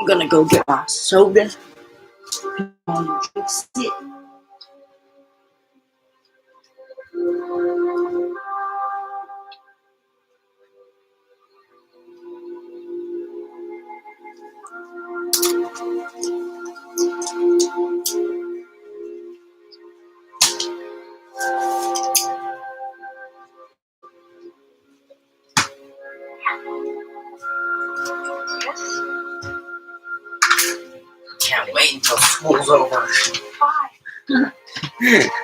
I'm gonna go get my soda. Fix it. Can't wait until school's over.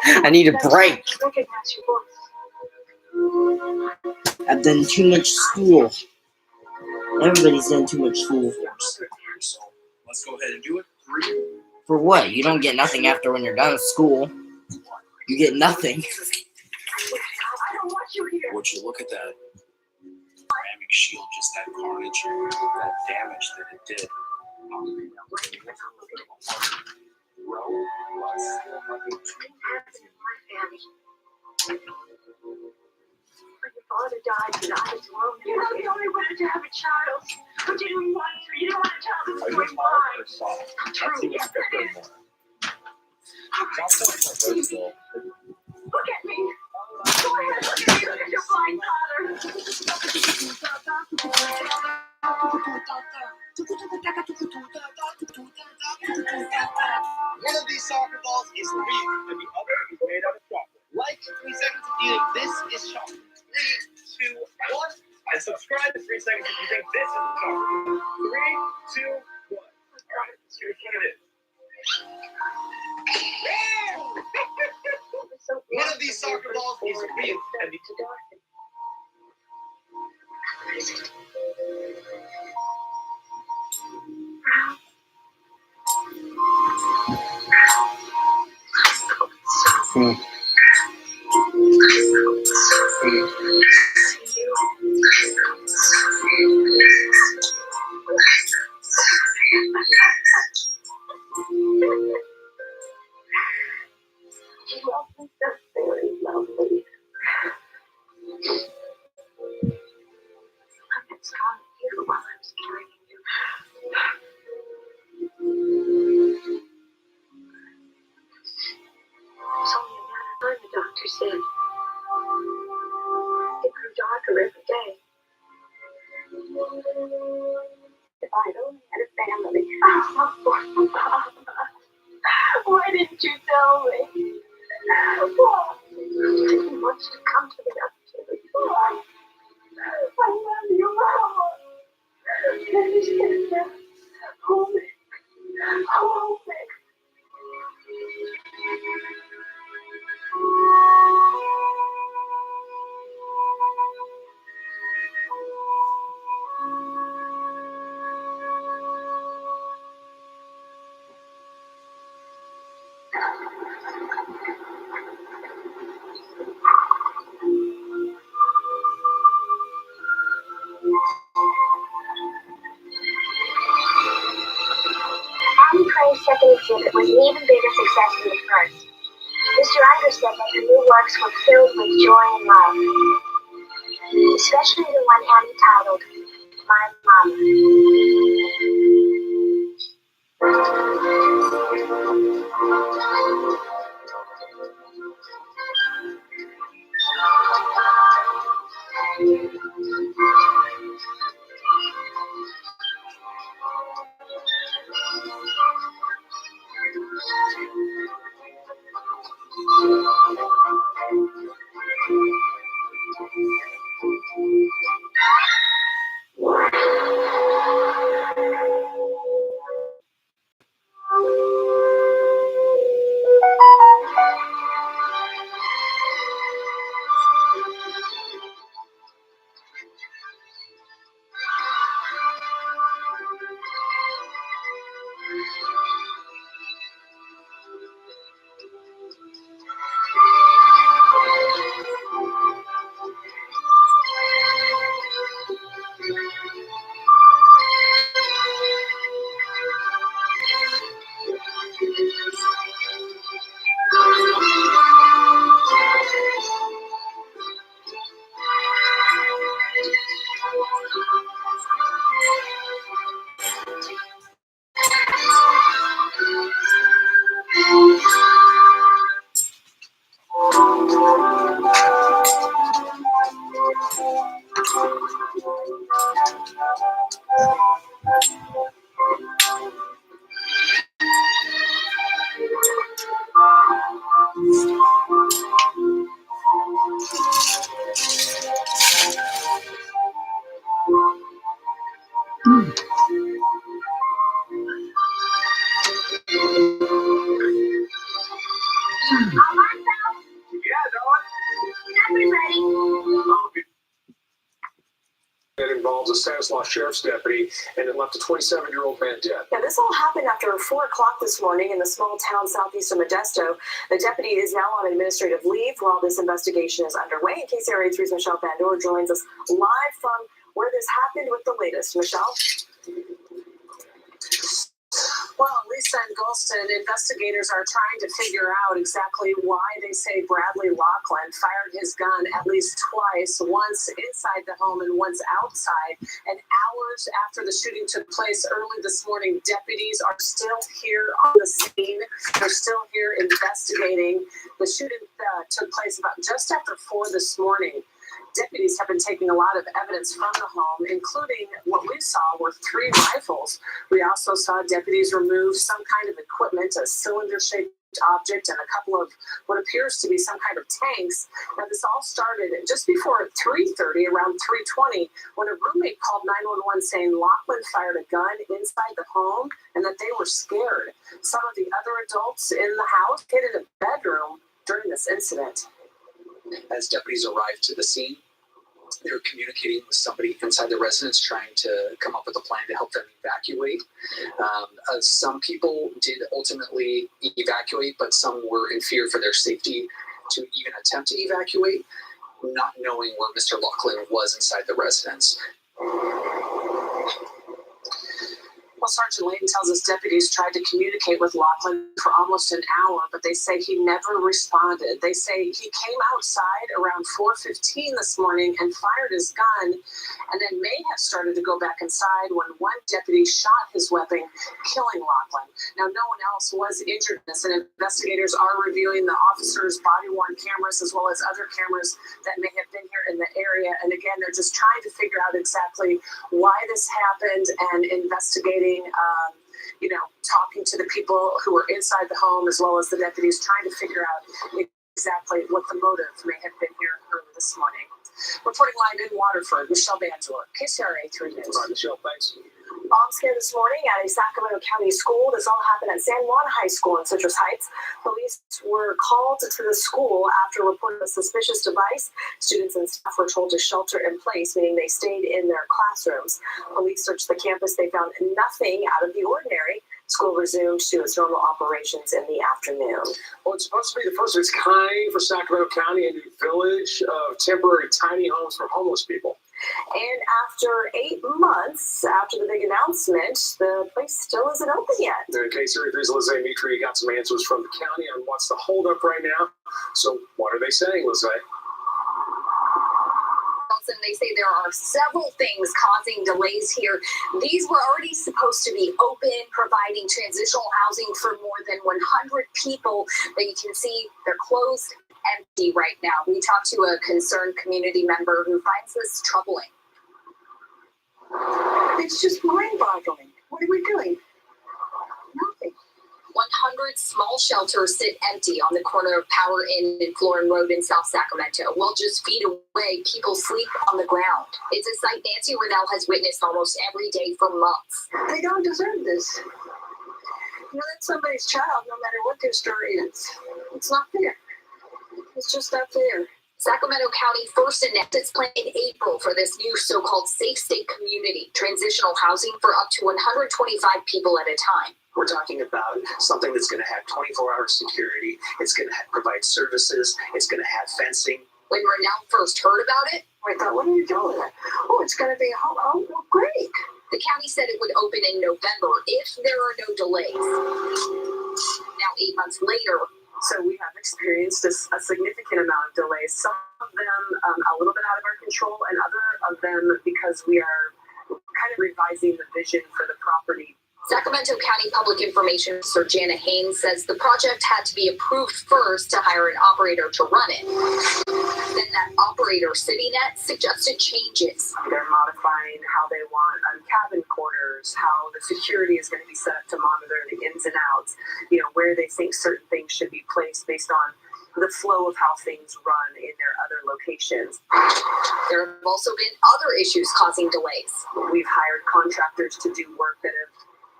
I need a break. I've done too much school. Everybody's done too much school. So let's go ahead and do it. 3. For what? You don't get nothing after when you're done with school. You get nothing. Would you look at that ceramic shield, just that carnage, that damage that it did. When your father died and I was alone, you really only wanted to have a child. But you didn't want to. You didn't want a child who was going blind. It's not true. Yes, it is. Look at me. Go ahead. Look at me. Look at your blind father. One of these soccer balls is real, and the other is made out of chocolate. Like in 3 seconds of eating, this is chocolate. 3, 2, 1. And subscribe in 3 seconds if you think this is chocolate. 3, 2, 1. Alright, here's what it is. One of these soccer balls is real, and the The doctor said it grew darker every day. If I had only had a family. Why didn't you tell me? Why? You didn't want you to come to the doctor. Why? I love you, Mama. Can you stand there? Hold me. Hold me. Annie Crane's second exhibit was an even bigger success than the first. Mr. Iger said that her new works were filled with joy and love, especially the one Annie titled My That involves a Stanislaus sheriff's deputy, and it left a 27-year-old man dead. Yeah, this all happened after 4 o'clock this morning in the small town southeast of Modesto. The deputy is now on administrative leave while this investigation is underway. And KCRA 3's Michelle Bandor joins us live from where this happened with the latest. Michelle? Well, Lisa and Golston, investigators are trying to figure out exactly why they say Bradley Loughlin fired his gun at least twice, once inside the home and once outside. And hours after the shooting took place early this morning, deputies are still here on the scene. They're still here investigating. The shooting took place about just after 4 this morning. Deputies have been taking a lot of evidence from the home, including what we saw were 3 rifles. We also saw deputies remove some kind of equipment, a cylinder-shaped object, and a couple of what appears to be some kind of tanks. Now, this all started just before 3:30, around 3:20, when a roommate called 911 saying Loughlin fired a gun inside the home and that they were scared. Some of the other adults in the house hid in a bedroom during this incident. As deputies arrived to the scene, they were communicating with somebody inside the residence, trying to come up with a plan to help them evacuate. Some people did ultimately evacuate, but some were in fear for their safety to even attempt to evacuate, not knowing where Mr. Loughlin was inside the residence. Well, Sergeant Layton tells us deputies tried to communicate with Loughlin for almost an hour, but they say he never responded. They say he came outside around 4:15 this morning and fired his gun, and then may have started to go back inside when one deputy shot his weapon, killing Loughlin. Now, no one else was injured in this, and investigators are reviewing the officers' body-worn cameras as well as other cameras that may have been here in the area. And again, they're just trying to figure out exactly why this happened and investigating, talking to the people who were inside the home as well as the deputies, trying to figure out exactly what the motive may have been here early this morning. Reporting live in Waterford, Michelle Bandor, KCRA 3 News. All right, Michelle, thanks. Bomb scare this morning at a Sacramento County school. This all happened at San Juan High School in Citrus Heights. Police were called to the school after reporting a suspicious device. Students and staff were told to shelter in place, meaning they stayed in their classrooms. Police searched the campus. They found nothing out of the ordinary. School resumed to its normal operations in the afternoon. Well, it's supposed to be the first of its kind for Sacramento County, a new village of temporary tiny homes for homeless people. And after 8 months after the big announcement, the place still isn't open yet. The KCRA 3's Lizzie Mitri got some answers from the county on what's the holdup right now. So what are they saying, Lizzie? And they say there are several things causing delays here. These were already supposed to be open, providing transitional housing for more than 100 people, but you can see they're closed, empty right now. We talked to a concerned community member who finds this troubling. It's just mind-boggling. What are we doing? Nothing. 100 small shelters sit empty on the corner of Power Inn and Florin Road in South Sacramento. Well, just feet away, people sleep on the ground. It's a sight Nancy Riddell has witnessed almost every day for months. They don't deserve this. That's somebody's child, no matter what their story is. It's not fair. It's just not fair. Sacramento County first announced its plan in April for this new so-called safe state community, transitional housing for up to 125 people at a time. We're talking about something that's going to have 24-hour security. It's going to provide services. It's going to have fencing. When Riddell first heard about it, I thought, what are you doing? Oh, it's going to be a home. Oh, well, great. The county said it would open in November if there are no delays. Now, 8 months later, so we have experienced a significant amount of delays. Some of them a little bit out of our control, and other of them because we are kind of revising the vision for the property Sacramento County Public Information Officer Jana Haynes says the project had to be approved first to hire an operator to run it. Then that operator, CityNet, suggested changes. They're modifying how they want cabin quarters, how the security is going to be set up to monitor the ins and outs, where they think certain things should be placed based on the flow of how things run in their other locations. There have also been other issues causing delays. We've hired contractors to do work that have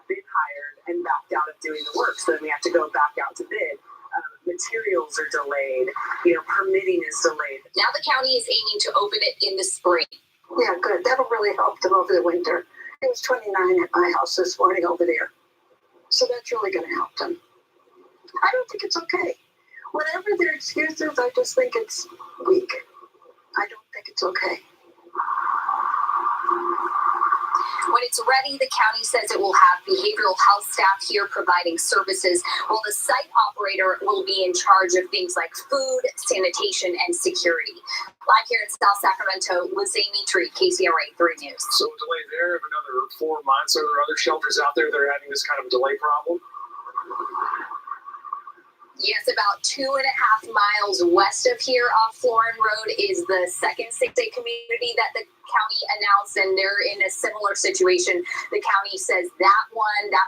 been hired and backed out of doing the work, so then we have to go back out to bid. Materials are delayed, permitting is delayed. Now the county is aiming to open it in the spring. Yeah, good. That'll really help them over the winter. It was 29 at my house this morning over there. So that's really going to help them. I don't think it's okay. Whatever their excuses, I just think it's weak. I don't think it's okay. When it's ready, the county says it will have behavioral health staff here providing services, while the site operator will be in charge of things like food, sanitation, and security. Live here in South Sacramento, Liz Amy Tree, KCRA 3 News. So a delay there of another 4 months. Are there other shelters out there that are having this kind of a delay problem? Yes, about 2.5 miles west of here off Florin Road is the second 6A community that the county announced, and they're in a similar situation. The county says that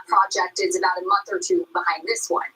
project is about a month or two behind this one.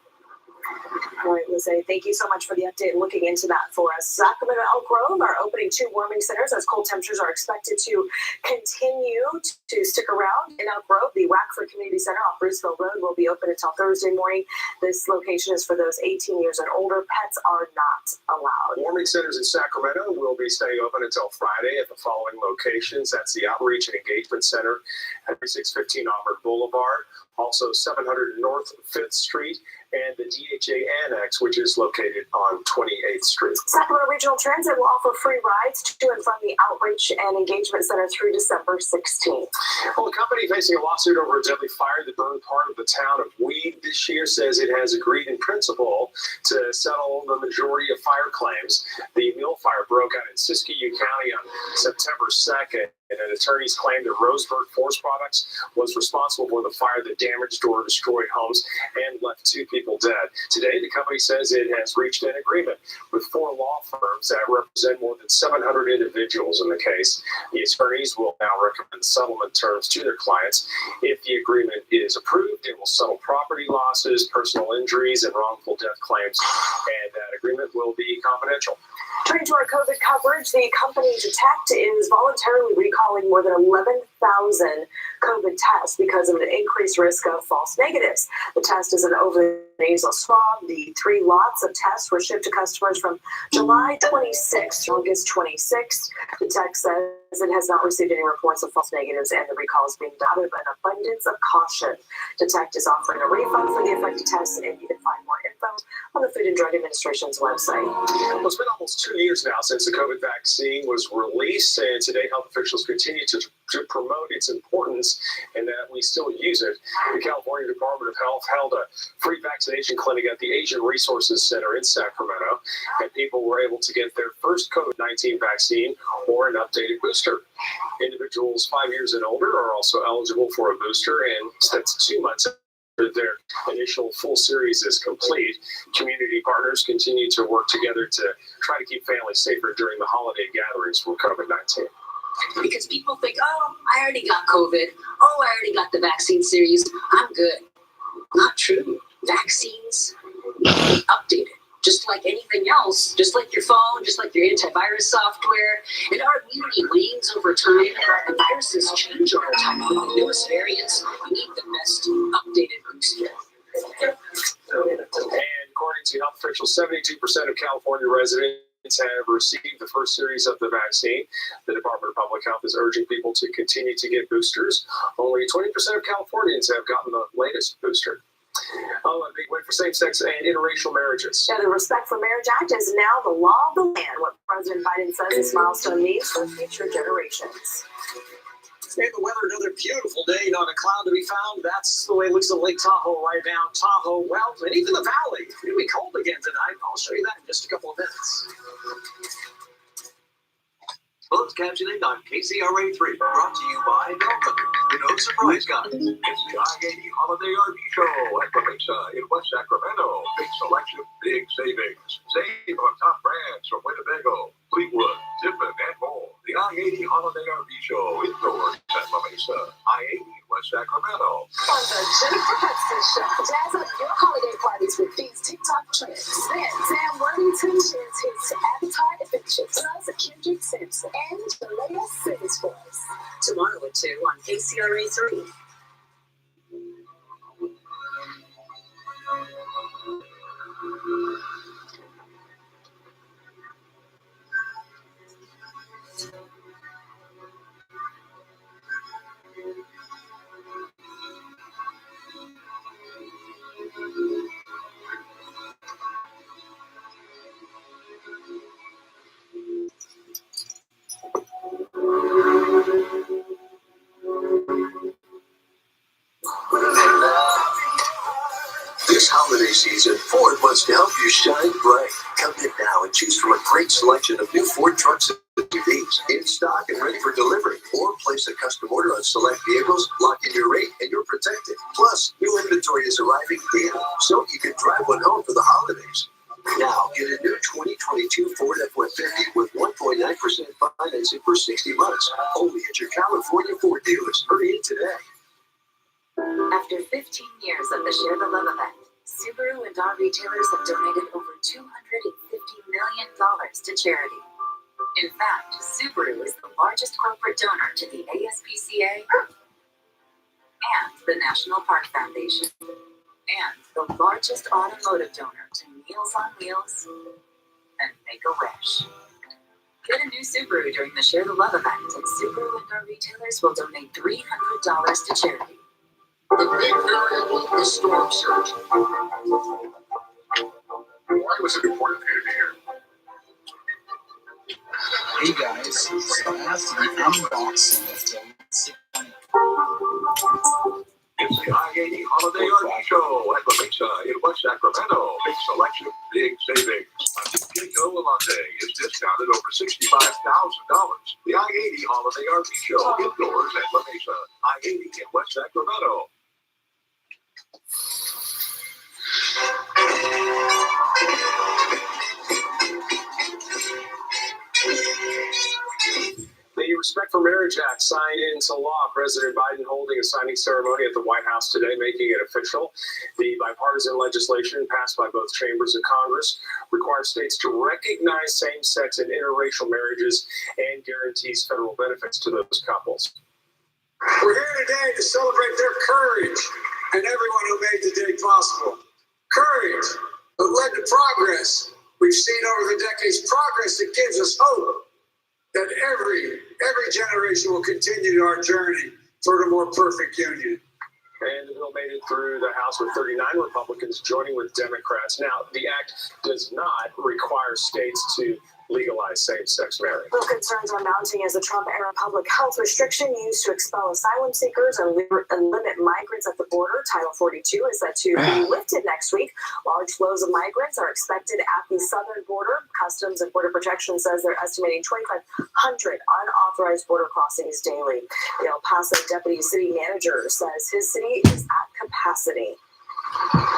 All right, Lizzie, thank you so much for the update and looking into that for us. Sacramento and Elk Grove are opening 2 warming centers as cold temperatures are expected to continue to stick around. In Elk Grove, the Wackford Community Center off Bruceville Road will be open until Thursday morning. This location is for those 18 years and older. Pets are not allowed. Warming centers in Sacramento will be staying open until Friday at the following locations. That's the Outreach and Engagement Center at 3615 Auburn Boulevard, also 700 North 5th Street, and the DHA Annex, which is located on 28th Street. Sacramento Regional Transit will offer free rides to and from the Outreach and Engagement Center through December 16th. Well, a company facing a lawsuit over a deadly fire that burned part of the town of Weed this year says it has agreed in principle to settle the majority of fire claims. The mule fire broke out in Siskiyou County on September 2nd. And attorneys claim that Roseburg Forest Products was responsible for the fire that damaged or destroyed homes and left 2 people dead. Today, the company says it has reached an agreement with 4 law firms that represent more than 700 individuals in the case. The attorneys will now recommend settlement terms to their clients. If the agreement is approved, it will settle property losses, personal injuries, and wrongful death claims, and that agreement will be confidential. Turning to our COVID coverage, the company Detect is voluntarily recalling more than 11,000 COVID tests because of an increased risk of false negatives. The test is an over-the-nasal swab. The 3 lots of tests were shipped to customers from July 26th to August 26th. Detect says it has not received any reports of false negatives, and the recall is being done out of an abundance of caution. Detect is offering a refund for the affected tests, and you can find more info on the Food and Drug Administration's website. Well, it's been almost 2 years now since the COVID vaccine was released, and today health officials continue to promote its importance and that we still use it. The California Department of Health held a free vaccination clinic at the Asian Resources Center in Sacramento, and people were able to get their first COVID-19 vaccine or an updated booster. Individuals 5 years and older are also eligible for a booster, and that's 2 months after their initial full series is complete. Community partners continue to work together to try to keep families safer during the holiday gatherings from COVID-19. Because people think, oh, I already got COVID. Oh, I already got the vaccine series. I'm good. Not true. Vaccines updated. Just like anything else, just like your phone, just like your antivirus software, and our immunity wanes over time. The viruses change over time. With the newest variants, you need the best updated booster. And according to health officials, 72% of California residents have received the first series of the vaccine. The Department of Public Health is urging people to continue to get boosters. Only 20% of Californians have gotten the latest booster. Oh, a big win for same-sex and interracial marriages. Yeah, the Respect for Marriage Act is now the law of the land, what President Biden says this milestone means for future generations. Hey, the weather, another beautiful day, not a cloud to be found. That's the way it looks at Lake Tahoe right now. Tahoe, well, and even the valley. It's going to be cold again tonight. I'll show you that in just a couple of minutes. Closed captioning on KCRA3, brought to you by Delco, the No Surprise Guys. It's the I-80 Holiday RV Show at La Mesa in West Sacramento. Big selection, big savings. Save on top brands from Winnebago, Fleetwood, Tiffin, and more. The I-80 Holiday RV Show indoors at La Mesa, I-80 West Sacramento. On the Jennifer Hudson Show, jazz up your holiday parties with these TikTok trends. Then Sam Worthington shares his Avatar adventures, plus Kendrick Sampson and Jalea Simmons for us. Tomorrow at 2 on KCRA 3. This holiday season, Ford wants to help you shine bright. Come in now and choose from a great selection of new Ford trucks and SUVs in stock and ready for delivery. Or place a custom order on select vehicles, lock in your rate, and you're protected. Plus, new inventory is arriving daily, so you can drive one home for the holidays. Now, get a new 2022 Ford F-150 with 1.9% financing for 60 months. Only at your California Ford dealers. Hurry in today. After 15 years of the Share the Love event, Subaru and our retailers have donated over $250 million to charity. In fact, Subaru is the largest corporate donor to the ASPCA and the National Park Foundation, and the largest automotive donor to Meals on Wheels and Make-A-Wish. Get a new Subaru during the Share the Love event, and Subaru and our retailers will donate $300 to charity. The big variable, the storm surge. Why was it important for you to hear? Hey guys, so after the unboxing of the It's the I-80 Holiday RV Show at La Mesa in West Sacramento. Big selection, big savings. A Pinto Latte is discounted over $65,000. The I-80 Holiday RV Show indoors at La Mesa, I-80 in West Sacramento. The Respect for Marriage Act signed into law. President Biden holding a signing ceremony at the White House today, making it official. The bipartisan legislation passed by both chambers of Congress requires states to recognize same-sex and interracial marriages and guarantees federal benefits to those couples. We're here today to celebrate their courage and everyone who made the day possible. Courage that led to progress. We've seen over the decades progress that gives us hope that every generation will continue our journey toward a more perfect union. And the bill made it through the House with 39 Republicans joining with Democrats. Now, the act does not require states to legalize same-sex marriage. Well, concerns are mounting as the Trump-era public health restriction used to expel asylum seekers and limit migrants at the border, Title 42, is set to be lifted next week. Large flows of migrants are expected at the southern border. Customs and Border Protection says they're estimating 2,500 unauthorized border crossings daily. The El Paso deputy city manager says his city is at capacity.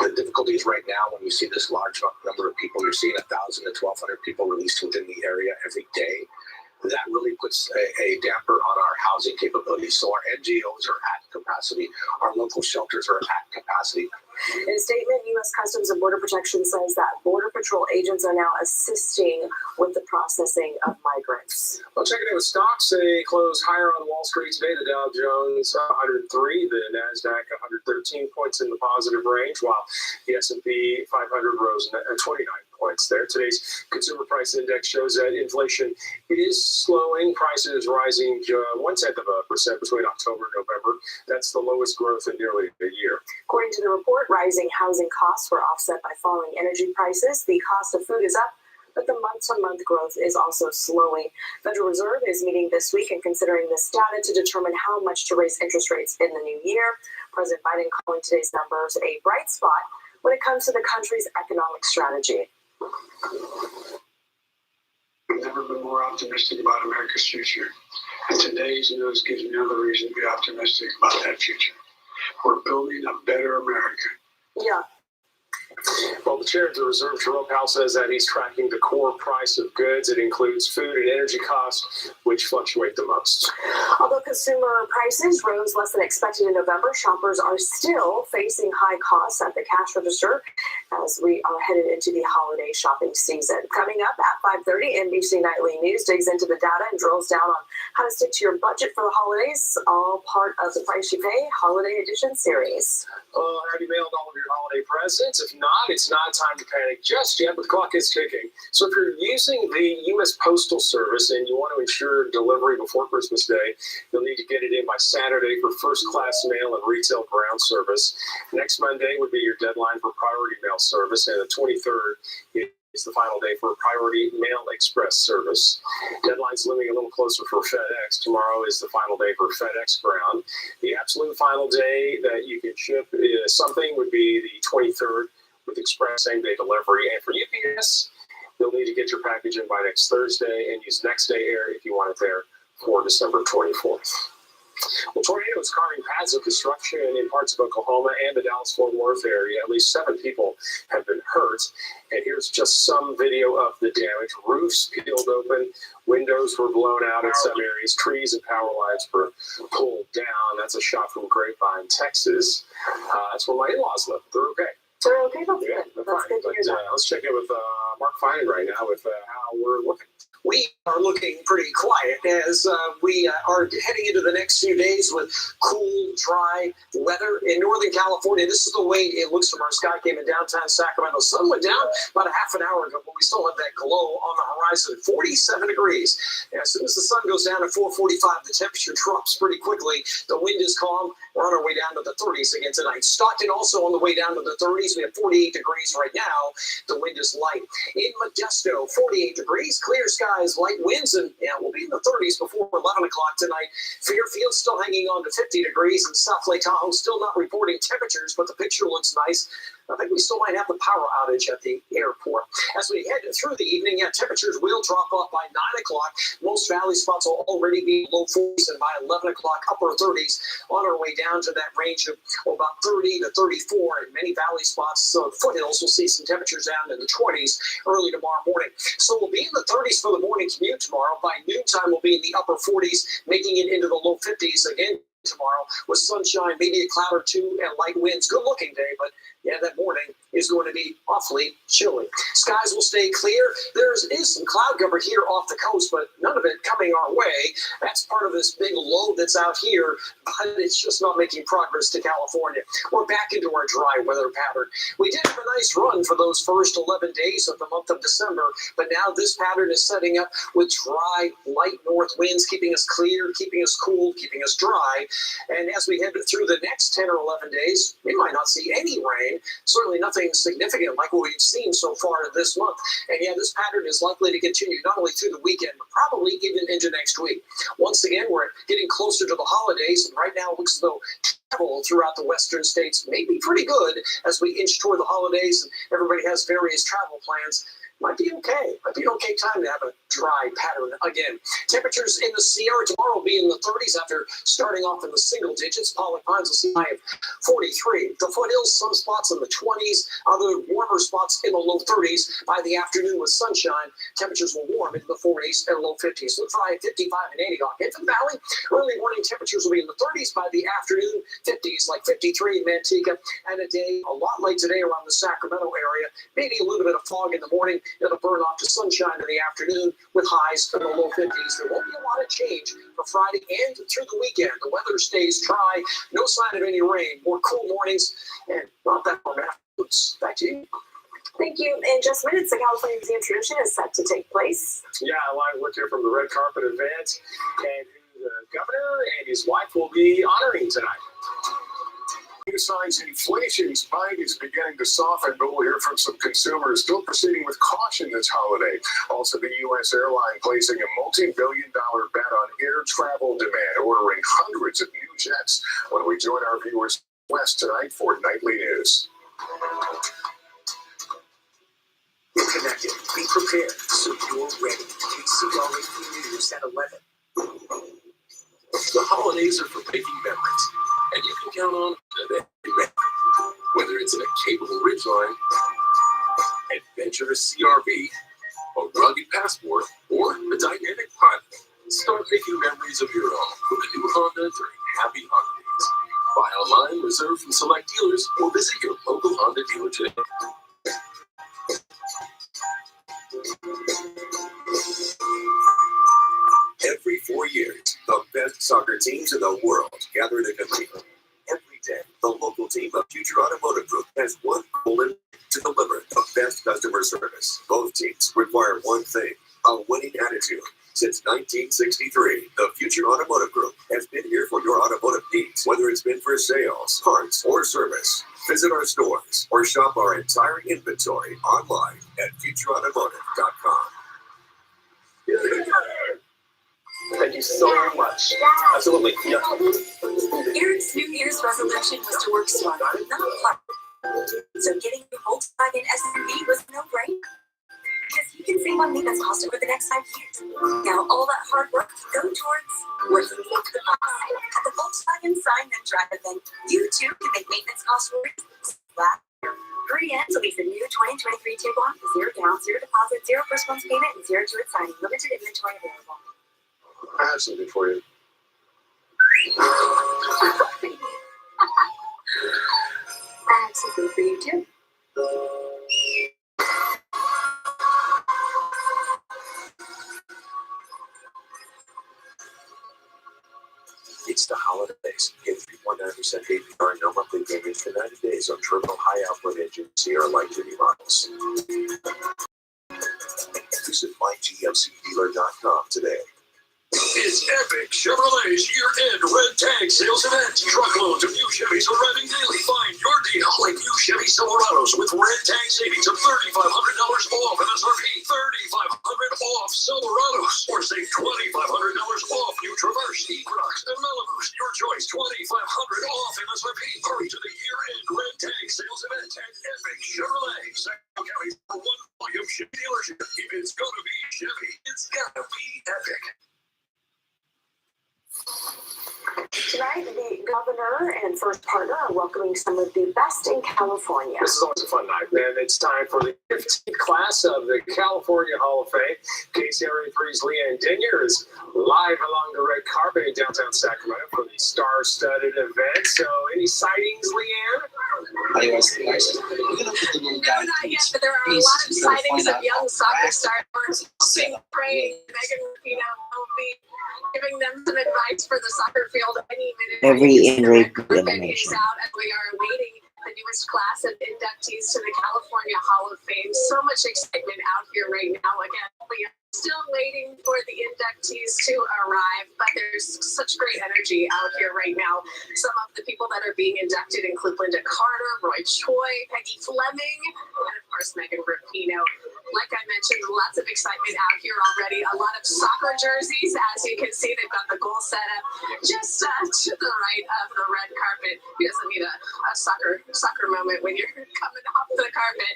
The difficulties right now, when you see this large number of people, you're seeing 1,000 to 1,200 people released within the area every day. That really puts a damper on our housing capabilities. So our NGOs are at capacity. Our local shelters are at capacity. In a statement, U.S. Customs and Border Protection says that Border Patrol agents are now assisting with the processing of migrants. Well, checking in with stocks, they close higher on Wall Street today. The Dow Jones 103, the NASDAQ 113 points in the positive range, while the S&P 500 rose 29 points there. Today's consumer price index shows that inflation is slowing. Prices rising 0.1% between October and November. That's the lowest growth in nearly a year. According to the report, rising housing costs were offset by falling energy prices. The cost of food is up, but the month-to-month growth is also slowing. Federal Reserve is meeting this week and considering this data to determine how much to raise interest rates in the new year. President Biden calling today's numbers a bright spot when it comes to the country's economic strategy. I've never been more optimistic about America's future. And today's news gives me another reason to be optimistic about that future. We're building a better America. Yeah. Well, the chair of the Reserve, Jerome Powell, says that he's tracking the core price of goods. It includes food and energy costs, which fluctuate the most. Although consumer prices rose less than expected in November, shoppers are still facing high costs at the cash register as we are headed into the holiday shopping season. Coming up at 5:30, NBC Nightly News digs into the data and drills down on how to stick to your budget for the holidays, all part of the Price You Pay Holiday Edition series. Have you mailed all of your holiday presents? If not, it's not time to panic just yet, but the clock is ticking. So if you're using the U.S. Postal Service and you want to ensure delivery before Christmas Day, you'll need to get it in by Saturday for first-class mail and retail ground service. Next Monday would be your deadline for priority mail service, and the 23rd is the final day for priority mail express service. Deadline's looming a little closer for FedEx. Tomorrow is the final day for FedEx ground. The absolute final day that you can ship something would be the 23rd with express same-day delivery. And for UPS, you'll need to get your package in by next Thursday and use next day air if you want it there for December 24th. Well, tornadoes carving paths of destruction in parts of Oklahoma and the Dallas-Fort Worth area. At least 7 people have been hurt. And here's just some video of the damage. Roofs peeled open, windows were blown out in some areas, trees and power lines were pulled down. That's a shot from Grapevine, Texas. That's where my in-laws live. They're okay. They're okay, that's Yeah, good. That's good to hear that. Let's check in with Mark Feinen right now with how we're looking. We are looking pretty quiet as we are heading into the next few days with cool, dry weather in Northern California. This is the way it looks from our sky cam in downtown Sacramento. Sun went down about a half an hour ago, but we still have that glow on the horizon at 47 degrees. And as soon as the sun goes down at 4:45, the temperature drops pretty quickly. The wind is calm. We're on our way down to the 30s again tonight. Stockton also on the way down to the 30s. We have 48 degrees right now. The wind is light. In Modesto, 48 degrees, clear skies, light winds, and we'll be in the 30s before 11 o'clock tonight. Fairfield still hanging on to 50 degrees, and South Lake Tahoe still not reporting temperatures, but the picture looks nice. I think we still might have the power outage at the airport. As we head through the evening, temperatures will drop off by 9 o'clock. Most valley spots will already be low 40s, and by 11 o'clock, upper 30s, on our way down to that range of about 30 to 34. In many valley spots, foothills, will see some temperatures down in the 20s early tomorrow morning. So we'll be in the 30s for the morning commute tomorrow. By noontime, we'll be in the upper 40s, making it into the low 50s again tomorrow with sunshine, maybe a cloud or two, and light winds. Good looking day, but that morning is going to be awfully chilly. Skies will stay clear. There is some cloud cover here off the coast, but none of it coming our way. That's part of this big low that's out here, but it's just not making progress to California. We're back into our dry weather pattern. We did have a nice run for those first 11 days of the month of December, but now this pattern is setting up with dry, light north winds, keeping us clear, keeping us cool, keeping us dry. And as we head through the next 10 or 11 days, we might not see any rain. Certainly nothing significant like what we've seen so far this month. And this pattern is likely to continue not only through the weekend, but probably even into next week. Once again, we're getting closer to the holidays, and right now it looks as though travel throughout the western states may be pretty good as we inch toward the holidays and everybody has various travel plans. Might be okay. Might be an okay time to have a dry pattern again. Temperatures in the Sierra tomorrow will be in the 30s after starting off in the single digits. Pollock Pines will see a high of 43. The foothills, some spots in the 20s, other warmer spots in the low 30s. By the afternoon with sunshine, temperatures will warm into the 40s and low 50s. Look for high 55 and 80 on Hinton Valley. Early morning temperatures will be in the 30s. By the afternoon, 50s, like 53 in Manteca. And a day a lot late today around the Sacramento area. Maybe a little bit of fog in the morning. It'll burn off to sunshine in the afternoon with highs in the low 50s. There won't be a lot of change for Friday and through the weekend. The weather stays dry, no sign of any rain, more cool mornings, and not that warm afternoons. Back to you. Thank you. In just minutes, the California Museum tradition is set to take place. Yeah, a live look here from the red carpet event, and who the governor and his wife will be honoring tonight. New signs inflation's bite is beginning to soften, but we'll hear from some consumers still proceeding with caution this holiday. Also, the U.S. airline placing a multi-billion-dollar bet on air travel demand, ordering hundreds of new jets when we join our viewers west tonight for Nightly News. Get connected. Be prepared. So you're ready. KCRA News at 11. The holidays are for making memories, and you can count on an every memory. Whether it's in a capable Ridgeline, adventurous CRV, a rugged Passport, or a dynamic Pilot, start making memories of your own with a new Honda during Happy Holidays. Buy online, reserve from select dealers, or visit your local Honda dealer today. Every 4 years, the best soccer teams in the world gather to compete. Every day, the local team of Future Automotive Group has one goal in to deliver the best customer service. Both teams require one thing, a winning attitude. Since 1963, the Future Automotive Group has been here for your automotive needs, whether it's been for sales, parts, or service. Visit our stores or shop our entire inventory online at futureautomotive.com. Thank you so much. Absolutely. Yeah. Eric's New Year's resolution was to work smarter, not harder. So getting a Volkswagen SUV was a no-brainer. Because you can save on maintenance costs over the next 5 years. Now all that hard work can go towards what you need the most. At the Volkswagen Sign and Drive event, you too can make maintenance costs worse last year. Hurry in to lease a new 2023 Tiguan with 0 down, 0 deposit, 0 first month's payment, and 0 to its signing. Limited inventory available. I have something for you. I have something for you too. It's the holidays. Get 3.9% APR and no monthly payments for 90 days on turbo high output engine Sierra light duty models. Visit mygmcdealer.com today. It's Epic Chevrolet's year-end red tag sales event. Truckloads of new Chevys arriving daily. Find your deal like new Chevy Silverados with red tag savings of $3,500 off MSRP. $3,500 off Silverados. Or save $2,500 off new Traverse, Equinox, and Malibus. Your choice, $2,500 off MSRP. Hurry to the year-end red tag sales event at Epic Chevrolet. Sacramento County's #1 volume Chevy dealership. If it's gonna be Chevy, it's gotta be Epic. Tonight, the governor and first partner are welcoming some of the best in California. This is always a fun night, man. It's time for the 15th class of the California Hall of Fame. KCRA3's Leanne Denier is live along the red carpet in downtown Sacramento for the star-studded event. So, any sightings, Leanne? We're going to put the little guy. No, not yet, but there are a lot of sightings of young soccer stars. Praying Megan Rapinoe will be giving them some advice for the soccer field any minute. Every Android is out, and we are awaiting the newest class of inductees to the California Hall of Fame. So much excitement out here right now. Again, we are still waiting for the inductees to arrive, but there's such great energy out here right now. Some of the people that are being inducted include Linda Carter, Roy Choi, Peggy Fleming, and of course Megan Rapinoe. Like I mentioned, lots of excitement out here already. A lot of soccer jerseys, as you can see, they've got the goal set up just to the right of the red carpet. You doesn't need a soccer moment when you're coming off the carpet.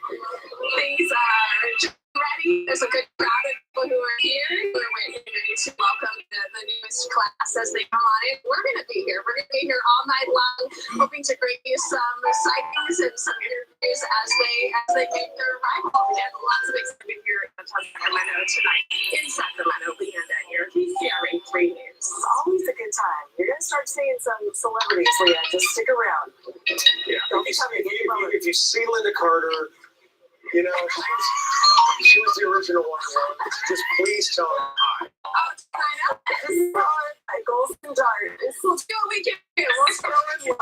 Things are ready. There's a good crowd of people who are here. We're waiting to welcome the newest class as they come on in. We're going to be here. We're going to be here all night long, hoping to bring you some sightings and some interviews as they make their arrival. Again, lots of excitement here in Sacramento tonight. In Sacramento, Leanne Denier, KCRA3 News. It's always a good time. You're going to start seeing some celebrities, Leanne. Just stick around. Yeah. If you see Linda Carter, you know, she was the original Wonder Woman. Just please tell her hi. I know. This is a golden dart. We'll do what we can do. We'll Still in love.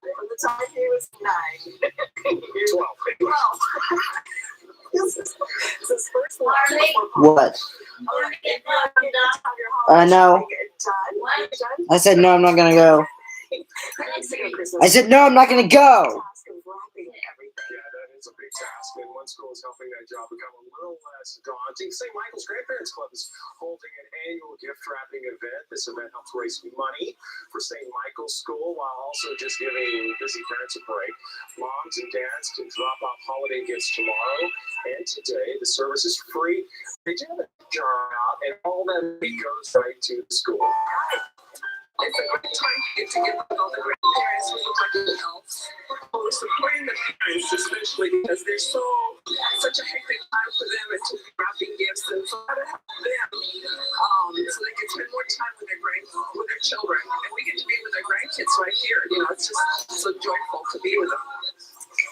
From the time he was 9. 12. This is his first one. What? No. I said no, I'm not gonna go. I said no, I'm not gonna go. Yeah, that is a big task, and one school is helping that job become a little less daunting. St. Michael's Grandparents Club is holding an annual gift wrapping event. This event helps raise money for St. Michael's school while also just giving busy parents a break. Moms and dads can drop off holiday gifts tomorrow and today. The service is free. They do have a jar out, and all that money goes right to the school. It's a great time to get together with all the grandparents who look like adults. We're supporting the parents, especially because they're such a hectic time for them and to be wrapping gifts, and so how to help them so they can spend more time with their children, and we get to be with their grandkids right here. You know, it's just so joyful to be with them.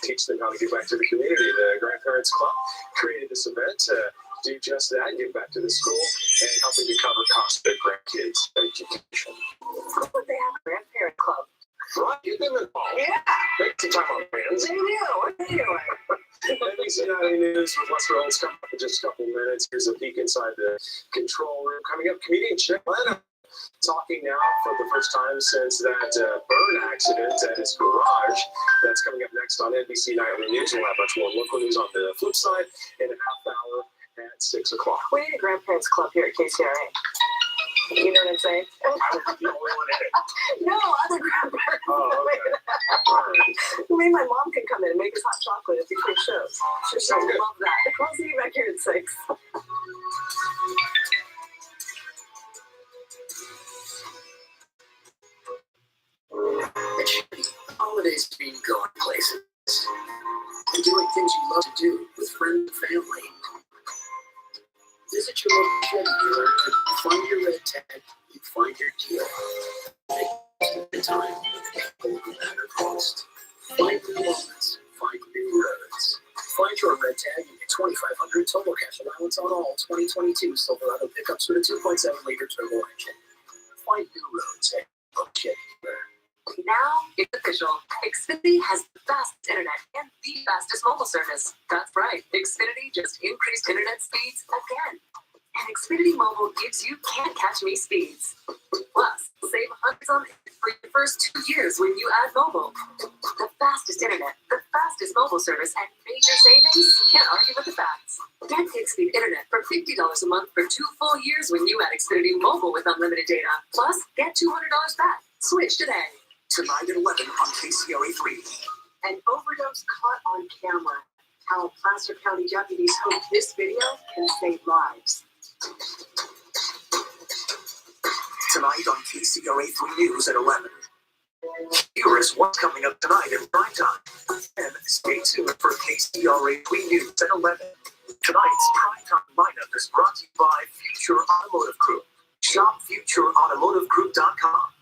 Teach them how to give back to the community. The Grandparents Club created this event to do just that, give back to the school, and helping to cover costs of their grandkids' education. How would they have a grandparent club? Right, get them involved. Yeah. Make some time on hands. They do. What are they doing? NBC 9 News with Lester Olds coming up in just a couple minutes. Here's a peek inside the control room. Coming up, comedian Chip Leno talking now for the first time since that burn accident at his garage. That's coming up next on NBC Nightly News. We'll have much more local news on the flip side in a half hour at 6 o'clock. We need a grandparents club here at KCRA. You know what I'm saying? I would be the only one in it. No, other grandparents. Oh, okay. All right. Maybe my mom can come in and make us hot chocolate if you take shows. She'll love that. I'll see you back here at 6. Holidays mean going places and doing things you love to do with friends and family. Visit your local Chevy dealer to find your red tag and find your deal. Make the time, no matter cost. Find new moments, find new roads. Find your red tag and get $2,500 total cash allowance on all 2022 Silverado pickups with a 2.7-liter turbo engine. Find new roads at local Chevy dealer. Now it's official. Xfinity has the fastest internet and the fastest mobile service. That's right. Xfinity just increased internet speeds again. And Xfinity Mobile gives you can't-catch-me speeds. Plus, save hundreds on it for your first 2 years when you add mobile. The fastest internet, the fastest mobile service, and major savings? Can't argue with the facts. Get gig-speed internet for $50 a month for 2 full years when you add Xfinity Mobile with unlimited data. Plus, get $200 back. Switch today. Tonight at 11 on KCRA 3. An overdose caught on camera. How Placer County deputies hope this video can save lives. Tonight on KCRA 3 News at 11. Here is what's coming up tonight in prime time. And stay tuned for KCRA 3 News at 11. Tonight's prime time lineup is brought to you by Future Automotive Group. Shop FutureAutomotiveGroup.com.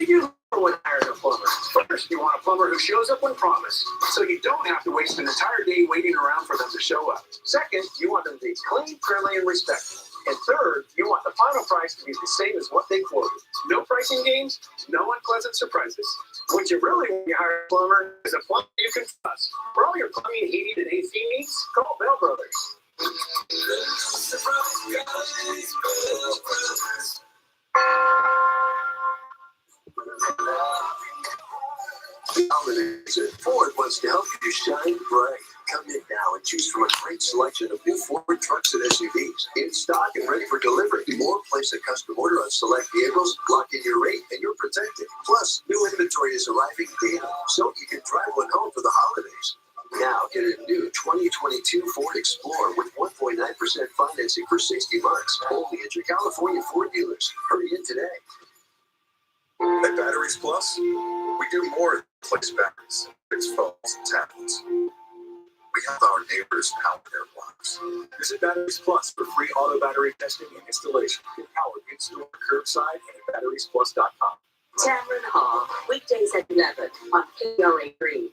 You want to hire a plumber. First, you want a plumber who shows up when promised, so you don't have to waste an entire day waiting around for them to show up. Second, you want them to be clean, friendly, and respectful. And third, you want the final price to be the same as what they quoted. No pricing games, no unpleasant surprises. What you really want to hire a plumber is a plumber you can trust. For all your plumbing, heating, and AC needs, call Bell Brothers. Holidays at Ford wants to help you shine bright. Come in now and choose from a great selection of new Ford trucks and SUVs in stock and ready for delivery. Or place a custom order on select vehicles, lock in your rate, and you're protected. Plus, new inventory is arriving daily, so you can drive one home for the holidays. Now get a new 2022 Ford Explorer with 1.9% financing for 60 months. Only at your California Ford dealers. Hurry in today. At Batteries Plus, we do more than replace batteries, fix phones and tablets. We help our neighbors power their lives. Visit Batteries Plus for free auto battery testing and installation. Empowered in-store, curbside, and at batteriesplus.com. Tamron Hall, weekdays at 11 on KRA 3.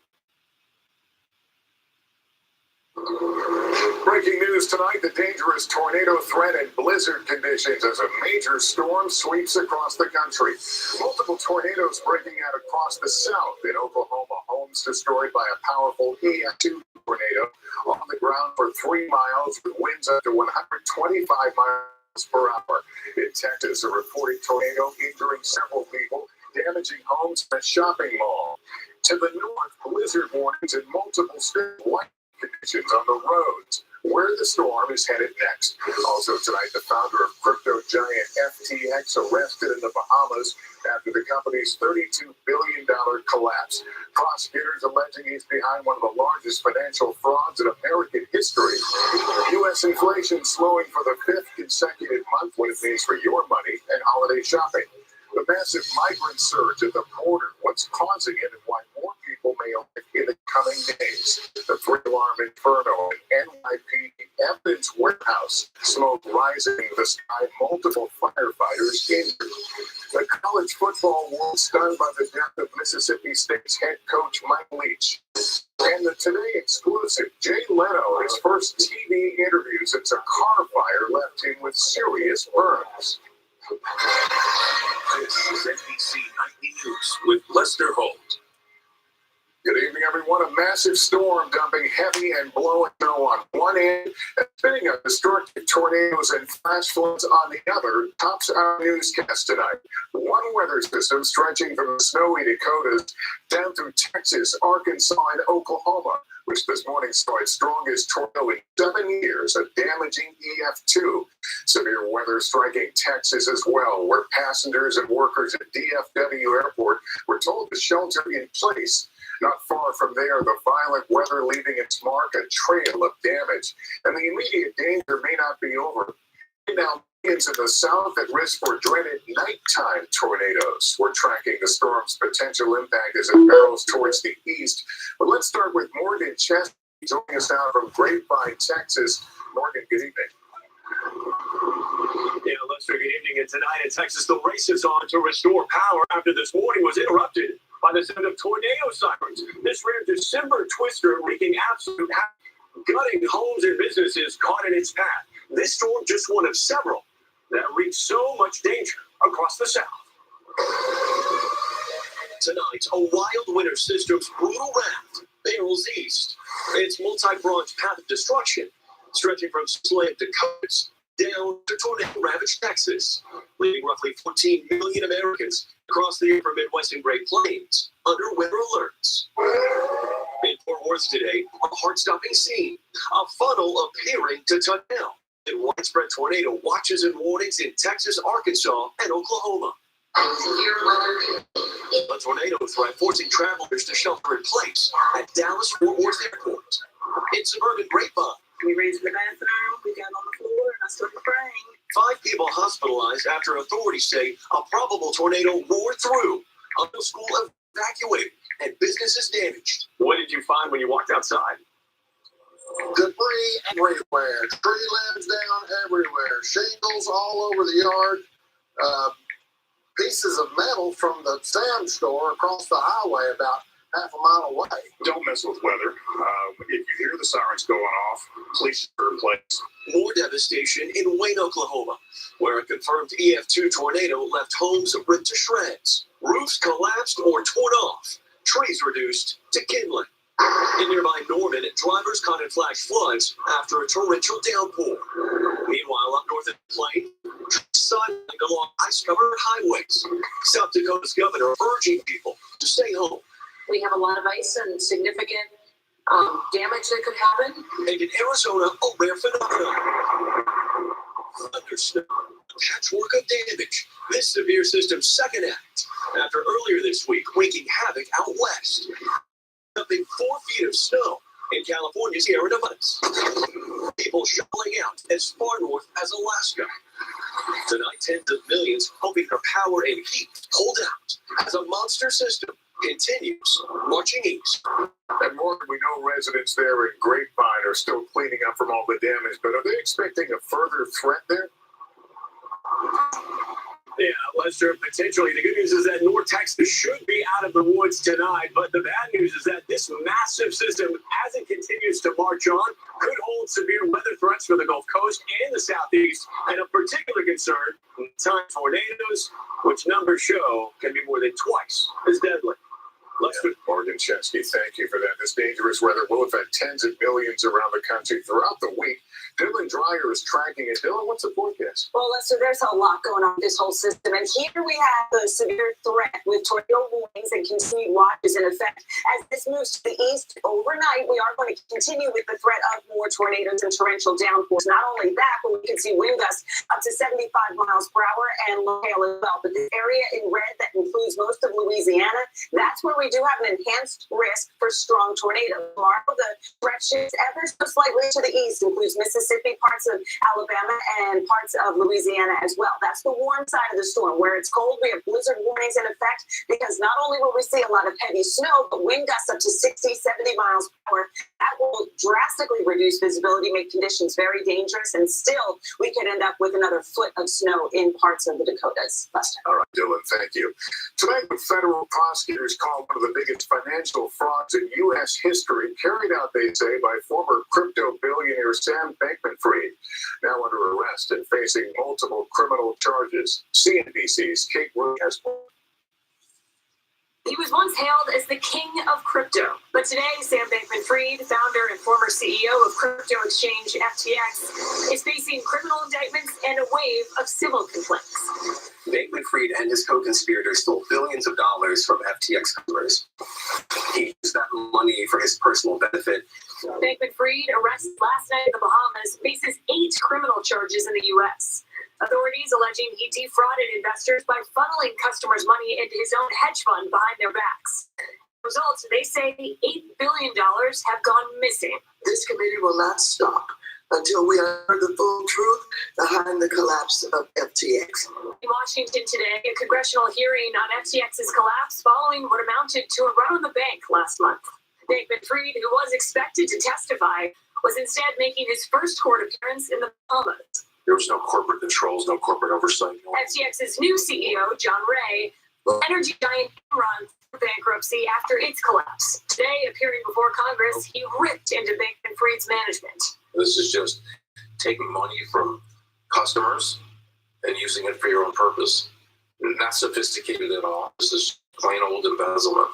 Breaking news tonight, the dangerous tornado threat and blizzard conditions as a major storm sweeps across the country. Multiple tornadoes breaking out across the south. In Oklahoma, homes destroyed by a powerful EF2 tornado on the ground for 3 miles with winds up to 125 miles per hour. In Texas, a reported tornado injuring several people, damaging homes and a shopping mall. To the north, blizzard warnings in multiple states. Conditions on the roads, where the storm is headed next. Also tonight, the founder of crypto giant FTX arrested in the Bahamas after the company's $32 billion collapse. Prosecutors alleging he's behind one of the largest financial frauds in American history. U.S. inflation slowing for the fifth consecutive month. What it means for your money and holiday shopping. The massive migrant surge at the border, what's causing it and why more people may arrive in the coming days. The three-alarm inferno at NYPD evidence warehouse. Smoke rising in the sky, multiple firefighters injured. The college football world stunned by the death of Mississippi State's head coach Mike Leach. And the Today exclusive, Jay Leno, his first TV interview since a car fire left him with serious burns. This is NBC Nightly News with Lester Holt. Good evening, everyone. A massive storm dumping heavy and blowing snow on one end and spinning up destructive tornadoes and flash floods on the other tops our newscast tonight. One weather system stretching from the snowy Dakotas down through Texas, Arkansas, and Oklahoma, which this morning saw its strongest tornado in 7 years, a damaging EF2. Severe weather striking Texas as well, where passengers and workers at DFW Airport were told to shelter in place. Not far from there, the violent weather leaving its mark, a trail of damage. And the immediate danger may not be over. Now, millions in the south at risk for dreaded nighttime tornadoes. We're tracking the storm's potential impact as it barrels towards the east. But let's start with Morgan Chesney joining us now from Grapevine, Texas. Morgan, good evening. Yeah, Lester, good evening. And tonight in Texas, the race is on to restore power after this morning was interrupted by the sound of tornado sirens. This rare December twister wreaking absolute havoc, gutting homes and businesses caught in its path. This storm just one of several that wreaked so much danger across the south. Tonight, a wild winter system's brutal wrath barrels east. Its multi-pronged path of destruction, stretching from Slave to Coast down to tornado-ravaged Texas, leaving roughly 14 million Americans across the upper Midwest and Great Plains under weather alerts. In Fort Worth today, a heart-stopping scene, a funnel appearing to tunnel, and widespread tornado watches and warnings in Texas, Arkansas, and Oklahoma. A tornado threat forcing travelers to shelter in place at Dallas-Fort Worth Airport. In suburban Grapevine, We ran to the bathroom, we got on the floor, and I started praying. 5 people hospitalized after authorities say a probable tornado roared through. A middle school evacuated and businesses damaged. What did you find when you walked outside? Debris everywhere, tree limbs down everywhere, shingles all over the yard, pieces of metal from the Sam's store across the highway about half a mile away. Don't mess with weather. If you hear the sirens going off, please stir in place. More devastation in Wayne, Oklahoma, where a confirmed EF2 tornado left homes ripped to shreds, roofs collapsed or torn off, trees reduced to kindling. In nearby Norman, drivers caught in flash floods after a torrential downpour. Meanwhile, up north in the plain, sidling along ice-covered highways. South Dakota's governor urging people to stay home. We have a lot of ice and significant damage that could happen. And in Arizona, a rare phenomenon. Thundersnow, a patchwork of damage. This severe system's second act, after earlier this week wreaking havoc out west. Dumping 4 feet of snow in California's Sierra Nevadas. People shoveling out as far north as Alaska. Tonight, tens of millions hoping for power and heat hold out as a monster system continues marching east. And more, we know residents there in Grapevine are still cleaning up from all the damage, but are they expecting a further threat there? Yeah, Lester, potentially. The good news is that North Texas should be out of the woods tonight, but the bad news is that this massive system, as it continues to march on, could hold severe weather threats for the Gulf Coast and the Southeast, and of particular concern, time tornadoes, which numbers show can be more than twice as deadly. Yeah, Morgan Chesney, thank you for that. This dangerous weather will affect tens of millions around the country throughout the week. Dylan Dreyer is tracking it. Dylan, what's the forecast? Well, Lester, there's a lot going on with this whole system. And here we have the severe threat with tornado warnings and continued watches in effect. As this moves to the east overnight, we are going to continue with the threat of more tornadoes and torrential downpours. Not only that, but we can see wind gusts up to 75 miles per hour and low hail as well. But this area in red that includes most of Louisiana, that's where we do have an enhanced risk for strong tornadoes. Tomorrow, the threat shifts ever so slightly to the east, includes Mississippi, parts of Alabama, and parts of Louisiana as well. That's the warm side of the storm. Where it's cold, we have blizzard warnings in effect because not only will we see a lot of heavy snow, but wind gusts up to 60, 70 miles per hour. That will drastically reduce visibility, make conditions very dangerous, and still we could end up with another foot of snow in parts of the Dakotas. Lester. All right, Dylan, thank you. Tonight, federal prosecutors call one of the biggest financial frauds in U.S. history, carried out, they say, by former crypto billionaire Sam Bankman-Fried, now under arrest and facing multiple criminal charges. CNBC's Kate Rooney has more. He was once hailed as the king of crypto, but today Sam Bankman-Fried, founder and former CEO of crypto exchange FTX, is facing criminal indictments and a wave of civil complaints. Bankman-Fried and his co-conspirators stole billions of dollars from FTX customers. He used that money for his personal benefit. Bankman-Fried, arrested last night in the Bahamas, faces 8 criminal charges in the U.S. Authorities alleging he defrauded investors by funneling customers' money into his own hedge fund behind their backs. Results, they say $8 billion have gone missing. This committee will not stop until we unearth the full truth behind the collapse of FTX. In Washington today, a congressional hearing on FTX's collapse following what amounted to a run on the bank last month. Bankman-Fried, who was expected to testify, was instead making his first court appearance in the Bahamas. There was no corporate controls, no corporate oversight. FTX's new CEO, John Ray, energy giant Enron through bankruptcy after its collapse. Today, appearing before Congress, he ripped into Bankman-Fried's management. This is just taking money from customers and using it for your own purpose. Not sophisticated at all. This is plain old embezzlement.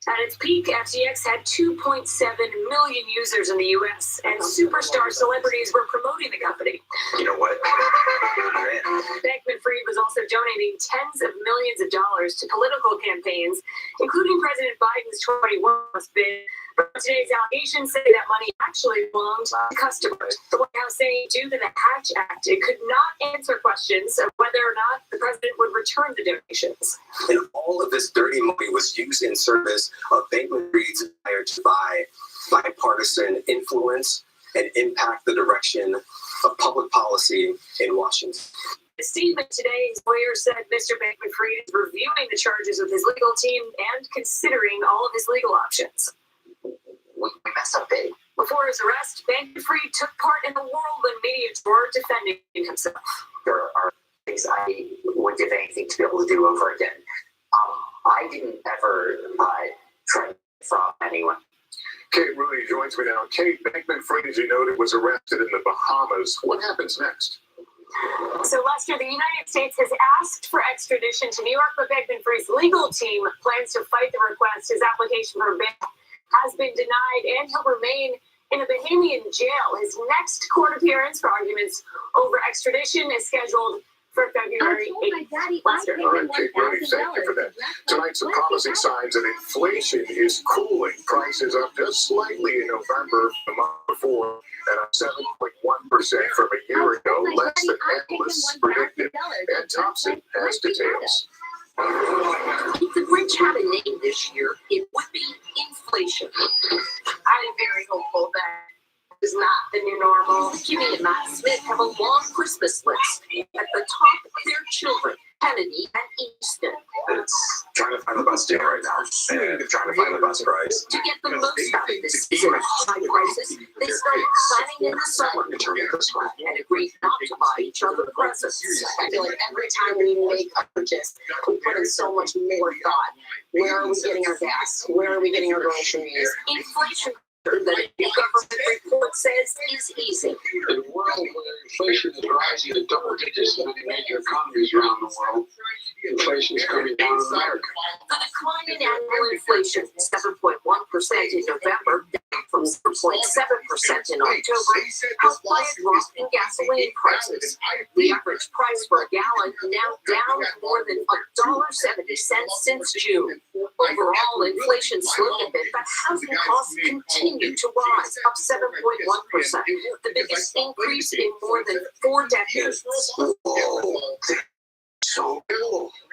At its peak, FTX had 2.7 million users in the U.S., and superstar celebrities were promoting the company. You know what? Bankman-Fried was also donating tens of millions of dollars to political campaigns, including President Biden's 2021 bid. But today's allegations say that money actually belonged to customers. The White House saying due to the Hatch Act, it could not answer questions of whether or not the president would return the donations. And all of this dirty money was used in service of Bankman-Fried's desire to buy bipartisan influence and impact the direction of public policy in Washington. A statement today, his lawyer said Mr. Bankman-Fried is reviewing the charges with his legal team and considering all of his legal options. We messed up big. Before his arrest, Bankman-Fried took part in the whirlwind media tour defending himself. There are things I would give anything to be able to do over again. I didn't ever try from anyone. Kate Rooney joins me now. Kate, Bankman-Fried, as you noted, was arrested in the Bahamas. What happens next? So, Lester, the United States has asked for extradition to New York, but Bankman-Fried's legal team plans to fight the request. His application for bail has been denied, and he'll remain in a Bahamian jail. His next court appearance for arguments over extradition is scheduled for February 8th. Lester. All right, Kate Rooney, thank you for that. Tonight, some promising signs that inflation is cooling. Prices up just slightly in November, the month before, and up 7.1% from a year ago, less than analysts predicted. And Thompson has details. If the Grinch had a name this year, it would be inflation. I'm very hopeful that is not the new normal. Kimmy and Matt Smith have a long Christmas list. At the top of their children, Kennedy and Easton. It's trying to find the best deal right now, and trying to find the best price. To get the most out of this season of high prices, they started planning in the summer and agreed not to buy each other presents. I feel like every time we make a purchase, we put in so much more thought. Where are we getting our gas? Where are we getting our groceries? Inflation that a new government report says is easing. In a world where inflation is rising at double digits in many major economies around the world, inflation is coming down in America. The decline in annual inflation, 7.1% in November, down from 7.7% in October, helped by a drop in gasoline prices. The average price for a gallon now down more than $1.70 since June. Overall, inflation slowed a bit, but housing costs continue to rise, up 7.1%, the biggest increase in more than 4 decades.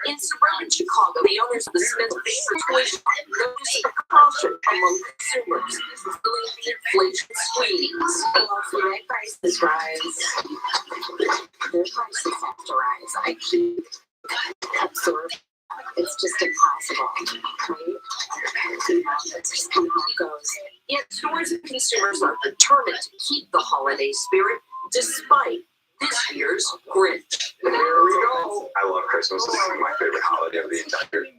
In suburban Chicago, the owners of the Smith Favorite Toy Shop noticed a caution among consumers, feeling the inflation squeeze. My prices rise. Their prices have to rise. I keep absorbing. It's just impossible, right? That's just how it goes. Yet stores and consumers are determined to keep the holiday spirit despite this year's Grinch. There we go. I love Christmas. It's my favorite holiday of the entire year.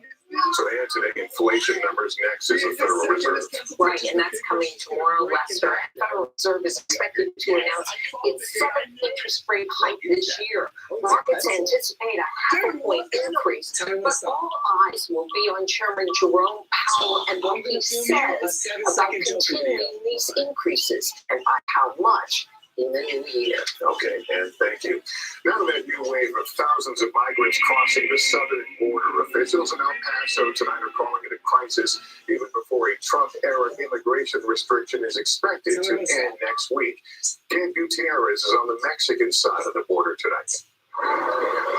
So they have today inflation numbers. Next is the Federal Reserve. Right, and that's coming tomorrow, Lester. The Federal Reserve is expected to announce its 7th interest rate hike this year. Markets anticipate a 0.5 point increase, but all eyes will be on Chairman Jerome Powell and what he says about continuing these increases and by how much in the new year. Okay, and thank you. Now that new wave of thousands of migrants crossing the southern border, officials in El Paso tonight are calling it a crisis, even before a Trump-era immigration restriction is expected to end next week. Ken Gutierrez is on the Mexican side of the border tonight.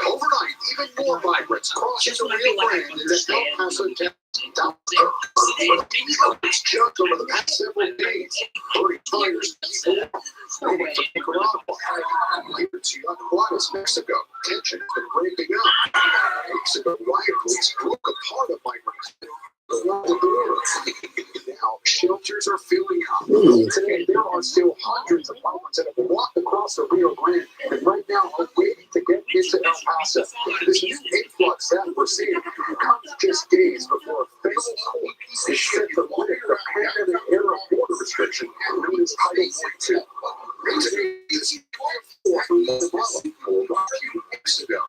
Overnight, even more migrants crossing the Rio Grande into El Paso, Texas. It's jumped over the past several days, hurting tires moving from Nicaragua. Here in Ciudad Juarez, Mexico, tension has been breaking up. Mexico riot police broke apart of migrants along the border. Now, shelters are filling up. Today, there are still hundreds of migrants that have walked across the Rio Grande and right now are waiting to get into El Paso. This new influx that we're seeing comes just days before a federal court is set to lift the pandemic-era border restriction known as Title 42. Today is 4th from Venezuela, 4 weeks ago.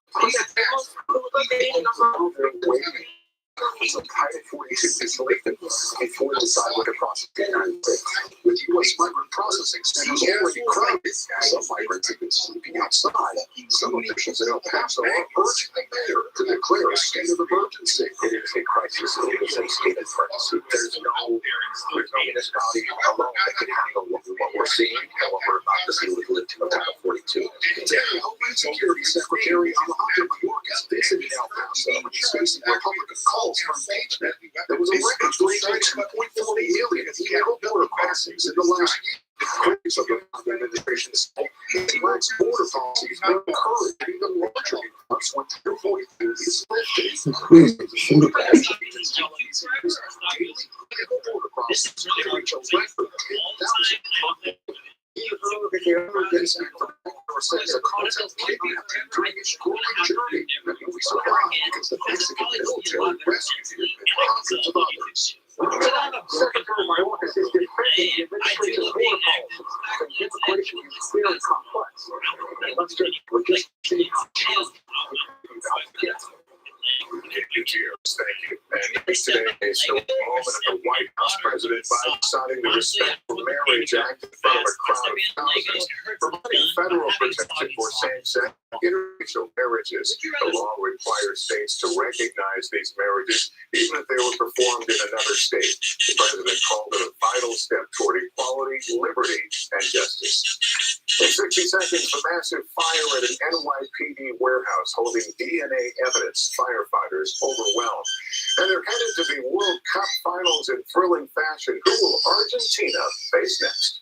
So Title 42 is lifted before they decide what to prosecute the United States. With U.S. migrant processing centers already crowded, some migrants have been sleeping outside. Some officials in El Paso are urging the mayor to declare a state of emergency. It is a crisis. It is a state of emergency. There's no municipality alone that can handle what we're seeing and what we're about to see with lifting of Title 42. Today, Homeland Security Secretary Alejandro Mayorkas visited El Paso and he's facing Republican calls for impeachment. There was a record breaking 2.4 million illegal border crossings in the last year. Critics of the administration say its lax border policies will encourage even larger influx when Title 42 is lifted. Illegal border crossings reach a record 10,000. Says a concept kidnapped him during his grueling journey, and he was survived because the Mexican military rescued him and hundreds of others. Secretary Mayorkas is defending the administration's border policies. The immigration is very complex. Let's just see how Thank you. And yesterday, a still moment at the White House, President Biden signing the Respect for Marriage Act in front of a crowd of thousands, providing federal protection for same-sex interracial marriages. The law requires states to recognize these marriages, even if they were performed in another state. The president called it a vital step toward equality, liberty, and justice. In 60 seconds, the massive fire at an NYPD warehouse holding DNA evidence, firefighters overwhelmed. And they're headed to the World Cup finals in thrilling fashion. Who will Argentina face next?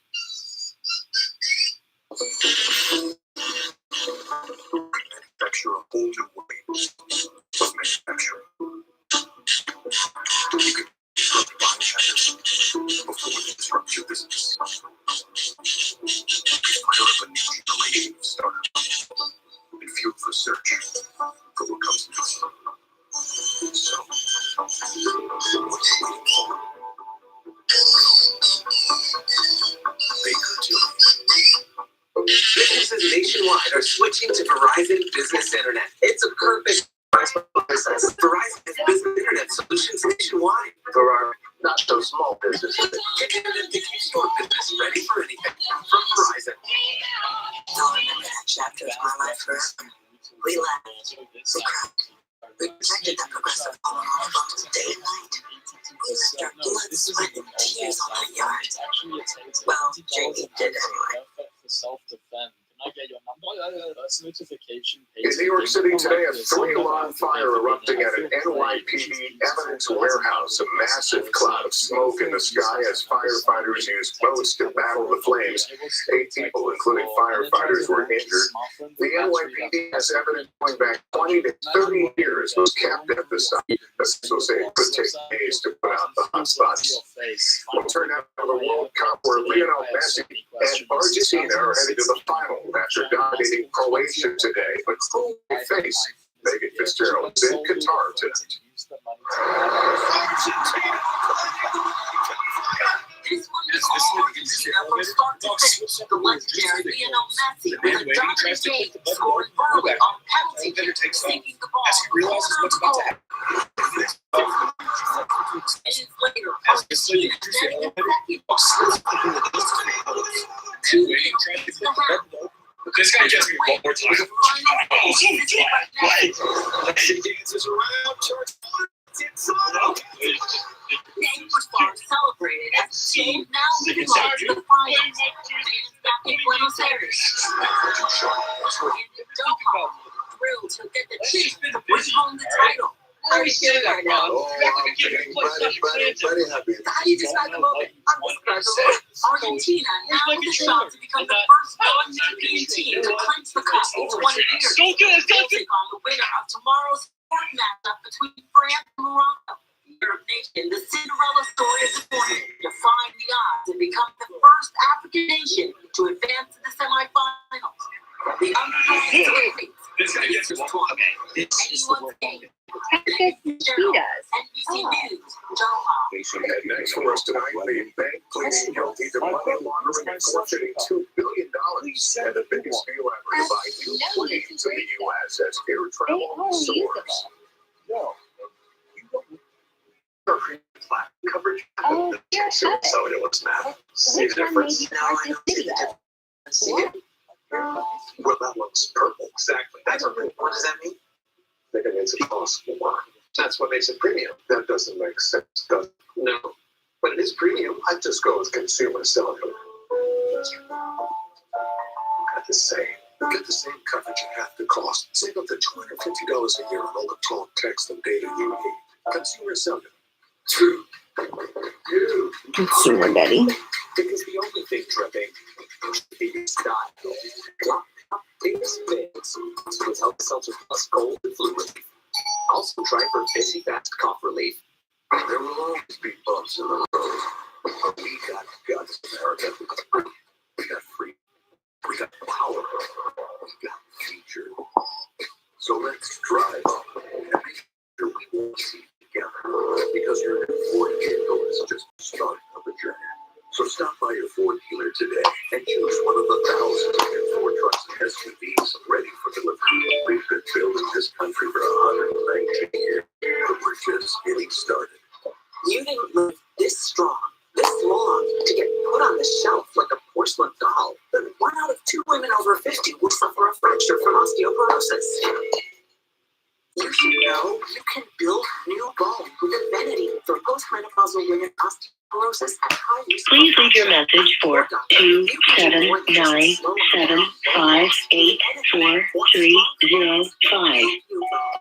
Manufacture a whole new way of manufacturing. You can disrupt buying habits before you disrupt your business. Fire up a new generation of startups and fuel for search for what comes next. So, what are you waiting for? Baker Tilly. Businesses nationwide are switching to Verizon Business Internet. It's a perfect price for business. Verizon has business internet solutions nationwide for our not so small businesses. Get your store business ready for anything from Verizon. I'll remember that chapter of my life forever. We laughed, we cried, we protected that progressive home on the bones day and night. We left our blood, sweat, and tears on that yard. Well, Jamie did anyway. In New York City today, a 3-alarm fire erupting at an NYPD evidence warehouse. A massive cloud of smoke in the sky as firefighters used boats to battle the flames. 8 people, including firefighters, were injured. The NYPD has evidence going back 20 to 30 years was kept at the site. Officials say it could take days to put out the hotspots. We'll turn now to the World Cup, where Lionel Messi and Argentina are headed to the final after dominating Croatia today. But who will face Megan Fitzgerald in Qatar tonight? This one is all Argentina from start to finish. The legendary Lionel Messi with a dominant game, scoring early on penalty kick, sinking the ball corner of goal. Minutes later, Argentina then in second. This guy gets me one more time. Messi dances around, turns inside. Superstars celebrated as the team now moving on to the finals. Fans back in Buenos Aires. In Doha, thrilled to get the chance to bring home the title. How are you feeling right now? Oh, I'm feeling very happy. How do you describe the moment? Argentina now has a shot to become the first non-European team to clinch the cup in 20 years. They'll take on the winner of tomorrow's fourth matchup between France and Morocco. Arab nation, the Cinderella story is born to define the odds and become the first African nation to advance to the semifinals. The underdog series. This guy gets me one more time. Anyone's game. NBC News, Doha. And next for us tonight, the bank pleading guilty to money laundering and forfeiting $2 billion. And the biggest deal ever to buy new planes in the U.S. as air travel soars. Coverage. So it was math. See the difference? Now I know the difference. See it? Well, that one's purple. Exactly. That's a what does that mean? I think it means it costs more. That's what makes it premium. That doesn't make sense, does it? No. But it is premium. I'd just go with consumer cellular. Got to say, get the same coverage at half the cost. Save up to $250 a year on all the talk, text, and data you need. Consumer cellular. True. Consumer daddy. Because the only thing dripping is style. Biggest things with Health Seltzer Plus Cold and Flu Relief. Also try for busy fast cough relief. There will always be bumps in the road, but we got guts, America. We got freedom. We got power. We got future. So let's drive up and make sure we won't see together, because your new Ford vehicle is just the start of a journey. So stop by your Ford dealer today and choose one of the thousands of new Ford trucks and SUVs ready for delivery. We've been building this country for 119 years, but we're just getting started. You didn't live this strong, this long, to get put on the shelf like a porcelain doll. But 1 out of 2 women over 50 will suffer a fracture from osteoporosis. You should know you can build new bone with Evenity for postmenopausal women osteoporosis at high risk. Please leave your message for 27978484305.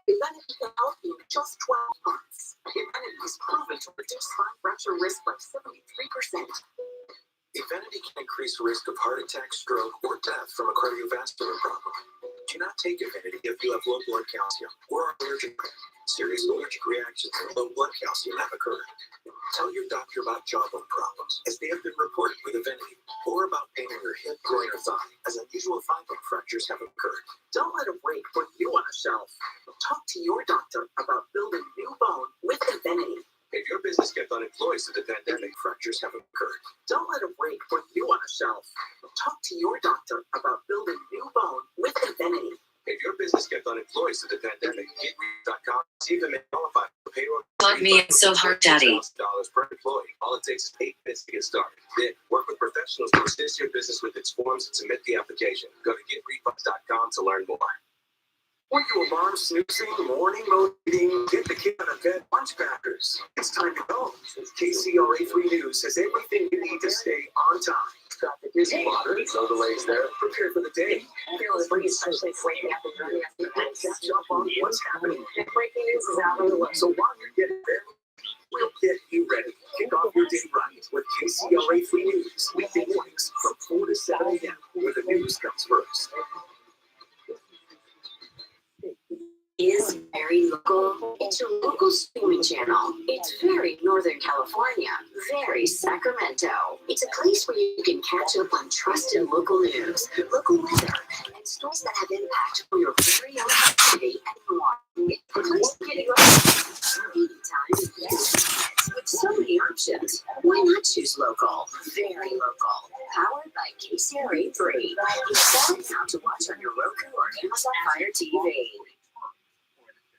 Evenity can help you in just 12 months. Evenity is proven to reduce spine fracture risk by 73%. Evenity can increase risk of heart attack, stroke, or death from a cardiovascular problem. Do not take Evenity if you have low blood calcium or are allergic. Serious allergic reactions and low blood calcium have occurred. Tell your doctor about jawbone problems, as they have been reported with Evenity, or about pain in your hip, groin, or thigh, as unusual thigh bone fractures have occurred. Don't let a break put you on a shelf. Talk to your doctor about building new bone with Evenity. If your business kept unemployed since the pandemic, fractures have occurred. Don't let a break put you on a shelf. Talk to your doctor about building new bone with Evenity. If your business kept unemployed since the pandemic, GetReach.com even may qualify for payroll. Love me, it's so hard, Daddy. $1,000 per employee. it takes is 8 minutes to get started. Then work with professionals to assist your business with its forms and submit the application. Go to getrefunds.com to learn more. Were you alarm snoozing, morning motivating, get the kid out of bed, lunch packers? It's time to go. KCRA3 News has everything you need to stay on time. Traffic is moderate, no delays there. Prepare for the day. Feel free, especially if waking up and running after Catch up on what's happening. breaking news is out on the way. So while you're getting ready, we'll get you ready. Kick off your day right with KCRA3 News. Weekday mornings from 4 to 7 a.m. where the news comes first. Is very local. It's your local streaming channel. It's very Northern California, very Sacramento. It's a place where you can catch up on trusted local news, local weather, and stories that have impact on your very own community and more. It's a place to get you up anytime, yes. With so many options, why not choose local? Very local. Powered by KCRA3. Install it now to watch on your Roku or Amazon Fire TV.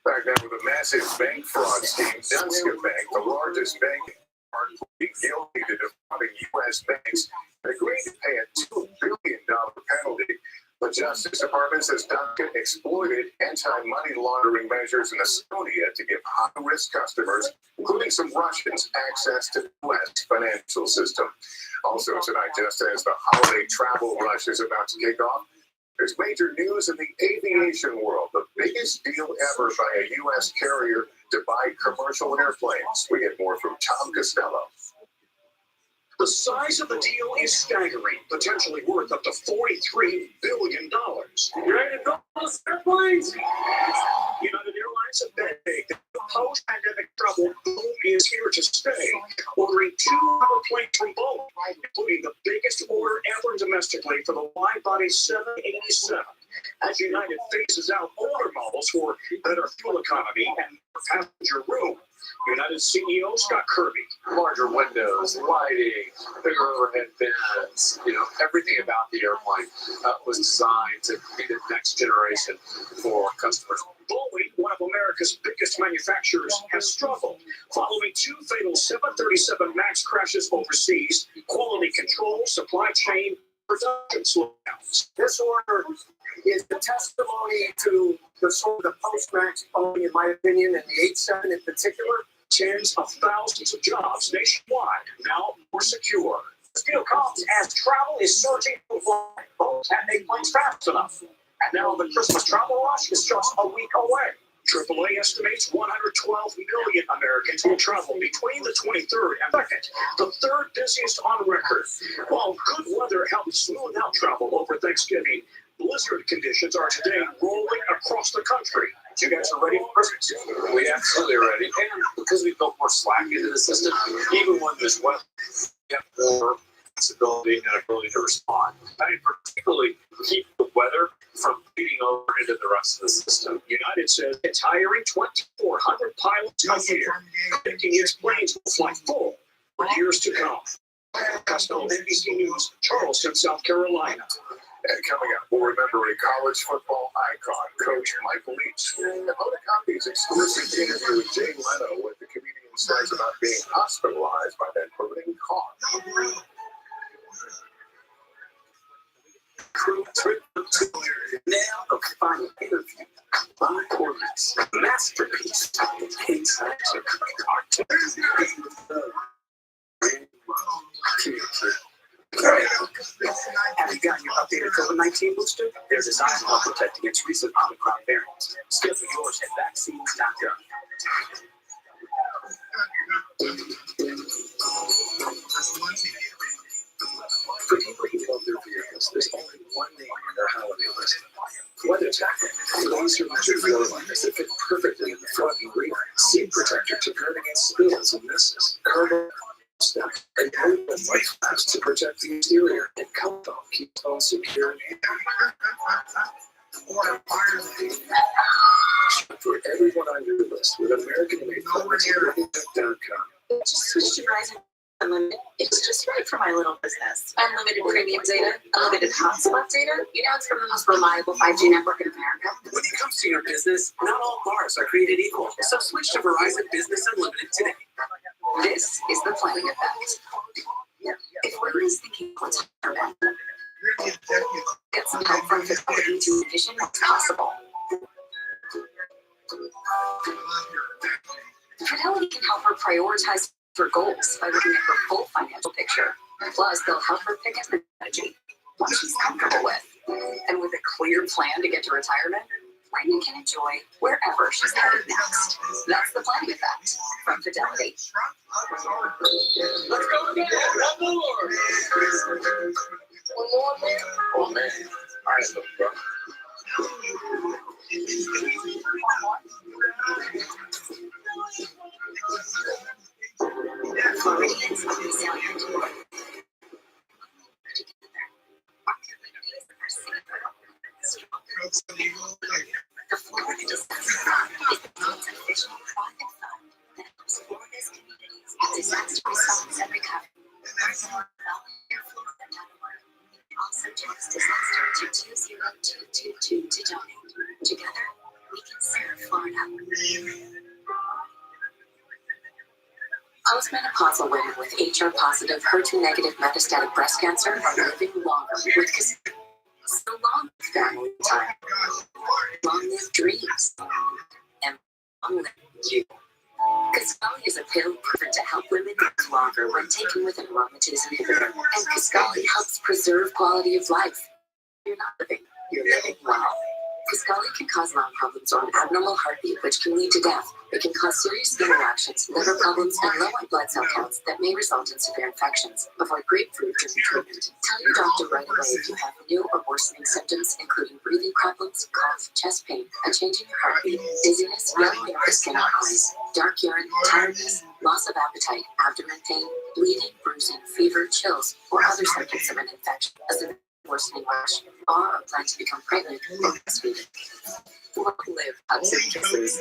Back now with a massive bank fraud scheme, Danske Bank, the largest bank, are pleading guilty to defrauding U.S. banks and agreeing to pay a $2 billion penalty. The Justice Department says Danske exploited anti-money laundering measures in Estonia to give high-risk customers, including some Russians, access to the U.S. financial system. Also tonight, just as the holiday travel rush is about to kick off, there's major news in the aviation world. The biggest deal ever by a U.S. carrier to buy commercial airplanes. We get more from Tom Costello. The size of the deal is staggering, potentially worth up to $43 billion. You ready to go on those airplanes? United Airlines have begged that the post-pandemic travel boom is here to stay, ordering 2 airplanes from Boeing, including the biggest order ever domestically for the wide-body 787. As United phases out older models for better fuel economy and passenger room, United CEO Scott Kirby. Larger windows, lighting, bigger overhead bins, everything about the airplane was designed to be the next generation for customers. Boeing, one of America's biggest manufacturers, has struggled following 2 fatal 737 MAX crashes overseas, quality control, supply chain, production slowdowns. This order is the testimony to the post-MAX Boeing, in my opinion, and the 87 in particular. Tens of thousands of jobs nationwide now more secure. This deal comes as travel is surging to fly. Both can't make planes fast enough. And now the Christmas travel rush is just a week away. AAA estimates 112 million Americans will travel between the 23rd and 2nd, the third busiest on record. While good weather helped smooth out travel over Thanksgiving, blizzard conditions are today rolling across the country. You guys are ready for Christmas? We absolutely are ready. And because we built more slack into the system, even when there's weather, we have more flexibility and ability to respond. I mean, particularly keep the weather from bleeding over into the rest of the system. United says it's hiring 2,400 pilots a year, making its planes will fly full for years to come. Costello, NBC News, Charleston, South Carolina. And coming up, we'll remember a college football icon, Coach Mike Leach. And Motocopi's exclusive interview with Jay Leno, what the comedian says about being hospitalized by that burning car. Now a final interview by Corliss, masterpiece. Have you gotten your updated COVID-19 booster? They're designed to help protect against recent Omicron variants. Schedule yours at vaccines.gov. For people who love their vehicles, there's only one name on their holiday list. WeatherTech. Laser measured floor liners that fit perfectly in the front and rear. Seat protector to guard against spills and misses. Carbon stuff and light flaps to protect the exterior. And Comfort keeps all secure. For everyone on your list with American-made WeatherTech.com. Just switched to Verizon Unlimited. It's just right for my little business. Unlimited premium data, unlimited hotspot data. It's from the most reliable 5G network in America. When it comes to your business, not all bars are created equal. So switch to Verizon Business Unlimited today. This This is the planning effect. If Wayne is thinking of retirement, get some help from Fidelity to envision what's possible. Fidelity can help her prioritize her goals by looking at her full financial picture. Plus, they'll help her pick a strategy, one she's comfortable with. And with a clear plan to get to retirement, Raina can enjoy wherever she's headed next. That's the planning effect from Fidelity. Let's go again. One more. Oh, man. All right, so, bro. Floridians are resilient. The Florida Disaster Fund is the most official private fund that helps Florida's communities with disaster response and recovery. VolunteerFlorida.org. Also text disaster to 20222 to donate. Together, we can serve Florida. Postmenopausal women with HR-positive, HER2-negative metastatic breast cancer are living longer with Kisqali. So long family time, long live dreams, and long live you. Kisqali is a pill proven to help women live longer when taken with an aromatase inhibitor, and Kisqali helps preserve quality of life. You're not living, you're living well. Kisqali can cause lung problems or an abnormal heartbeat, which can lead to death. It can cause serious skin reactions, liver problems, and low white blood cell counts that may result in severe infections. Avoid grapefruit during treatment. Tell your doctor right away if you have new or worsening symptoms, including breathing problems, cough, chest pain, a change in your heartbeat, dizziness, yellowing of the skin or eyes, dark urine, tiredness, loss of appetite, abdomen pain, bleeding, bruising, fever, chills, or other symptoms of an infection, a severe worsening rash, or a plan to become pregnant or breastfeeding. Long live hugs and kisses.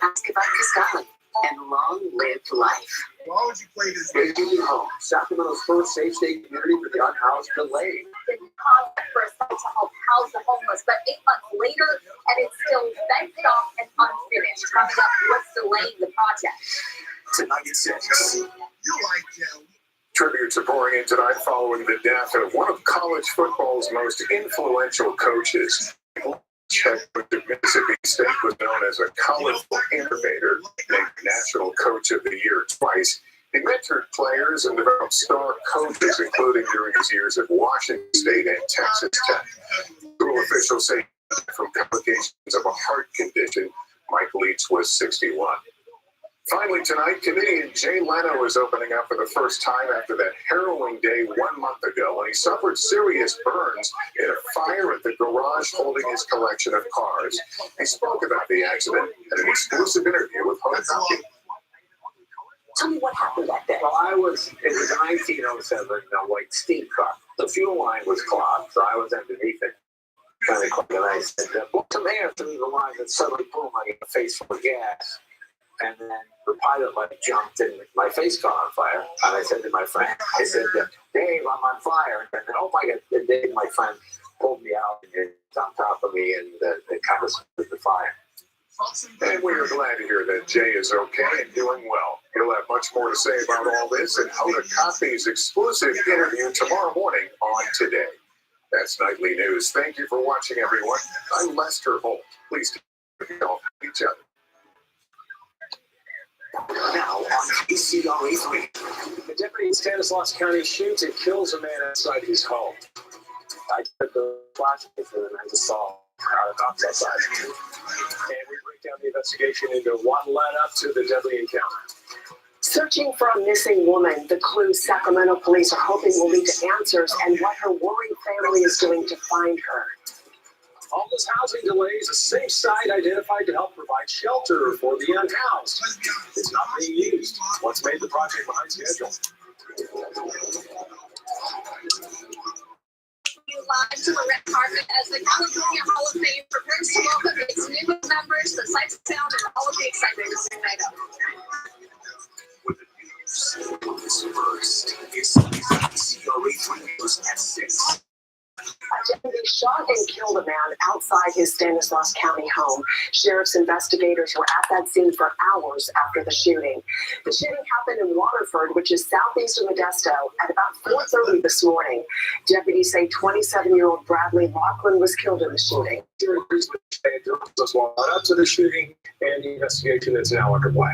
Ask about Kisqali and long live life. Why would you play this Great Community Home, Sacramento's first safe state community for the unhoused, delayed. Been concept for a site to help house the homeless, but 8 months later, and it's still fenced off and unfinished. Coming up, what's delaying the project? Tonight at 6. You like Joe. Tributes are pouring in tonight following the death of one of college football's most influential coaches. Mississippi State was known as a college innovator, named National Coach of the Year twice. He mentored players and developed star coaches, including during his years at Washington State and Texas Tech. School officials say from complications of a heart condition, Mike Leach was 61. Finally tonight, comedian Jay Leno is opening up for the first time after that harrowing day 1 month ago when he suffered serious burns in a fire at the garage holding his collection of cars. He spoke about the accident in an exclusive interview with Hoda Kotb. Tell me what happened that day. Well, it was a 1907 white steam car. The fuel line was clogged, so I was underneath it. Kind of quick, and I said, put some air through the line, and suddenly, boom, I got a face full of gas. And then the pilot light jumped and my face caught on fire. And I said to my friend, I said, Dave, I'm on fire. And then, oh my God, and Dave, my friend, pulled me out and was on top of me and it kind of split the fire. And we are glad to hear that Jay is okay and doing well. He'll have much more to say about all this in Hoda Kotb's exclusive interview tomorrow morning on Today. That's Nightly News. Thank you for watching, everyone. I'm Lester Holt. Please take care of each other. Now on KCRA3. The deputy in Stanislaus County shoots and kills a man outside his home. I took the flashlight and I just saw cops outside. And we break down the investigation into what led up to the deadly encounter. Searching for a missing woman, the clues Sacramento police are hoping will lead to answers and what her worried family is doing to find her. All this housing delays, a safe site identified to help provide shelter for the unhoused. It's not being used. What's made the project behind schedule? Live to the red carpet as the California Hall of Fame prepares to welcome its new members, the sights and sound, and all of the excitement coming right up. First, it's CRA3 News at 6. A deputy shot and killed a man outside outside his Stanislaus County home. Sheriff's investigators were at that scene for hours after the shooting. The shooting happened in Waterford, which is southeast of Modesto, at about 4:30 this morning. Deputies say 27-year-old Bradley Laughlin was killed in the shooting. Up to the shooting and the investigation that's now underway.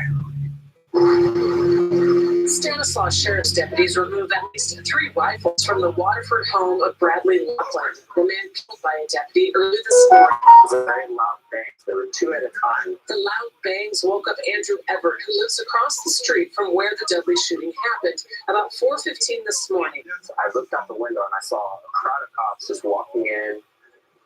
Stanislaus Sheriff's deputies removed at least 3 rifles from the Waterford home of Bradley Laughlin, the man killed by a deputy early this morning. It was a very loud bang. There were 2 at a time. The loud bangs woke up Andrew Everett, who lives across the street from where the deadly shooting happened, about 4:15 this morning. I looked out the window and I saw a crowd of cops just walking in,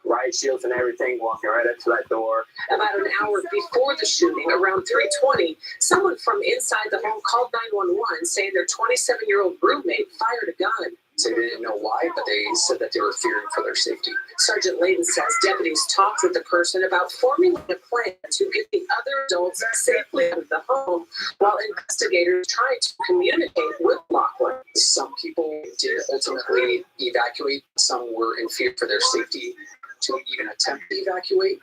riot shields and everything, walking right up to that door. About an hour before the shooting, around 3:20, someone from inside the home called 911 saying their 27-year-old roommate fired a gun. So they didn't know why, but they said that they were fearing for their safety. Sergeant Layden says deputies talked with the person about forming a plan to get the other adults safely out of the home, while investigators tried to communicate with Laughlin. Some people did ultimately evacuate. Some were in fear for their safety to even attempt to evacuate,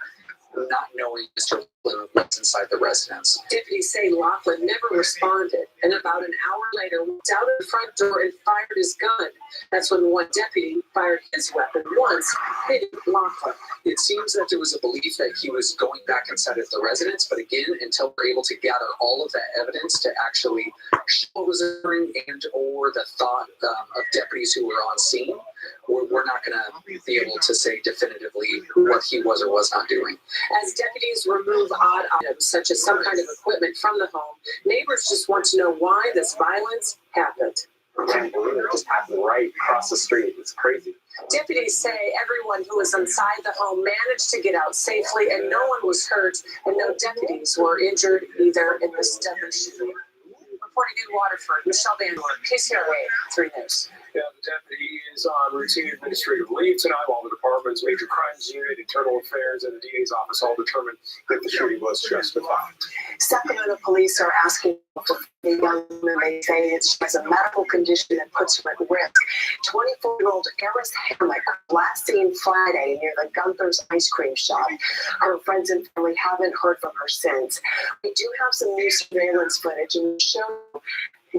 not knowing Mr. Laughlin was inside the residence. Deputies say Laughlin never responded, and about an hour later walked out of the front door and fired his gun. That's when one deputy fired his weapon once, hitting Laughlin. It seems that there was a belief that he was going back inside of the residence, but again, until we're able to gather all of that evidence to actually show what was occurring and or the thought of deputies who were on scene, we're not going to be able to say definitively what he was or was not doing. As deputies remove odd items, such as some kind of equipment from the home, neighbors just want to know why this violence happened. I can't believe it just happened right across the street. It's crazy. Deputies say everyone who was inside the home managed to get out safely and no one was hurt and no deputies were injured either in this deadly shooting. Reporting in Waterford, Michelle Van Dorn, KCRA 3 News. Yeah, the deputy is on routine administrative leave tonight while the department's major crimes unit, internal affairs, and the DA's office all determined that the shooting was justified. Sacramento police are asking for the young woman. They say she has a medical condition that puts her at risk. 24-year-old Eris Hammock, last seen Friday near the Gunther's ice cream shop. Her friends and family haven't heard from her since. We do have some new surveillance footage and show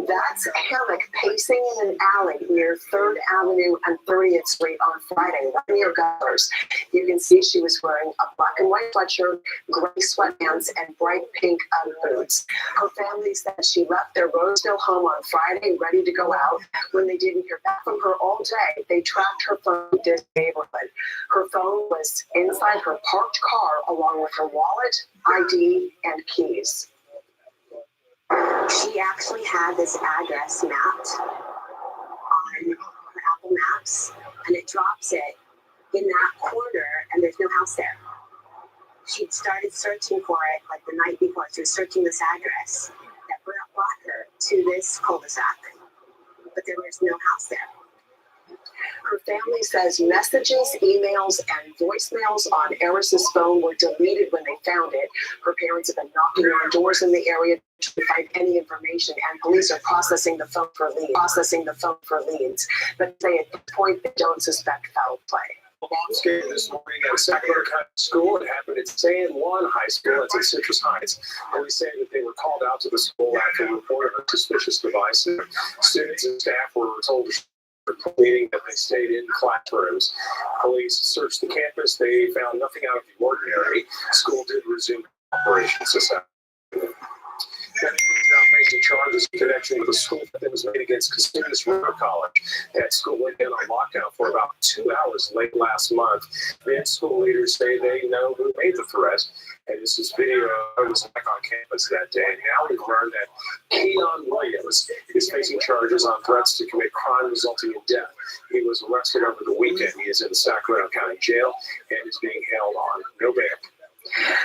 that's Hammock pacing in an alley near 3rd Avenue and 30th Street on Friday, right near Gunther's. You can see she was wearing a black and white sweatshirt, gray sweatpants, and bright pink boots. Her family said she left their Roseville home on Friday ready to go out. When they didn't hear back from her all day, they tracked her phone to this neighborhood. Her phone was inside her parked car along with her wallet, ID, and keys. She actually had this address mapped on her Apple Maps, and it drops it in that corner, and there's no house there. She'd started searching for it like the night before. She was searching this address that brought her to this cul-de-sac, but there was no house there. Her family says messages, emails, and voicemails on Eris's phone were deleted when they found it. Her parents have been knocking on doors in the area to find any information, and police are processing the phone for leads. But say at this point they don't suspect foul play. A bomb scare this morning at Sacramento County School. It happened at San Juan High School. That's in Citrus Heights. Police say that they were called out to the school after a report of a suspicious device. Students and staff were told to meaning that they stayed in classrooms. Police searched the campus. They found nothing out of the ordinary. School did resume operations this afternoon. That is now facing charges in connection with a school that was made against Casitas River College. That school went down on lockdown for about 2 hours late last month. Then school leaders say they know who made the threat. And this is video that was back on campus that day. Now we've learned that Keon Williams is facing charges on threats to commit crime resulting in death. He was arrested over the weekend. He is in the Sacramento County Jail and is being held on no bail.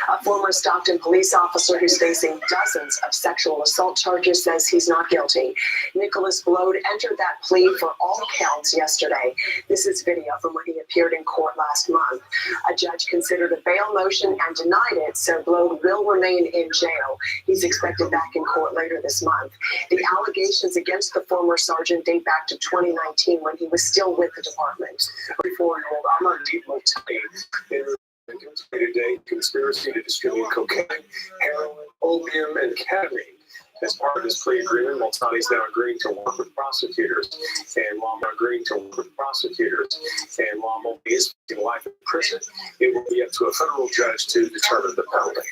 A former Stockton police officer who's facing dozens of sexual assault charges says he's not guilty. Nicholas Blode entered that plea for all counts yesterday. This is video from when he appeared in court last month. A judge considered a bail motion and denied it, so Blode will remain in jail. He's expected back in court later this month. The allegations against the former sergeant date back to 2019 when he was still with the department. 34-year-old Amandeep Motani convicted today conspiracy to distribute cocaine, heroin, opium, and ketamine. As part of this plea agreement, Multani is now agreeing to work with prosecutors, and while Lama is facing life in prison, it will be up to a federal judge to determine the penalty.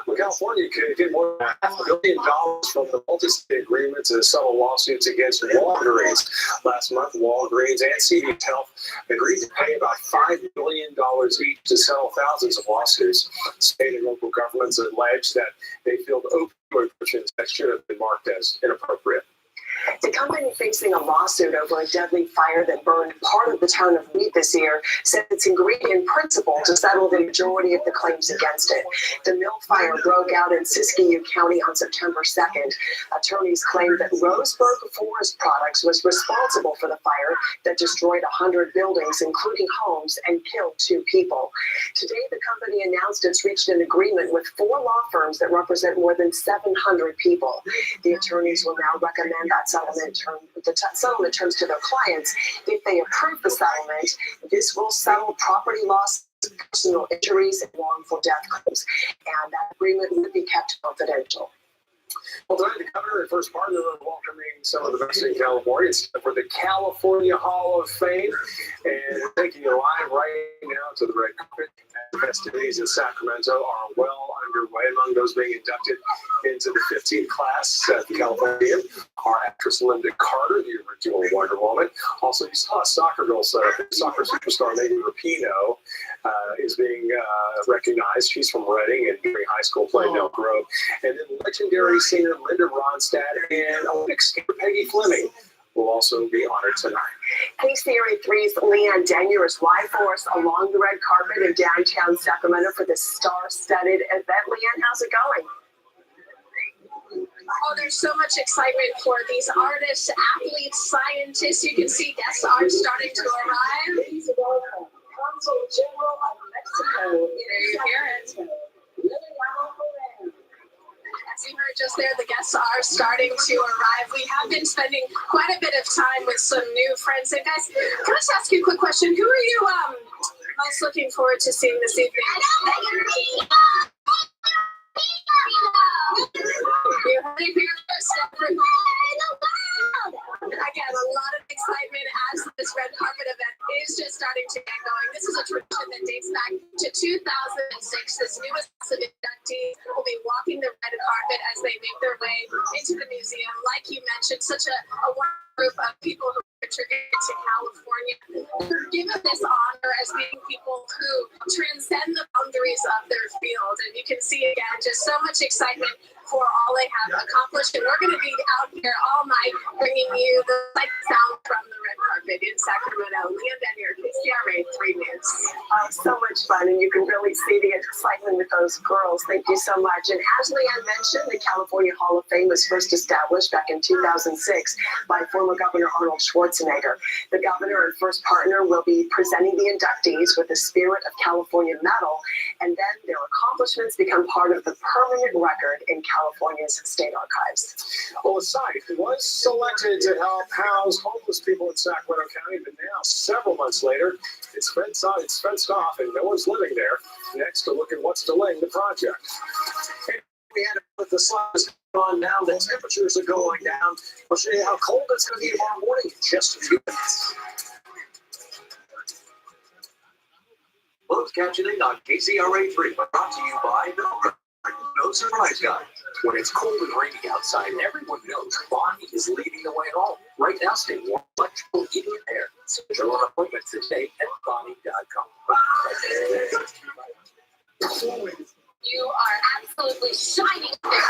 Well, California could get more than $500 million from the multi-state agreement to settle lawsuits against Walgreens. Last month, Walgreens and CVS Health agreed to pay about $5 billion each to settle thousands of lawsuits. State and local governments allege that they filled opioid prescriptions that should have been marked as inappropriate. The company facing a lawsuit over a deadly fire that burned part of the town of Weed this year said it's agreed in principle to settle the majority of the claims against it. The mill fire broke out in Siskiyou County on September 2nd. Attorneys claimed that Roseburg Forest Products was responsible for the fire that destroyed 100 buildings, including homes, and killed 2 people. Today, the company announced it's reached an agreement with 4 law firms that represent more than 700 people. The attorneys will now recommend that settlement terms to their clients. If they approve the settlement, this will settle property loss, personal injuries, and wrongful death claims. And that agreement would be kept confidential. Well, tonight, the governor and first partner are welcoming some of the best in California for the California Hall of Fame. And we're taking you live right now to the red carpet. The festivities in Sacramento are well underway. Among those being inducted into the 15th class at the California are actress Linda Carter, the original Wonder Woman. Also, you saw a soccer girl set up. Soccer superstar Megan Rapinoe is being recognized. She's from Reading and during high school played in Elk Grove. And then legendary singer Linda Ronstadt and Olympic skater Peggy Fleming will also be honored tonight. KCRA 3's Leanne Danier is live for us along the red carpet in downtown Sacramento for this star-studded event. Leanne, how's it going? Oh, there's so much excitement for these artists, athletes, scientists. You can see guests are starting to arrive. Consul General of Mexico. There you hear it. As you heard just there, the guests are starting to arrive. We have been spending quite a bit of time with some new friends. And guys, can I just ask you a quick question? Who are you most looking forward to seeing this evening? You heard it here first. Again, a lot of excitement as this red carpet event is just starting to get going. This is a tradition that dates back to 2006. This newest class of inductees will be walking the red carpet as they make their way into the museum. Like you mentioned, such a wonderful group of people who contributed to California. We're given this honor as being people who transcend the boundaries of their field. And you can see, again, just so much excitement for all they have accomplished. And we're going to be out here all night bringing you the sight sound from the red carpet in Sacramento. Leanne Danier, KCRA 3 News. So much fun, and you can really see the excitement with those girls. Thank you so much. And as Leanne mentioned, the California Hall of Fame was first established back in 2006 by former Governor Arnold Schwarzenegger. The governor and first partner will be presenting the inductees with the Spirit of California medal, and then their accomplishments become part of the permanent record in California's state archives. Well, the site was selected to help house homeless people in Sacramento County, but now, several months later, it's fenced off and no one's living there. Next, to look at what's delaying the project. And we had to put the slides on down, the temperatures are going down. We'll show you how cold it's going to be tomorrow morning in just a few minutes. Closed captioning on KCRA 3, brought to you by No Surprise Guide. When it's cold and rainy outside, everyone knows Bonnie is leading the way home. Right now, stay warm, electrical heating and air. Schedule an appointment today at Bonnie.com. You are absolutely shining there.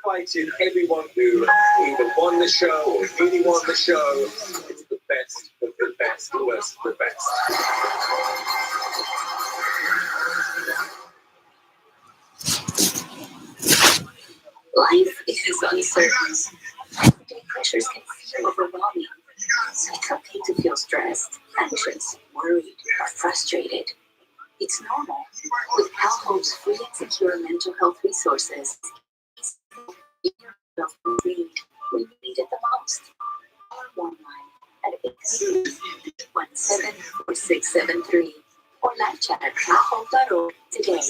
Invited everyone who either won the show or really won the show. It's the best of the best, the worst of the best. Life is uncertain. Everyday pressures can feel overwhelming. It's okay to feel stressed, anxious, worried, or frustrated. It's normal. With CalHope's free and secure mental health resources, resources. Read when you need it the most. Or one line at 817-4673 or live chat at travel.org today.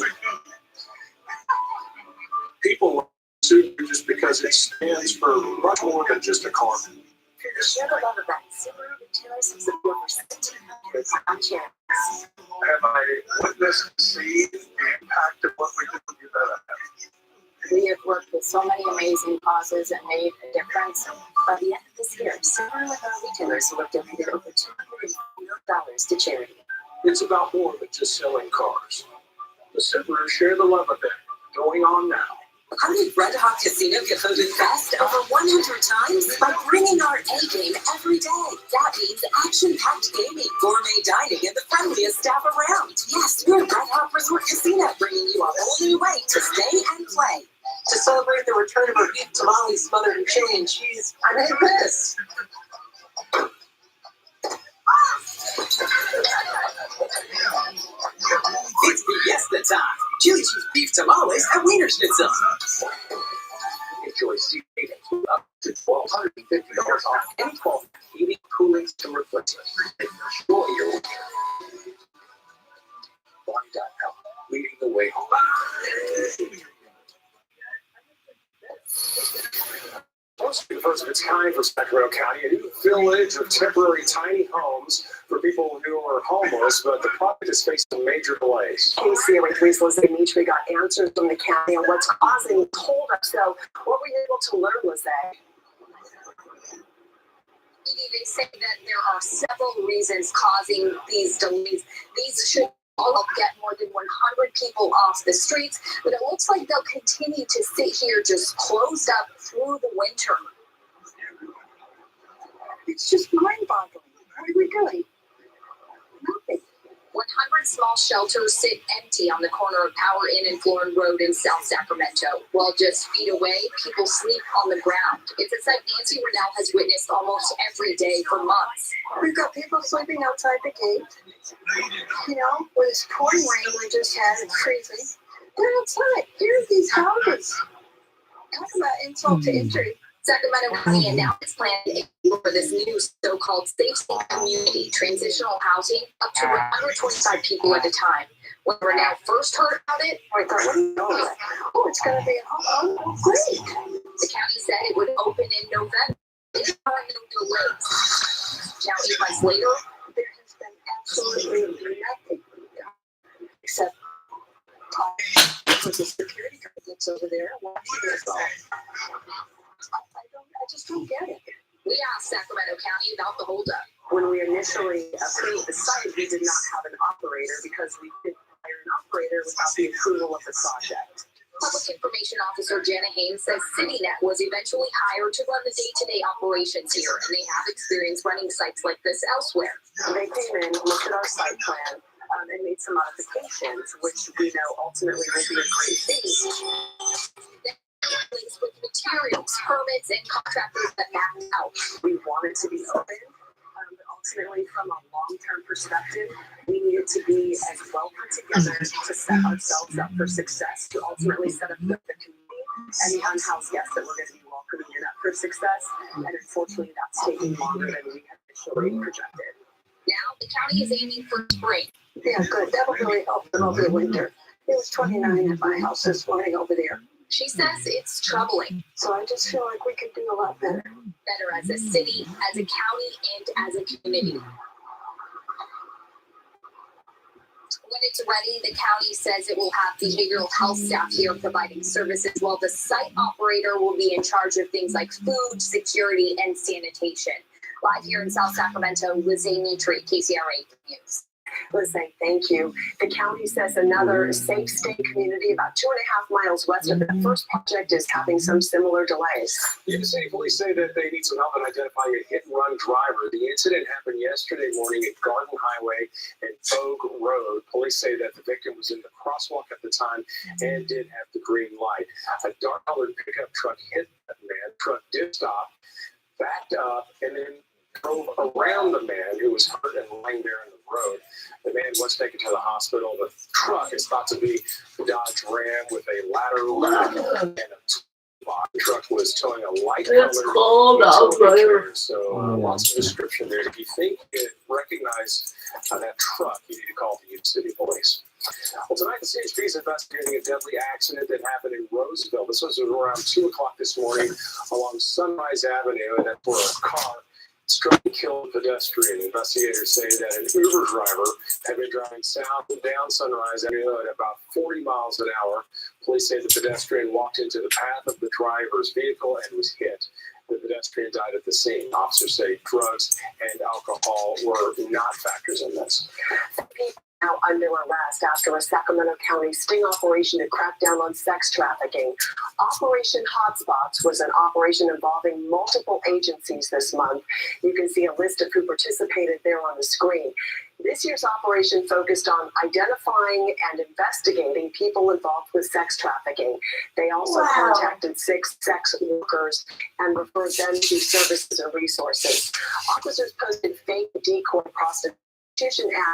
People love Subaru just because it stands for much more than just a car. To share the love of that, Subaru retailers have supported over 1,700 pound charities. Have I witnessed and seen the impact of what we do to that? We have worked with so many amazing causes and made a difference. By the end of this year, Subaru and our retailers will have donated over $200 million to charity. It's about more than just selling cars. The Subaru Share the Love event going on now. How did Red Hawk Casino get voted best over 100 times? By bringing our A game every day. That means action-packed gaming, gourmet dining, and the friendliest staff around. Yes, we're Red Hawk Resort Casino, bringing you a whole new way to stay and play. To celebrate the return of our beef tamales smothered in chili and cheese, I made this. It's fiesta time. Chili cheese beef tamales and wiener schnitzel. Enjoy savings up to $1,250 off any 12 heating, cooling, and replacements. Enjoy your weekend. Bonnie.com, leading the way home. Mostly the first of its kind for Sacramento County, a new village of temporary tiny homes for people who are homeless, but the project is facing major delays. KCRA3's Lizzie Mitri got answers from the county on what's causing the holdup. So what were you able to learn, Lizzie? They say that there are several reasons causing these delays. These should all help get more than 100 people off the streets, but it looks like they'll continue to sit here just closed up through the winter. It's just mind-boggling. What are we doing? Nothing. 100 small shelters sit empty on the corner of Power Inn and Florin Road in South Sacramento. While just feet away, people sleep on the ground. It's a sight Nancy Rennell has witnessed almost every day for months. We've got people sleeping outside the gate. You know, with this pouring rain we just had, it's freezing. They're outside. Here are these houses. Talk about insult to injury. Sacramento County announced its plan for this new so-called safe community transitional housing up to 125 people at a time. When Rennell first heard about it, I thought, what do you know? Oh, it's going to be great. The county said it would open in November. There are no delays. Now, 8 months later, there has been absolutely nothing except with the security guard that's over there watching us all. I just don't get it. We asked Sacramento County about the holdup. When we initially approved the site, we did not have an operator because we didn't hire an operator without the approval of the project. Public Information Officer Jana Haynes says CityNet was eventually hired to run the day-to-day operations here, and they have experience running sites like this elsewhere. They came in, looked at our site plan, and made some modifications, which we know ultimately will be a great thing. With materials, permits, and contractors that backed out. We wanted to be open, but ultimately, from a long-term perspective, we needed to be as well put together to set ourselves up for success, to ultimately set up the community and the unhoused guests that we're going to be welcoming in up for success. And unfortunately, that's taking longer than we had initially projected. Now, the county is aiming for spring. Yeah, good. That'll really help them over the winter. It was 29 at my house this morning over there. She says it's troubling. So I just feel like we could do a lot better. Better as a city, as a county, and as a community. When it's ready, the county says it will have behavioral health staff here providing services, while the site operator will be in charge of things like food, security, and sanitation. Live here in South Sacramento, Lizzie Mitri, KCRA News. Listen, thank you. The county says another safe stay community about 2.5 miles west of the first project is having some similar delays. The city police say that they need some help in identifying a hit-and-run driver. The incident happened yesterday morning at Garden Highway and Vogue Road. Police say that the victim was in the crosswalk at the time and did have the green light. A dark-colored pickup truck hit that man. Truck did stop, backed up, and then drove around the man who was hurt and lying there in the road. The man was taken to the hospital. The truck is thought to be a Dodge Ram with a ladder Road, and a truck was towing a light It's colored cold out utility there. trailer. So lots of description there. If you think it recognized that truck, you need to call the Union City Police. Well, tonight the CHP is investigating a deadly accident that happened in Roseville. This was around 2 o'clock this morning along Sunrise Avenue, and that's where a car struck and killed a pedestrian. Investigators say that an Uber driver had been driving south and down Sunrise Avenue at about 40 miles an hour. Police say the pedestrian walked into the path of the driver's vehicle and was hit. The pedestrian died at the scene. Officers say drugs and alcohol were not factors in this. Now under arrest after a Sacramento County sting operation to crack down on sex trafficking. Operation Hotspots was an operation involving multiple agencies this month. You can see a list of who participated there on the screen. This year's operation focused on identifying and investigating people involved with sex trafficking. They also contacted 6 sex workers and referred them to services and resources. Officers posted fake decoy prostitution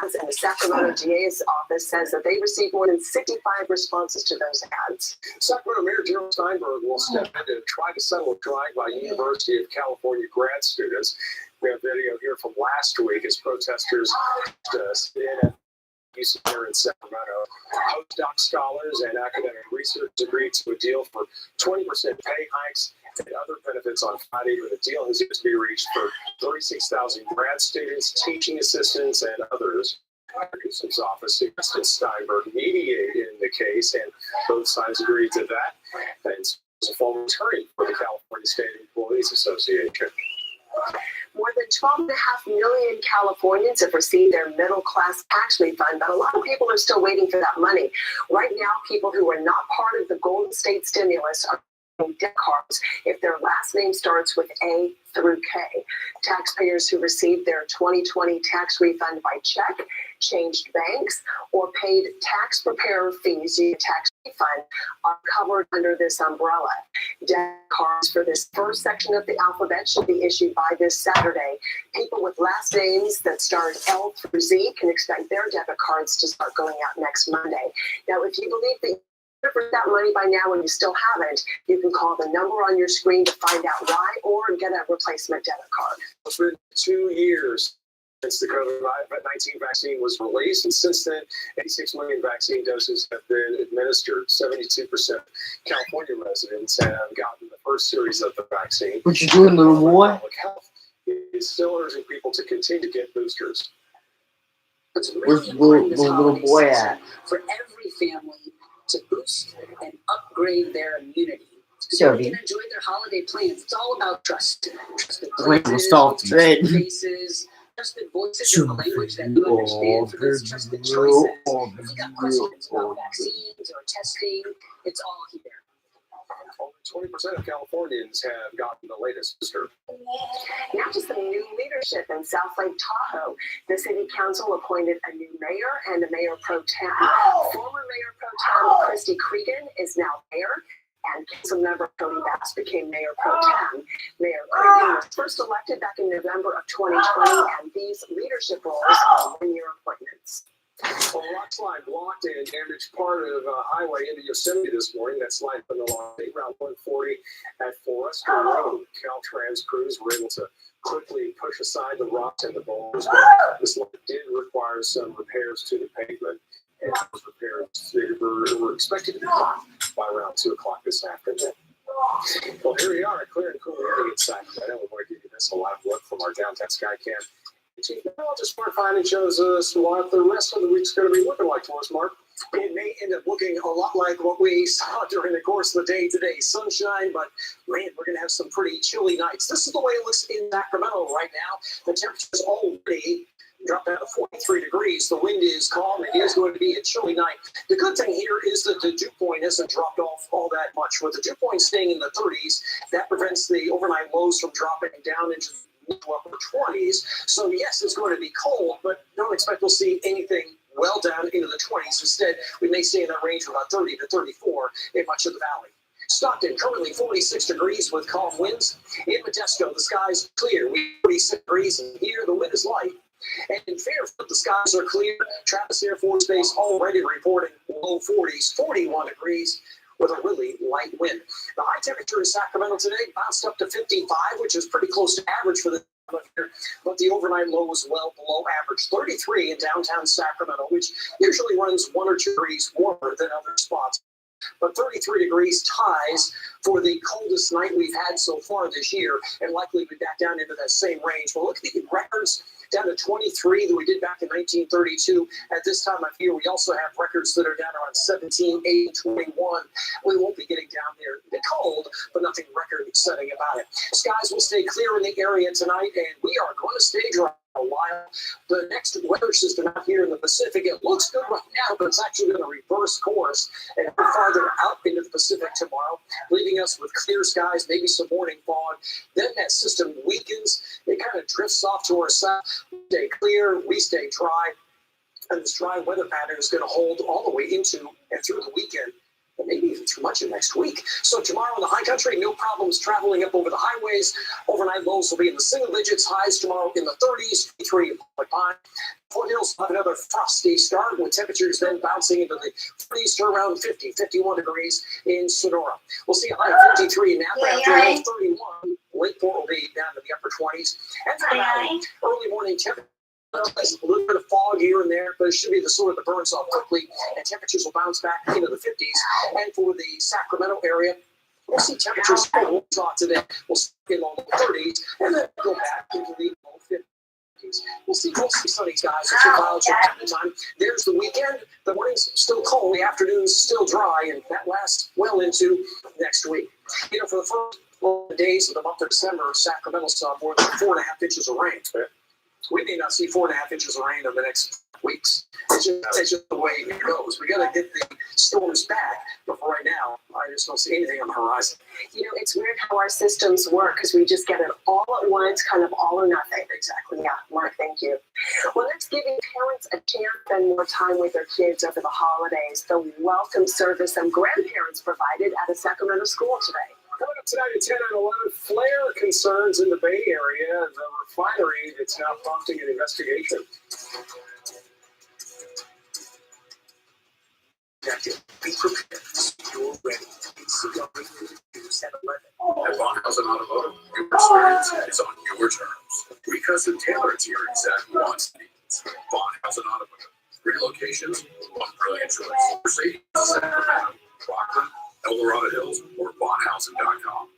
ads, and the Sacramento DA's office says that they received more than 65 responses to those ads. Sacramento Mayor Gerald Steinberg will step in to try to settle a strike by University of California grad students. We have video here from last week as protesters sit in at UC here in Sacramento. Postdoc scholars and academic research agreed to a deal for 20% pay hikes and other benefits on Friday, but the deal has yet to be reached for 36,000 grad students, teaching assistants, and others. Newsom's office suggested Steinberg mediate in the case, and both sides agreed to that. And it's a former attorney for the California State Employees Association. More than 12.5 million Californians have received their middle-class tax refund, but a lot of people are still waiting for that money. Right now, people who are not part of the Golden State stimulus are getting debt cards if their last name starts with A through K. Taxpayers who received their 2020 tax refund by check, changed banks, or paid tax preparer fees using tax refund are covered under this umbrella. Debt cards for this first section of the alphabet should be issued by this Saturday. People with last names that start L through Z can expect their debit cards to start going out next Monday. Now, if you believe that for that money by now and you still haven't, you can call the number on your screen to find out why or get a replacement debit card. It's been 2 years since the COVID-19 vaccine was released, and since then, 86 million vaccine doses have been administered. 72% of California residents have gotten the first series of the vaccine. What you doing, little boy? Public Health is still urging people to continue to get boosters. Where's the little boy at? For every family to boost and upgrade their immunity so Sure, they can enjoy their holiday plans. It's all about trust. Trusted Wait, we'll stop trusted today. faces, trusted voices in the language that you understand for those trusted choices. If you got questions about vaccines or testing, it's all here. Only 20% of Californians have gotten the latest booster. Now to some new leadership in South Lake Tahoe. The city council appointed a new mayor and a mayor pro tem. Former mayor pro tem Christy Cregan is now mayor, and council member Cody Bass became mayor pro tem. Mayor Cregan was first elected back in November of 2020, and these leadership roles are one-year appointments. Well, a rock slide blocked and damaged part of highway into Yosemite this morning. That slide from along Route 140 at Forester Road. Caltrans crews were able to quickly push aside the rocks and the boulders. This slide did require some repairs to the pavement, and those repairs were expected to be done by around 2 o'clock this afternoon. Well, here we are, a clear and cool morning in Sacramento. We want to give you this a live look from our downtown Skycam. Just Mark finally shows us what the rest of the week's going to be looking like for us, Mark. It may end up looking a lot like what we saw during the course of the day today. Sunshine, but man, we're going to have some pretty chilly nights. This is the way it looks in Sacramento right now. The temperature's already dropped down to 43 degrees. The wind is calm. It is going to be a chilly night. The good thing here is that the dew point hasn't dropped off all that much. With the dew point staying in the 30s, that prevents the overnight lows from dropping down into upper 20s. So yes, it's going to be cold, but don't expect we'll see anything well down into the 20s. Instead, we may stay in that range of about 30 to 34 in much of the valley. Stockton, currently 46 degrees with calm winds. In Modesto, the skies clear. We 46 degrees, and here the wind is light. And in Fairfield, the skies are clear. Travis Air Force Base already reporting low 40s, 41 degrees. with a really light wind. The high temperature in Sacramento today bounced up to 55, which is pretty close to average for the here, but the overnight low was well below average. 33 in downtown Sacramento, which usually runs 1 or 2 degrees warmer than other spots. But 33 degrees ties for the coldest night we've had so far this year, and likely be back down into that same range. We'll look at the records down to 23 that we did back in 1932. At this time of year, we also have records that are down around 17, 8, 21. We won't be getting down there. A bit cold, but nothing record-setting about it. Skies will stay clear in the area tonight, and we are going to stay dry a while. The next weather system out here in the Pacific, it looks good right now, but it's actually going to reverse course and go farther out into the Pacific tomorrow, leaving us with clear skies, maybe some morning fog. Then that system weakens. It kind of drifts off to our south. We stay clear, we stay dry, and this dry weather pattern is going to hold all the way into and through the weekend, and maybe even through much of next week. So tomorrow in the high country, no problems traveling up over the highways. Overnight lows will be in the single digits, highs tomorrow in the 30s, 3 Pine. Foothills will have another frosty start with temperatures then bouncing into the 30s to around 50, 51 degrees in Sonora. We'll see a high of 53 in Napa after a low of 31. Lakeport will be down to the upper 20s. And for the valley, early morning temperature. A little bit of fog here and there, but it should be the sort of the burns off quickly, and temperatures will bounce back into the 50s. And for the Sacramento area, we'll see temperatures fall off today. We'll see in the low 30s, and then go back into the low 50s. We'll see mostly sunny skies with some clouds from time to time. There's the weekend. The morning's still cold, the afternoon's still dry, and that lasts well into next week. You know, for the first 4 days of the month of December, Sacramento saw more than 4.5 inches of rain. We may not see 4.5 inches of rain in the next weeks. It's just the way it goes. We got to get the storms back, but for right now, I just don't see anything on the horizon. You know, it's weird how our systems work because we just get it all at once, kind of all or nothing. Exactly. Yeah, Mark, thank you. Well, that's giving parents a chance to spend more time with their kids over the holidays. The welcome service and grandparents provided at a Sacramento school today. Coming up tonight at 10 and 11, flare concerns in the Bay Area. The refinery that's now prompting an investigation. Be prepared. You're ready. It's News at 11. At Bonhausen Automotive, your experience is on your terms. Because of tailors your exact wants and needs. Bonhausen Automotive. 3 locations, 1 brilliant choice. Mercedes, Sacramento, Rockland, El Dorado Hills, or Bonhausen.com.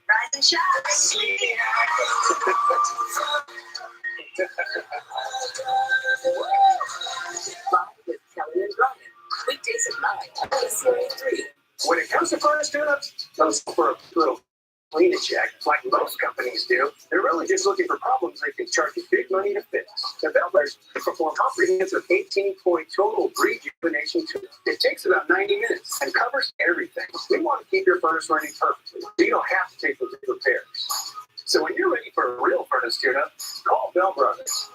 Rise and shine. Live with Kelly and Ryan. Weekdays at 9 on KCRA 3. When it comes to furnace tune-ups, those for a little clean check, like most companies do, they're really just looking for problems they can charge you big money to fix. The Bellers perform comprehensive 18-point total rejuvenation tune. It takes about 90 minutes and covers everything. We want to keep your furnace running perfectly, so you don't have to take those big repairs. So when you're ready for a real furnace tune-up, call Bell Brothers.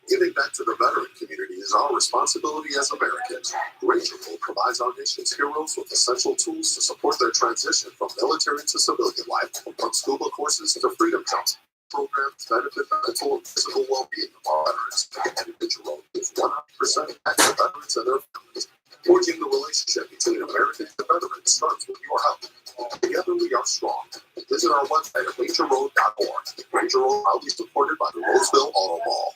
Giving back to the veteran community is our responsibility as Americans. Ranger provides our nation's heroes with essential tools to support their transition from military to civilian life, from scuba courses to freedom jumps. Programs benefit the mental and physical well-being of our veterans. And Ranger gives 100% back to veterans and their families. Forging the relationship between Americans and veterans starts with your help. Together we are strong. Visit our website at rangerroad.org. Ranger Road proudly supported by the Roseville Auto Mall.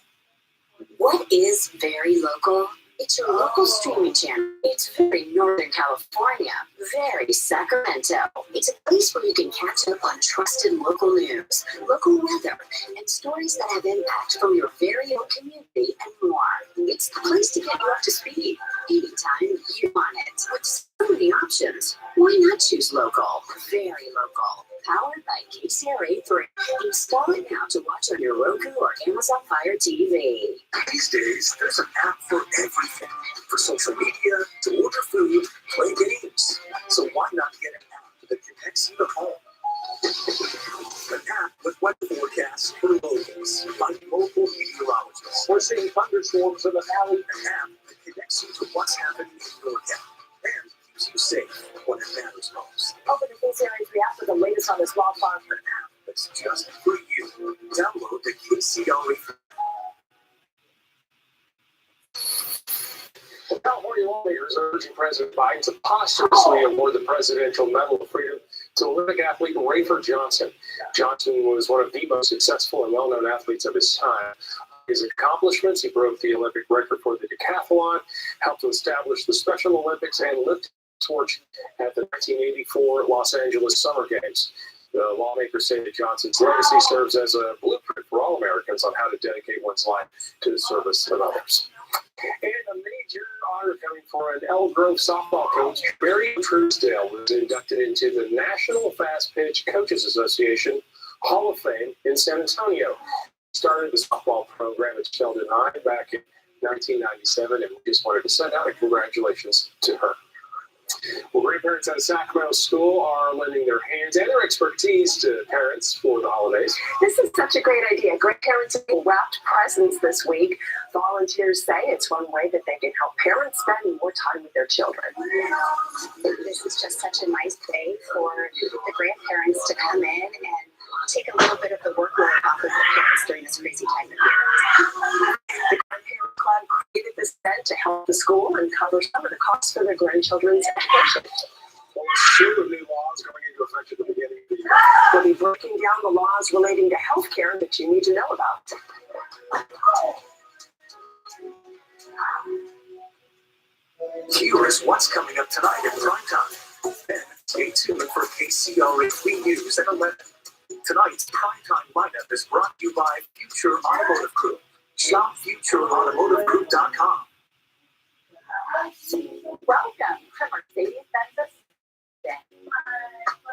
What is very local? It's your local streaming channel. It's very Northern California, very Sacramento. It's a place where you can catch up on trusted local news, local weather, and stories that have impact from your very own community and more. It's the place to get you up to speed anytime you want it. With so many options, why not choose local? Very local. Powered by KCRA 3. Install it now to watch on your Roku or Amazon Fire TV. These days, there's an app for everything. For social media, to order food, play games. So why not get an app that connects you to home? An app with weather forecasts for locals, like local meteorologists. We're seeing thunderstorms in the valley. An app that connects you to what's happening in your town and keeps you safe when it matters most. Open the KCRA 3 app for the latest on this wildfire. An app that's just for you. Download KCLA. California lawmakers are urging President Biden to posthumously award the Presidential Medal of Freedom to Olympic athlete Rayford Johnson. Johnson was one of the most successful and well-known athletes of his time. His accomplishments: he broke the Olympic record for the decathlon, helped to establish the Special Olympics, and lifted the torch at the 1984 Los Angeles Summer Games. The lawmakers say that Johnson's legacy serves as a blueprint for all Americans on how to dedicate one's life to the service of others. And a major honor coming for an Elk Grove softball coach. Barry Truesdale was inducted into the National Fast Pitch Coaches Association Hall of Fame in San Antonio. Started the softball program at Sheldon High back in 1997, and we just wanted to send out a congratulations to her. Well, grandparents at a Sacramento school are lending their hands and their expertise to parents for the holidays. This is such a great idea. Grandparents will wrap presents this week. Volunteers say it's one way that they can help parents spend more time with their children. This is just such a nice way for the grandparents to come in and take a little bit of the workload off of the parents during this crazy time of year. The Grandparent Club created this event to help the school and cover some of the costs for their grandchildren's education. Well, a slew of new laws going into effect at the beginning of the year. We'll be breaking down the laws relating to health care that you need to know about. Here is what's coming up tonight at primetime. Then stay tuned for KCLA 3 News at 11. Tonight's primetime lineup is brought to you by Future Automotive Group. Shop FutureAutomotiveGroup.com. Welcome to Mercedes-Benz.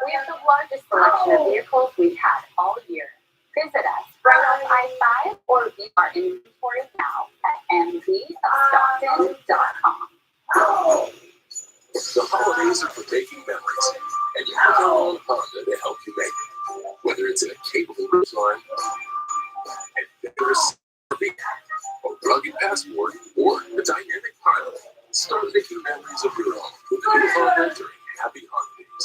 We have the largest selection of vehicles we've had all year. Visit us right off I-5 or view our inventory now at mvstockton.com. The holidays are for making memories, and you can count on Honda to help you make it. Whether it's in a capable ridgeline, adventurous RV, a rugged passport, or a dynamic pilot, start making memories of your own with the new Honda during Happy Holidays.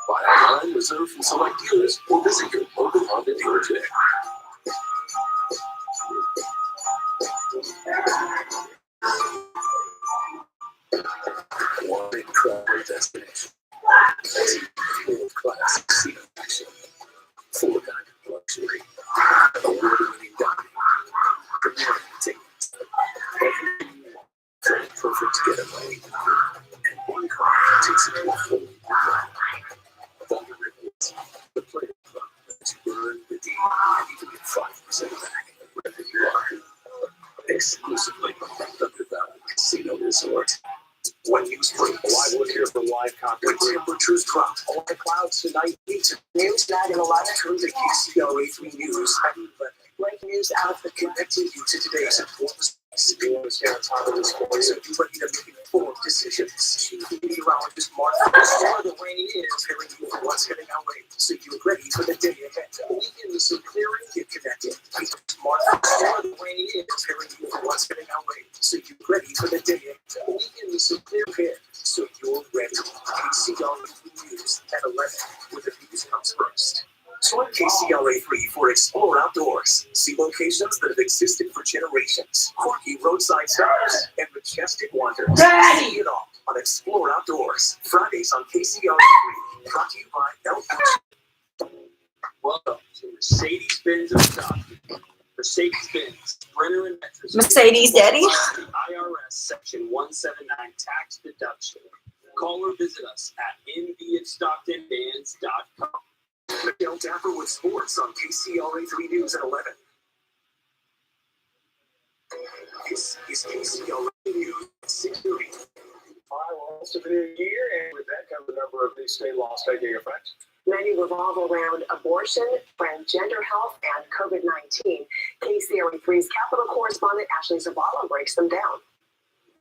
Buy online, reserve from select dealers, or visit your local Honda dealer today. One incredible destination. Full of class seat action. Full of luxury. Award-winning dining. Premier entertainment. Everything you want for a perfect getaway. And one car takes it to a whole new level. Thunder Rewards, the player club that you earn, redeem, and even get 5% back wherever you are. Exclusively from Thunder Valley Casino Resort. When you spring, Live look here for live when content. temperatures drop, all the clouds tonight into news that in a lot of terms of KCLA 3 News. Breaking news out of the connecting you to today's important You want to stay on top of this so voice? you ready to make informed decisions. Meteorologist Martha before the rain is preparing you for what's heading our way, so you're ready for the day ahead. Weekend is so clearing, get connected. Martha before the rain is preparing you for what's heading our way, so you're ready for the day ahead. Weekend is so clear ahead, so you're ready. KCLA 3 News at 11, where the news comes first. Join KCLA 3 for Explore Outdoors. See locations that have existed for generations. Quirky roadside stops and majestic wonders. See it all on Explore Outdoors. Fridays on KCLA 3. Brought to you by El. Welcome to Mercedes-Benz of Stockton. Mercedes-Benz, Brenner and Metro. Mercedes Daddy. The IRS Section 179 tax deduction. Call or visit us at mvofstocktonvans.com. Miguel Dapper with sports on KCLA 3 News at 11. This is KCLA News at 6:30. All right, well, it's a new year, and with that comes a number of new state laws taking effect. Many revolve around abortion, transgender health, and COVID-19. KCLA 3's Capitol correspondent Ashley Zavala breaks them down.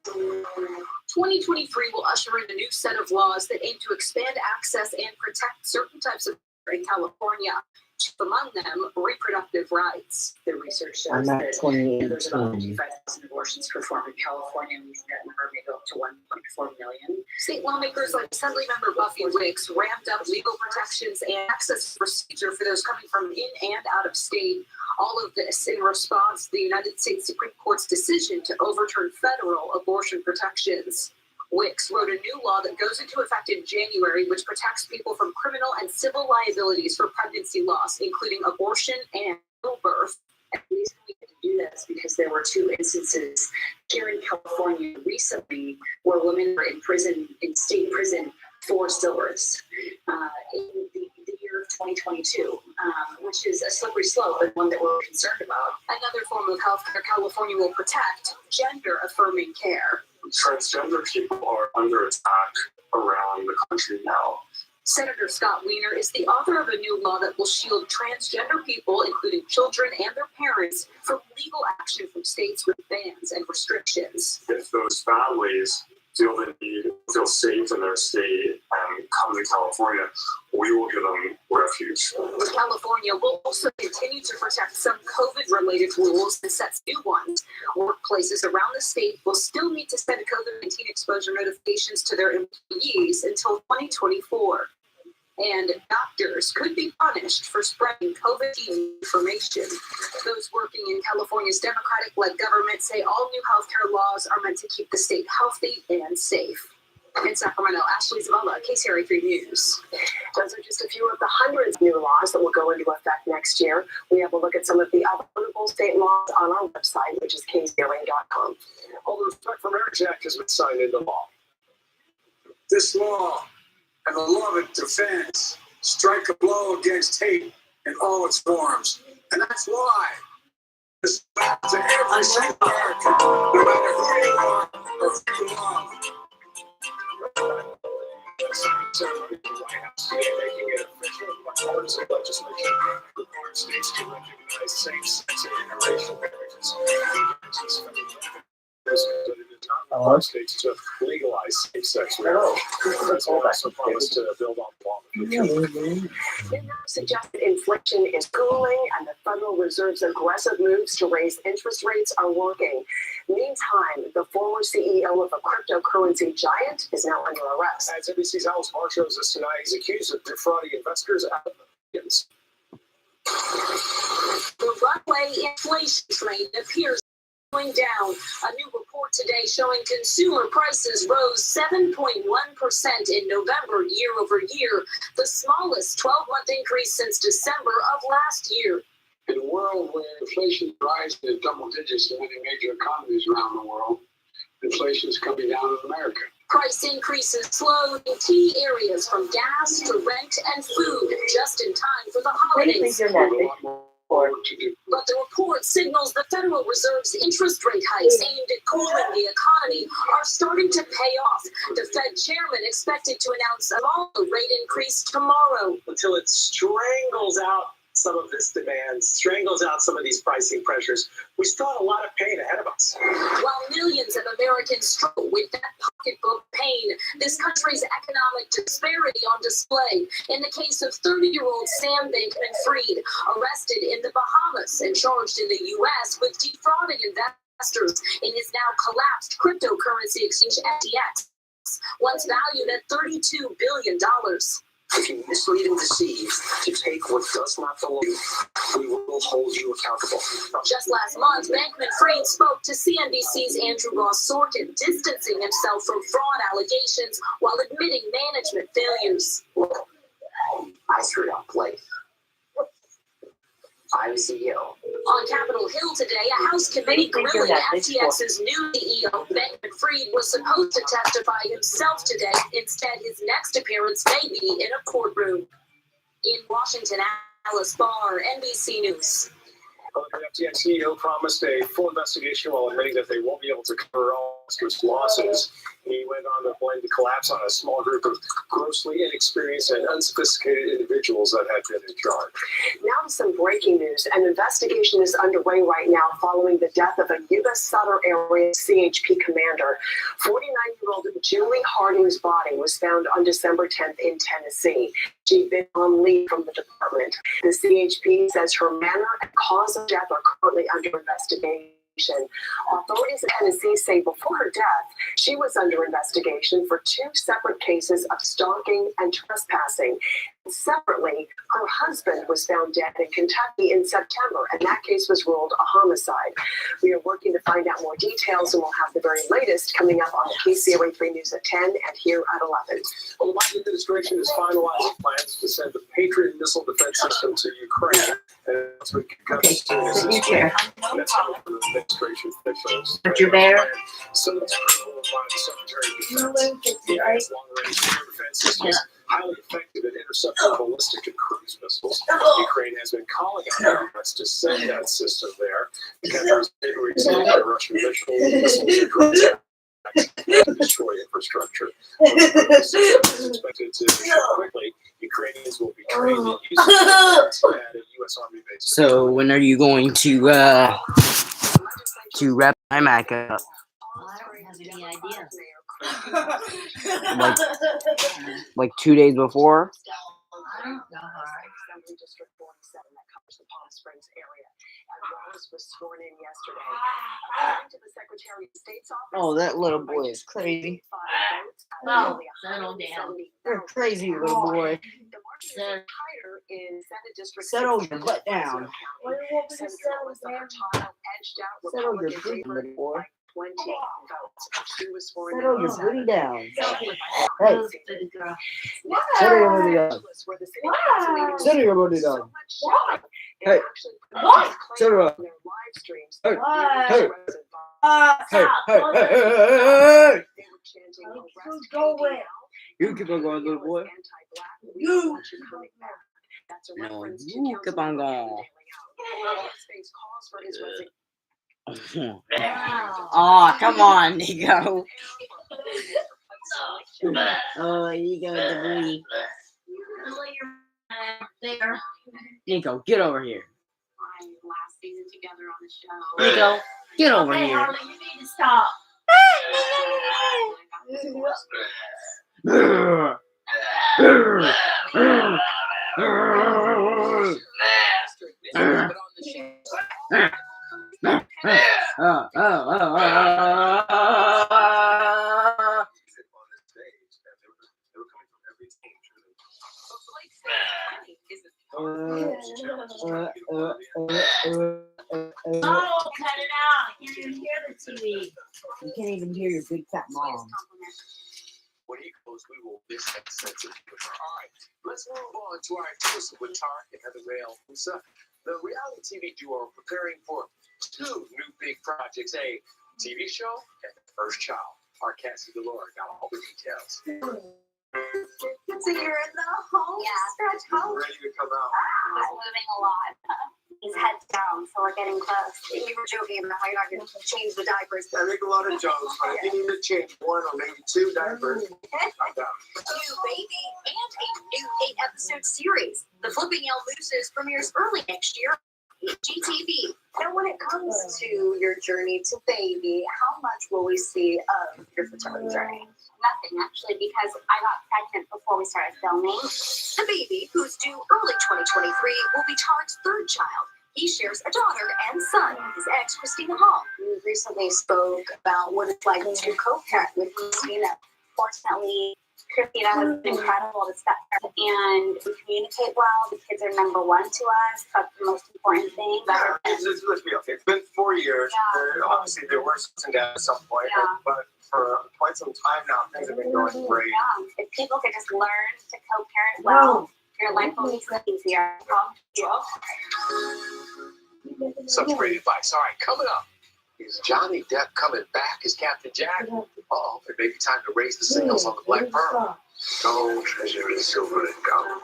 2023 will usher in a new set of laws that aim to expand access and protect certain types of in California, among them reproductive rights. The research shows that there's about 55,000 abortions performed in California, and that number may go up to 1.4 million. State lawmakers like Assemblymember Buffy Wicks ramped up legal protections and access procedure for those coming from in and out of state. All of this in response to the United States Supreme Court's decision to overturn federal abortion protections. Wicks wrote a new law that goes into effect in January, which protects people from criminal and civil liabilities for pregnancy loss, including abortion and stillbirth. And the reason we had to do this because there were two instances here in California recently where women were in prison, in state prison, for stillbirths in the year of 2022, which is a slippery slope and one that we're concerned about. Another form of healthcare California will protect: gender-affirming care. Transgender people are under attack around the country now. Senator Scott Wiener is the author of a new law that will shield transgender people, including children and their parents, from legal action from states with bans and restrictions. If those families feel the need, feel safe in their state, and come to California, we will give them refuge. California will also continue to protect some COVID-related rules and sets new ones. Workplaces around the state will still need to send COVID-19 exposure notifications to their employees until 2024. And doctors could be punished for spreading COVID-19 information. Those working in California's Democratic-led government say all new healthcare laws are meant to keep the state healthy and safe. In Sacramento, Ashley Zavala, KCRA 3 News. Those are just a few of the hundreds of new laws that will go into effect next year. We have a look at some of the applicable state laws on our website, which is kcra.com. All the Respect for Marriage Act has been signed into law. This law and the law it defends strike a blow against hate in all its forms. And that's why respect to every single American, no matter who you are or who you love. Ceremony at the White House today, making it official bipartisan legislation requiring states to recognize same-sex and interracial marriages. It does not require states to legalize same-sex marriage. The president also promised to build on the law. Suggested inflation is cooling and the Federal Reserve's aggressive moves to raise interest rates are working. Meantime, the former CEO of a cryptocurrency giant is now under arrest. As NBC's Alice Barr shows us tonight, he's accused of defrauding investors out of millions. The runaway inflation train appears going down. A new report today showing consumer prices rose 7.1% in November year over year, the smallest 12-month increase since December of last year. In a world where inflation rises in double digits in many major economies around the world, inflation is coming down in America. Price increases slowed in key areas from gas to rent and food just in time for the holidays. But the report signals the Federal Reserve's interest rate hikes aimed at cooling the economy are starting to pay off. The Fed chairman expected to announce a smaller rate increase tomorrow. Until it strangles out some of this demand, strangles out some of these pricing pressures, we still have a lot of pain ahead of us. While millions of Americans struggle with that pocketbook pain, this country's economic disparity on display. In the case of 30-year-old Sam Bankman-Fried, arrested in the Bahamas and charged in the U.S. with defrauding investors in his now collapsed cryptocurrency exchange FTX, once valued at $32 billion. If you mislead and deceive to take what does not belong, we will hold you accountable. Just last month, Bankman-Fried spoke to CNBC's Andrew Ross Sorkin, distancing himself from fraud allegations while admitting management failures. I threw out play. I'm CEO. On Capitol Hill today, a House committee grilling FTX's new CEO, Bankman-Fried, was supposed to testify himself today. Instead, his next appearance may be in a courtroom. In Washington, Alice Barr, NBC News. The FTX CEO promised a full investigation while admitting that they won't be able to cover all his losses. He went on to blame the collapse on a small group of grossly inexperienced and unsophisticated individuals that had been in charge. Now to some breaking news. An investigation is underway right now following the death of a U.S. Southern Area CHP commander. 49-year-old Julie Harding's body was found on December 10th in Tennessee. She'd been on leave from the department. The CHP says her manner and cause of death are currently under investigation. Authorities in Tennessee say before her death, she was under investigation for 2 separate cases of stalking and trespassing. Separately, her husband was found dead in Kentucky in September, and that case was ruled a homicide. We are working to find out more details, and we'll have the very latest coming up on the KCOA 3 News at 10 and here at 11. Well, the Biden administration is finalizing plans to send the Patriot missile defense system to Ukraine. And that's what Okay, sit in your chair. That's how the administration officials. But your bear? So that's approval by the Secretary of Defense. The U.S. long-range air defense system is highly effective at intercepting ballistic and cruise missiles. Ukraine has been calling on the US to send that system there. The country has been receiving by Russian missiles and drones to destroy infrastructure. The system is expected to ship quickly. Ukrainians will be trained in using it at a U.S. Army base. So when are you going to wrap my Mac up? Like 2 days before? District 47 that covers the Palm Springs area. Wallace was sworn in yesterday. According to the Secretary of State's office, Oh, that little boy is crazy. Oh, settle down. You're crazy, little boy. The margin is tighter in Senate District Settle your butt down. Senator Melissa Hurtado edged out Settle your Republican booty, little boy. 20 votes. She was sworn in. Settle your booty down. Hey. Settle your booty down. Settle your booty down. Hey. Settle up. Hey. Hey. Hey. Hey. You keep on going, little boy. You. No, you keep on going. Oh, come on, Nico. Oh, you go with the booty. Nico, get over here. Last season together on the show. Nico, get over Hey, here. Harley, you need to stop. Oh, cut it out. You can't even hear the TV. You can't even hear your big fat mom. When he goes, we will miss that sense of humor. All right, let's move on to our exclusive with Tarek and Heather Rail. The reality TV duo are preparing for 2 new big projects, a TV show and the first child. Our Cassie Delora got all the details. So you're in the home stretch house? Ready to come out. I'm moving a lot. He's heads down, so we're getting close. We were joking about how you're not going to change the diapers. I make a lot of jokes, but if you need to change 1 or maybe 2 diapers, I'm down. A new baby and a new 8-episode series. The Flipping El Luces premieres early next year. GTV. And when it comes to your journey to baby, how much will we see of your fertility journey? Nothing, actually, because I got pregnant before we started filming. The baby, who's due early 2023, will be Tarek's 3rd child. He shares a daughter and son with his ex, Christina Hall. We recently spoke about what it's like to co-parent with Christina. Fortunately, Christina was incredible to step her, and we communicate well. The kids are number 1 to us. That's the most important thing. Let's be okay. It's been 4 years. Obviously, there were ups and downs at some point, but for quite some time now, things have been going great. Yeah. If people could just learn to co-parent well, your life will be easier. Such great advice. All right, coming up. Is Johnny Depp coming back as Captain Jack? Oh, it may be time to raise the sails on the Black Pearl. No treasure is silver and gold.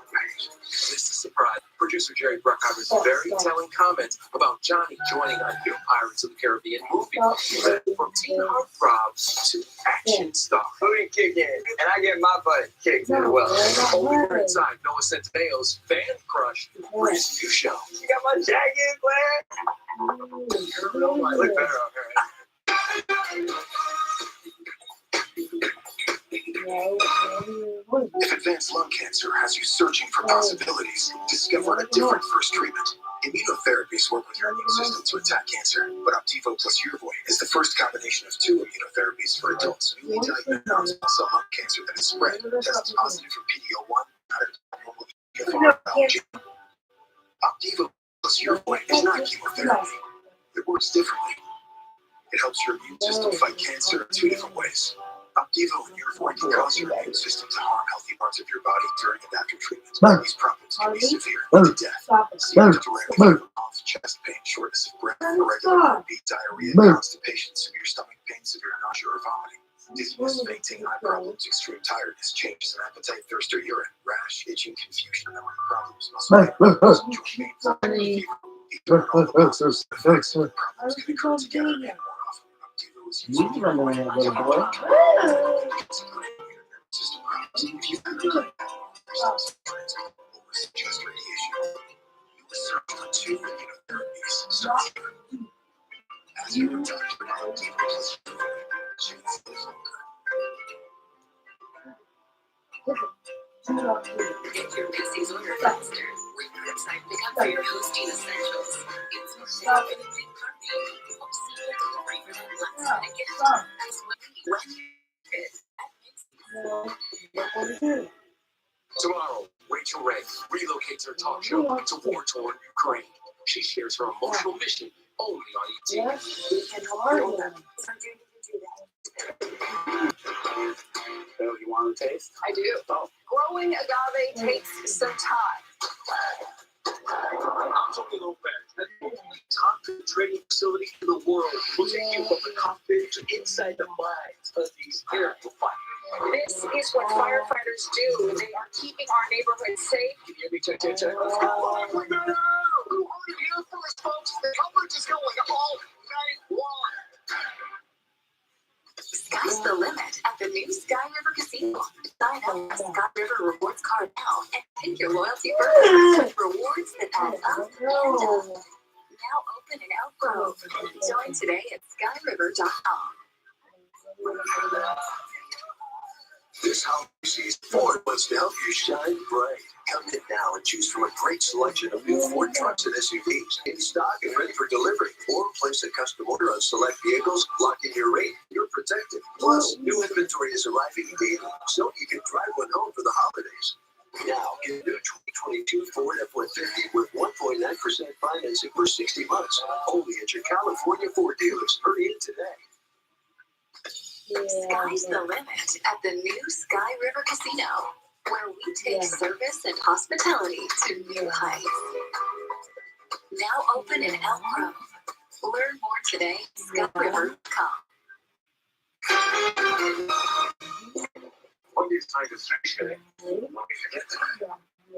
This is a surprise. Producer Jerry Bruckheimer's very telling comments about Johnny joining a new Pirates of the Caribbean movie. From teen heartthrobs to action star. Booty kick in, and I get my butt kicked as well. Only we're inside Noah Centineo's fan crush for his new show. You got my jacket, Blair? I look better out here. If advanced lung cancer has you searching for possibilities, discover a different first treatment. Immunotherapies work with your immune system to attack cancer, but Opdivo plus Yervoy is the first combination of 2 immunotherapies for adults newly diagnosed non-small cell lung cancer that is spread. Tests positive for PD-L1, not a normal Opdivo plus Yervoy is not chemotherapy. It works differently. It helps your immune system fight cancer in 2 different ways. Opdivo and Yervoy can cause your immune system to harm healthy parts of your body during and after treatment. These problems can be severe, leading to death. Symptoms range from cough, chest pain, shortness of breath, irregular heartbeat, diarrhea, constipation, severe stomach pain, severe nausea or vomiting, dizziness, fainting, eye problems, extreme tiredness, changes in appetite, thirst or urine, rash, itching, confusion, memory problems, muscle pain, joint pain, fever, all the possible effects of the problems can occur together and more often. Opdivo is used for system problems. If you've ever tried or suggest radiation, you will search for 2 immunotherapies. Search here. As you return to Opdivo plus Yervoy, Get your Macy's order faster with curbside pickup for your hosting essentials. It's more safe than a big party. Helps see your delivery for that last minute gift. That's when Tomorrow, Rachel Ray relocates her talk show to war-torn Ukraine. She shares her emotional mission only on ET. So you want to taste? I do. Oh. Growing agave takes some time. I'm Tony Lopez, the only top trading facility in the world will take you from the cockpit to inside the minds of these terrible fighters. This is what firefighters do. They are keeping our neighborhood safe. Can you hear me? Check, check, check. Who heard it here first, folks? The coverage is going all night long. Sky's the limit at the new Sky River Casino. Sign up for Sky River Rewards card now and take your loyalty further with rewards that add up and up. Now open in Elk Grove. Join today at skyriver.com. This holiday season, Ford wants to help you shine bright. Come in now and choose from a great selection of new Ford trucks and SUVs in stock and ready for delivery. Or place a custom order on select vehicles, lock in your rate, you're protected. Plus, new inventory is arriving daily, so you can drive one home for the holidays. Now, get a new 2022 Ford F-150 with 1.9% financing for 60 months. Only at your California Ford dealers. Hurry in today. Sky's the limit at the new Sky River Casino, where we take service and hospitality to new heights. Now open in Elk Grove. Learn more today at skyriver.com.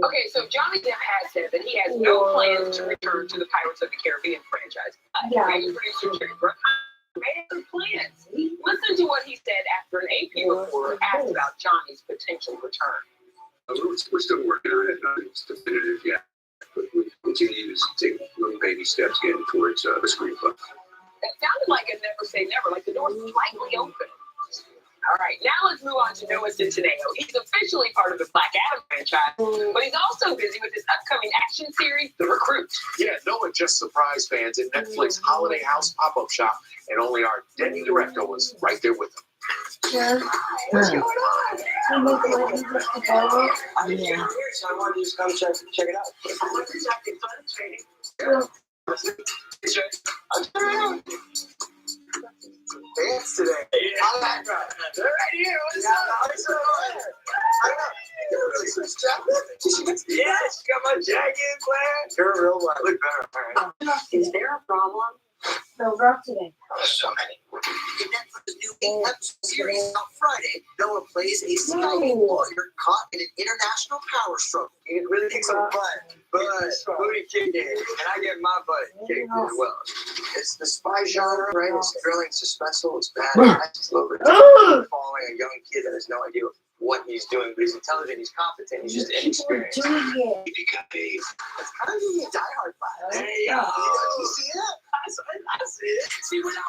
Okay, so Johnny Depp has said that he has no plans to return to the Pirates of the Caribbean franchise. Maybe producer Jerry Bruckheimer made some plans. Listen to what he said after an AP reporter asked about Johnny's potential return. We're still working on it. Nothing's definitive yet, but we continue to take little baby steps getting towards the screenplay. It sounded like a never say never, like the door's slightly open. All right, now let's move on to Noah Centineo. He's officially part of the Black Adam franchise, but he's also busy with his upcoming action series, The Recruit. Yeah, Noah just surprised fans at Netflix Holiday House pop-up shop, and only our Denny Director was right there with him. What's going on? I'm here, so I wanted to just come check it out. Dance today. I like that. They're right here. What's up? Yeah, she got my jacket, man. You're real one. Look better. Is there a problem? No, rock today. So many. In Netflix's new 8-episode series on Friday, Noah plays a CIA lawyer caught in an international power struggle. You can really kick some butt, but booty kicking, and I get my butt kicked as well. It's the spy genre, right? It's thrilling, suspenseful, it's bad. It's a little bit following a young kid that has no idea what he's doing, but he's intelligent, he's competent, he's just inexperienced. He can be. It's kind of a Die Hard vibe. There you go. You see that? I see it. See what I'm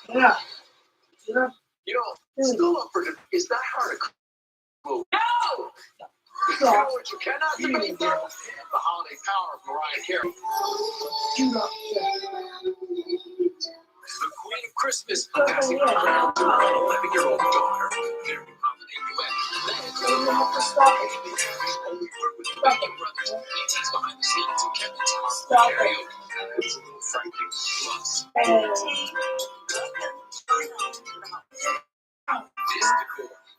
Yeah. You know, still up for the, is Die Hard a cool? No! You know what you cannot do? The holiday power of Mariah Carey. The Queen of Christmas passing the crown to her 11-year-old daughter. Their combination You have to stop it. Stop it. Stop it.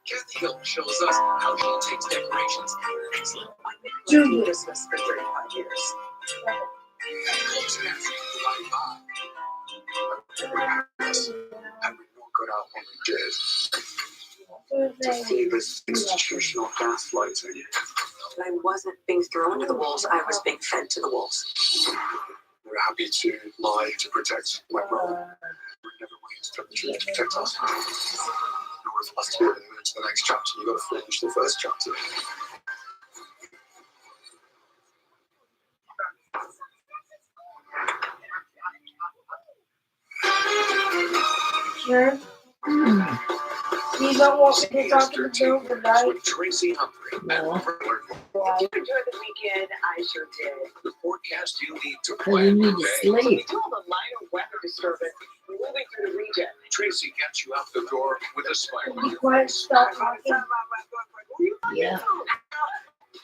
Kathy Hill shows us how she takes decorations to the next level. I've been Junior. Christmas for 35 years. And we won't go out when we did. To flee this institutional gaslighting. I wasn't being thrown to the wolves, I was being fed to the wolves. We're happy to lie to protect my brother. We're never willing to tell the truth to protect us. In order for us to be able to move to the next chapter, you've got to finish the first chapter. Sure. You don't want me to talk to the girl tonight? Tracy Humphrey. No. Did you enjoy the weekend? I sure did. The forecast you need to Well, you plan need your to day. sleep. Until the minor weather disturbance moving through the region. Tracy gets you out the door with a smile. Be quiet, stop talking. Yeah.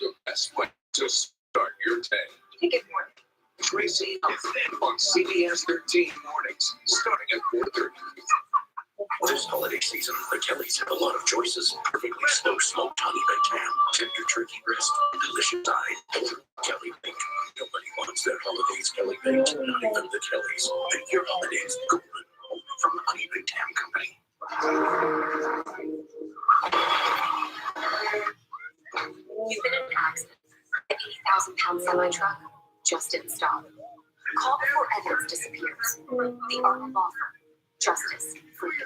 The best way to start your day. Ticket morning. Tracy Humphrey on CBS 13 mornings, starting at 4:30. This holiday season, the Kellys have a lot of choices. Perfectly slow smoked honey baked ham, tender turkey breast, delicious side, or Kelly baked. Nobody wants their holidays Kelly baked, not even the Kellys. Make your holidays golden, only from the Honey Baked Ham Company. You've been in an accident. An 80,000-pound semi-truck just didn't stop. Call before evidence disappears. The Arnold Law Firm. Justice for you.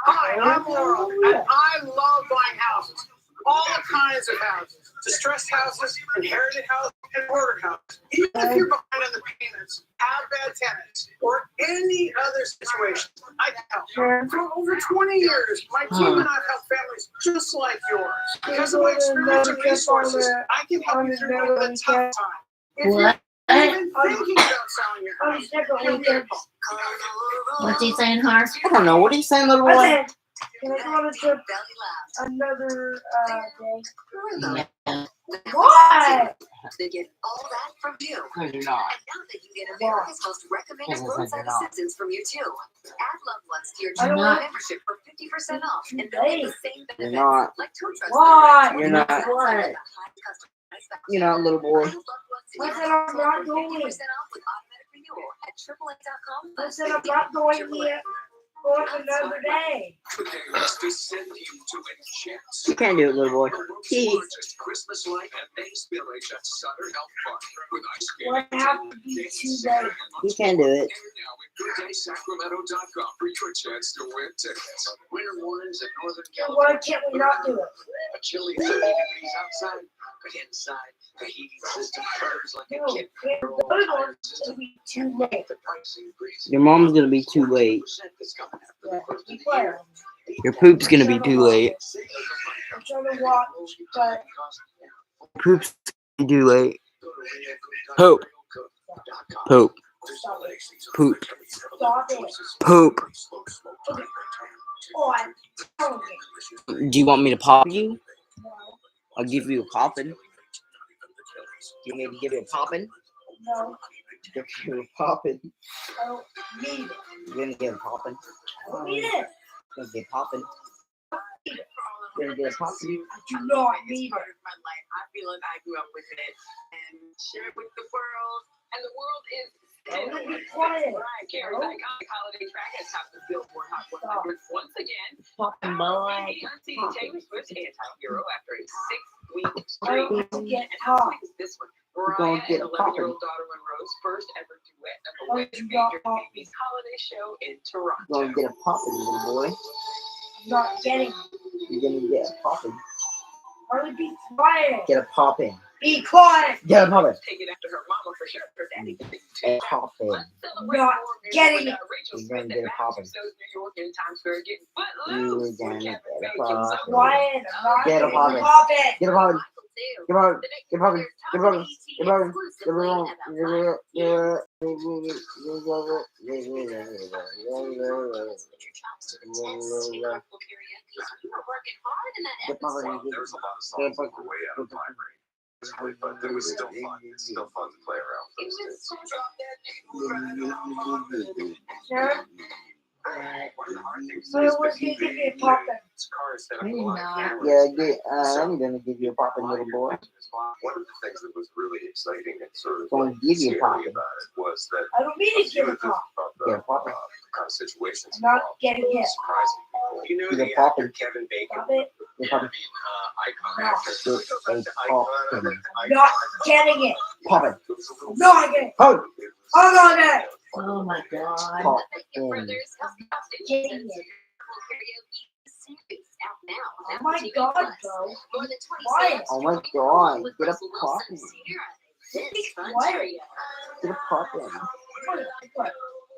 Hi, I'm Laurel, and I love buying houses. All kinds of houses. Distressed houses, inherited houses, and murder houses. Even if you're behind on the payments, have bad tenants, or any other situation, I can help. For over 20 years, my team and I have helped families just like yours. Because of my experience and resources, I can help you through one of the tough times. If What? you're even thinking about selling your house, give me a call. What's he saying, Har? I don't know. What are you saying, little boy? I said, can I go on a trip another day? What? They get all that from you. No, you're not. And now they can get America's most recommended roadside assistance from you too. Add loved ones to your I'm General not. membership for 50% off, and they'll get the same You're benefits not. like tow trucks. What? You're not. What? You're not, little boy. I said I'm not going. 50% off with automatic renewal at AAA.com. I said I'm not going yet. Going another day. Today is to send you to Enchant. You can't do it, little boy. The world's largest Christmas light at Maze Village at Sutter Health Park with ice cream. Well, I have to be too late. You can't do it. Now at GoodDaySacramento.com for your chance to win tickets. Winter mornings in Northern Why California. can't we not do it? A chilly 30 degrees outside, but inside the heating system purrs like a No, kid. the other one's gonna be too late. The price increase. Your mom's gonna be too late. Is coming after Yeah, the first of be the quiet. year. Your poop's gonna be too late. I'm trying to watch, but Poop's gonna be too late. Poop. Poop. Poop. stop it. Poop. Oh, I'm telling you. Do you want me to pop you? No, I'll give you a poppin'. Do you want me to give you a poppin'? no, Give you a poppin'. I don't need it. You're gonna get a poppin'. I don't need it. You're gonna get poppin'. You're gonna get a poppin'. I do not need Part it. of my life. I feel like I grew up with it and share it with the world. And the world is I'm gonna be quiet. Mariah Carey's iconic holiday track has topped the Billboard Hot 100 once again. Fucking boy. Unseating Taylor Swift's anti-hero after a 6-week I streak. don't want to get And how hot. sweet is this one? You're gonna Mariah get and a poppin'. 11-year-old daughter Monroe's first ever duet at the Oh, West you Major got Babies holiday show in Toronto. You're gonna get a poppin', little boy. I'm not getting it. You're gonna get a poppin'. I'm gonna be quiet. Get a poppin'. Be quiet. Get a poppin'. Take it after her mama for sure. Her daddy did A poppin'. Not getting it. You're gonna get a poppin'. New York and Times Square getting You're footloose. gonna get a Quiet. poppin'. I'm not Get a getting poppin'. Pop it. Get a poppin'. Too. Get a poppin'. The next Get a poppin'. Get a poppin'. Get a poppin'. exclusively about 5 Your jobs to the test. In Rockville area, You were working hard in that Get my episode. ring. There was a lot of songs that were way out of my range. It was really fun. It was still fun. It's still fun to play around with It those was kids. Sure. One of the hard things So is it was the going to be popping. cars set up a Maybe lot of not. cameras. Yeah, I'm gonna give you a popping little boy. One of the things that was really exciting and sort of Going to give you a scary popping. about it was that I don't mean to give a pop. Yeah, popping. kind of situations I'm not involved getting hit. surprising people. You know You're the popping. actor Kevin Bacon? Stop it. You're Yeah, I popping. mean, Icon No. actor. You're We go back to a Icon. popping. Not getting it. Popping. No, I get it. Oh, I'm not getting it. Oh my God. popping. Brothers Getting it. karaoke series out now. Oh my God, bro. More than 20 Why? songs Oh my joined God, along with get a Russell Wilson, popping. Sierra, and Vince Fun Why? Trio. Get a popping. What?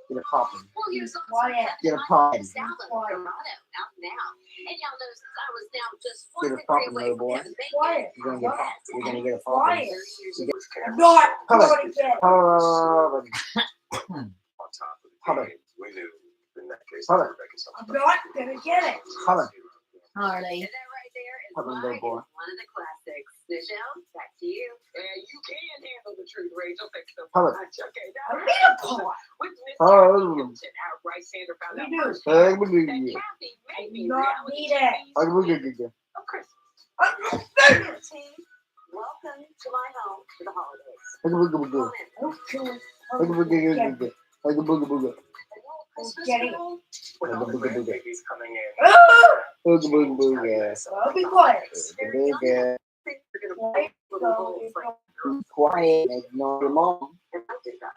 Get a popping. Well, here's songs Why? like Get a my popping. latest album, Why? Dorado, out now. And y'all know since I was now just Get a one popping, away little from boy. Kevin Why? Bacon. You're gonna get. You're gonna get a Why? popping. I'm not Popping. going to get it. Popping. On top of the Popping. game, we knew in that case Popping. I'm not going to get it. Popping. Harley. And that right there is Popping, why little it's boy. one of the classics. Michelle, back to you. And you can handle the truth, Rachel. Thanks so Popping. much. Okay, I now need a pop. with Miss Oh. Hilton outright, Sandra found out You do. first Hey, that what do you? Kathy may I be do not reality need it. I will get you. of Christmas. I'm not getting it. Team, welcome to my home for the holidays. I can boogie boogie. Come in. I don't care. I can boogie boogie. I can boogie boogie. Getting it. With all the grandbabies coming in. Ah! Boogie boogie boogie. I'll be quiet. Boogie. We're gonna play with a So, little it's friend. Be quiet. Ignore your mom. And I did that.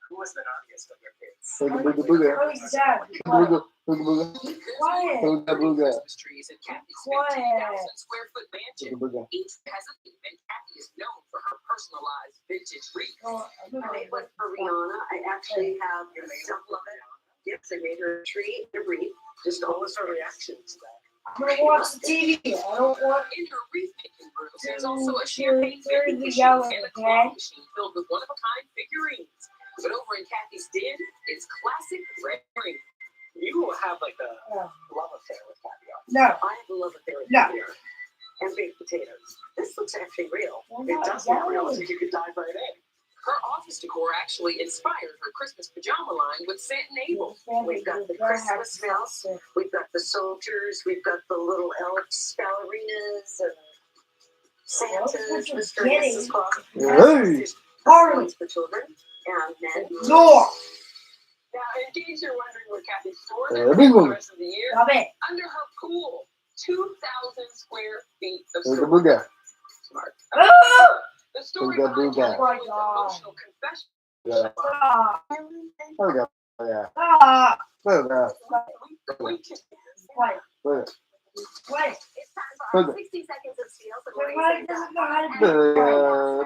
Who was the naughtiest of your kids? Boogie boogie boogie. Oh, he's dead. Be Boogie quiet. boogie boogie. Quiet. Boogie boogie. Christmas trees in Kathy's 15,000 square foot mansion. Boogie boogie. Each has a theme, and Kathy is known for her personalized vintage wreath. Oh, I'm I not made one for Rihanna. I actually have several of it. Yes, I made her a tree and a wreath. Just all us our reactions to that. I'm going to watch the TV. I don't want In her wreath making room, there's also a champagne There's vending the machine yellow, and a okay? claw machine filled with one-of-a-kind figurines. But over in Kathy's den is classic red green. You will have like a Yeah. love affair with Kathy. No. I have a love affair with No. beer and baked potatoes. This looks actually real. Well, It not does look real. yellow. So you could dive right in. Her office decor actually inspired her Christmas pajama line with Scent and Abel. We've got the Christmas mouse. We've got the soldiers. We've got the little elves, ballerinas, and Santas, What you're Mr. and getting. Mrs. Claus. Hey. Harley. Ones for children and men. No. Now, in case you're wondering where Kathy stores Hey, it big for one. the rest of the year, Stop it. under her pool, 2,000 square feet of Boogie storage. boogie. Smart. Ah! The story Booga behind booga. Kathy was emotional confession. Yeah. Stop. Boogie. Yeah. Stop. Boogie. Quiet. Boogie. Quiet. It's time for our Booga. 60 seconds of steel. So Everybody doesn't know how to do it.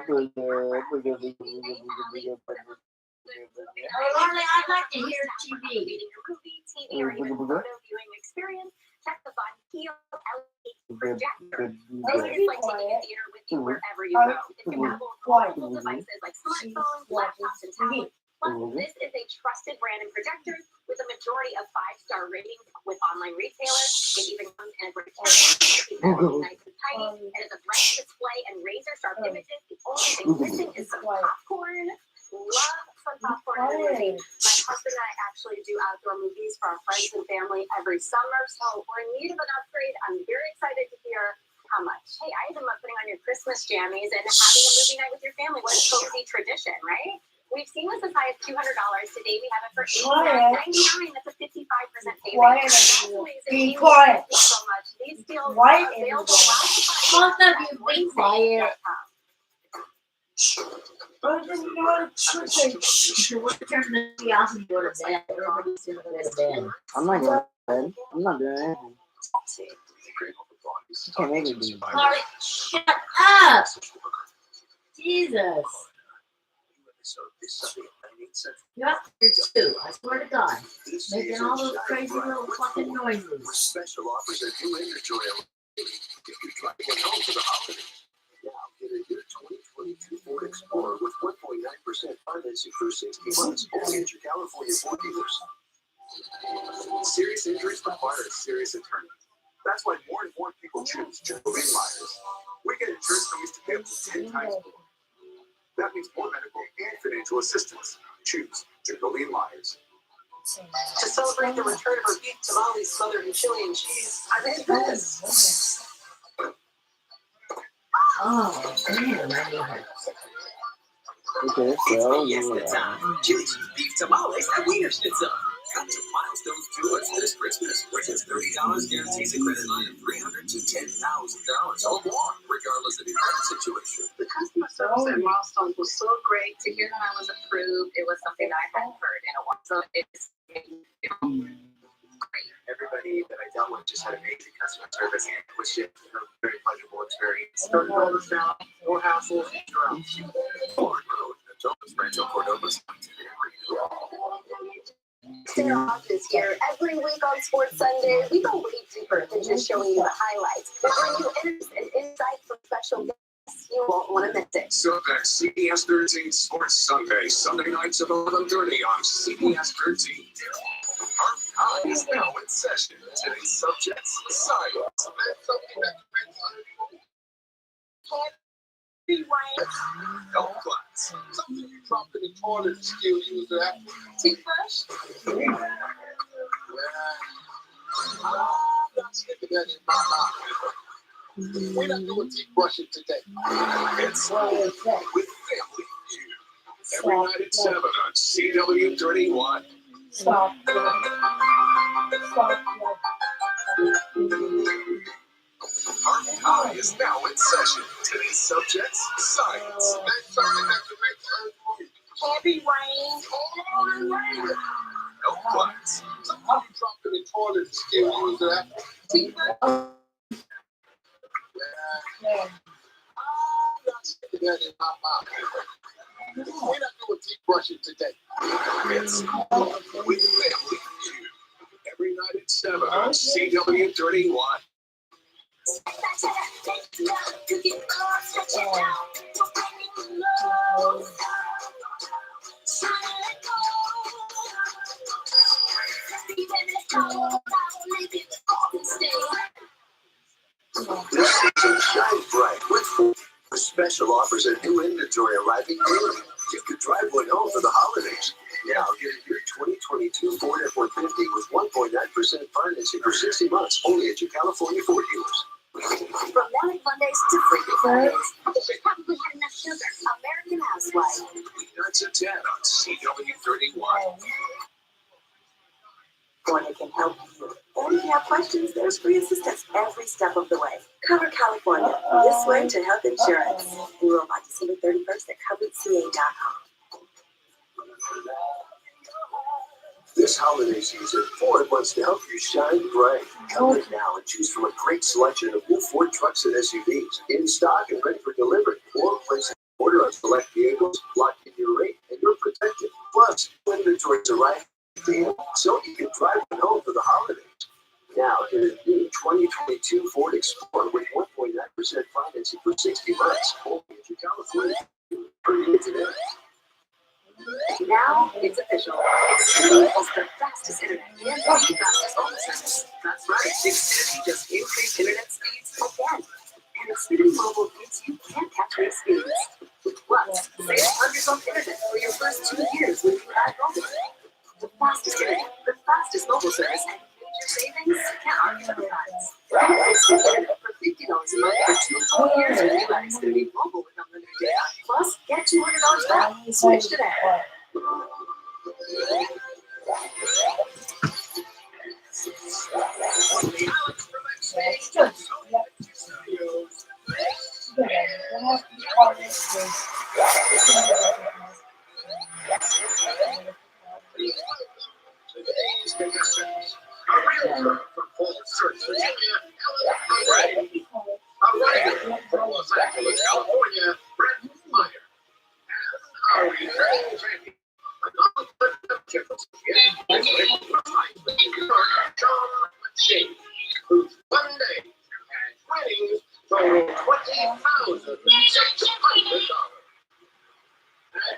Boogie. Boogie. Boogie. Boogie. Boogie. Harley, I'd like to hear TV. Reading a movie, TV, or even photo viewing experience. Check the Von Heel LED projector. This is like taking a theater with you wherever you go. It's compatible with multiple devices like smartphones, laptops, and tablets. Plus, this is a trusted brand in projectors with a majority of 5-star ratings with online retailers. It even comes in a great format, nice and tiny. It has a bright display and razor-sharp images. The only thing missing is some popcorn. Love some popcorn in the movie. My husband and I actually do outdoor movies for our friends and family every summer, so we're in need of an upgrade. I'm very excited to hear how much. Hey, I even love putting on your Christmas jammies and having a movie night with your family. What a cozy tradition, right? We've seen this as high as $200. Today we have it for $89.99. That's a 55% savings. Quiet. That's amazing. Be quiet. Thank you so much. These deals Quiet. are available Both of you be quiet. I didn't know how to trick it. We're turning the TV off and go to bed. Everybody's gonna go to bed. I'm not going to bed. I'm not doing anything. You can't make me do that. Harley, shut up. Jesus. You're up here too, I swear to God. Making all those crazy little fucking noises. Special offers at new inventory. If you're driving home for the holiday, now get a new 2022 Ford Explorer with 1.9% financing for 60 months only at your California Ford dealers. Serious injuries require a serious attorney. That's why more and more people choose Jacobin Myers. We get insurance we used to pay up to 10 times more. That means more medical and financial assistance. Choose Jacobin Myers. To celebrate the return of her beef tamales smothered in chili and cheese, I made this. Oh, damn, I need her. Okay, so yeah. Chili cheese beef tamales at Wiener Schnitzel. Come to Milestones Jewelers this Christmas, where just $30 guarantees a credit line of $300 to $10,000 or more, regardless of your credit situation. The customer service at Milestones was so great. To hear that I was approved, it was something that I hadn't heard in a while. So it's great. Everybody that I dealt with just had amazing customer service and it was just a very pleasurable experience. Started all this down, more hassles, Ford Road, the Thomas Branch of Cordova. Sarah Hodge is here every week on Sports Sunday. We go way deeper than just showing you the highlights. We bring you interviews and insight from special guests. You won't want to miss it. So that's CBS 13 Sports Sunday, Sunday nights at 11:30 on CBS 13. Our is now in session. Today's subjects, science. Health class. Something you dropped in the toilet and still use that. Toothbrush? I'm not sticking that in my mouth. We're not doing teeth brushing today. It's with Family Feud. Every night at 7 on CW 31. Stop. Our is now in session. Today's subjects, science. Heavy rain. Health class. Something you dropped in the toilet and still use that. Toothbrush? I'm not sticking that in my mouth. We're not doing teeth brushing today. It's with Family Feud. Every night at 7 on CW 31. This season, shine bright with Ford. With special offers and new inventory arriving daily. Keep your driveway home for the holidays. Now get a year 2022 Ford F-150 with 1.9% financing for 60 months only at your California Ford dealers. From Manic Mondays to Freaky Fridays, she probably had enough sugar. American Housewife. Weeknights at 10 on CW 31. California can help you. And if you have questions, there's free assistance every step of the way. Cover California. This way to health insurance. Enroll by December 31st at coveredca.com. This holiday season, Ford wants to help you shine bright. Come in now and choose from a great selection of new Ford trucks and SUVs in stock and ready for delivery. Or place an order on select vehicles, lock in your rate, and you're protected. Plus, inventory's arriving so you can drive it home for the holidays. Now, get a new 2022 Ford Explorer with 1.9% financing for 60 months. Only at your California. Hurry today. Now it's official. Xfinity has the fastest internet and the fastest phone service. That's right. Xfinity just increased internet speeds again. And Xfinity Mobile gives you can't-catch-me speeds. Plus, save hundreds on internet for your first 2 years when you add mobile. The fastest internet, the fastest mobile service, and major savings can't argue with price. Xfinity internet for $50 a month for 2 full years when you add Xfinity Mobile with unlimited data. Plus, get $200 back. Switch today. Today's contestants, a realtor from Falls Church, Virginia, Ellen Ray. A writer from Los Angeles, California, Brent Meyer. And our returning champion, a non-presidential champion, New York, John McShane, whose one day and winnings total $20,600.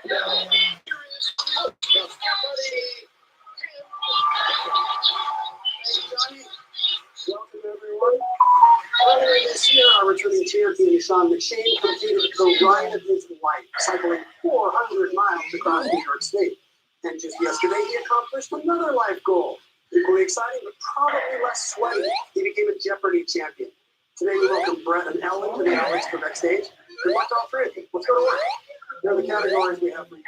And here is host of Jeopardy! Hey, Johnny. Welcome, everyone. returning champion Sean McShane completed the ride of his life, cycling 400 miles across New York State. And just yesterday, he accomplished another life goal. Equally exciting, but probably less sweaty. He became a Jeopardy champion. Today, we welcome Brett and Ellen to the Alex for backstage. Good luck to all three of you. Let's go to work. Here are the categories we have for you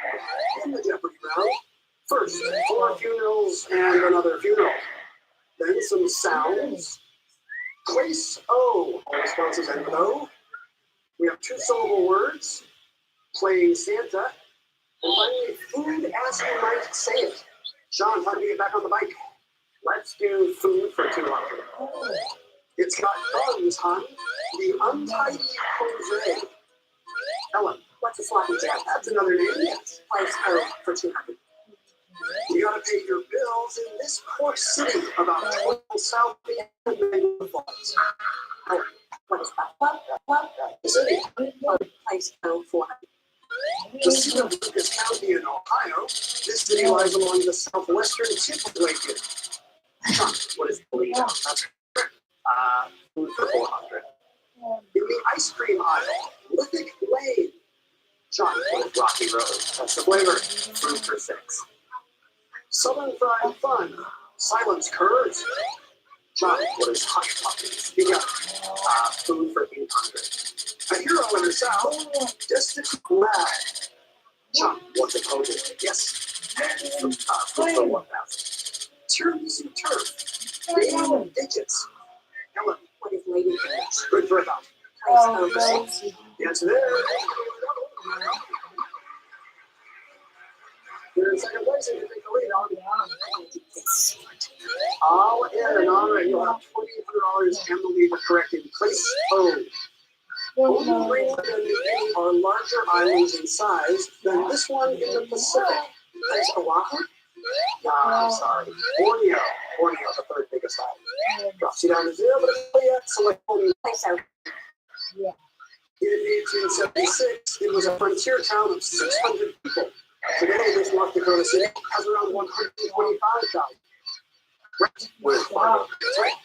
in the Jeopardy round. First, 4 funerals and another funeral. Then some sounds. Place O. All responses end with O. We have 2-syllable words. Playing Santa. And finally, food as you might say it. Sean, how do we get back on the bike? Let's do food for 200. It's got buns, hon. The untidy Jose. Ellen, what's a sloppy jam? That's another name. Yes. Place O for 200. You gotta pay your bills in this poor city about 12 south of Niagara Falls. Ellen, what is that? The city. Place O 400. To see Lucas County in Ohio, this city lies along the southwestern tip of Lake Erie. Sean, what is Toledo? That's correct. Food for 400. In the ice cream aisle, Lithic Lane. Sean, what is Rocky Road? That's the flavor. Food for 6. Southern Fried Fun. Silence Curds. Sean, what is Hush Puppies? Speak up. Food for 800. A hero in the South, Destitute Lad. Sean, what's a podium? Yes. And food for 1,000. Tiramisu Turf. Game Digits. Ellen, what is Lady Digits? Good for 1,000. The answer there. You're in second place and you take the lead on. All in, all right. You'll have $2,800 and the lead for correcting place O. Only Great Britain are larger islands in size than this one in the Pacific. Place Oahu? No, I'm sorry. Borneo. Borneo, the third biggest island. Drops you down to 0, but it's yet. Select Borneo. Place O. Yeah. In 1876, it was a frontier town of 600 people. Today, this North Dakota city has around 125,000. Right. Where's Fargo? That's right.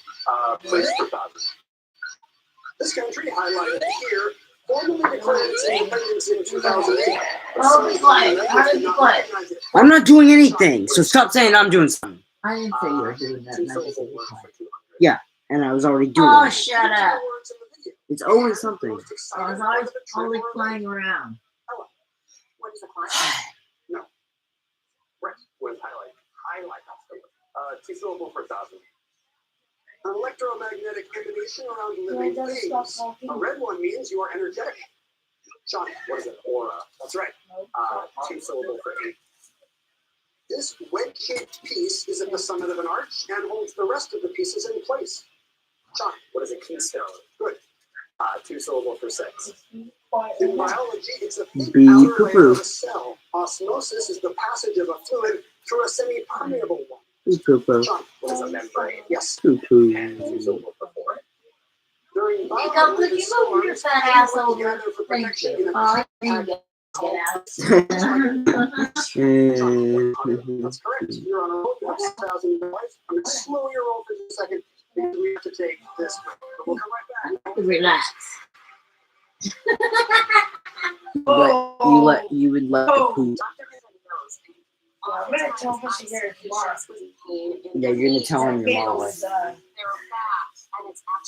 Place for 1,000. This country, highlighted here, formally declared its independence in 2008. I'm not doing anything, so stop saying I'm doing something. I didn't say you were doing that. Yeah, and I was already doing Oh, it. shut up. It's always something. I was always only playing around. What is a client? No. Right. With highlight. 2-syllable for 1,000. An electromagnetic emanation around living things. A red one means you are energetic. Sean, What is it? Aura. That's right. 2-syllable for 8. this wedge-shaped piece is at the summit of an arch and holds the rest of the pieces in place. Sean, what is a keystone? Good. 2-syllable for 6. In biology, it's a thick outer layer of a cell. Osmosis is the passage of a fluid through a semi-permeable one. Sean, what is a membrane? Yes. And 2-syllable for 4. During Could you move your fat ass over? Thank you. That's correct. You're on a roll. You have 6,000 life. I'm going to slow your roll for just a second because we have to take this one. But we'll come right back. Relax. You would let the poop. I'm going to tell her she's there tomorrow. Yeah, you're going to tell him your mom.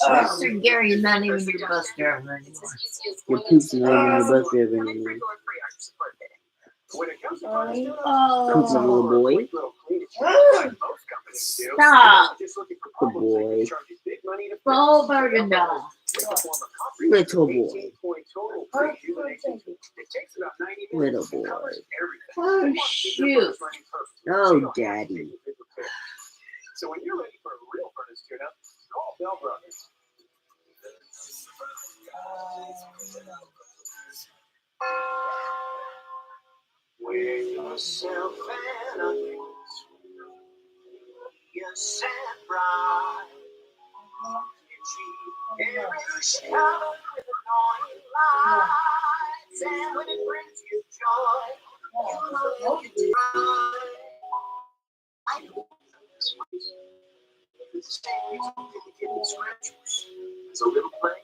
Mr. Gary is not even your bus driver anymore. Your poop's not even your bus driver anymore. Poop's a little boy. Stop. Good boy. Full burden doll. Little boy. Little boy. Oh, shoot. Oh, daddy. So when you're ready for a real furnace tune-up, call Bell Brothers. With yourself and others, you sat right. Every shower with annoying lights, and when it brings you joy, you know you can try. I know this one. The same music that you get in scriptures. It's a little play.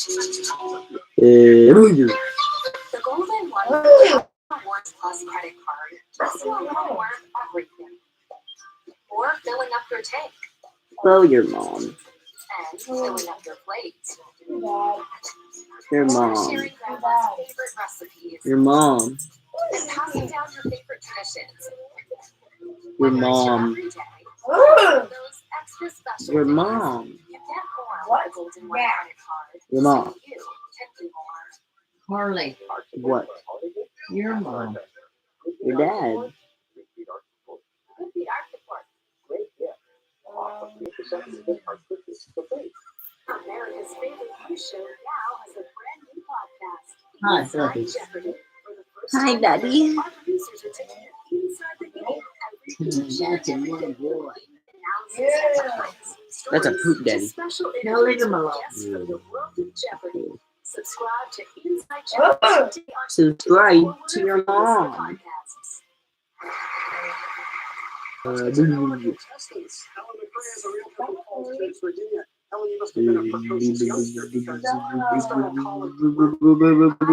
The Golden One Rewards Plus credit card lets you reward everything. Or filling up your tank Oh, your mom. and filling up your plate. Your Or mom. sharing grandma's favorite recipes Your mom. and passing down your favorite traditions. Your Whether it's your mom. everyday or those extra special Your days, mom. you get more with the Golden One credit card. Your mom. So you can do more. Harley, What? your mom. Your dad. Good beat art support. Great, yeah. Awesome. 3% is a good art purchase for free. America's favorite news show now has a brand new podcast. Hi, Inside Daddy. Jeopardy. For the first Hi, time Daddy. ever, our producers are taking you inside the game of every news show. That's a little boy. That's a poop daddy. Now leave him alone. Guests from the world of Jeopardy. Subscribe to Inside Jeopardy today on Subscribe to your mom. podcasts. Contestants, Ellen McRae is a real from Falls Church, Virginia. Ellen, you must have been a precocious youngster because you started college.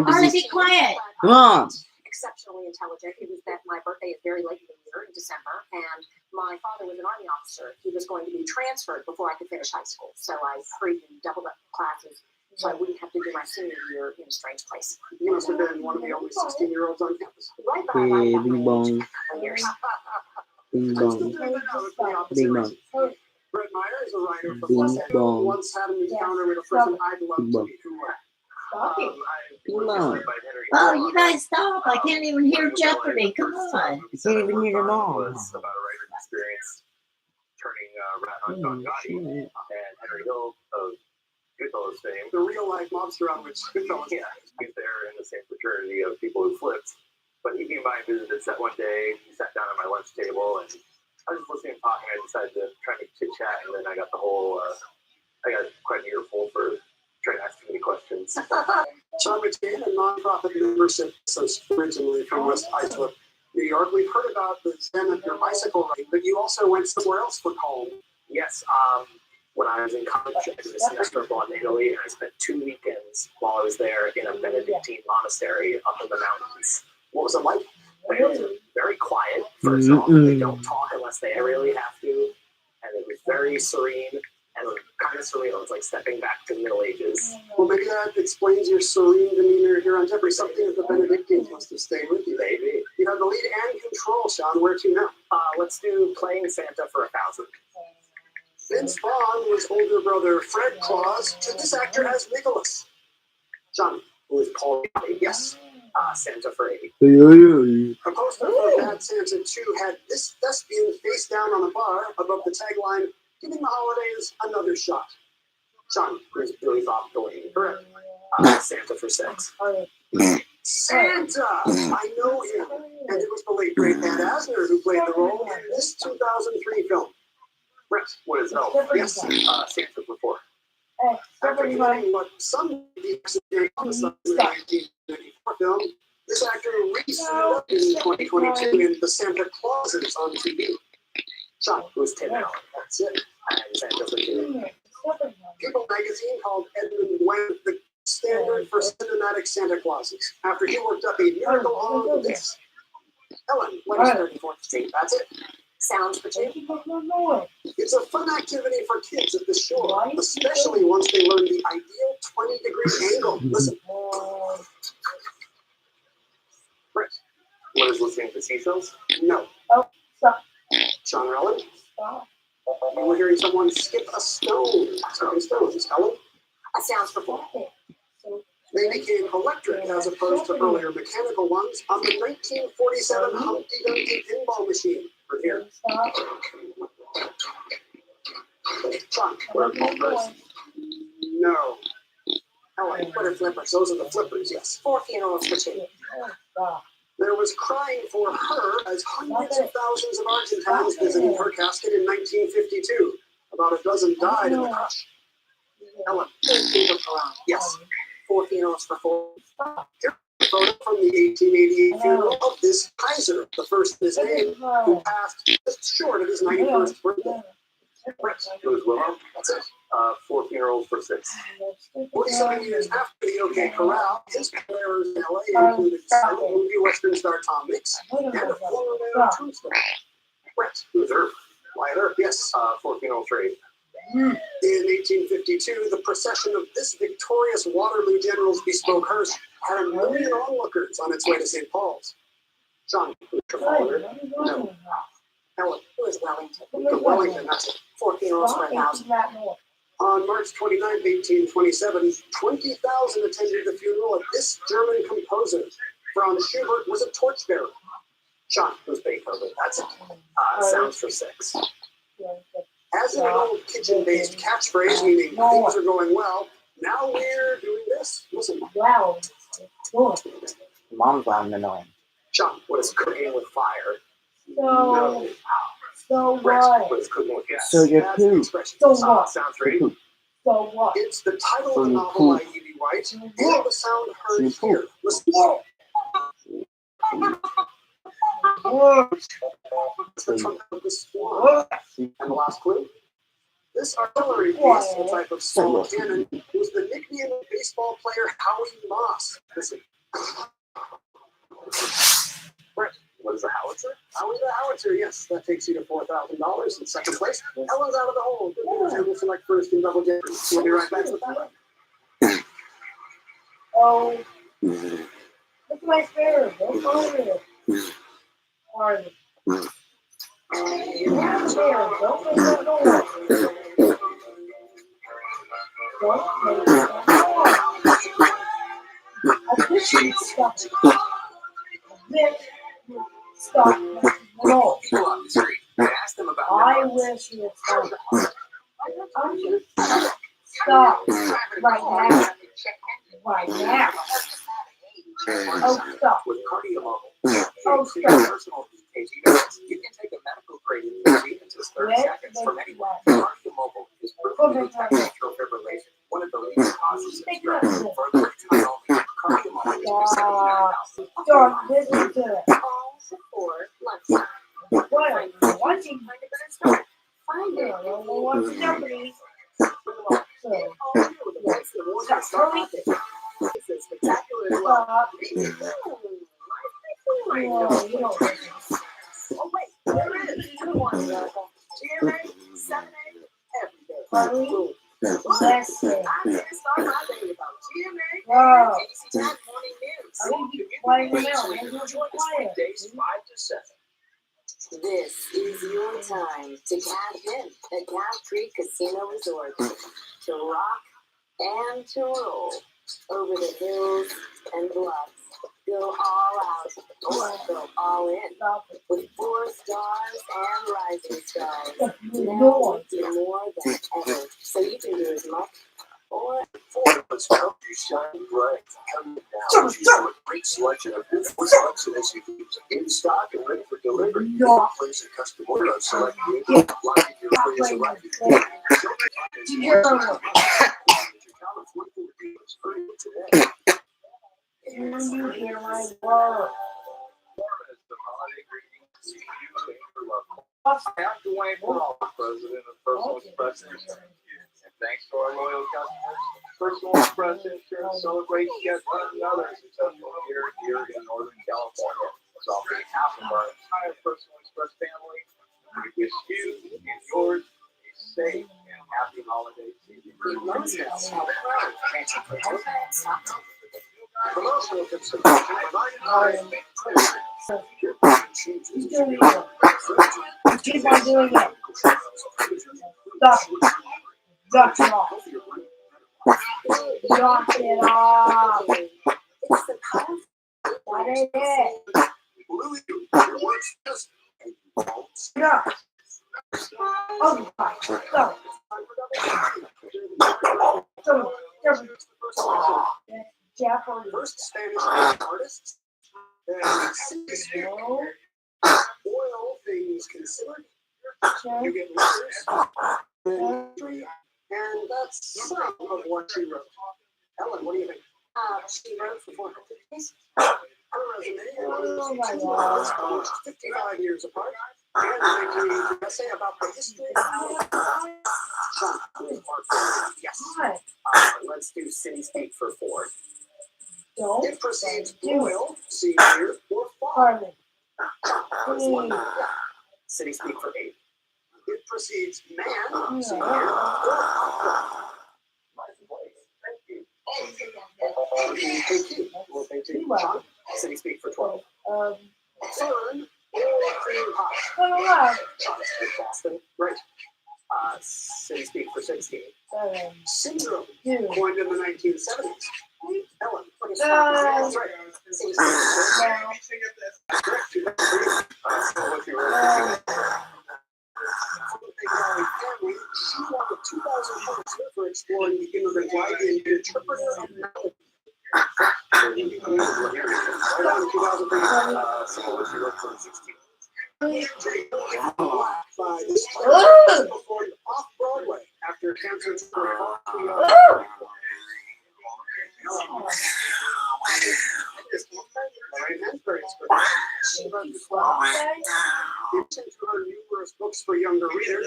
Harley, be quiet. Come on. Exceptionally intelligent. It was that my birthday is very late in the year in December, and my father was an Army officer. He was going to be transferred before I could finish high school, so I hurried and doubled up classes so I wouldn't have to do my senior year in a strange place. You must have been one of the only 16-year-olds on campus. Right behind my Hey, bing bong. years. Bing I'm bong. still doing that now. It's the opposite. Bing bong. Brett Meyer is a writer from Bing Los Angeles who bong. once had an encounter with a person I'd love Bing to bong. meet. Who Bing bong. Oh, you guys stop. I can't even hear Jeopardy. Come on. You can't even hear your mom. Was about a writer's experience turning Rat on Don Gotti and Henry Hill of Goodfellas fame. The real-life mobster on which Goodfellas. Yeah, he's there in the same fraternity of people who flipped. But he came by and visited set one day. He sat down at my lunch table, and I was just listening and talking. I decided to try to chit chat, and then I got the whole. I got quite an earful for trying to ask too many questions. Sean McCann, a nonprofit membership originally from West Islip, New York. We've heard about the zen of your bicycle riding, but you also went somewhere else for calm. Yes, when I was in college, I did a semester abroad in Italy, and I spent 2 weekends while I was there in a Benedictine monastery up in the mountains. What was it like? It was very quiet, first off. They don't talk unless they really have to, and it was very serene. And kind of surreal. It's like stepping back to the Middle Ages. Well, maybe that explains your serene demeanor here on Jeopardy. Something that the Benedictines must have stayed with you. Maybe. You have the lead and control, Sean. Where to now? Let's do playing Santa for 1,000. Vince Vaughn was older brother Fred Claus to this actor as Nicholas. Sean. Who is Paul Giamatti? Yes. Santa for 80. A poster for Bad Santa 2 had this thespian face down on a bar above the tagline, "Giving the holidays another shot." Sean. Who's Billy Bob Delaney? Correct. Santa for 6. Santa! I know him. And it was the late great Ed Asner who played the role in this 2003 film. Brett, what is Elf? Yes. Santa for 4. After committing what some accident homicide in the 1994 film, this actor re-suited up in 2022 in The Santa Clauses on TV. Sean. Who's Tim Allen? That's it. And Santa for 2. People magazine called Edmund Wendt the standard for cinematic Santa Clauses after he worked up a miracle on this. Ellen, what is 34th Street? That's it. Sounds for 2. It's a fun activity for kids at the shore, especially once they learn the ideal 20-degree angle. Listen. Brett. What is listening to seashells? No. Sean or Ellen? You were hearing someone skip a stone. Skipping stones. Ellen? Sounds for 4. They became electric as opposed to earlier mechanical ones on the 1947 Humpty Dumpty pinball machine. For here. Sean, what are flippers? No. Ellen, what are flippers? Those are the flippers, yes. 4 funerals for 2. There was crying for her as hundreds of thousands of Argentines visited her casket in 1952. About a dozen died in the crush. Ellen. Yes. 4 funerals for 4. Here's a photo from the 1888 funeral of this Kaiser, the first in his name, who passed just short of his 91st birthday. Brett. Who's Willow? That's it. 4 funerals for 6. 47 years after the OK Corral, his players in LA included movie Western star Tom Mix and a former mayor of Tombstone. Brett, who's Earth? Wyatt Earp, yes. 4 funeral trade. In 1852, the procession of this victorious Waterloo general's bespoke hearse had 1 million onlookers on its way to St. Paul's. John, Trafalgar? No. Ellen, Who is Wellington? Wellington, that's it. 4 funerals for 1,000. On March 29, 1827, 20,000 attended the funeral of this German composer. Franz Schubert was a torchbearer. John was Beethoven, that's it. Sounds for 6. As an old kitchen-based catchphrase meaning things are going well, now we're doing this. Listen. Wow. Mom's loud and annoying. John, what is cooking with fire? So Brett, what? what is cooking with gas? So you're That's the poop. expression. So what? Sounds right. So what? It's the title So of the you novel by poop. E.B. White and the sound heard You here. poop. Listen. It's the trumpet of the swan. And the last clue? This artillery piece, a type of small cannon, was the nickname of baseball player Howie Moss. Listen. Brett, What is a howitzer? Howie the howitzer, yes. That takes you to $4,000 in second place. Ellen's out of the hole. Good news, you will select first in double jeopardy. We'll be right back with that. Oh. Look at my spare. Don't go over there. Sorry. Yeah, spare. Don't make that noise. Don't make that noise. I wish you'd stop. Stop. No. People on the street. Ask them about I wish you'd stop. Stop. Right now. Right now. Oh, stop. with cardiomobile. Oh, To stop. personal EKG notes, you can take a medical grade EKG in just 30 seconds from anywhere. Cardiomobile is proven to detect atrial fibrillation, one of the leading causes of stroke. For a limited time only, cardiomobile is for $79. Stop. Listen to it. All support lunchtime. What? Watching. Find a better start. Find it. I don't want the company. So, Stop hurry. It's a spectacular stop. Oh, You don't. wait, there is another one. GMA, 7A, every day. Hurry. Listen. I'm going to start my day about GMA Wow. and ABC Tech Morning News. I didn't get quiet now. Maybe you'll get quiet. Days 5 to 7. This is your time to cash in at Calf Creek Casino Resort. To rock and to roll over the hills and bluffs. Go all out or go all in. With 4 stars and rising stars. Now we do more than ever. So you can do as much or Ford must help you shine bright. Come now and choose from a great selection of new Ford trucks and SUVs in stock and ready for delivery. Place a custom order on select vehicles. Lock in your free arrival. Today. You hear my word. The holiday greetings to you and your loved ones. I'm Dwayne Pearl, President of Personal Express Insurance. And thanks to our loyal customers, Personal Express Insurance celebrates yet another successful year here in Northern California. So on behalf of our entire Personal Express family, we wish you and yours a safe and happy holiday season. Promotional consideration provided by Keep doing it. Keep on doing it. Stop. Knock it off. Knock it off. That ain't it. Stop. Oh, God. Stop. Jeopardy. First Spanish artists. Oil things considered. You get letters, and that's some of what she wrote. Ellen, what do you think? she wrote for 400 days. Her resume was 2 hours, almost 55 years apart, and an essay about the history of City speak for Ford. Don't. It precedes Do it. Royal, Senior, or Farm. Harley. City speak for 8. It precedes Man, Yeah. Senior, or Sean, City speak for 12. Fern, or Cream Pie. Sean, Boston, right. City speak for 16. Syndrome, coined in the 1970s. Ellen, that's right. City speak for 6. That's correct. What you were from the Big Valley family, she won the 2000 Pulitzer for exploring the immigrant life in Interpreter of Melody. Right on 2003, so what she wrote for 16. By this time, performed off-Broadway after cancer took her off the to her numerous books for younger readers,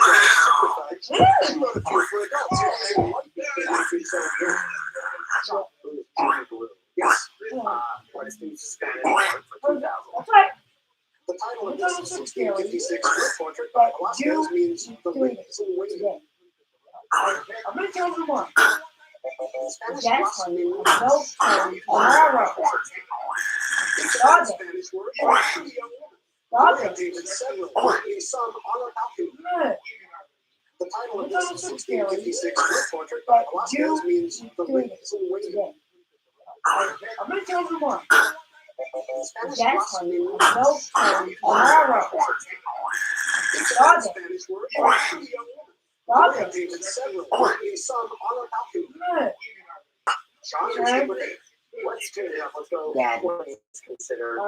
she wrote a few for adults. Yes, what is the Spanish word for 2000? The title of this 1656 portrait by Velázquez means the reason waiting. I'm going to tell you more. Spanish That's blossom one. means Tomorrow. Spanish word for pretty young woman. David several, including some on a balcony. The title of this 1656 portrait by Velázquez means the reason waiting. I'm going to tell you more. Spanish That's blossom one. means Tomorrow. Spanish word for pretty young woman. David several, including some on a balcony. Sean, let's turn it up. Let's go. What is considered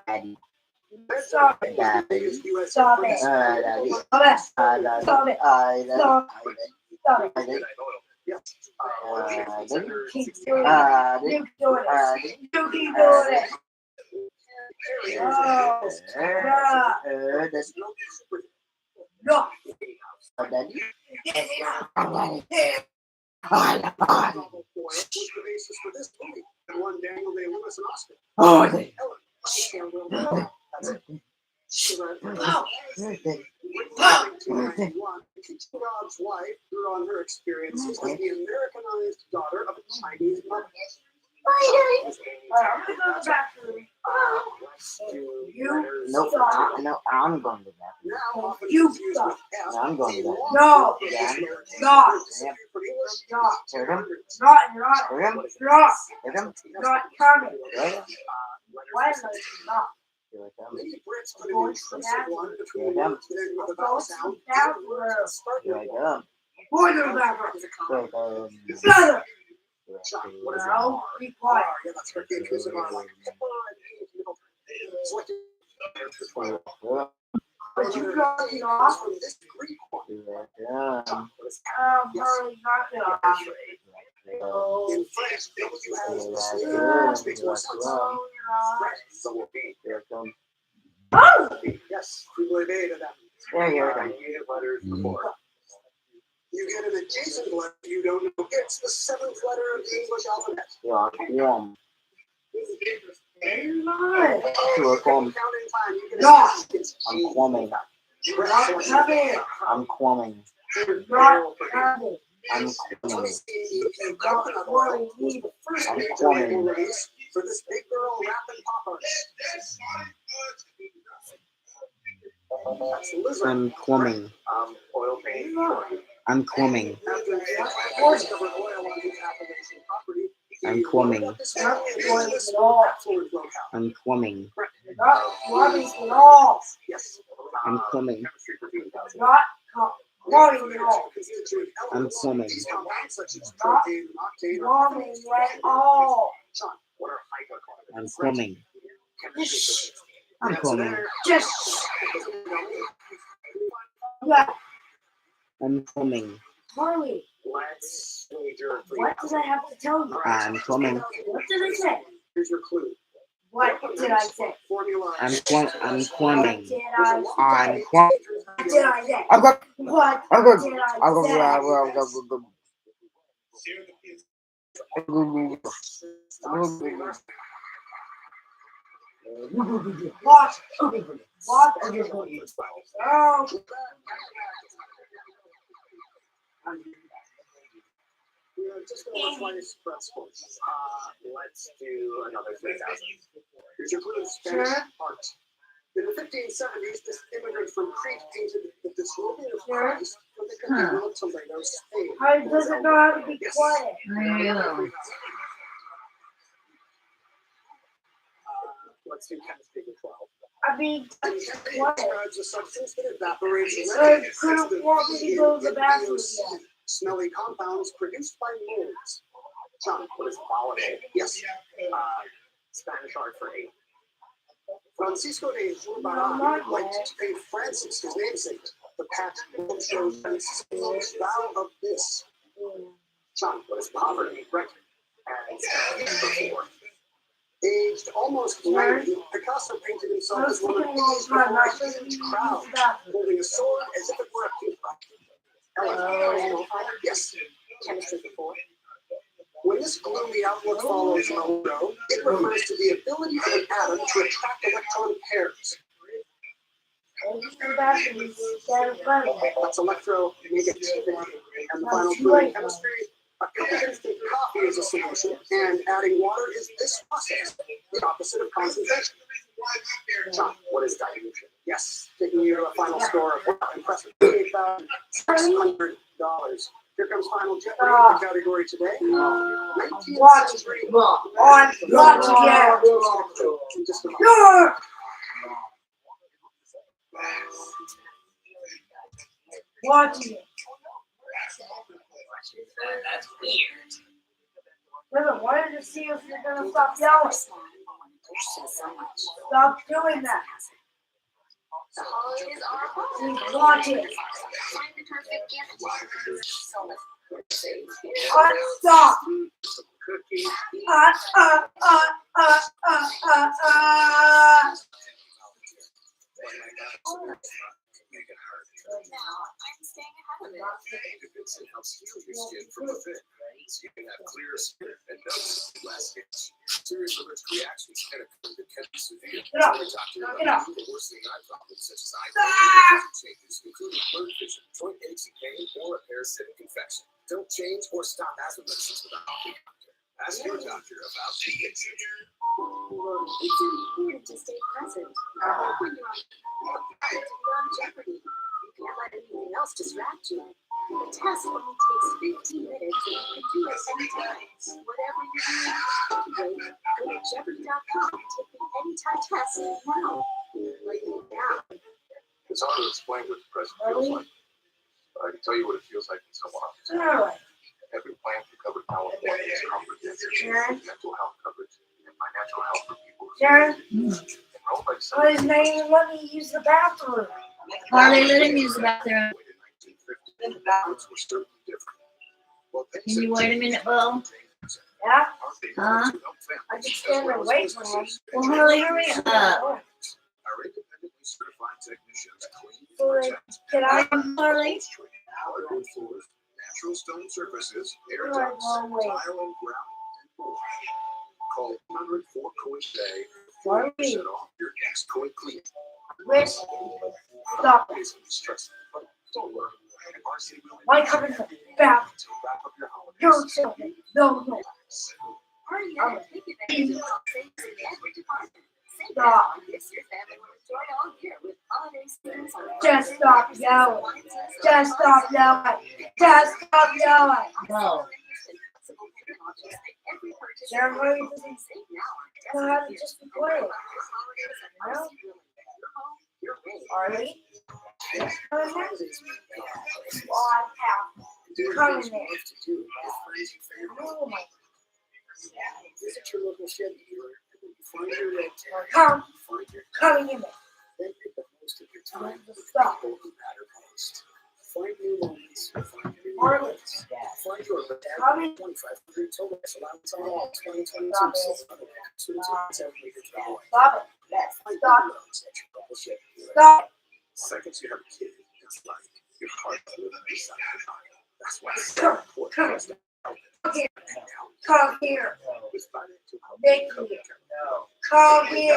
Daddy. Stop it. Daddy. Stop it. Daddy. Stop it. Stop it. Stop it. Daddy. Keep doing it. You keep doing it. You keep doing it. Oh, stop. No. Daddy. was the basis for this movie and won Daniel Day-Lewis an Oscar. Oh, That's it. Teaching Rob's wife drew on her experiences as the Americanized daughter of a Chinese mother. Nope, no, I'm going to that. Now, You stop. No, I'm going to that. No. Yeah. Not. Not. Heard him? Not. You're not. Heard him? Not. Heard him? Not coming. Heard Why is it not? Many Brits put an intrusive one between Yeah. words and with a vowel sound. Down the Words road. that start Here I go. Boy, no background. Shut Shut What is it? No, be quiet. Yeah, that's right. The intrusive R. Selected. But you knocked it off. From this Greek one. Hurry, knock it off. In French, W has the sleeve, which makes more sense. Right, so will be. Oh! Yes, we will obey to that. There you go. Negative letters before. You get an adjacent letter you don't know. It's the 7th letter of the English alphabet. Yeah, warm. Not. To a comb. Counting time, you get a No. it's I'm G. qualming. Not coming. I'm qualming. Not coming. I'm Let me qualming. see if you got Not another what one. we need. First I'm major qualming. label release for this big girl rapping poppers. That's Lizard. I'm qualming. Oil paint. I'm qualming. After discovered oil on his Appalachian property, I'm qualming. Not qualming at all. I'm qualming. Not qualming at all. Yes. I'm qualming. Not qualming at all. I'm qualming. These compounds such as Not protein and octane are qualming at all. Sean, what are hydrocarbons? I'm qualming. I'm qualming. Just. Yeah. I'm qualming. Harley, Let's major what did I have to tell you? I'm qualming. What did I say? Here's your clue. What did I say? Formula. I'm What qualming. did I I'm qualming. What did I say? I'm What I'm did I say? go. Watch. Oh. Just going to try to spread sports. Let's do another 3,000. Here's your clue: Spanish art. In the 1570s, this immigrant from Crete painted the disrobing of Christ from the Cathedral of Toledo, Spain. How does it know how to be quiet? Let's do chemistry for 12. I mean, quiet. Describes a substance that evaporates I couldn't want me to go to the bathroom yet. Smelly compounds produced by molds. John, what is volatile? Yes. Spanish art for 8. Francisco de Zurbarán liked to paint Francis, his namesake. The patch shows Francisco's vow of this. John, what is poverty? Right. And 4. Aged almost 90, Picasso painted himself as one of these before a huge crowd, holding a sword as if it were a paintbrush. Yes. Chemistry for 4. When this gloomy outlook follows Monroe, it refers to the ability of an atom to attract electron pairs. That's electronegativity. And the final clue in chemistry: a cup of instant coffee is a solution, and adding water is this process, the opposite of concentration. John, what is dilution? Yes, taking you to a final score of impressive $8,600. Here comes Final Jeopardy in the category today. 19th century. Watch again. Just a moment. Watching it. That's weird. Listen, why did you see if you're gonna stop yelling? Stop doing that. The holidays are upon us. Watch it. Find the perfect gift. Stop. I'm staying ahead of it. Vincent helps heal your skin from within, so you can have clearer skin and no less itch. Serious allergic reactions can occur that can be severe. Doctor recommends the worsening eye problems such as eye changes, including blurred vision, joint aches and pain, or a parasitic infection. Don't change or stop asthma medicines without a doctor. Ask your doctor about Vincent. Important to stay present. When you're on Jeopardy, you can't let anything else distract you. The test only takes 15 minutes and you can do it anytime. Whatever you're doing, go to Jeopardy.com and take the anytime test now. Right now. It's hard to explain what the present feels like. But I can tell you what it feels like in someone else. Every plan to cover California is comprehensive mental health coverage and financial help for people. Sharon, what is name? Let me use the bathroom. Why are they letting me use the bathroom? Can you wait a minute, Will? Yeah? Huh? I just stand there waiting for him. Well, hurry up. Our independently certified technicians clean, protect, Can I, Harley? hardwood floors, natural stone surfaces, air You're ducts, wrong way. tile and grout, and more. Call 104 Coin Day Harley. to set off your next coin clean. Wait. Stop. It's stressful, but don't worry. RC will Why come in the bathroom? to wrap up your holidays. Don't tell me. No. Hurry up, take advantage of all savings in every department. Save Stop. now on this year's family will enjoy all year with holiday savings on Just stop yelling. Just stop yelling. Just stop yelling. No. Sharon, why are you doing know how to just be quiet? No? Harley? Come in there. Oh my. Visit your local Chevy dealer and when you find your red tag, Come. find your Coming in there. then pick up most of your time with Stop. people who matter most. Find new moments, find new Harley. moments. Find your red tag Coming. 2,500 total allowance on all 2022 Stop it. self-funded apps with Stop. 7 meters per hour. Stop it. Find Stop. new loans at your local Chevy dealer. Stop. Seconds you have a kid, it's like your heart will be inside your body. That's why it's so Come. important Come. for us to help them. Okay. And now Come here. Nikki. Come here.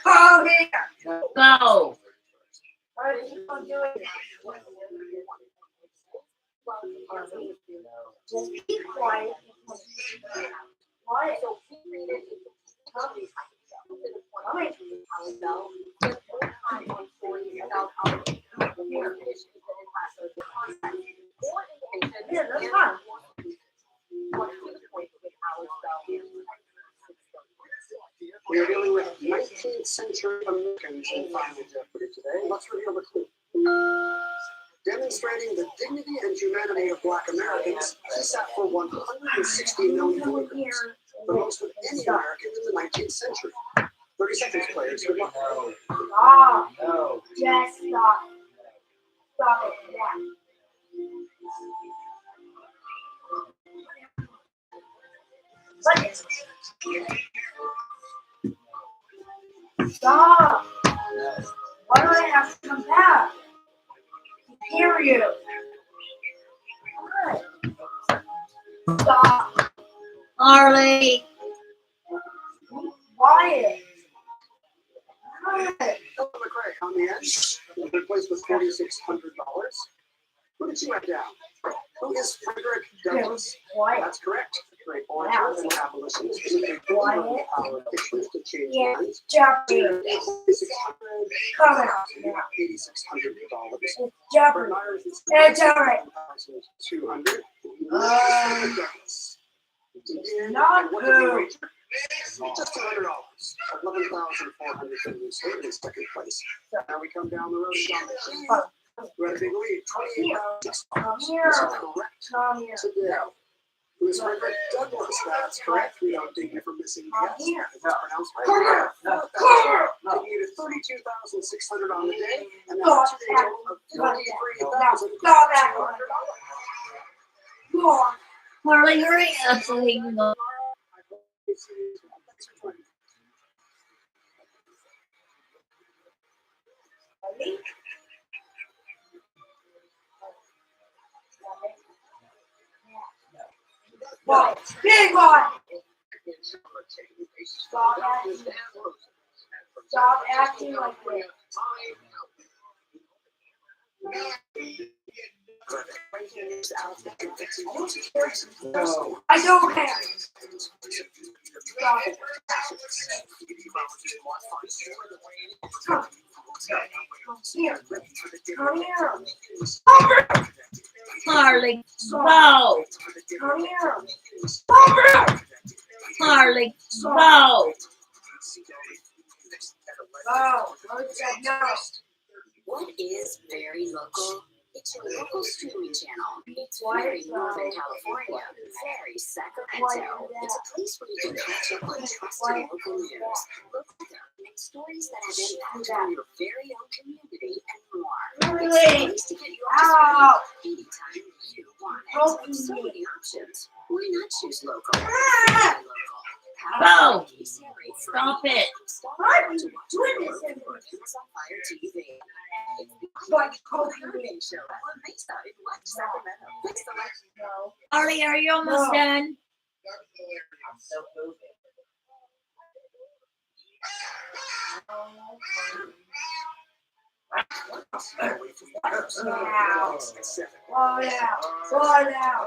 Come here. Go. Why are you doing that? Just be quiet. Quiet. Yeah, that's fine. We are dealing with 19th century Americans in Final Jeopardy today. Let's reveal the clue. Demonstrating the dignity and humanity of Black Americans, he sat for 160 million years, the most of any American in the 19th century. 30 seconds, players. Good luck. Stop. No. Just stop. Stop it. Yeah. What is it? Stop. Why do I have to come back? Hear you. What? Stop. Harley. Quiet. Ellen McRae on the end. Third place with $4,600. Who did you write down? Who is Frederick Douglass? That's correct. Great orator and abolitionist. He was a believer in the power of pictures to change minds. Jeopardy. Come out. $8,600. Jeopardy. It's all right. $200. Not good. Just $200. $11,400 in second place. Now we come down the road. We're at a big lead. $28,000. Here. Correct. Today. Who is Frederick Douglass? That's correct. We don't dig you for missing the S. Here. It's pronounced right. They needed $32,600 on the day, and that's a total of $33,400. Harley, hurry up so he can go. One. Big one. Stop acting like this. I don't care. Stop it. Here. Come here. Harley, go. Come here. Harley, go. Oh, no. What is Very Local? It's your local streaming channel. It's very Northern California, very Sacramento. It's a place where you can catch up on trusted local news, local weather, and stories that have impact on your very own community and more. It's a place to get you up to speed anytime you want it. There's so many options. Why not choose local? Very local. Go. Stop it. I'm doing this. Amazon Fire TV. Harley, are you almost done? I'm so moving. Slow down.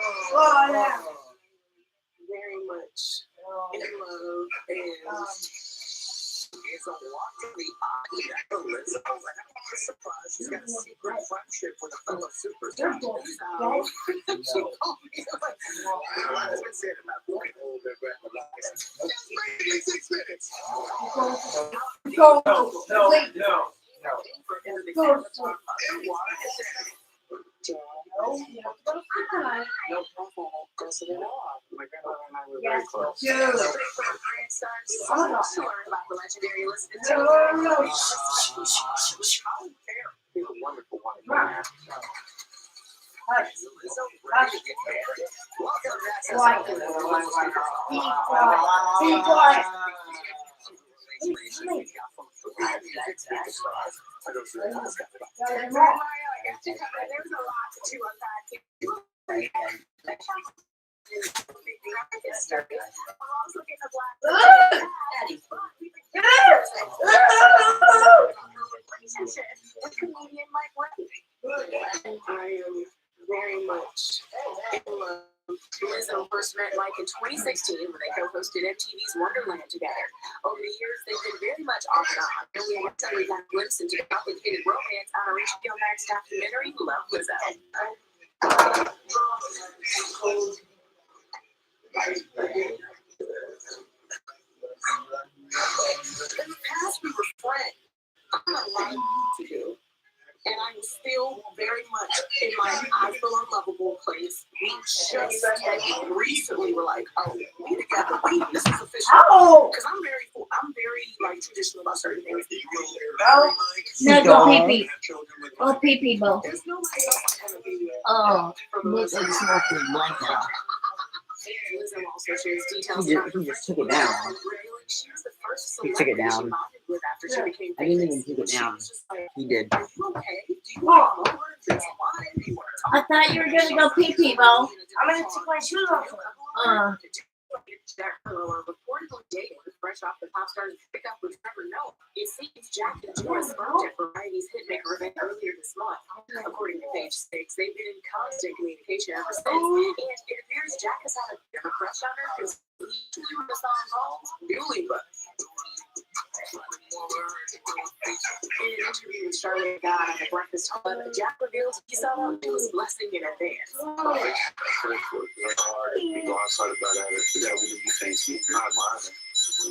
Very much in love and it's a lot to be surprised. She's got a secret friendship with a fellow superstar. That's been said about looking older, but just maybe 6 minutes. Go. My grandmother and I were very Yes, close. dude. He's a wonderful one. Be quiet. There's a lot to unpack. With comedian Mike Levy. I am very much in love. Lizzo first met Mike in 2016 when they co-hosted MTV's Wonderland together. Over the years, they've been very much off and on. And we recently got a glimpse into the complicated romance on our HBO Max documentary, Love Lizzo. In the past, we were friends. I'm not lying to you. And I'm still very much in my I feel unlovable place. We just recently were like, oh, we together. This is official. Because I'm very like traditional about certain things. No, go pee pee. Go pee pee, Bo. There's nobody else gonna be there. Oh, look, it's not the blanket. Lizzo also shares details about He just took it down. She was the first He took it down. with after she became I didn't even take it down. He did. Are you okay? Do you want to drink some wine? Do you want to talk? I thought you were gonna go pee pee, Bo. I'm gonna take my shoes off. Jack Harlow are reportedly dating fresh off the pop star's pickup with Trevor Noah. It seems Jack and Joy spoke at Variety's Hitmaker event earlier this month. According to Page 6, they've been in constant communication ever since, and it appears Jack has had a bit of a crush on her because he usually when the song calls, Dooley Butt. In an interview with Charlotte God on the Breakfast Club, Jack reveals he saw out to his blessing in advance. Go outside about that. Yeah, we do things. Not mine.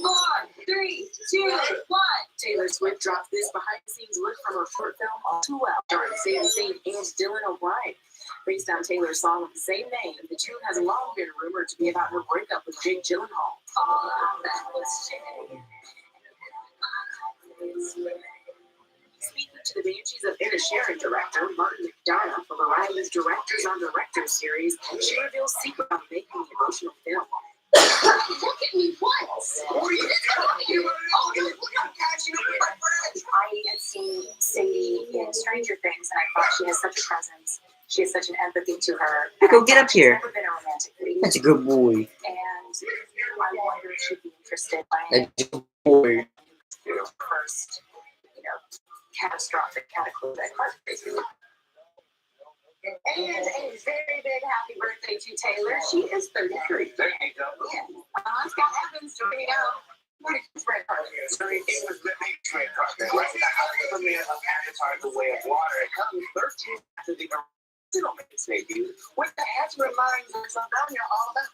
4, 3, 2, 1. Taylor Swift dropped this behind-the-scenes look from her short film All Too Well, starring Sam Saint and Dylan O'Brien. Based on Taylor's song with the same name, the tune has long been rumored to be about her breakup with Jake Gyllenhaal. Oh, that was shitty. Speaking to the Banshees of Inisherin director Martin McDonough for Variety's Directors on Directors series, she reveals secret on making the emotional film. Look at me once! What are you talking about? Oh, look how catching up with my friends! I had seen Sadie in Stranger Things, and I thought she has such a presence. She has such an empathy to her. Go get up here. Never been a romantic lead. That's a good boy. And I wonder if she'd be interested by That's a good boy. first, catastrophic cataclysmic heart disease. And a very big happy birthday to Taylor. She is 33. There you go. Yeah. Scott Evans joining out. What a great party. So it was the big trade partner, right? The premiere of Avatar: The Way of Water. It comes 13 after the original mix debut. What the heck reminds us of down here all about?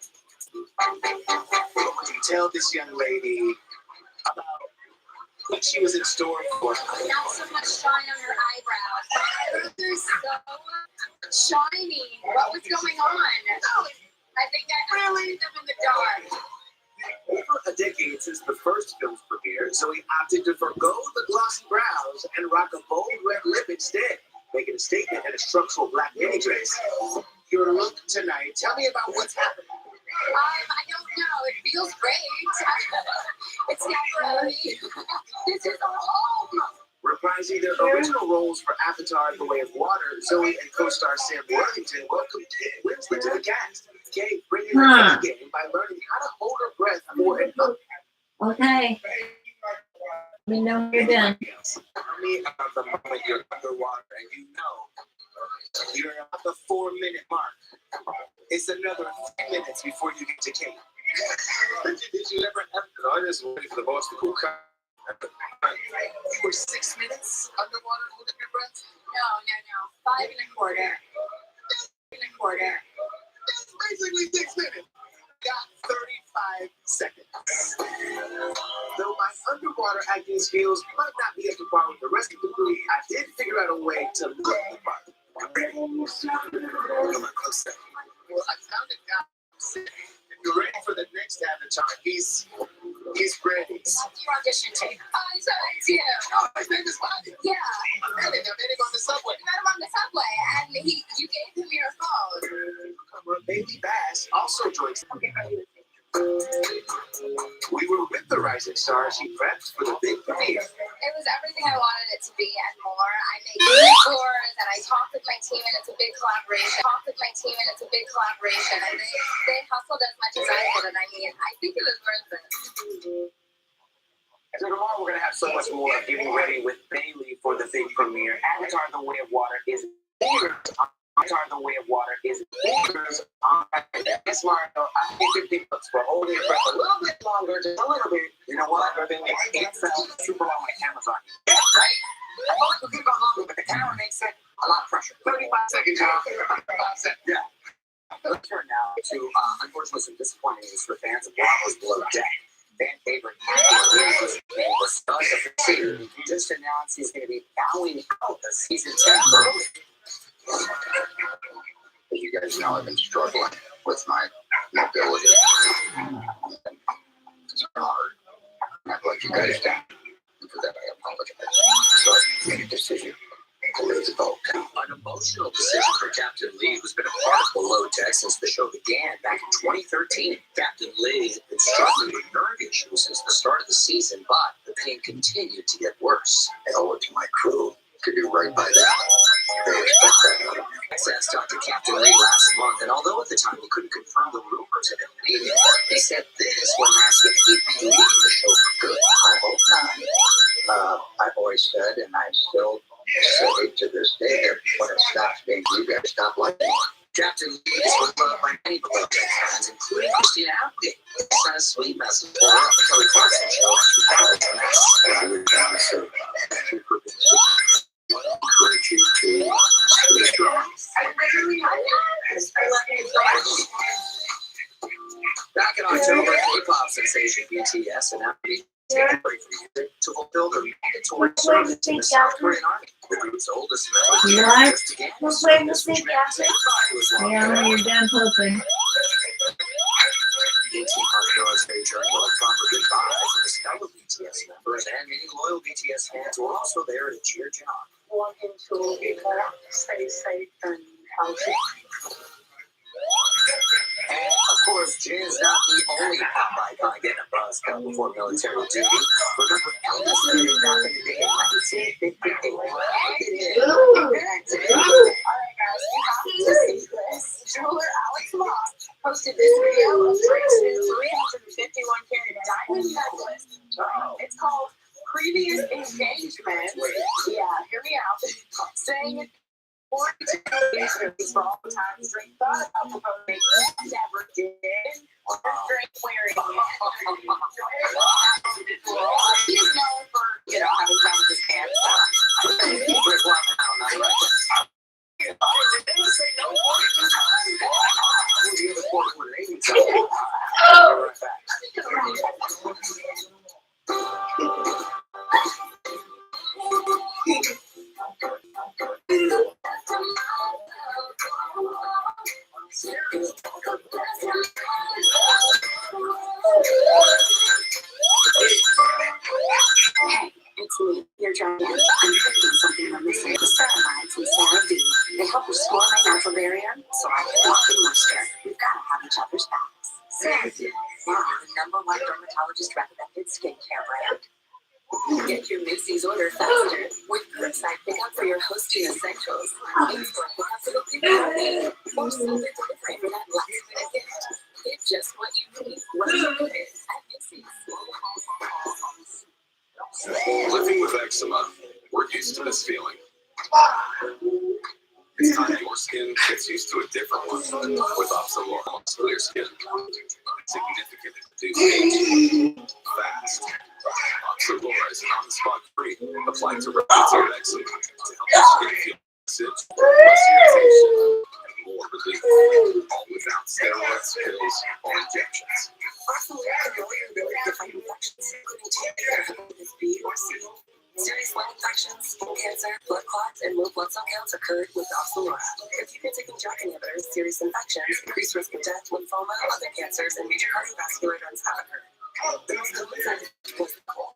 What can you tell this young lady about what she was in store for? Not so much shine on her eyebrows. They're so shiny. What was going on? I think I really them in the dark. Over a decade since the first film's premiere, Zoe opted to forgo the glossy brows and rock a bold red lip instead, making a statement in a structural black mini dress. Your look tonight. Tell me about what's happening. I don't know. It feels great. It's definitely. This is a home. Reprising their original roles for Avatar: The Way of Water, Zoe and co-star Sam Worthington welcomed Kate Winslet to the cast. Kate bringing her A game by learning how to hold her breath for an up. Okay. We know you're done. Tell me about the moment you're underwater and you know you're at the 4-minute mark. It's another 3 minutes before you get to Kate. Did you ever have to? I just waited for the boss to cool cut. You were 6 minutes underwater holding your breath? No. 5 1/4. 5 1/4. That's basically 6 minutes. Got 35 seconds. Though my underwater acting skills might not be up to par with the rest of the group, I did figure out a way to look the part. Come on, closer. Well, I found a guy. If you're ready for the next Avatar, he's ready. What's your audition tape? I told you. Oh, his name is Bobby. Yeah. I met him on the subway. You met him on the subway, and you gave him your phone. Baby Bass also joins. We were with the rising star as she prepped for the big premiere. It was everything I wanted it to be and more. I made tours and I talked with my team, and it's a big collaboration. And they hustled as much as I did, and I mean, I think it was worth it. So tomorrow we're going to have so much more of getting ready with Bailey for the big premiere. Avatar: The Way of Water is Yes, Mario, I think 50 bucks for holding your breath a little bit longer, just a little bit. You know what? It sounds super long like Amazon. Yeah, right? I thought it would keep on longer, but the camera makes it a lot of pressure. 35 seconds, yeah. Let's turn now to, unfortunately, some disappointing news for fans of Bravo's Below Deck. Fan favorite was stud of the season. Just announced he's going to be bowing out of season 10 early. As you guys know, I've been struggling with my mobility. It's hard. I've let you guys down. And for that, I apologize. So I made a decision to leave the boat. An emotional decision for Captain Lee, who's been a part of Below Deck since the show began back in 2013. Captain Lee has been struggling with nerve issues since the start of the season, but the pain continued to get worse. I owe it to my crew to do right by them. They expect that out of me. I asked Dr. Captain Lee last month, and although at the time he couldn't confirm the rumors of him leaving, he said this when asked if he'd be leaving the show for good. I hope not. I've always said, and I still say to this day, that when it stops being you guys stop liking it. Captain Lee is loved by many Below Deck fans, including Christina Applegate. He sent a sweet message for her on the Kelly Clarkson show. I encourage you to stay strong. Back in October, K-pop sensation BTS announced taking a break from music to fulfill their mandatory service in the South Korean Army. The group's oldest member, What? just began We're his playing the service, same which meant saying goodbye to his long Yeah, when you're done pooping. The 18-month military journey will accomplish goodbye for the stellar BTS members, and many loyal BTS fans were also there to cheer John. Want him to stay safe and healthy. And of course, Jin is not the only pop icon getting a buzz cut before military duty. Remember Elvis started back in the day in 1958. Alright guys, you have to see this. Jeweler Alex Moss posted this video of Drake's new 351 carat diamond necklace. It's called Previous Engagement. Yeah, hear me out. Saying it 42 years for all the times Drake thought about proposing, never did. Drake wearing it. He's known for, having fun with his pants. Rick Robin, I don't know, right? Hey, it's me, your giant. I'm thinking something I'm missing. The ceramides from Sarah D. They help restore my natural barrier so I can walk in moisture. We've got to have each other's backs. Sarah D. Now the #1 dermatologist recommended skincare brand. Get your Macy's order faster with curbside pickup for your hosting essentials. In-store pickup for the people or send it delivery for that last-minute gift. Get just what you need when you need it at Macy's. Living with eczema, we're used to this feeling. It's time your skin gets used to a different one with Ophthalmora Clear Skin. Significantly reduced age, fast. Ophthalmora is on-the-spot cream applied to retinal eczema to help your skin feel sensitive, less irritation, and more relief. All without steroids, pills, or injections. Ophthalmora can lower your ability to fight infections, including TB, hepatitis B or C. Serious lung infections, skin cancer, blood clots, and low blood cell counts occurred with Ophthalmora. If you can take JAK inhibitors, serious infections, increased risk of death, lymphoma, other cancers, and major cardiovascular events have occurred. The most common side effect was the cold.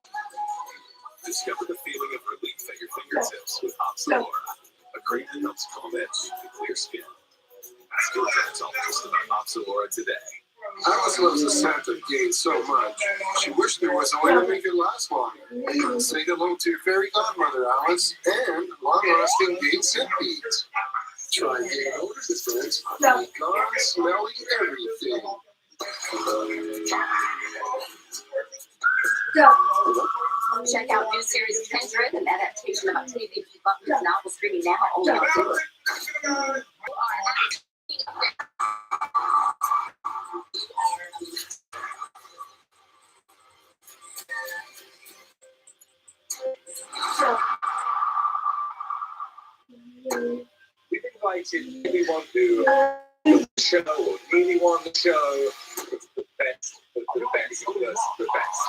Discover the feeling of relief at your fingertips with Ophthalmora, a cream that helps calm itch and clear skin. Ask your dermatologist about Ophthalmora today. Alice loves the scent of Gates so much. She wished there was a way to make it last longer. Say hello to your fairy godmother, Alice, and long-lasting Gates scent beads. Try getting odor defense on gone, smelly everything. Check out new series Kindred, an adaptation of Octavia P. Butler's novel, streaming now only on Hulu. We've invited anyone to the show, anyone to show it's the best of the best of the best.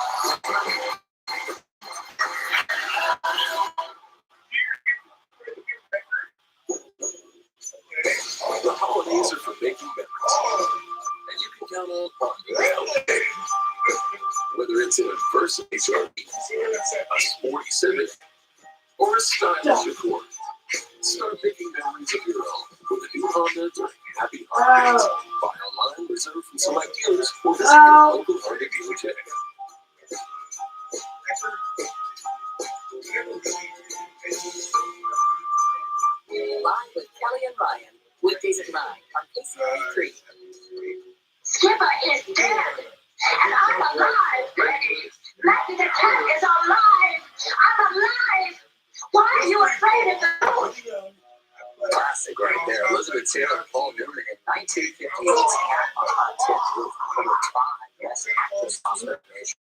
The holidays are for making memories, and you can count on them. Whether it's an anniversary trophy, a sporty Civic, or a stylish Accord, start making memories of your own with a new Honda during Happy Holidays. Buy online, reserve from select dealers, or visit your local Honda dealer today. Live with Kelly and Ryan, weekdays at 9 on KCRA3. Skipper is dead, and I'm alive, Betty. Maggie the cat is alive. I'm alive. Why are you afraid of the Classic right there. Elizabeth Taylor and Paul Newman in 1958's Cat on Hot Tip with number 5 Best Actress Oscar nomination.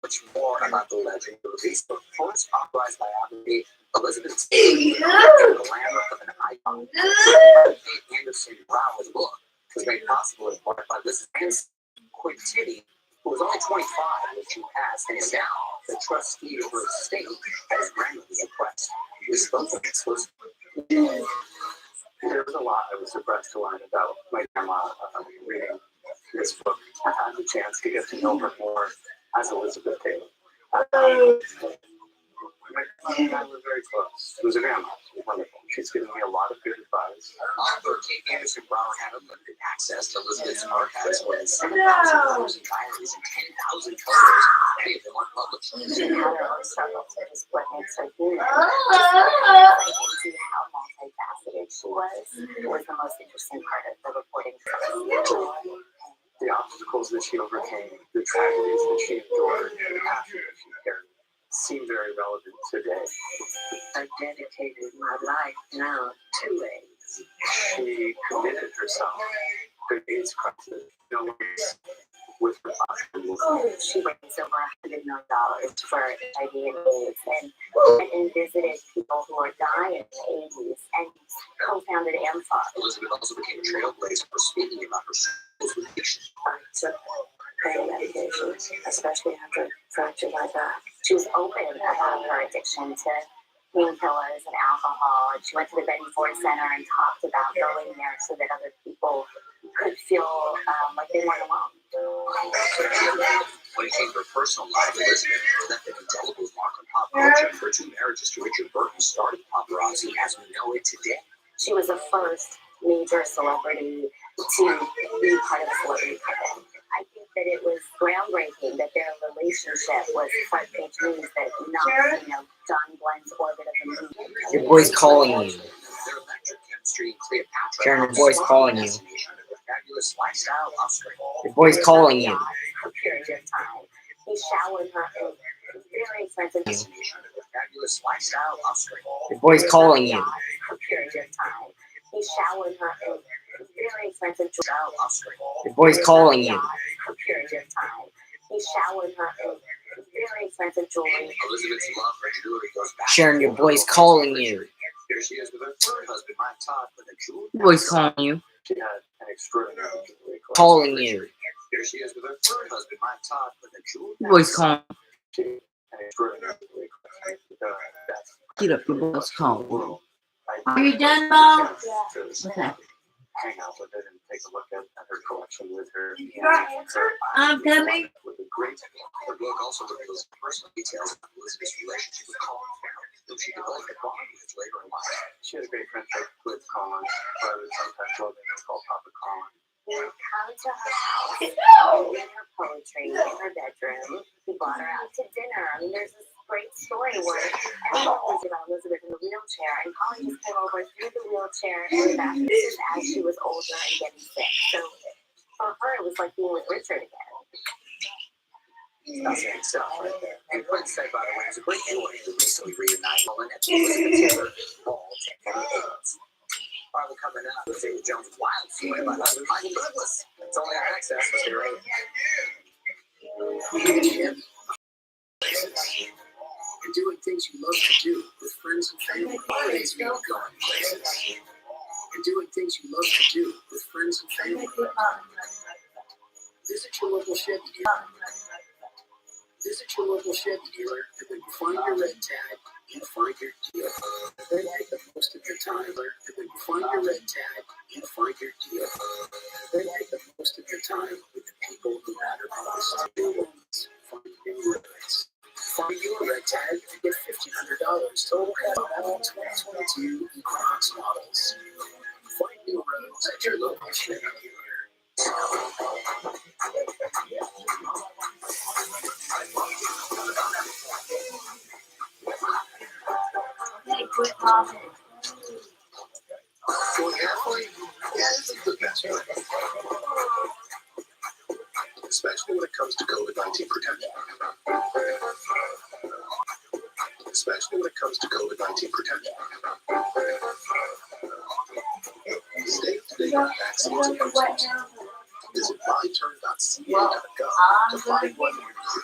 Much more about the legend of the Beast, but first authorized biography, Elizabeth Taylor, the glamour of an icon. Anderson Brown's book was made possible in part by Liz Anson, Quick Titty, who was only 25 when she passed and is now the trustee of her estate at his grandmother's request. We spoke with exclusively. There was a lot I was surprised to learn about my grandma reading this book. I had the chance to get to know her more as Elizabeth Taylor. My grandma and I were very close. She was a grandma. She was wonderful. She's given me a lot of good advice. Author Kate Anderson Brower had unlimited access to Elizabeth's archives, more than 7,000 letters and diaries and 10,000 photos. Many of them unpublished. She had her own struggles, which is what makes her human. How multifaceted she was the most interesting part of the reporting process. The obstacles that she overcame, the tragedies that she endured, the passion that she carried, seem very relevant today. I've dedicated my life now to AIDS. She committed herself to AIDS crisis, with her options. She raised over $100 million for HIV and AIDS and visited people who were dying in the 80s and co-founded AMFA. Elizabeth also became a trailblazer for speaking about her struggles with addiction. I took pain medication, especially after fracture my back. She was open about her addiction to painkillers and alcohol. And she went to the Betty Ford Center and talked about going there so that other people could feel like they weren't alone. When it came to her personal life, Elizabeth left an indelible mark on pop culture. Her 2 marriages to Richard Burton started paparazzi as we know it today. She was the first major celebrity to be part of a celebrity couple. I think that it was groundbreaking that their relationship was front page news, that not, John Glenn's orbit of the moon. Your boy's calling you. Their electric chemistry and Cleopatra. Sharon, your boy's calling you. Fabulous lifestyle offspring. Your boy's calling you. For a period of time. He showered her in very expensive fabulous lifestyle offspring. Your boy's calling you. For a period of time. He showered her in very expensive style offspring. Your boy's calling you. For a period of time. He showered her in very expensive jewelry. Elizabeth's love for jewelry goes back. Sharon, your boy's calling you. Here she is with her third husband, Mike Todd, with a jewelry. Your boy's calling you. She had an extraordinary jewelry collection. Calling you. Here she is with her third husband, Mike Todd, with a jewelry. Your boy's calling. She had an extraordinary jewelry collection. Get up, your boy's calling. Are you done, Bo? Okay. Hang out with it and take a look at her collection with her. I'm coming. With a great. The book also reveals personal details of Elizabeth's relationship with Colin Farrell, whom she developed a bond with later in life. She had a great friendship with Colin, but sometimes called Papa Colin. went to her house, we read her poetry in her bedroom. He brought her out to dinner. I mean, there's this great story where everyone was about Elizabeth in the wheelchair, and Colleen just came over through the wheelchair and back as she was older and getting sick. So for her, it was like being with Richard again. Fascinating stuff right there. And Prince said, by the way, it was a great joy to recently reunite Colin and Elizabeth Taylor, all to Kenny Ames. All right, we're coming up with David Jones' wild story about Michael Douglas. It's only on Access with their aid. And doing things you love to do with friends and family. Holidays mean going places. And doing things you love to do with friends and family. Visit your local Chevy dealer. Visit your local Chevy dealer, and when you find your red tag, you find your deal. They make the most of your time, and when you find your red tag, you find your deal. They make the most of your time with the people who matter most. New moments, find new roads. Find your red tag and get $1,500 total credit on all 2022 Equinox models. Find new roads at your local Chevy dealer. Going halfway? Yeah, this is the best way. Especially when it comes to COVID-19 protection. Especially when it comes to COVID-19 protection. Stay up to date on vaccines and boosters. Visit myturn.ca.gov to find one near you.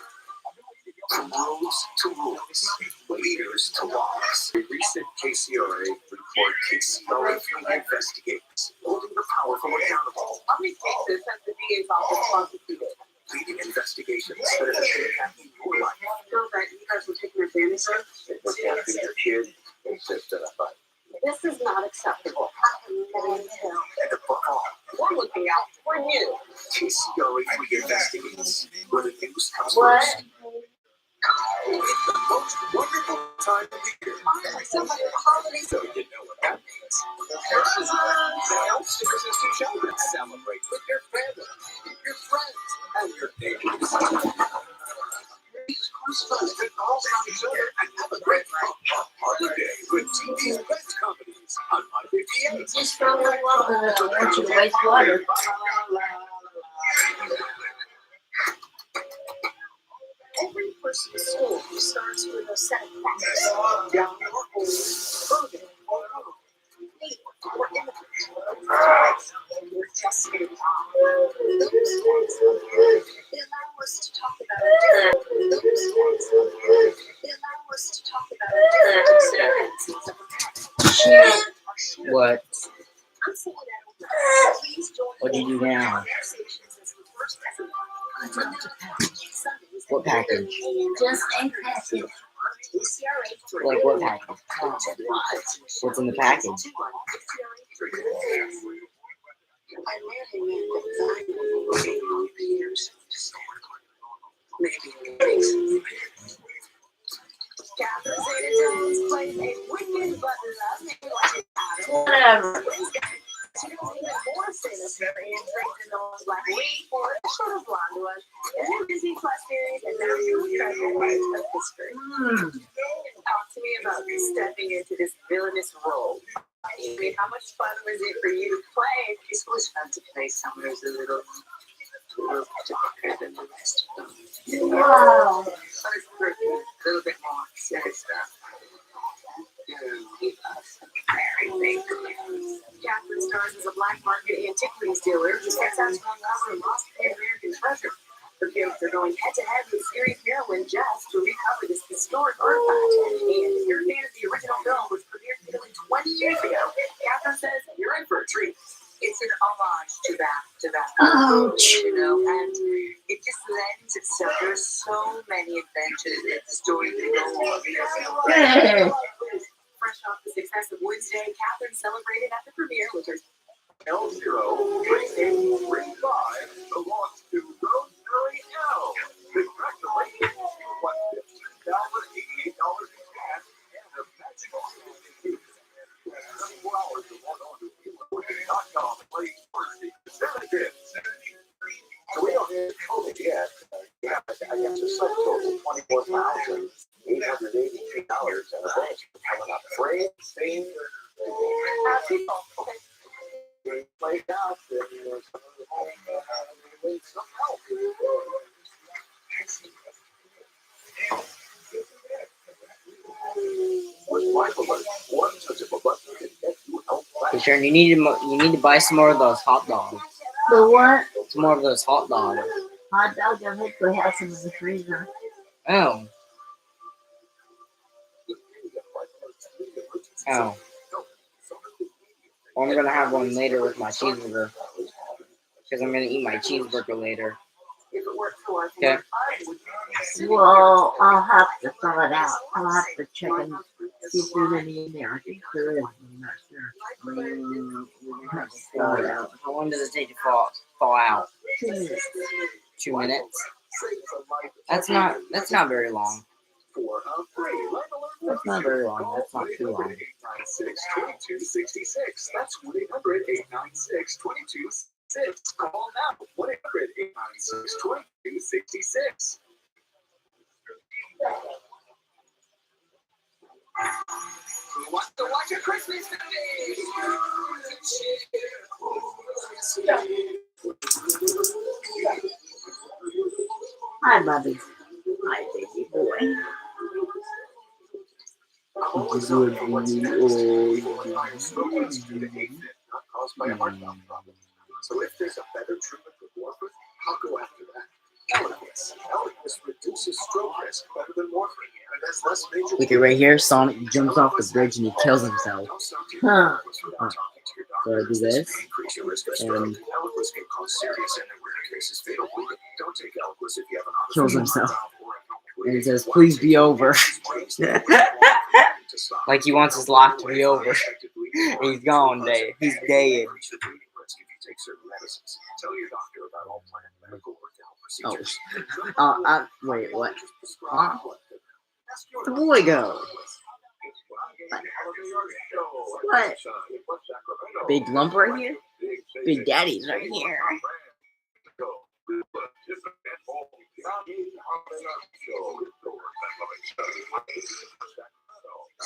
From rules to rules, leaders to laws. A recent KCRA report, KCRA investigates, holding the powerful accountable. How many cases has the DA's office prosecuted? Leading investigations that have impacted your life. Feel that you guys were taking advantage of? What's happening to your kid? Insist that I fight. This is not acceptable. And above all, We're looking out for you. KCRA investigates where the news comes What? first. The most wonderful time of the year. So you know what that means. Now, stickers and t-shirts. Celebrate with your family, your friends, and your neighbors. These Christmas and all around each other and have a great holiday with TV's best comedies on My 58. Just throw it along and I want you to waste water. Every person's story starts with a set of facts. Young or old, urban or rural, native or immigrant. We're just getting on. Those facts they allow us to talk about a different. Those facts they allow us to talk about a different experiences of America. What? I'm saying that. Please join What'd you do now? conversations as we first present. What package? Just a package. Like what package? What's in the package? I met him in the design for years. Maybe. Catherine Zeta-Jones plays a wicked but loving Whatever. She was even more sinister and trained in those like Lee Ford, a sort of blonde one, in the Disney Plus series, and now she's treasure of history. Talk to me about stepping into this villainous role. I mean, how much fun was it for you to play? It's always fun to play someone who's a little darker than the rest of them. Wow. But it's pretty, a little bit more sinister. Very big. Catherine stars as a black market antiquities dealer who sets out to uncover a lost Pan-American treasure. Her kids are going head-to-head with series heroine Jess to recover this historic artifact. And if you're a fan of the original film, which premiered nearly 20 years ago, Catherine says you're in for a treat. It's an homage to that. Ouch. You know, and it just lends itself. There's so many adventures in the story to go on. Fresh off the success of Wednesday, Catherine celebrated at the premiere with her L0 335 belongs to Rosemary L. Congratulations, you won $15,088 in cash and a magical gift. 24 hours to log on to Play Thursday. Benefits. wake up, then you're need some help. With MyFalert, one touch of a button can get you help fast. Hey, Sharon, you need to buy some more of those hot dogs. The what? Some more of those hot dogs. Hot dogs, I think we have some in the freezer. Oh. Oh. Well, I'm gonna have one later with my cheeseburger. Because I'm gonna eat my cheeseburger later. Okay. Well, I'll have to throw it out. I'll have to check and see if there's any in there. I think there is. I'm not sure. We'll have to throw it out. How long does it take to fall out? 2 minutes. 2 minutes? That's not very long. That's not very long. That's not too long. 2266. That's 1-800-896-2266. Call now. 1-800-896-2266. Who wants to watch a Christmas Hi, Bubby. Hi, baby boy. Not caused by a heart valve problem. So if there's a better treatment for warfarin, I'll go after that. Eliquis reduces stroke risk better than warfarin, and has less major. Look at right here. Sonic jumps off the bridge and he kills himself. Huh. So I do this, Increase your risk of stroke. and Eliquis can cause serious and in rare cases fatal bleeding. Don't take Eliquis if you have an kills himself. And he says, "Please be over." Like he wants his life to be over. He's gone, Dave. He's dead. Tell your doctor about all planned medical or dental Oh, procedures. wait, what? Huh? Where'd the boy go? What? Big lump right here? Big Daddy's right here.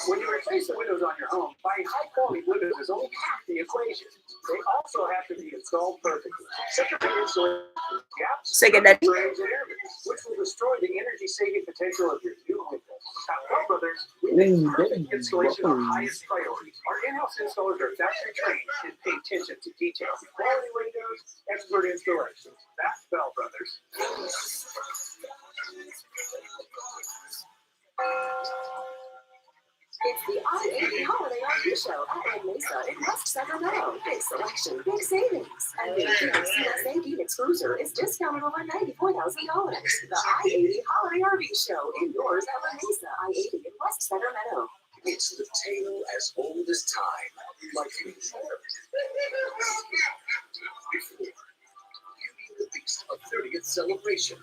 When you replace the windows on your home, buying high-quality windows is only half the equation. They also have to be installed perfectly. Secondary insulation gaps, Second, Daddy. frames, and air vents, which will destroy the energy-saving potential of your new windows. At Bell Brothers, we make perfect installation our highest priority. Our in-house installers are factory-trained and pay attention to detail. Quality windows, expert installations. That's Bell Brothers. It's the I-80 Holiday RV Show at Mesa in West Sacramento. Big selection, big savings. And the CSA Phoenix Cruiser is discounted over $94,000. The I-80 Holiday RV Show indoors at La Mesa I-80 in West Sacramento. It's the tale as old as time, like Beauty and the Beast, a 30th celebration.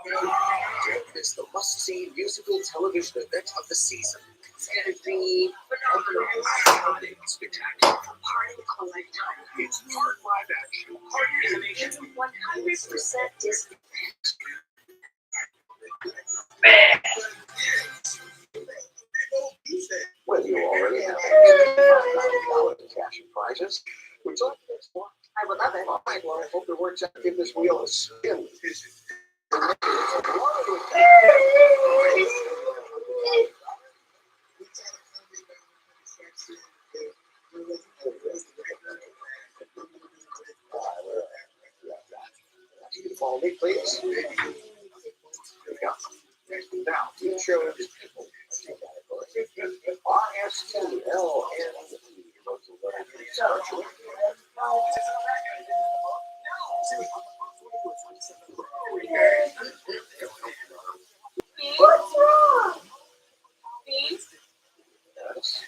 Don't miss the must-see musical television event of the season. It's gonna be spectacular. party of a lifetime. It's part live action, part animation. It's 100% Disney. Well, you already have $5,000 in cash and prizes. Would you like to explore? I would love it. All right, well, I hope it works out. Give this wheel a spin. Follow me, please. There you go. Now, you chose RSTLN. What's wrong? Please? Yes.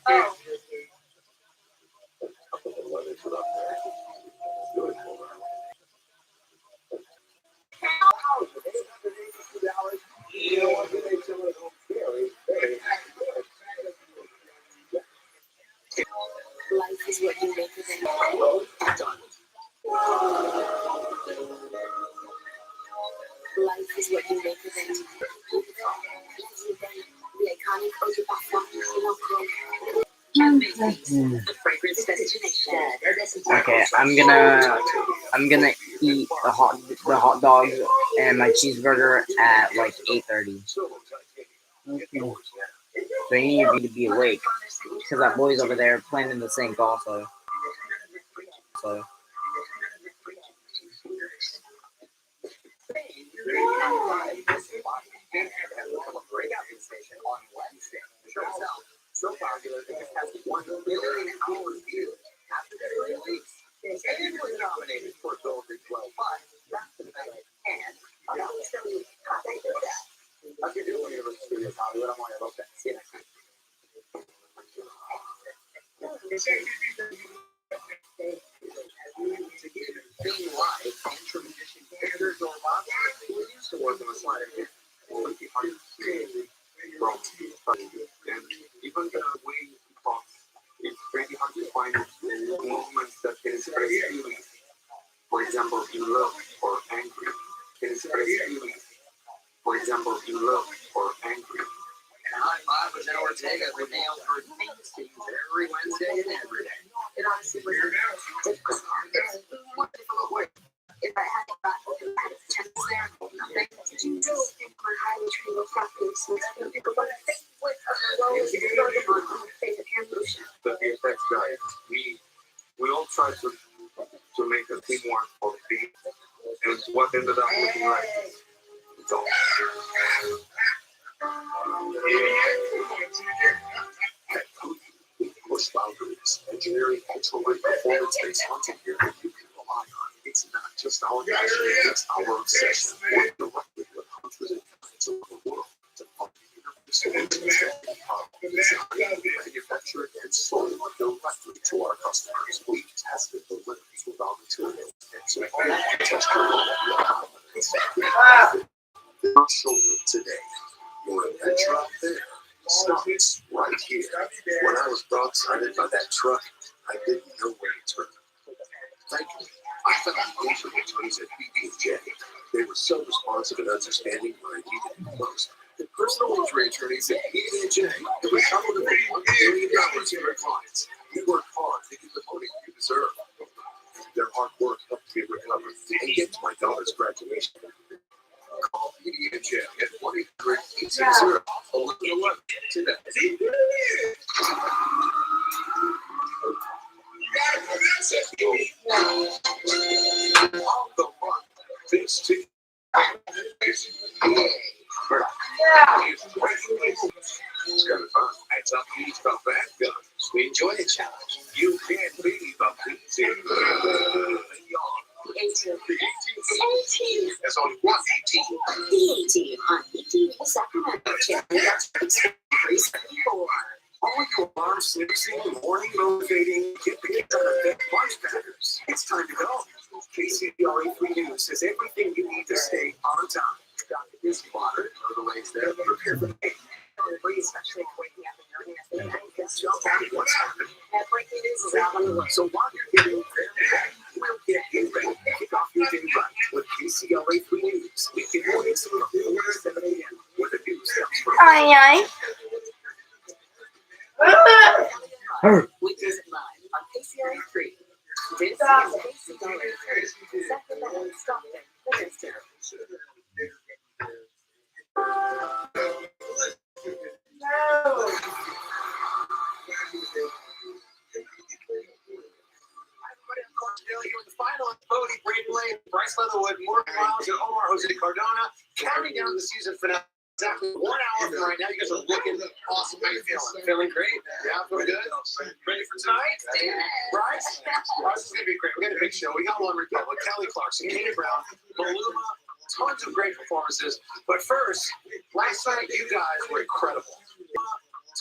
Oh. Life is what you make of it. Life is what you make of it. The The fragrance destination. Okay, I'm gonna eat the hot dogs and my cheeseburger at like 8:30. So you need to be awake because that boy's over there playing in the sink also. So. So popular that it has 1 billion hours viewed. After 3 weeks, it's nominated for Golden Globe, but that's the thing. And I'm not tell you how they did that. I could do it when you're in Studios Hollywood. I'm worried about that. See you next time. Being live and transition characters or boxers, we used to work on a slide again. And even the way you talk, it's very hard to find movements that can express feelings. For example, in love or angry, can express feelings. For example, in love or angry. And High Five with Ortega were nailed for scenes every Wednesday and every day. It honestly was difficult. It's more difficult work. If I had tennis there, nothing. Did you know people are highly trained practice? People want to think with a lowest favorite hand motion. The effects guys, we all try to make a teamwork for the team, and what ended up looking like. So. Push boundaries, engineering controlling performance-based content here that you can rely on. It's not just our passion, it's our obsession. Work directly with hundreds of clients around the world to fund solutions that become designed, manufactured, and sold directly to our customers. We've tested the limits with our materials and so far test your showroom today. Your adventure out there starts right here. When I was broadsided by that truck, I didn't know where to turn. Thankfully, I found most of the attorneys at BB&J. They were so responsive and understanding when I needed it most. The personal injury attorneys at BB&J have recovered over $1 billion for their clients. We work hard to get the money you deserve. Their hard work helped me recover and get to my daughter's graduation. Call BB&J at 1-800-860-1111 today. On the run, this team. It's kind of fun. It's up to you about that gun. We enjoy the challenge. You can't be up to the 18. There's only one 18. The 18 on ETV Sacramento channel. That's 374. All your alarm snoozing, morning motivating, get the kids out of bed lunch packers. It's time to go. KCLA 3 News has everything you need to stay on time. Got the busy water, know the ways there, prepare for the day. Especially waking up in the morning. What's happening? Breaking news is out on the way. So while you're getting there, we'll get you ready to kick off your day right with KCLA 3 News. Weekend mornings from 7 a.m. with the news comes from Weekdays at 9 on KCLA 3. This is KCLA 3. Sacramento, Stockton, Livingston. Here with the final, Bodie, Braden Lane, Bryce Leatherwood, Morgan Miles, and Omar Jose Cardona, counting down the season finale. Exactly 1 hour from right now. You guys are looking awesome. How you feeling? Feeling great. Yeah, feeling good. Ready for tonight? Bryce? Bryce is going to be great. We got a big show. We got one with Kelly Clarkson, Katie Brown, Maluma, tons of great performances. But first, last night you guys were incredible.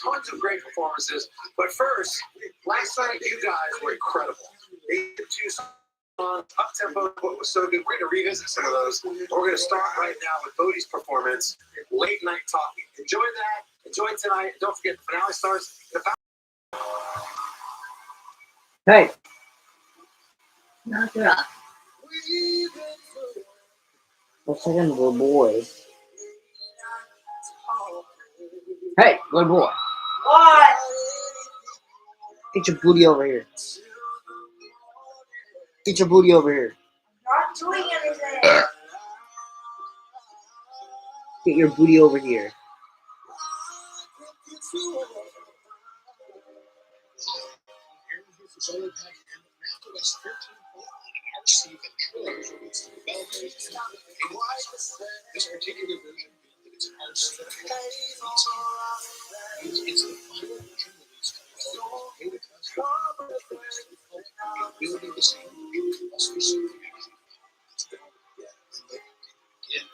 Tons of great performances. But first, last night you guys were incredible. They did 2 songs, up tempo, what was so good. We're going to revisit some of those. We're going to start right now with Bodie's performance, Late Night Talking. Enjoy that. Enjoy tonight. Don't forget, the finale starts. Hey. Knock it off. What's that little boy? Hey. Good boy. What? Get your booty over here. Get your booty over here. Not doing anything. Get your booty over here. This particular version, it's RC. It's the final version released by Beta It will be the same cluster reaction. And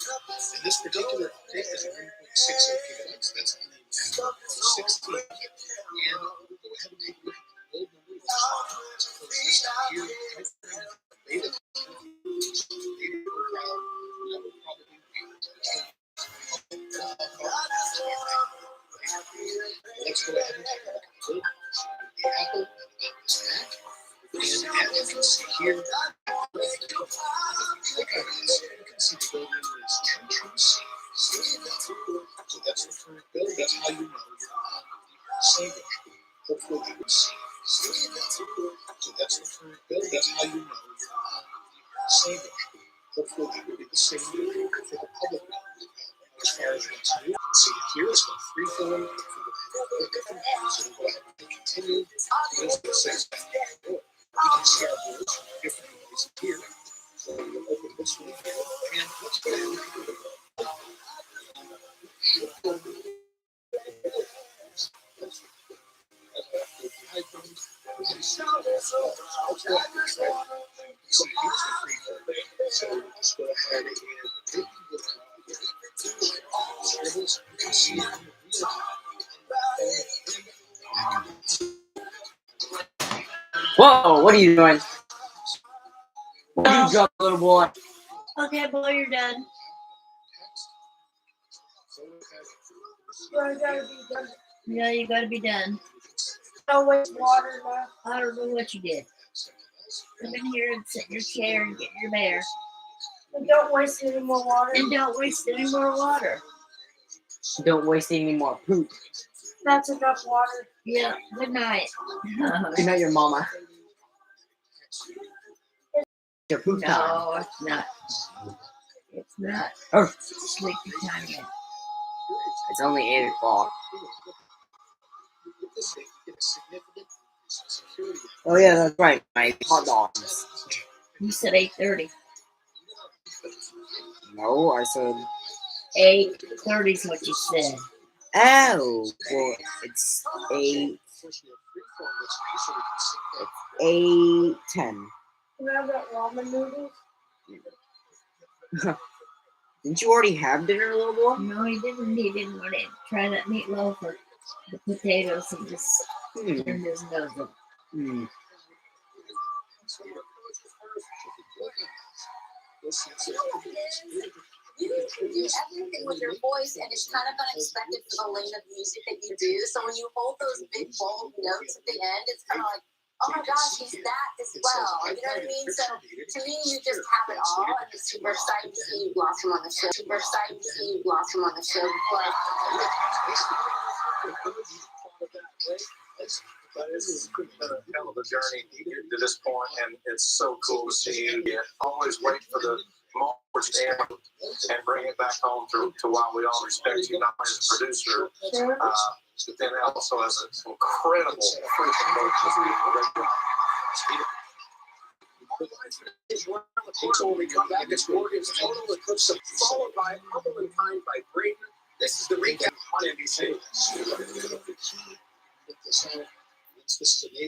this particular update is 1.60 gigabytes. That's on a MacBook 16. And we'll go ahead and take a look at the old number that's on this down here. Beta profile. I will probably let's go ahead and take a look at the Apple and this Mac. And as you can see here, if you click on this, you can see the build number is 226. So that's the current build. That's how you know you're on the RC version. Hopefully you can see. So that's the current build. That's how you know you're on the RC version. Hopefully that will be the same for the public. As far as what's new, you can see it here. It's got freeform. So we'll go ahead and continue. This is says you can see our boards from different ways here. So we'll open this one here. And let's go ahead and take a look. So here's the freeform. So let's go ahead and take a look. Scribbles, you can see it in real time. Whoa, what are you doing? What are you doing, little boy? Okay, boy, you're done. I gotta be done. Yeah, you gotta be done. No waste water now. I don't know what you did. Come in here and sit in your chair and get your bear. And don't waste any more water. And don't waste any more water. Don't waste any more poop. That's enough water. Yeah, good night. Good night, your mama. Your poop time. No, it's not. It's not. Oh. It's sleepy time yet. It's only 8 o'clock. Oh yeah, that's right. My hot dogs. You said 8:30. No, I said 8:30 is what you said. Oh, well, it's 8. It's 8:10. Can I have that ramen noodles? Didn't you already have dinner, little boy? No, he didn't. He didn't want to try that meatloaf or the potatoes and just turned his nose up. You can do everything with your voice, and it's kind of unexpected for the lane of music that you do. So when you hold those big, bold notes at the end, it's kind of like, oh my gosh, he's that as well. You know what I mean? So to me, you just have it all, and it's super exciting to see you blossom on the show. Super exciting to see you blossom on the show. But it's been a hell of a journey to get to this point, and it's so cool to see you. Always wait for the moment and bring it back home to why we all respect you, not only as a producer, but then also as an incredible So when we come back, it's Morgan's Total Eclipse, followed by Humble and Kind by Braden. This is the recap on NBC.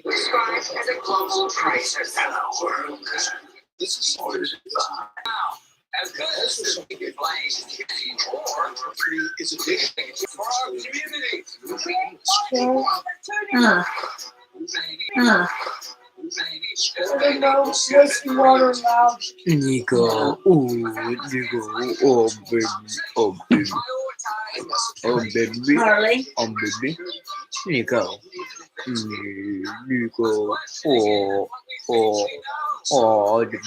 Described as a global crisis. This is as good as this big flames or is addiction for our community. Wasting water loud. Nico, oh baby, oh baby, oh baby, Harley, oh baby, Nico, Nico, oh the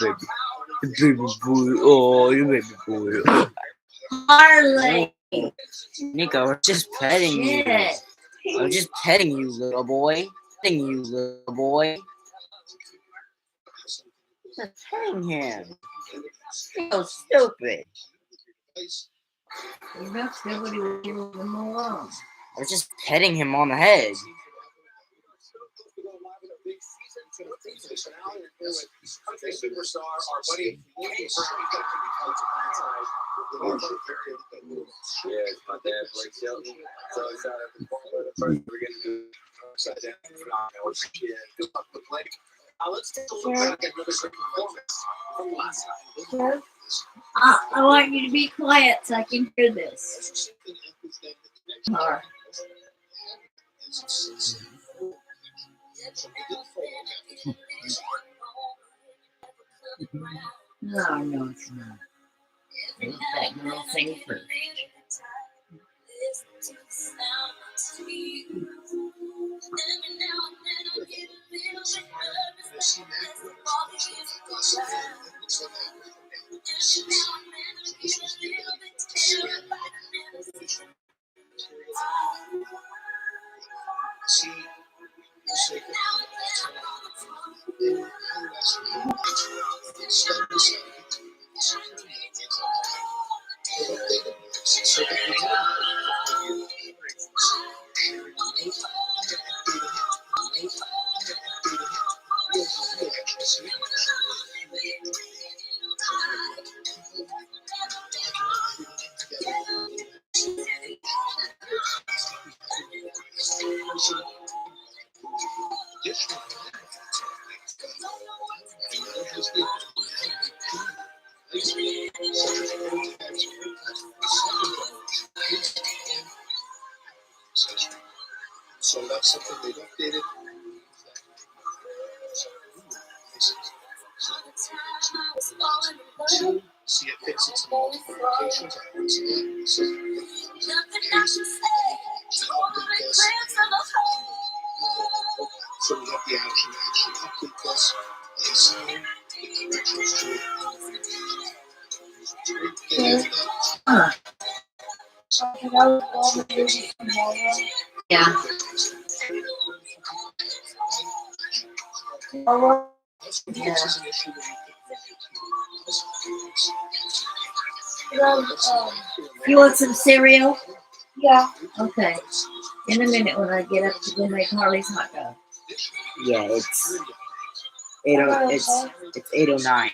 baby boy, oh the baby boy, Harley. Nico, we're just petting you. I'm just petting you, little boy. Petting you, little boy. Just petting him. So stupid. You're not nobody will leave him alone. I was just petting him on the head. Country superstar, our buddy Andy Yeah, my dad, Blake Shelton. So excited for the first we're going to do upside down. Yeah, good luck with Blake. let's take a look back at another great performance from last night. I want you to be quiet so I can hear this. All right. No, no, it's not. It's that girl sing first. So that's something they've updated. See it fixes some modifications. I haven't seen it. So we have the option to actually update this and sign the corrections to Yeah. You want some cereal? Yeah. Okay. In a minute when I get up to go make Harley's hot dog. Yeah, it's 8:09.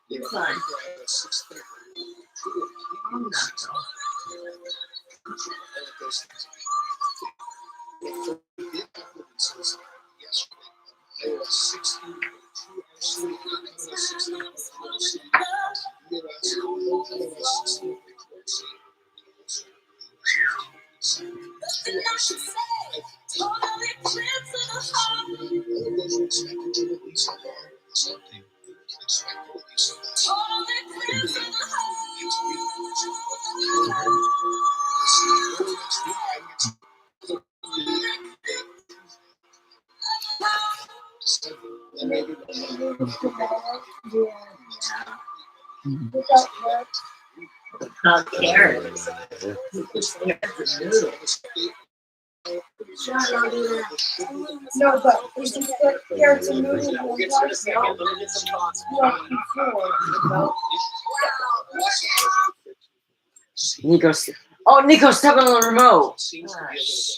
It's fine. I'm not carrots. No, but we just put carrots and noodles in one Nico's. Oh, Nico's stepping on the remote. Nico's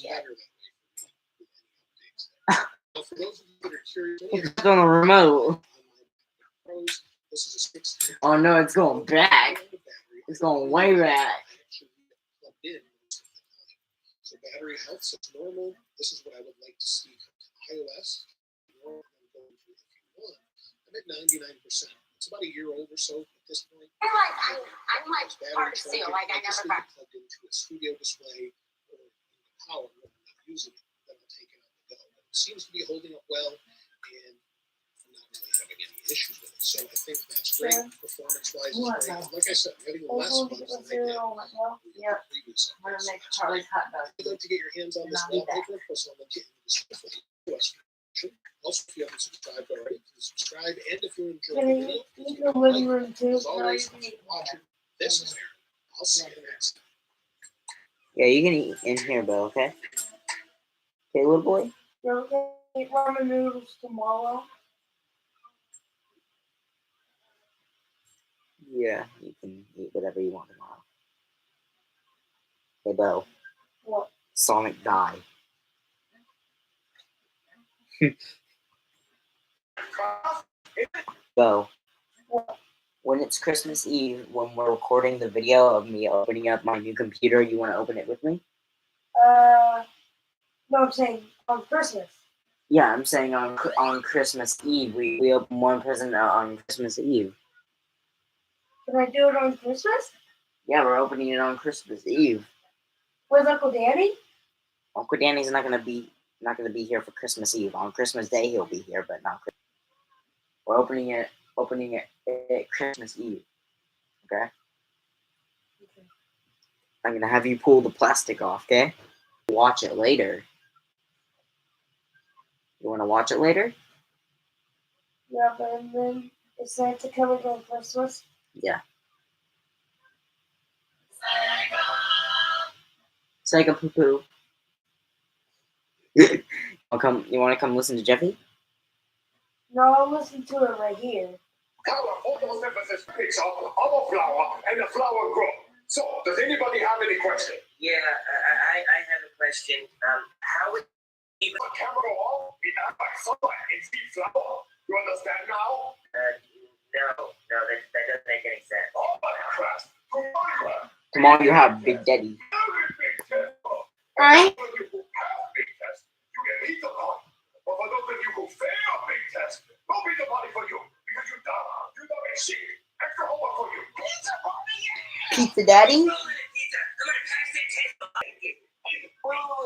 stepping on the remote. Oh no, it's going back. It's going way back. So battery health is normal. This is what I would like to see from iOS. I'm at 99%. It's about a year old or so at this point. I'm like hard to see. Like I never got plugged into a studio display or power when I'm not using it, then I'll take it out the go. But it seems to be holding up well, and I'm not really having any issues with it. So I think that's great. Performance-wise, it's great. And like I said, I'm having less fun than I did. Yep. I'm gonna make Harley's hot dog. If you'd like to get your hands on this wallpaper, plus I'll get into this Also, if you haven't subscribed already, please subscribe. And if you enjoyed Can the you video, eat the living room too? as always, thanks for watching. This is Aaron. I'll see you next time. Yeah, you can eat in here, Bill, okay? Okay, little boy? You're gonna eat ramen noodles tomorrow? Yeah, you can eat whatever you want tomorrow. Hey, Bo. What? Sonic die. Bo. What? When it's Christmas Eve, when we're recording the video of me opening up my new computer, you want to open it with me? No, I'm saying on Christmas. Yeah, I'm saying on Christmas Eve. We open one present on Christmas Eve. Can I do it on Christmas? Yeah, we're opening it on Christmas Eve. With Uncle Danny? Uncle Danny's not gonna be here for Christmas Eve. On Christmas Day he'll be here, but not Christmas. We're opening it at Christmas Eve. Okay? I'm gonna have you pull the plastic off, okay? Watch it later. You wanna watch it later? Yeah, but then is Santa coming on Christmas? Yeah. Sega poo poo. You wanna come listen to Jeffy? No, I'll listen to it right here. Photosynthesis picks up of a flower and the flower grows. So, does anybody have any question? Yeah, I have a question. How would The camera go off, it acts like sunlight and see flower. You understand now? no, that doesn't make any sense. Oh my crap. Tomorrow you have Big Daddy. Right? For those of you who pass big test, you get pizza party. But for those of you who fail big test, no pizza party for you because you done a shit. Extra homework for you. Pizza party, yeah! Pizza Daddy? Well,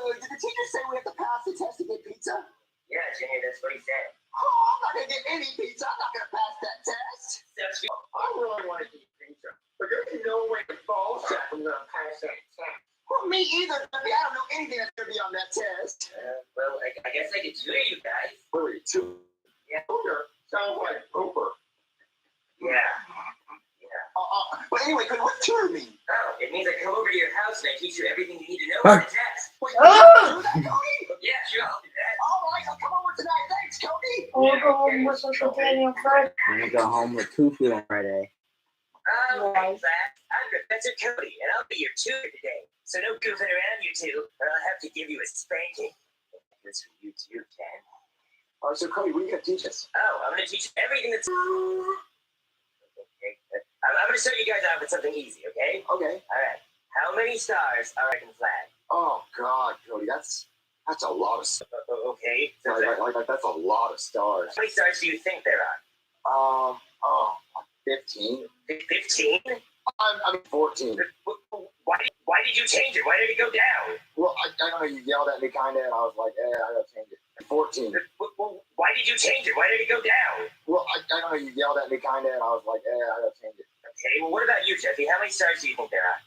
did the teacher say we have to pass the test to get pizza? Yeah, Jimmy, that's what he said. Oh, I'm not gonna get any pizza. I'm not gonna pass that test. I really want to eat pizza, but there's no way to fall shot I'm gonna pass that test. Well, me either, Debbie. I don't know anything that's gonna be on that test. Well, I guess I could tutor you guys. Wait, two. Yeah. Tutor sounds like pooper. Yeah. But anyway, what tutor mean? Oh, it means I come over to your house and I teach you everything you need to know on the test. Wait, you do that, Cody? Yeah, sure, I'll do that. All right, I'll come over tonight. Thanks, Cody. I'll go home with Uncle Danny on Friday. I'm gonna go home with Poo-Poo on Friday. Okay, class. I'm Professor Cody, and I'll be your tutor today. So no goofing around, you two, or I'll have to give you a spanking. This for you too, Ken. All right, so Cody, what are you gonna teach us? Oh, I'm gonna teach you everything that's... Okay. I'm gonna start you guys off with something easy, okay? Okay. All right. How many stars are American flag? Oh God, Cody, that's a lot of stars. Okay. So That's a lot of stars. how many stars do you think there are? 15. 15? I mean 14. Why did you change it? Why did it go down? Well, I don't know. You yelled at me kind of, and I was like, I gotta change it. 14. Why did you change it? Why did it go down? Well, I don't know. You yelled at me kind of, and I was like, I gotta change it. Okay. Well, what about you, Jeffy? How many stars do you think there are?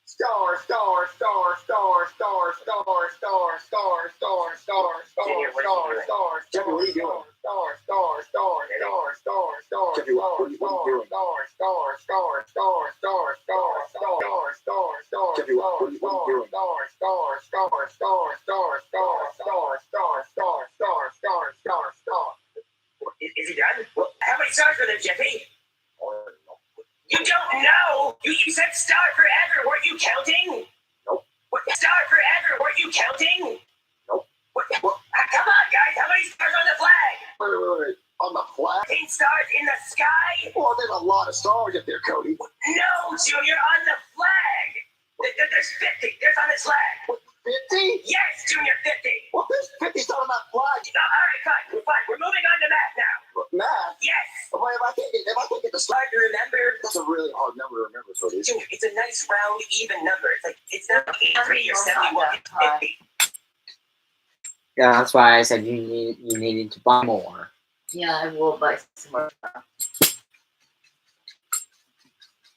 Stars. Jeffy, what are you doing? Jeffy, what are you doing? Jeffy, what are you doing? Is he done? Well, how many stars were there, Jeffy? You don't know! You said star forever, weren't you counting? Nope. What, star forever, weren't you counting? Nope. What, come on, guys, how many stars on the flag? Wait. On the flag? 15 stars in the sky? Well, there's a lot of stars up there, Cody. No, Junior, on the flag! There's 50, there's on this flag. What, 50? Yes, Junior, 50. Well, there's 50 stars on that flag. All right, fine. We're moving on to math now. Math? Yes. Well, if I can't get the star, Hard to remember. that's a really hard number to remember, Cody. Junior, it's a nice round, even number. It's not 83 or 71. It's 50. Yeah, that's why I said you needed to buy more. Yeah, I will buy some more.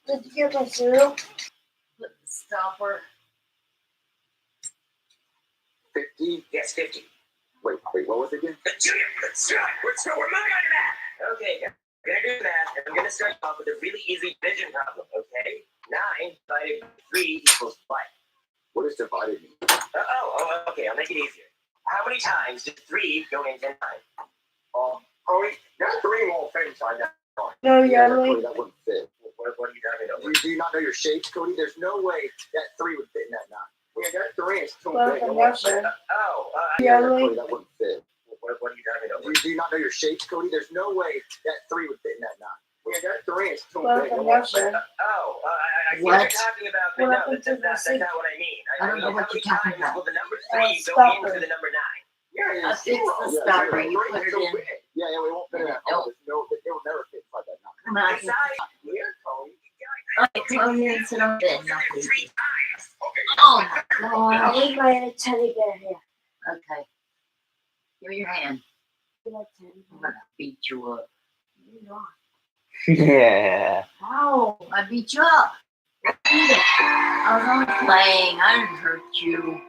Did you get my cereal? Put the stopper. 50? Yes, 50. Wait, what was it again? Junior, we're moving on to that. Okay, I'm gonna do math, and I'm gonna start off with a really easy division problem, okay? 9 divided by 3 equals what? What is divided mean? Okay, I'll make it easier. How many times did 3 go into 9? That 3 won't fit inside that. No, Cody, Yardley. that wouldn't fit. What are you talking about? Do you not know your shapes, Cody? There's no way that 3 would fit in that 9. Yeah, that 3 is too Well, big. from It won't Russia. fit. Yardley. Cody, that wouldn't fit. What are you talking about? Do you not know your shapes, Cody? There's no way that 3 would fit in that 9. Yeah, that 3 is too Well, big. It from won't fit. Russia. I see What? what you're talking about, but Well, no, I think that's not what I mean. I don't know what you're talking about. Will the number 3 go stopper. into the number 9? Yeah, It's the stopper. You put it in. Yeah, it won't fit in that. Nope. It will never fit inside that 9. Come on. Here, Cody. Okay, come here and sit on bed. Now, please. 3 times. Okay. Oh my I God. need my teddy bear here. Okay. Give me your hand. I'm gonna beat you up. Yeah. Ow! I beat you up. I was only playing. I didn't hurt you.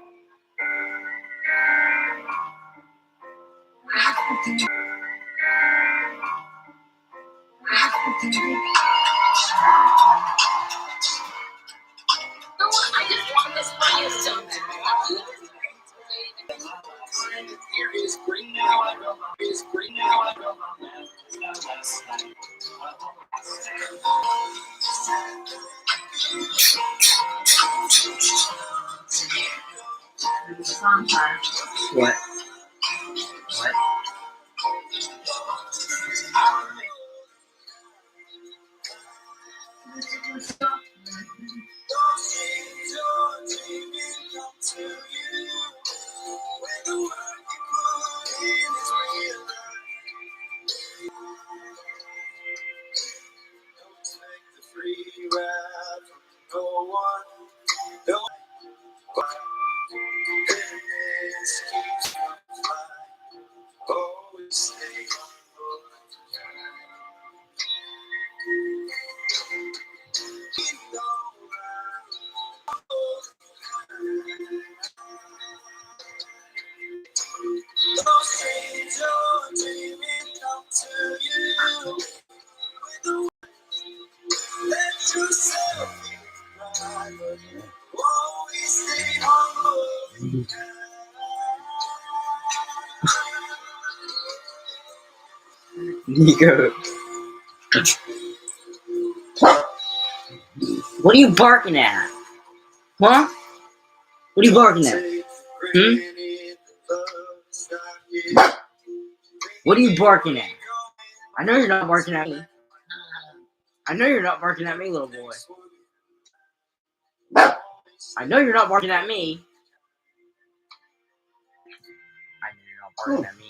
I just want this for you so bad. There's a song time. What? What? Nico. What are you barking at? Huh? What are you barking at? What are you barking at? I know you're not barking at me. I know you're not barking at me, little boy. I know you're not barking at me. I know you're not barking at me.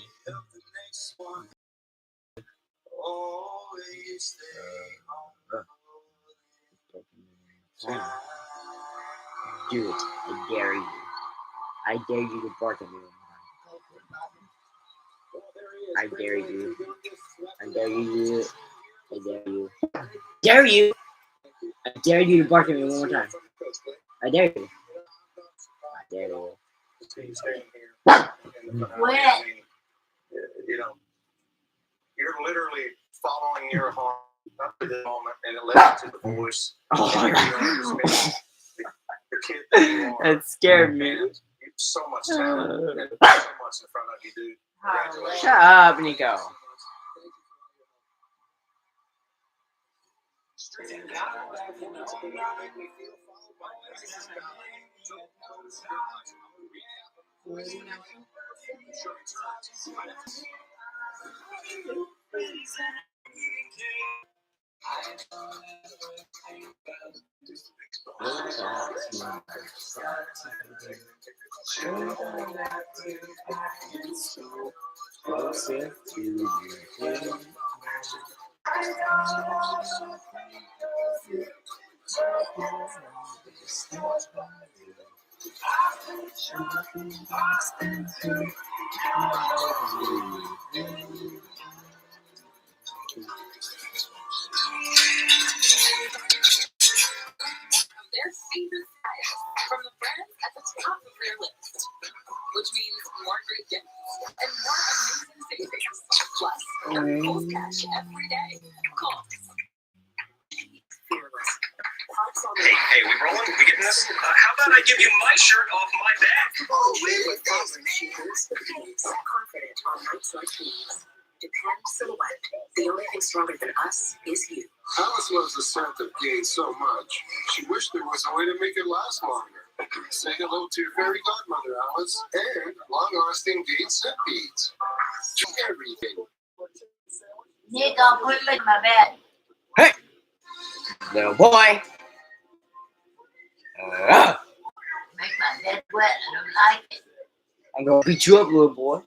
Do it. I dare you. I dare you to bark at me. I dare you. I dare you. I dare you. Dare you. I dare you to bark at me one more time. I dare you. I dare you. Quit. You know, you're literally following your heart up to the moment, and it led to the voice. Oh my God. The kid that you are. That scared me. You have so much talent and so much in front of you, dude. Congratulations. Shut up, Nico. Their favorite styles from the brands at the top of their list, which means more great gifts and fresh every day. Cool. Fearless. Hey, we rolling? We getting this? How about I give you my shirt off my back? Oh, really? She boosts the pace, confident on nights like these. Depend silhouette. The only thing stronger than us is you. Alice loves the scent of Gate so much. She wished there was a way to make it last longer. Say hello to your fairy godmother, Alice, and long-lasting Gate scent beads. To everything. Nick, I'll put him in my bed. Hey, little boy. Make my bed wet. I don't like it. I'm gonna beat you up, little boy.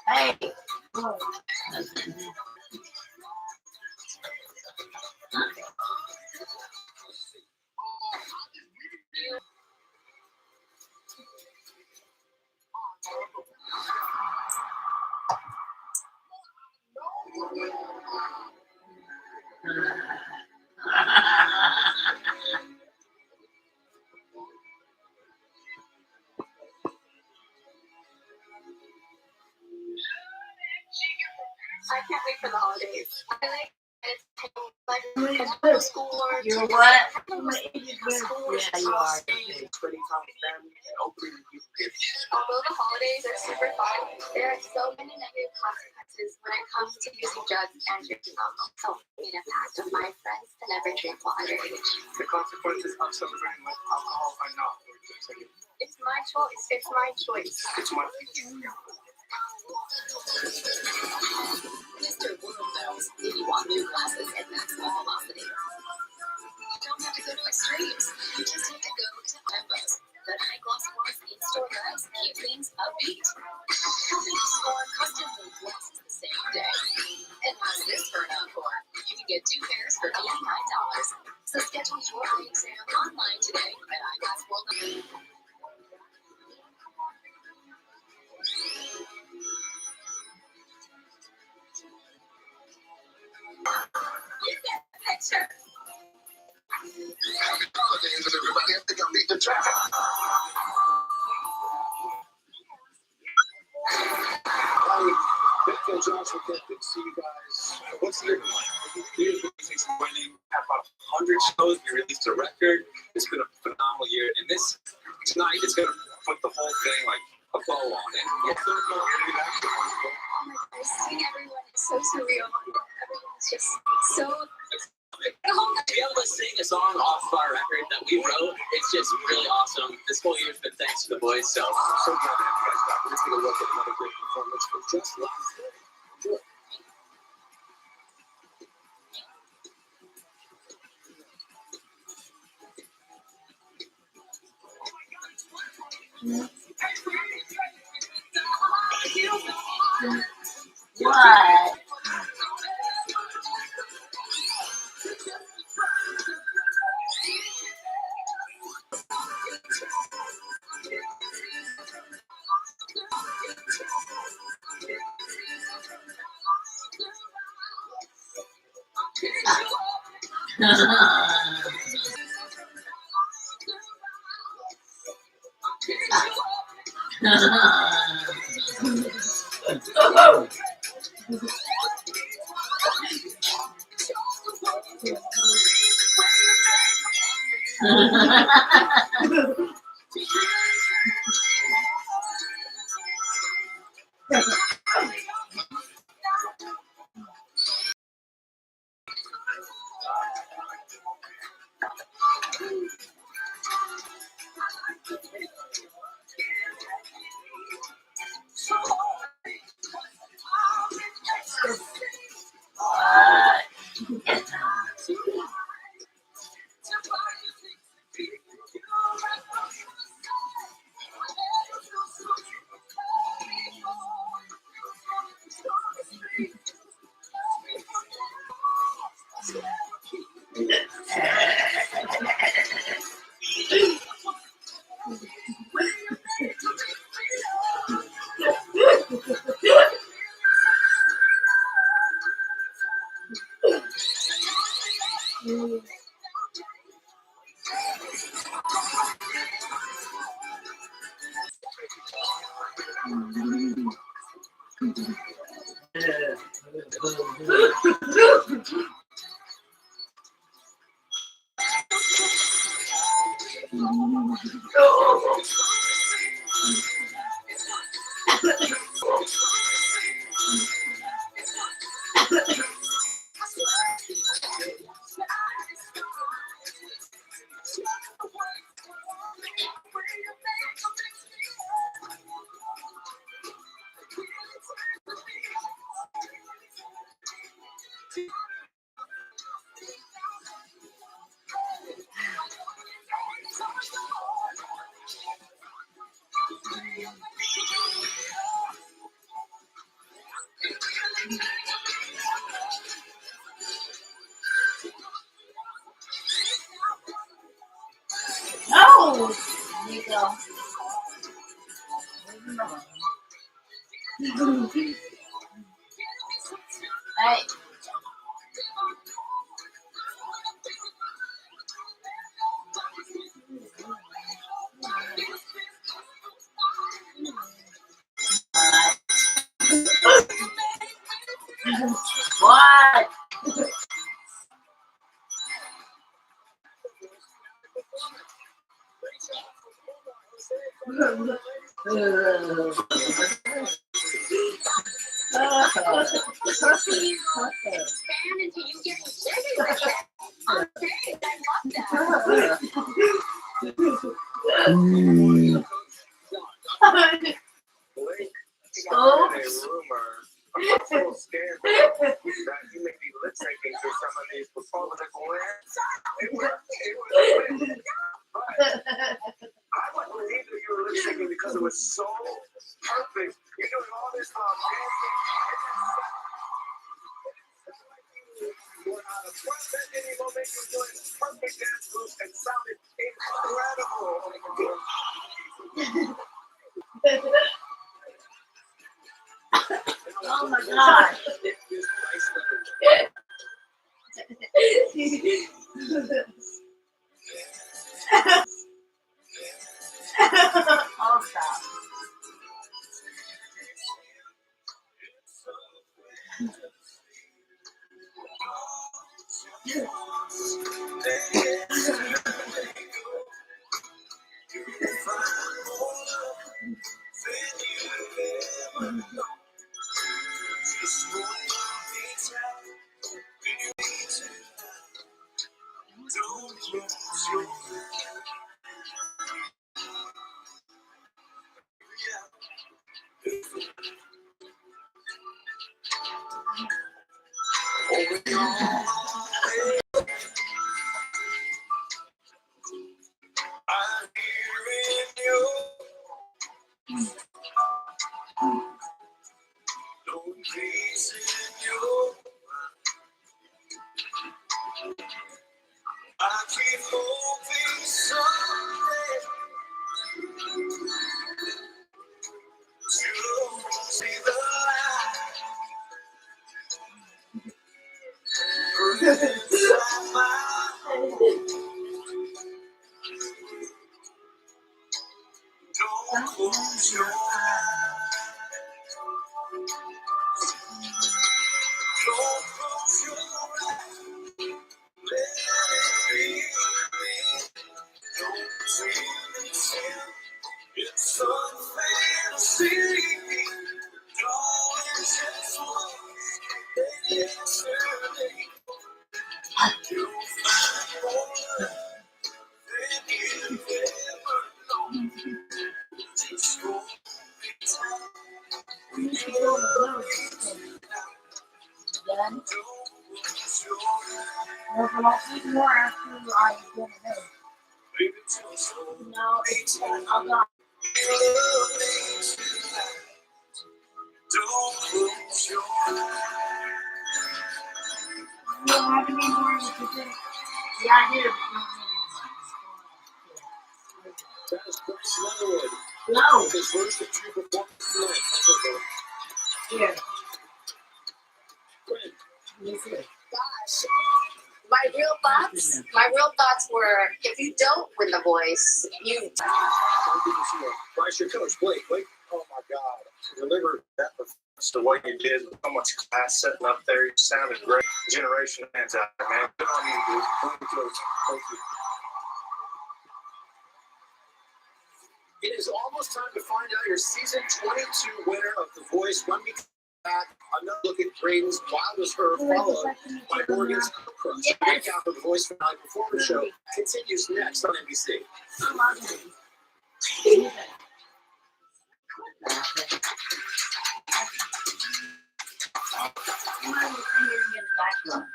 Hey. I can't wait for the holidays. I like it's schoolwork. You're what? Schoolwork. Yeah, you are. Although the holidays are super fun, there are so many negative consequences when it comes to using drugs and drinking alcohol. Made a pact of my friends to never drink while underage. The consequences of celebrating with alcohol are not worth it. It's my choice. It's my choice. It's my future. Mr. Worldbells, if you want new glasses at maximum velocity. You don't have to go to extremes. You just have to go to Embos. The high gloss ones in-store guys keep things upbeat. Helping you score custom-made glasses the same day. And what's this for an encore? You can get 2 pairs for $89. So schedule your eye exam online today at Eyeglass World. You get the picture. Happy holidays, everybody. I think I'll beat the traffic. Thank you, Josh. We'll get to see you guys. What's the year like? Here's what he's winning. Have about 100 shows. We released a record. It's been a phenomenal year. And this tonight is going to put the whole thing like a bow on it. Oh my gosh, seeing everyone is so surreal. Everyone's just so. To be able to sing a song off of our record that we wrote, it's just really awesome. This whole year's been thanks to the boys, so So glad to have you guys back. Let's take a look at another great performance from Just Love. Enjoy. What? No! Nico. Hey. What? Oh. A rumor, a possible scandal that you may be lip syncing to some of these Republican lands. It was but I wouldn't believe that you were lip syncing because it was so perfect. You're doing all this dancing. You were out of breath at any moment. You were doing perfect dance moves and sounded incredible. Oh my God. Oh, stop. I keep hoping someday to see the light. Inside my home. Don't close your eyes. Don't close your eyes. Let it be. Don't dream it in. It's a fantasy. Don't just wait. Yesterday, you'll find more than you ever known. Just go time. We love you now. Done. There's a lot more after I get it. No, it's I'll go. Don't close your eyes. You don't have any more to do. Yeah, I do. That is Bryce Leatherwood. No. His first of two performances tonight. Here. Friend. Yes, sir. Gosh, My real thoughts were, if you don't win The Voice, you. Vice your coach, Blake. Oh my God, to deliver that performance the way you did, with so much class setting up there, you sounded great. Generation hands out, man. Good on you, dude. Thank you. Thank you. It is almost time to find out your season 22 winner of The Voice. When we come back, another look at Braden's wildest her followed by Morgan's Crush. The recap of The Voice finale performance show continues next on NBC.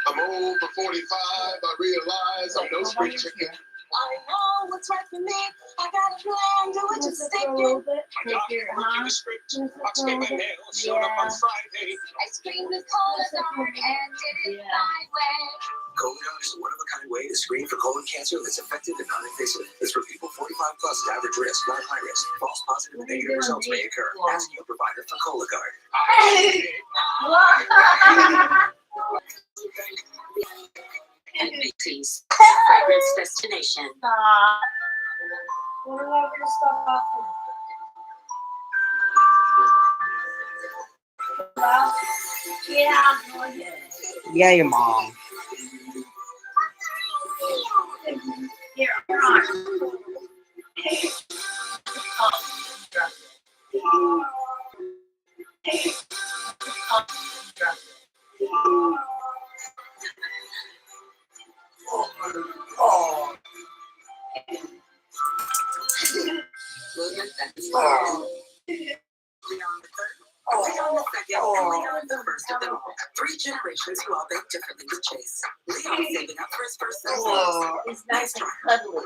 I'm old for 45. I realize I'm no spring chicken. I know what's right for me. I got a plan, do it, just stick it. I got working the script. Watch me my nails. Showed up on Friday. I screamed with color dark and did it my way. Cologuard is a one-of-a-kind way to screen for colon cancer that's effective and non-invasive. It's for people 45 plus at average risk, not high risk. False positive and negative results may occur. Ask your provider for Cologuard. NBC's fragrance destination. What am I gonna stop off? Well, yeah, Yeah, your mom. Here, come on. Movement that is Leon the third, Leon the second, and Leon the first of them all. 3 generations who all think differently with Chase. Leon saving up for his first son. It's nice and cuddly.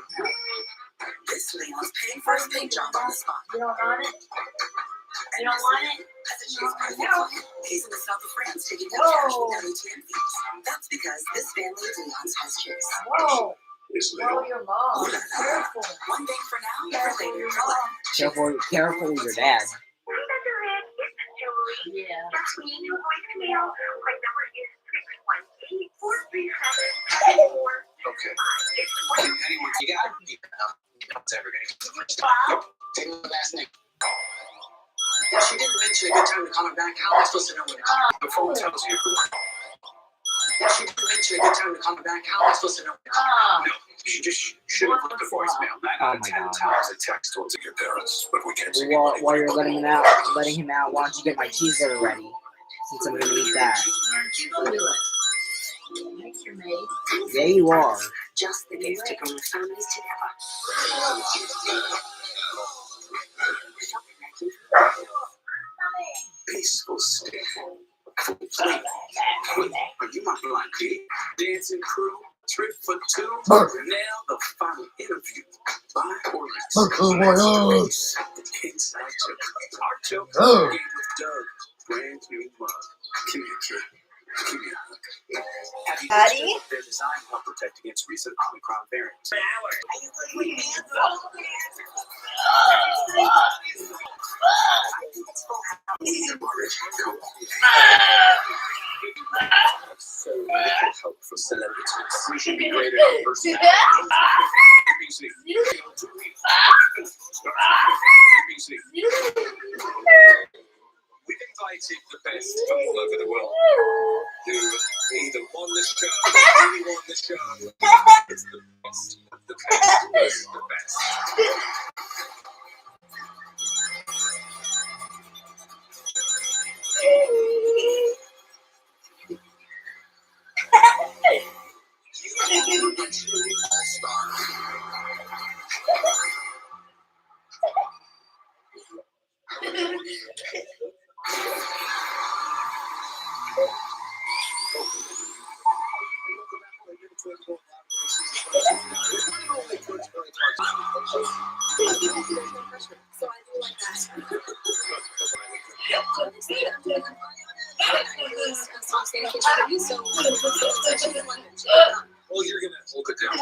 This Leon's paying for his paint job on the spot. You don't want it? You don't want it? As a Chase private client, he's in the south of France taking no cash without ATM fees. That's because this family of Leon's has Chase. Whoa. It's Whoa, your mom. Careful. One day for now, never later for life. Careful with your dad. Yeah. That's me, new voicemail. My number is 618-437-74. Okay. Anyone, you gotta keep it up. It's ever gonna get the first time. Take the last name. She didn't mention a good time to call her back. How am I supposed to know when to call? The phone tells you. She didn't mention a good time to call her back. How am I supposed to know when to call? No, you just should have left a voicemail. 9 out of 10 times a text told your parents, but we can't see While you're letting him out, why don't you get my cheeseburger ready? Since I'm gonna eat that. You go do it. Make your maid. Yeah, you are. Just the gift to bring families together. Peaceful state. Complete. Are you my blind date? Dancing crew. Trip for 2. Now the final interview. By Orleans. Inside joke. Art joke. Game with Doug. Brand new mug. Give me a kid. Give me a hug. Have you noticed their design help protect against recent Omicron variants? So medical help for celebrities. We should be graded on personality. NBC. NBC. We've invited the best from all over the world who either won the show, really won the show. It's the best of the best. It's the best. Well, you're gonna hold it down.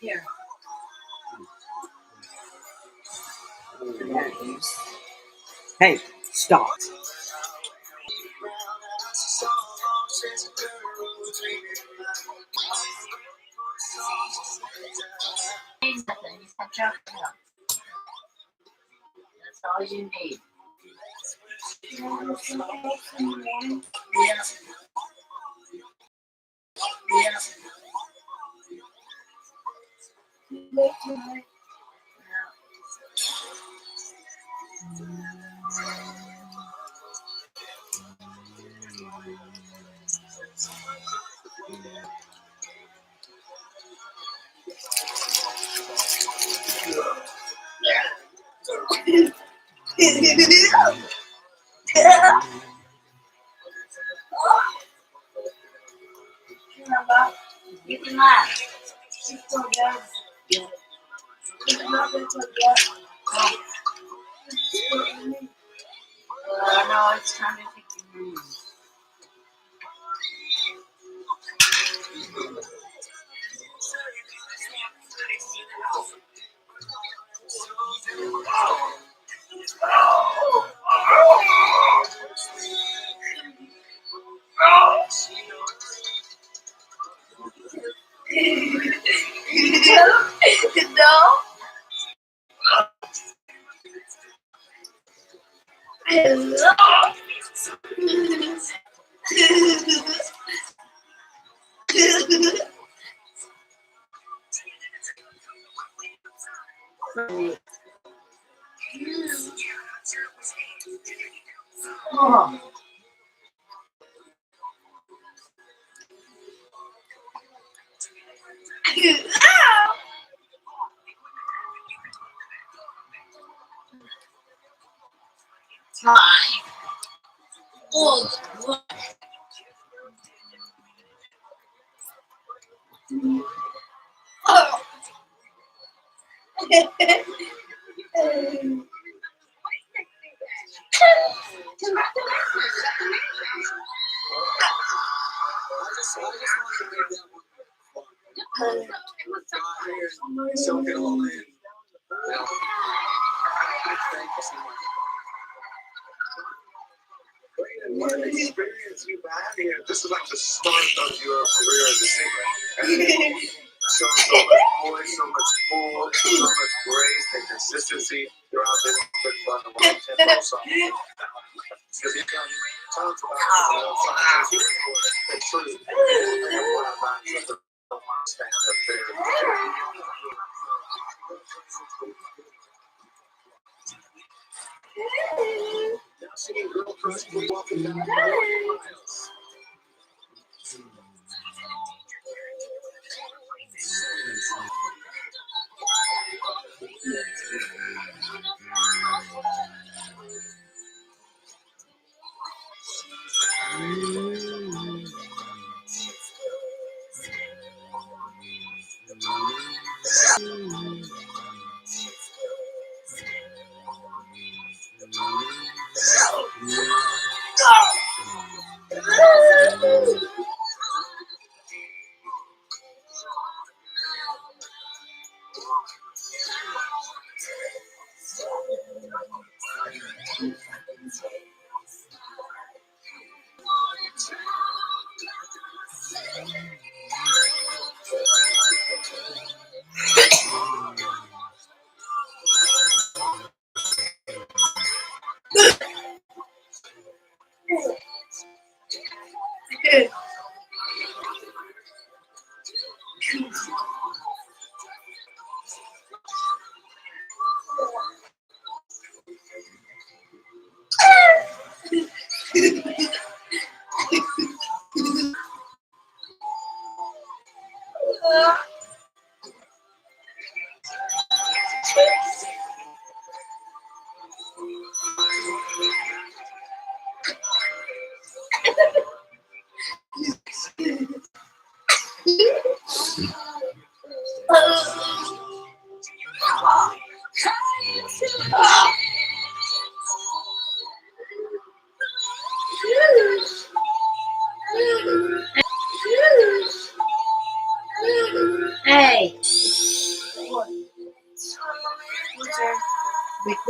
Here. Hey, stop. Ain't nothing. Just have chocolate milk. That's all you need. Yeah. Yeah. You can laugh. No, it's time to take your room. Oh. Hi. Oh, what? Oh. Soak it all in. Thank you so much. What an experience you've had here. This is like the start of your career as a singer. And so much joy, so much pull, so much grace and consistency throughout this good fun of our tempo song. Because you can talk about the truth. And what about the stand up there. Now singing Girl Crush, we welcome down to Miles.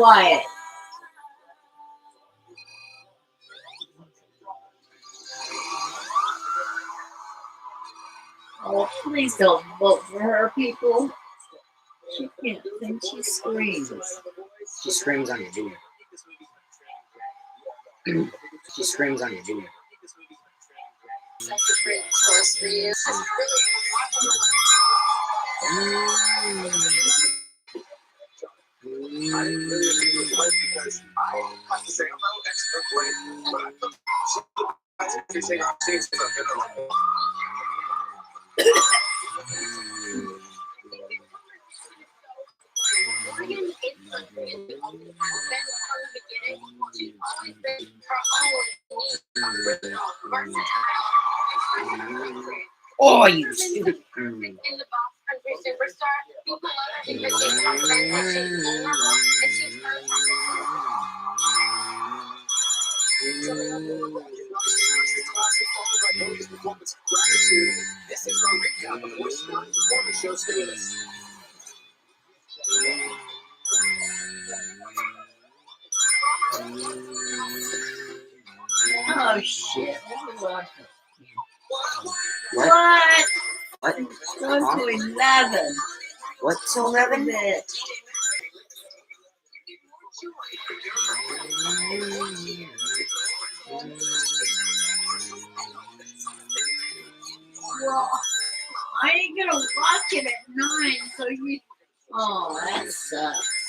quiet. Oh, please don't vote for her, people. She can't think. She screams. She screams on your video. She screams on your video. I didn't really agree with Liz because I have to say I'm no expert blame, but I took she's saying I'm seeing stuff in her life. Oh, you stupid. In the box country superstar, people love her because she's confident and she's vulnerable and she's This is our recap of which performance show status. Oh shit! What? What? Go to 11. What's 11? Well, I ain't gonna watch it at 9, so you. Oh, that sucks.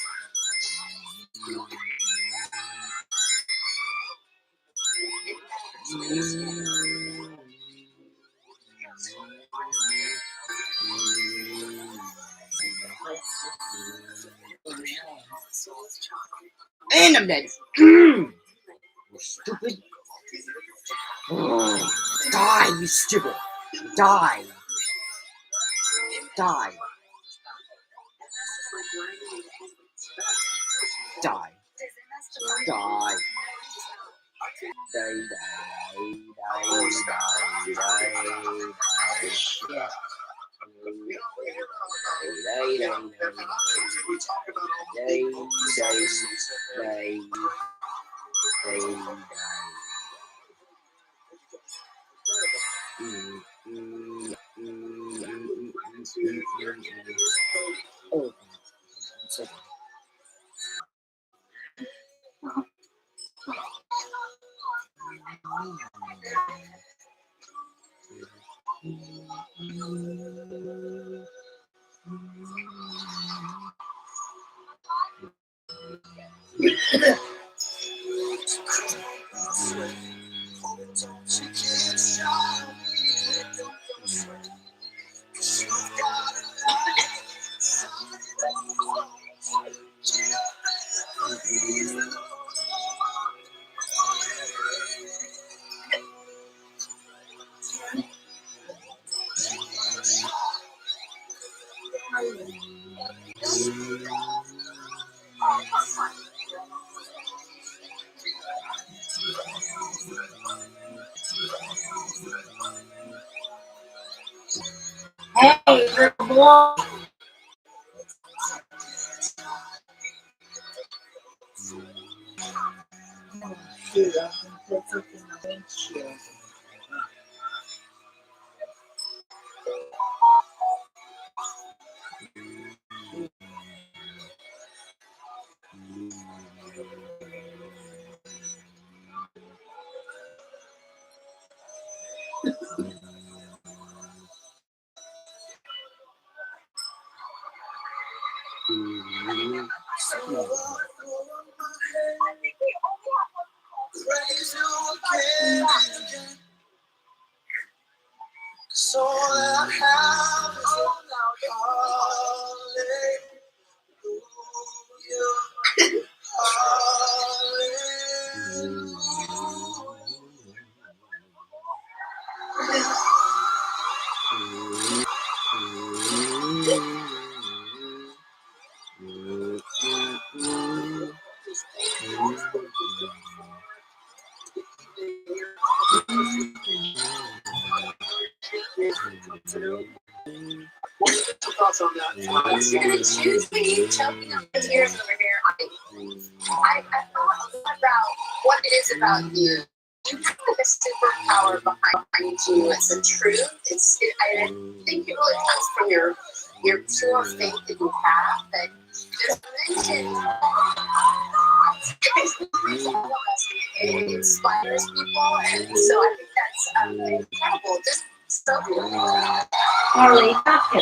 And I'm dead. You stupid. Oh, die, you stupid. Die. Die. Die. Die. Oh, Hey, little boy. Shoot, I can put something in the windshield. So I have What's your thoughts on that? Choose when you choking up the tears over here. I thought about what it is about you. You have like a superpower behind you. It's a truth. I think it really comes from your pure faith that you have. That there's a mention. It inspires people, and so I think that's incredible. Just so cool. Harley, talk to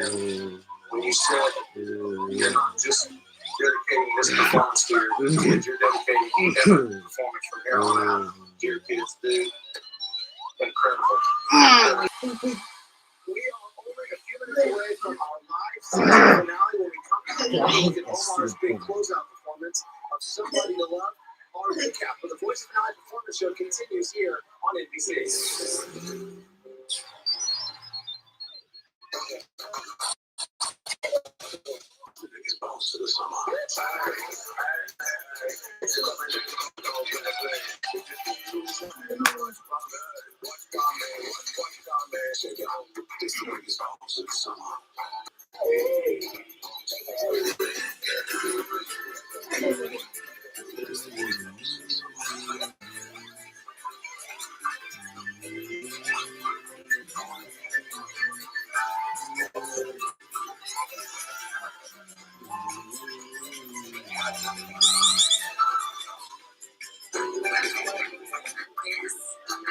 them. When you said you're not just dedicating this performance to your kids, you're dedicating every performance from here on out to your kids, dude. Incredible. We are only a few minutes away from our live season finale when we come to look at Omar's big closeout performance of Somebody to Love. Our recap of the Voice of an Eye performance show continues here on NBC. The biggest bounce to the summer. This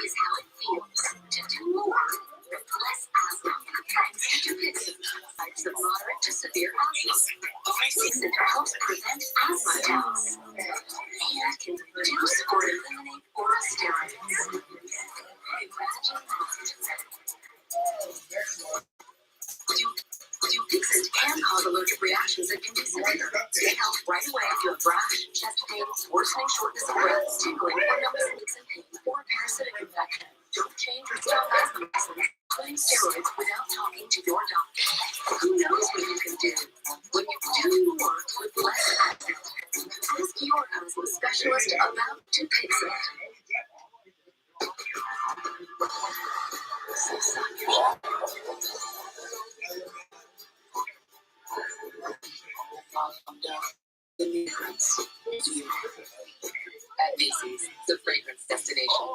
is how it feels to do more with less asthma. Thanks to Dupixent, types of moderate to severe asthma. Dupixent helps prevent asthma attacks and can reduce or eliminate oral steroids. Imagine that. Dupixent can cause allergic reactions that can be severe. Get help right away if you have rash, chest pains, worsening shortness of breath, tingling, or numbness and pain, or parasitic infection. Don't change or stop asthma medicines, including steroids, without talking to your doctor. Who knows what you can do when you do more with less asthma? Ask your asthma specialist about Dupixent. The new Prince is you. At Macy's, the fragrance destination.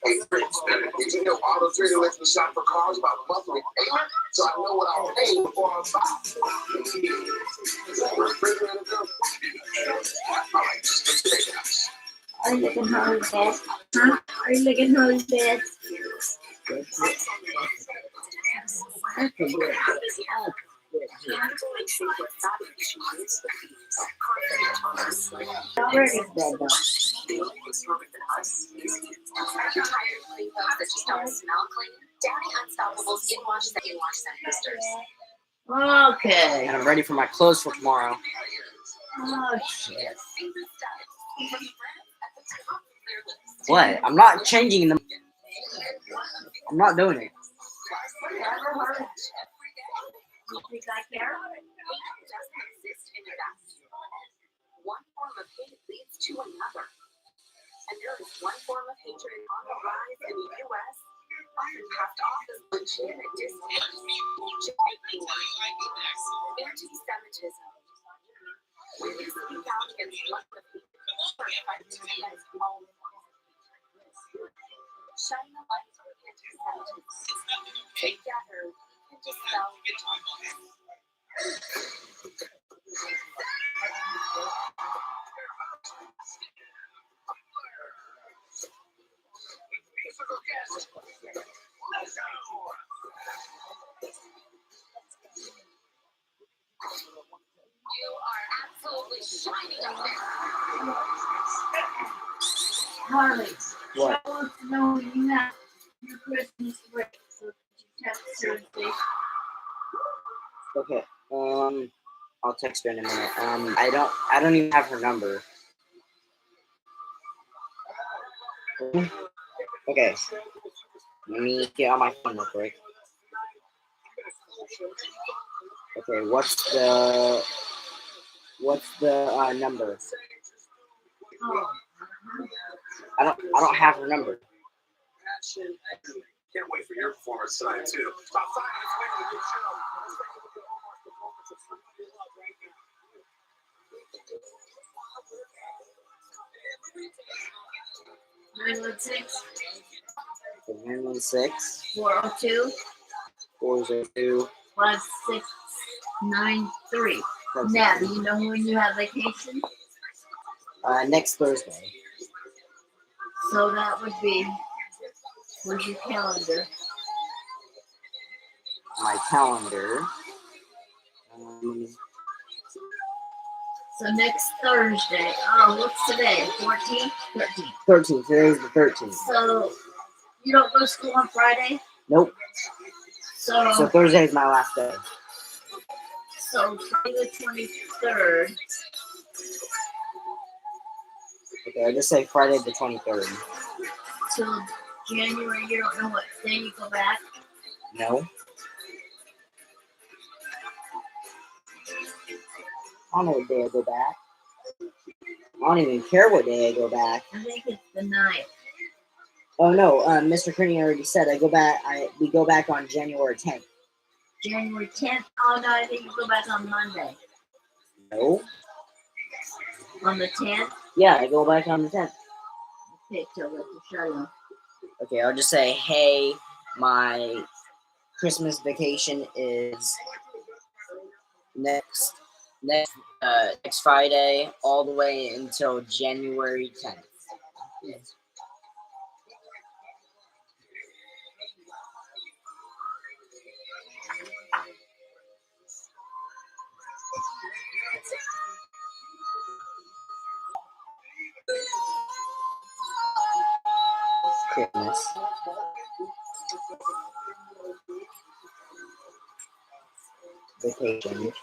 Hey, Prince, did you know Auto Trader lets me shop for cars by monthly payment? So I know what I'll pay before I buy. Are you looking Harley's bed? Huh? Are you looking Harley's bed? That's a good. Where is that though? Okay. And I'm ready for my clothes for tomorrow. Oh shit. What? I'm not changing them. I'm not doing it. One form of hate leads to another. And there is one form of hatred on the rise in the U.S., often passed off as legitimate discourse. Anti-Semitism. When you speak out against love of hate, against all shine the light on anti-Semitism. Together, we can dispel the darkness. You are absolutely shining up there. Harley, What? I want to know when you have your Christmas break, so you text Thursday. Okay. I'll text her in a minute. I don't even have her number. Okay. Let me get on my phone real quick. Okay, what's the number? I don't have her number. Can't wait for your performance tonight, too. About 5 minutes later, the show. 916 916 402 402 5693. Now, do you know when you have vacation? Next Thursday. So that would be, where's your calendar? My calendar. So next Thursday. Oh, what's today? 14th? 13th. 13th. Today's the 13th. So you don't go to school on Friday? Nope. So Thursday is my last day. So Friday the 23rd. Okay, I just say Friday the 23rd. Till January, you don't know what day you go back? No. I don't know what day I go back. I don't even care what day I go back. I think it's the 9th. Oh no, Mr. Kearney already said we go back on January 10th. January 10th? Oh no, I think you go back on Monday. No. On the 10th? Yeah, I go back on the 10th. Okay, tell it to shut up. Okay, I'll just say, hey, my Christmas vacation is next Friday all the way until January 10th. Yes. Christmas. Vacation.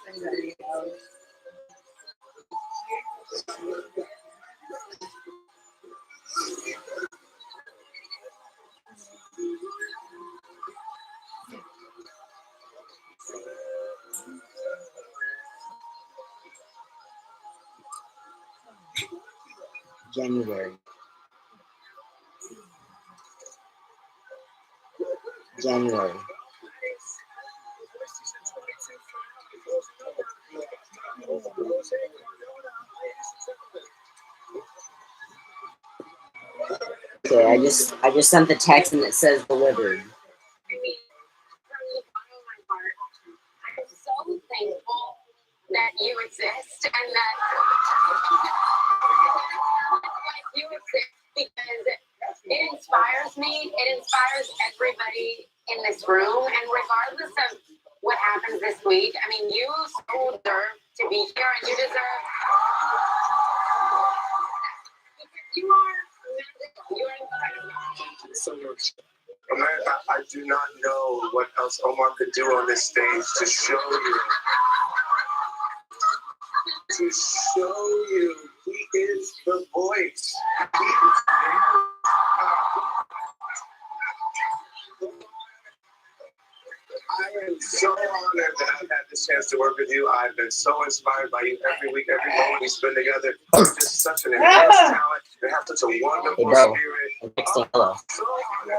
January. Okay, I just sent the text and it says delivered. I'm so thankful that you exist and that you exist because it inspires me. It inspires everybody in this room. And regardless of what happens this week, I mean, you so deserve to be here and you deserve. You are incredible. So much. I do not know what else Omar could do on this stage to show you. To show you he is the voice. I am so honored that I've had this chance to work with you. I've been so inspired by you every week, every moment we spend together. You're just such an immense talent. You have such a wonderful spirit. Hello. So honored.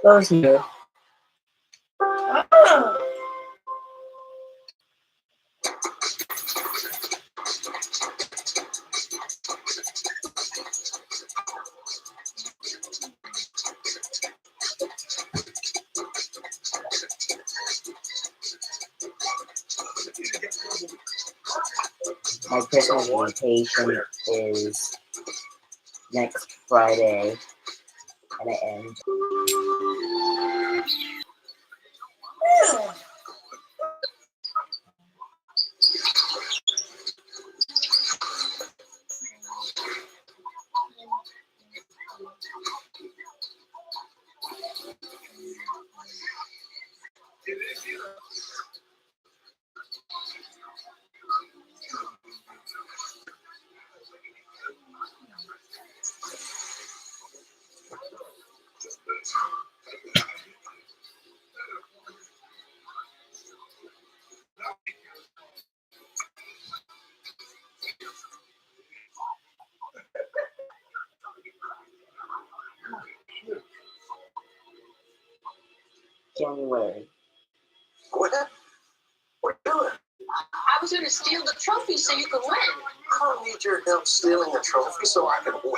Close here. My Christmas vacation is next Friday, and it ends. January. What? What are you doing? I was going to steal the trophy so you could win. I don't need your help stealing the trophy so I can win.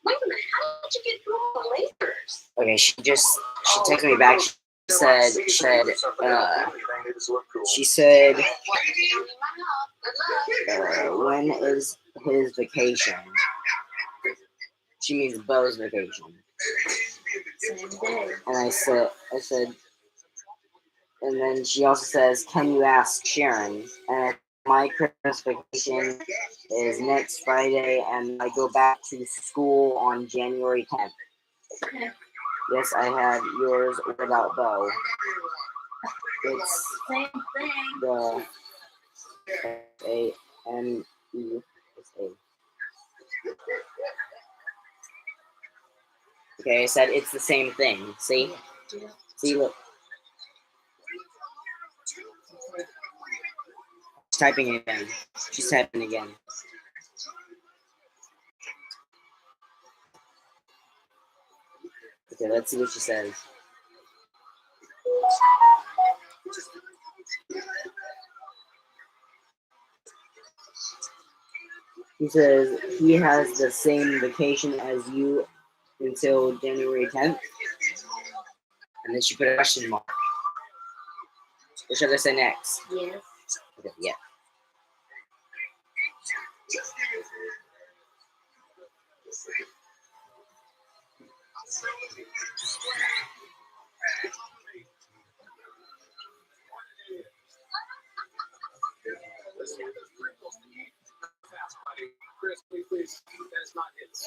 Wait a minute, how did you get through all the lasers? Okay, she texted me back. She said, when is his vacation? She means Bo's vacation. And I said, and then she also says, can you ask Sharon? And my Christmas vacation is next Friday, and I go back to school on January 10th. Yes, I have yours. What about Bo? It's the A-M-E. It's A. Okay, I said it's the same thing. See? See, look. She's typing again. She's typing again. Okay, let's see what she says. He says he has the same vacation as you until January 10th. And then she put a question mark. What should I say next? Yes. Okay, yeah. Chris, please. That is not his.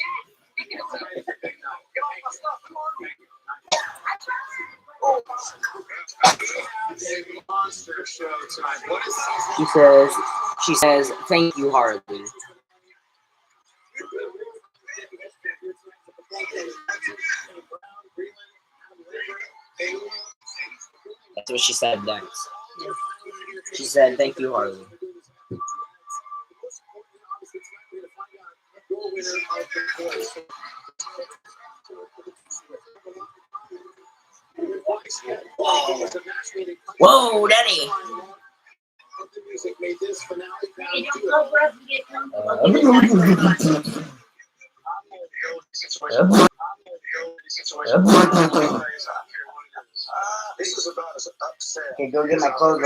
Monster show tonight. What is She says, thank you, Harley. That's what she said next. She said, thank you, Harley. Whoa, Daddy! This is about as upset. Okay, go get my clothes.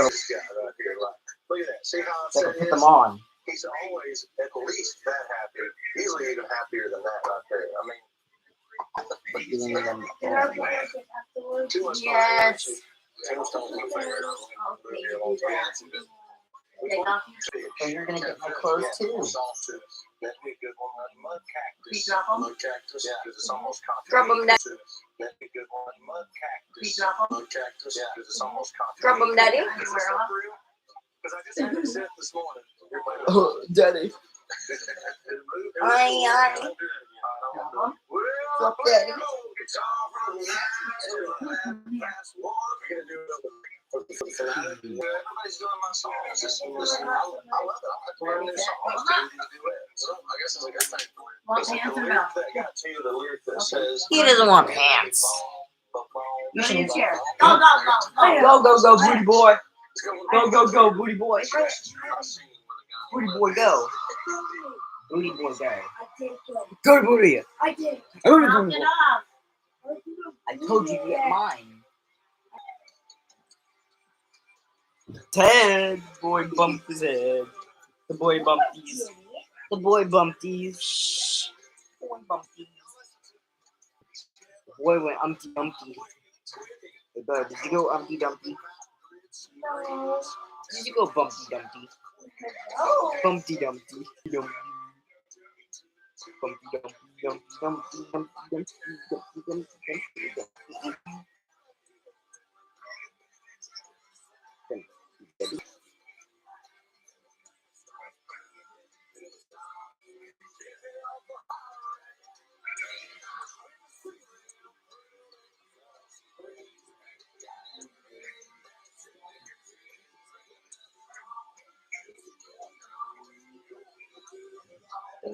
Look at that. See how So I upset can put he them is? on. He's always at least that happy. Usually even happier than that right there. I mean, too much Yes. So you're gonna get my clothes too. That'd be a good one. Mud cactus. You drop 'em? Mud cactus. Yeah, because it's almost Drop 'em, Daddy. That'd be a good one. Mud cactus. You drop 'em? Mud cactus. Yeah, because it's almost Drop 'em, Daddy. Because I just had it set this morning. Oh, Daddy. Aye. Well, Daddy. Everybody's doing my songs. I love it. I like to learn new songs. So I guess it's a good thing for you. Want pants or no? I got to you the lyric that says. He doesn't want pants. You should chair. Go, booty boy. Go, booty boy. Booty boy, go. Booty boy, go. Go, booty. I did. Go, Knock booty it boy. off. I told you to get mine. Ted, boy bumped his head. The boy bumpties. The boy bumpties. Shh. Boy bumpties. The boy went Umpty Dumpty. Hey, bud, did you go Umpty Dumpty? No. Did you go Bumpty Dumpty? No. Bumpty Dumpty. Dumpty. Bumpty Dumpty. Dumpty Dumpty. Dumpty Dumpty. Dumpty Dumpty. Dumpty Dumpty.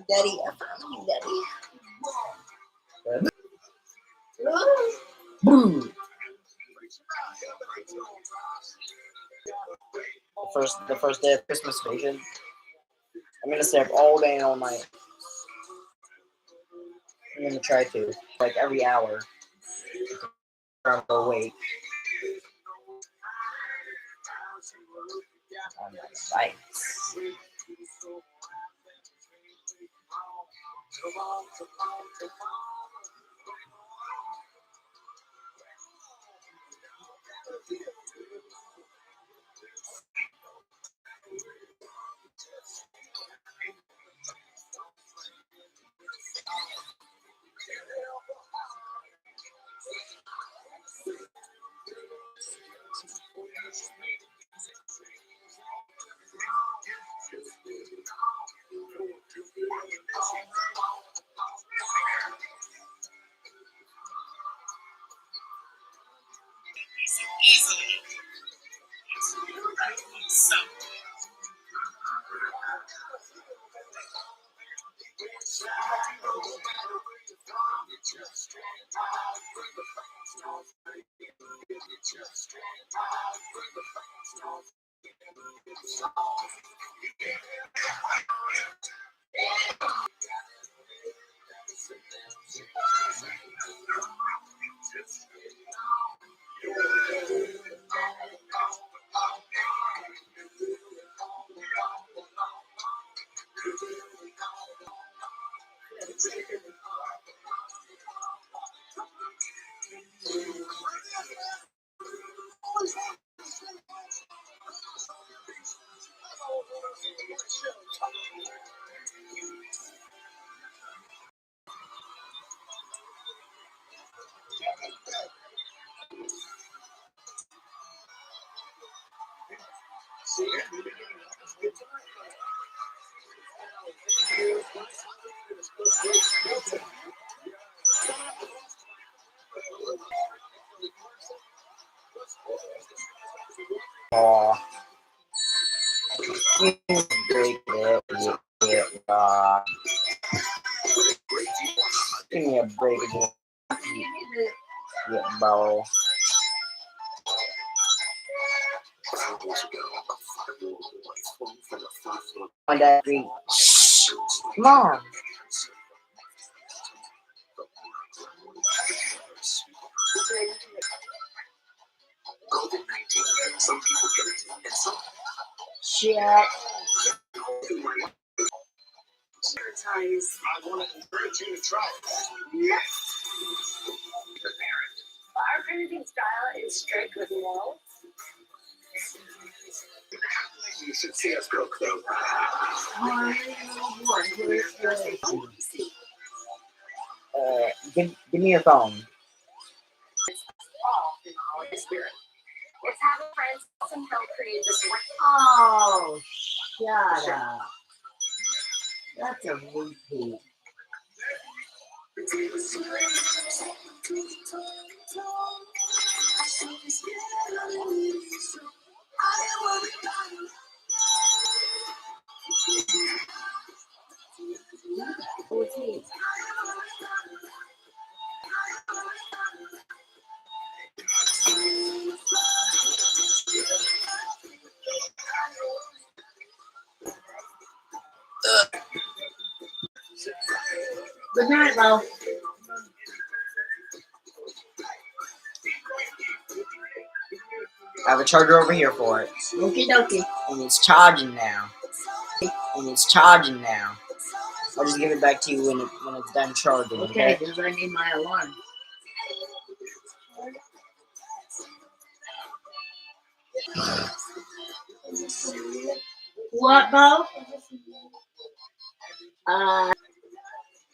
Daddy, Daddy. Boom. the first day of Christmas vacation. I'm gonna stay up all day and all night. I'm gonna try to, like every hour. I'm awake. On my bikes. Oh, break it. Give me a break again. Yeah, bro. On that street. Come on. COVID-19, some people get it, and some Shit. I want to encourage you to try it. Our parenting style is strict with morals. You should see us go though. Give me your phone. All in the holiday spirit. It's having friends and help create this one. Oh, shut up. That's a repeat. Good night, Bo. I have a charger over here for it. Okie dokie. And it's charging now. I'll just give it back to you when it's done charging. Okay, because I need my alarm. What, Bo? I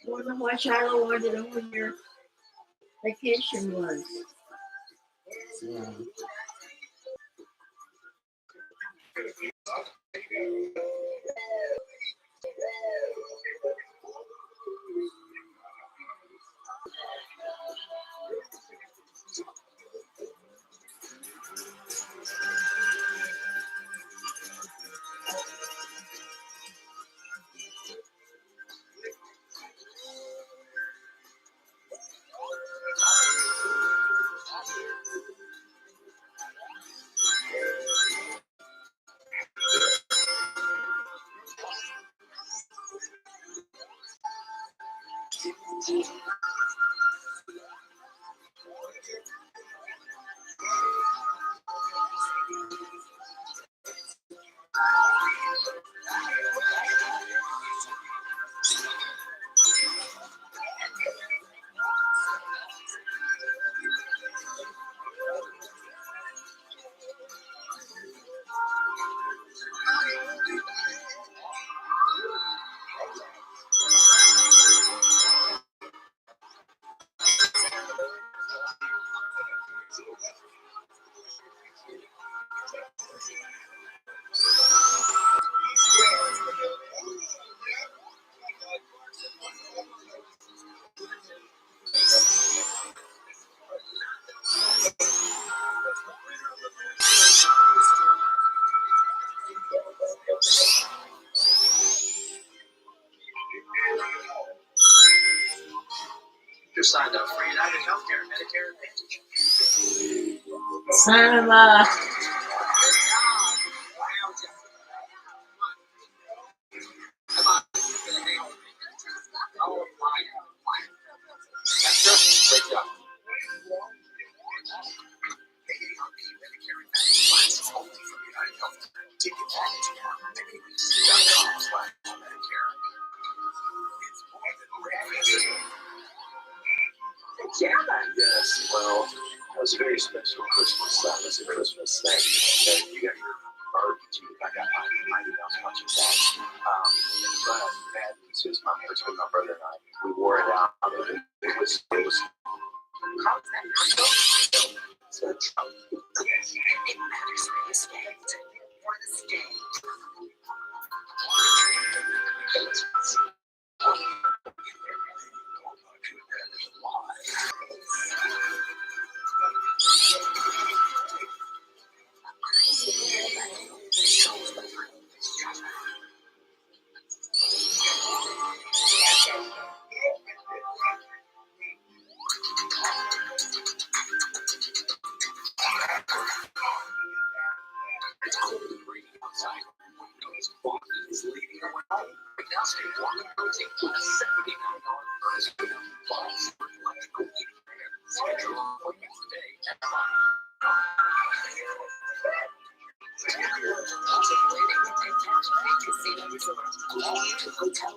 wonder why Shiloh wanted to know when your vacation was. Yeah. Just signed up for United Healthcare Medicare Advantage. Son of a. Yes, well, that was a very special Christmas. That was a Christmas thing. And you got your barbecue. I got my emails watching that. But that was just my between my brother and I. We wore it out. It was so It matters where you stand or the state. It's cold and rainy outside. Windows foggy is leaving away. But now stay warm and cozy with a $79 furnace with a 5-star electrical heating unit. Schedule an appointment today at 5. Casino Resort, home to hotel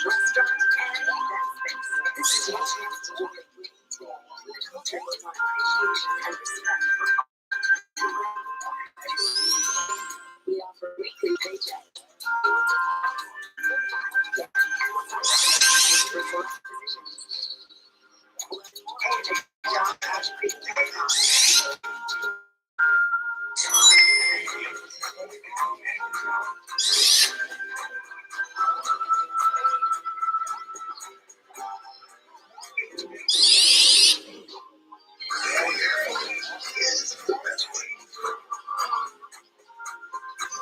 restaurant and event space. This is your chance to do it with a culture of appreciation and respect. We offer weekly paycheck. Resort positions. Job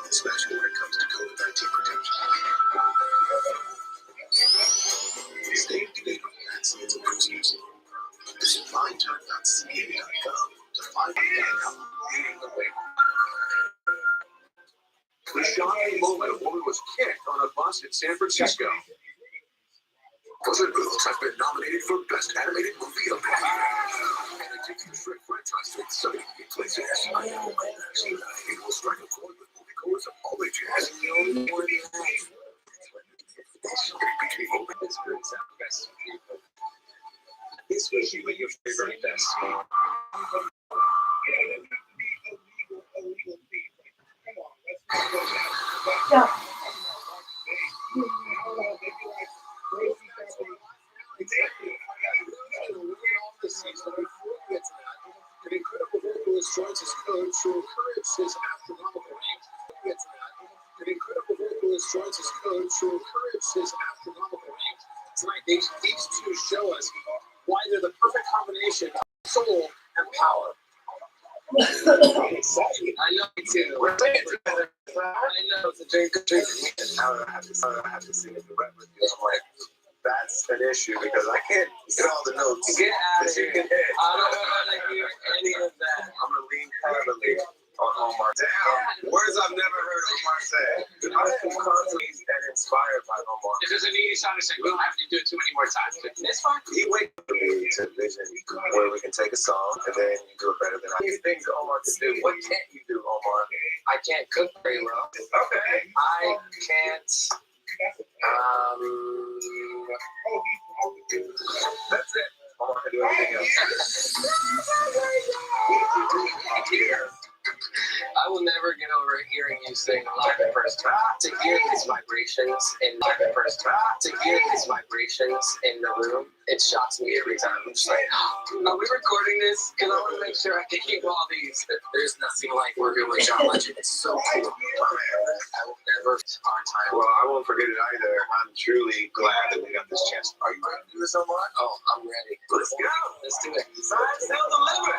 especially when it comes to COVID-19 protection. Stay up to date on vaccines and boosters. Visit findturn.ca.gov to find out leading the way. The shocking moment a woman was kicked on a bus in San Francisco. Puss in Boots has been nominated for Best Animated Movie of the Year. And the Disney Shrek franchise with 78 places. It will strike a chord with moviegoers of all ages. This was you at your favorite best. An incredible vocalist joins his coach to encourage his astronomical range. An incredible vocalist joins his coach to encourage his astronomical range. Tonight, these two show us why they're the perfect combination of soul and power. I know me too. We're playing together. I know it's a drink for me. I have to sing it the rap with you. I'm like, that's an issue because I can't get all the notes. Get out of here. You can hit. I don't want to hear any of that. I'm gonna lean heavily on Omar. Damn, words I've never heard Omar say. I am constantly and inspired by Omar. If there's a need, he's trying to say, we don't have to do it too many more times, but this fine. He wakes up me to vision where we can take a song and then you do it better than I. These things that Omar can do. What can't you do, Omar? I can't cook very well. Okay. I can't. That's it. Omar can do everything else. I will never get over hearing you sing live in person. To hear these vibrations in live in person. To hear these vibrations in the room, it shocks me every time. I'm just like, are we recording this? Because I want to make sure I can keep all these. There's nothing like working with John Legend. It's so cool. I will never our time. Well, I won't forget it either. I'm truly glad that we got this chance. Are you ready to do this, Omar? Oh, I'm ready. Let's go. Let's do it. Sign, sell, deliver.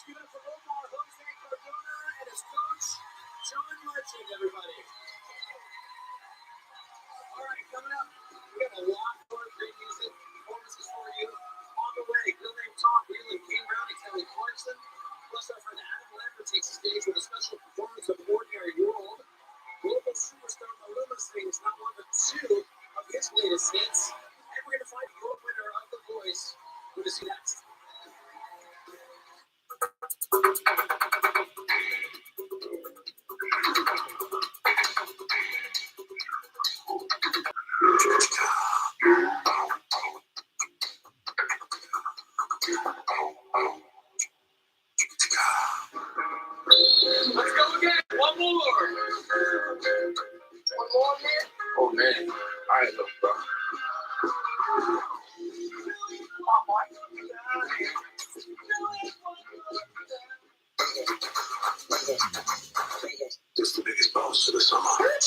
Give it up for Omar Jose Cardona and his coach, John Legend, everybody. All right, coming up, we have a lot more great music, performances for you. On the way, Bill Name Talk, Wheeling, Kane Brown, and Kelly Clarkson. Plus, our friend Adam Lambert takes the stage with a special performance of Ordinary World. Global superstar Maluma sings not one but two of his latest hits. And we're going to find your winner of The Voice. Who to see next? Let's go again.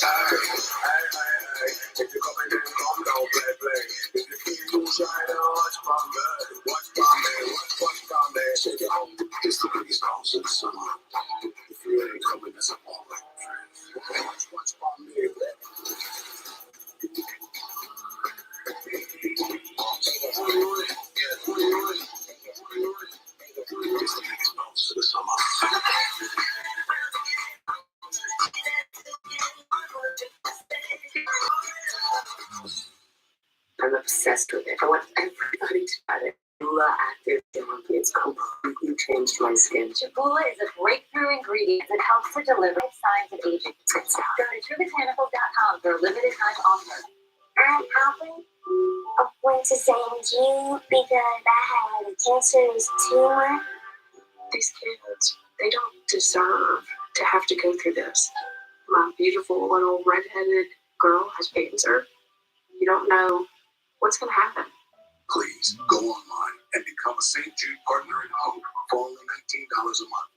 If you come in, then come down, play. If you keep you try to watch from me, watch from me. Say it home, it's the biggest house in the summer. If you ain't coming, it's a ball like watch from me. It's the biggest bounce of the summer. I'm obsessed with it. I want everybody to try it. Jabula Active Therapy. It's completely changed my skin. Jabula is a breakthrough ingredient that helps to deliver signs of aging. Go to truebotanicals.com for a limited time offer. I went to St. Jude because I had a cancerous tumor. These kids, they don't deserve to have to go through this. My beautiful little redheaded girl has cancer. You don't know what's going to happen. Please go online and become a St. Jude Partner in Hope for only $19 a month.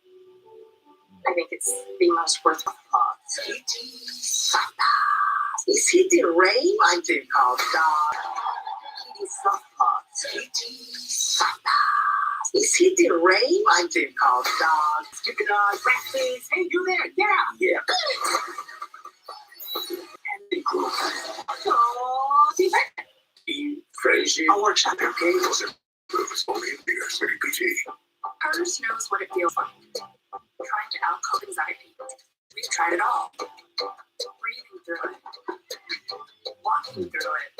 I think it's the most worthwhile cause. Is he the Ray? I think called God. Is he the Ray? I think called God. Stupid eyes, breakfast. Hey, you there? Yeah. Crazy. I'll workshop your game. Those are only in New York City PG. Hers knows what it feels like. Trying to out-cope anxiety. We've tried it all. Breathing through it. Walking through it.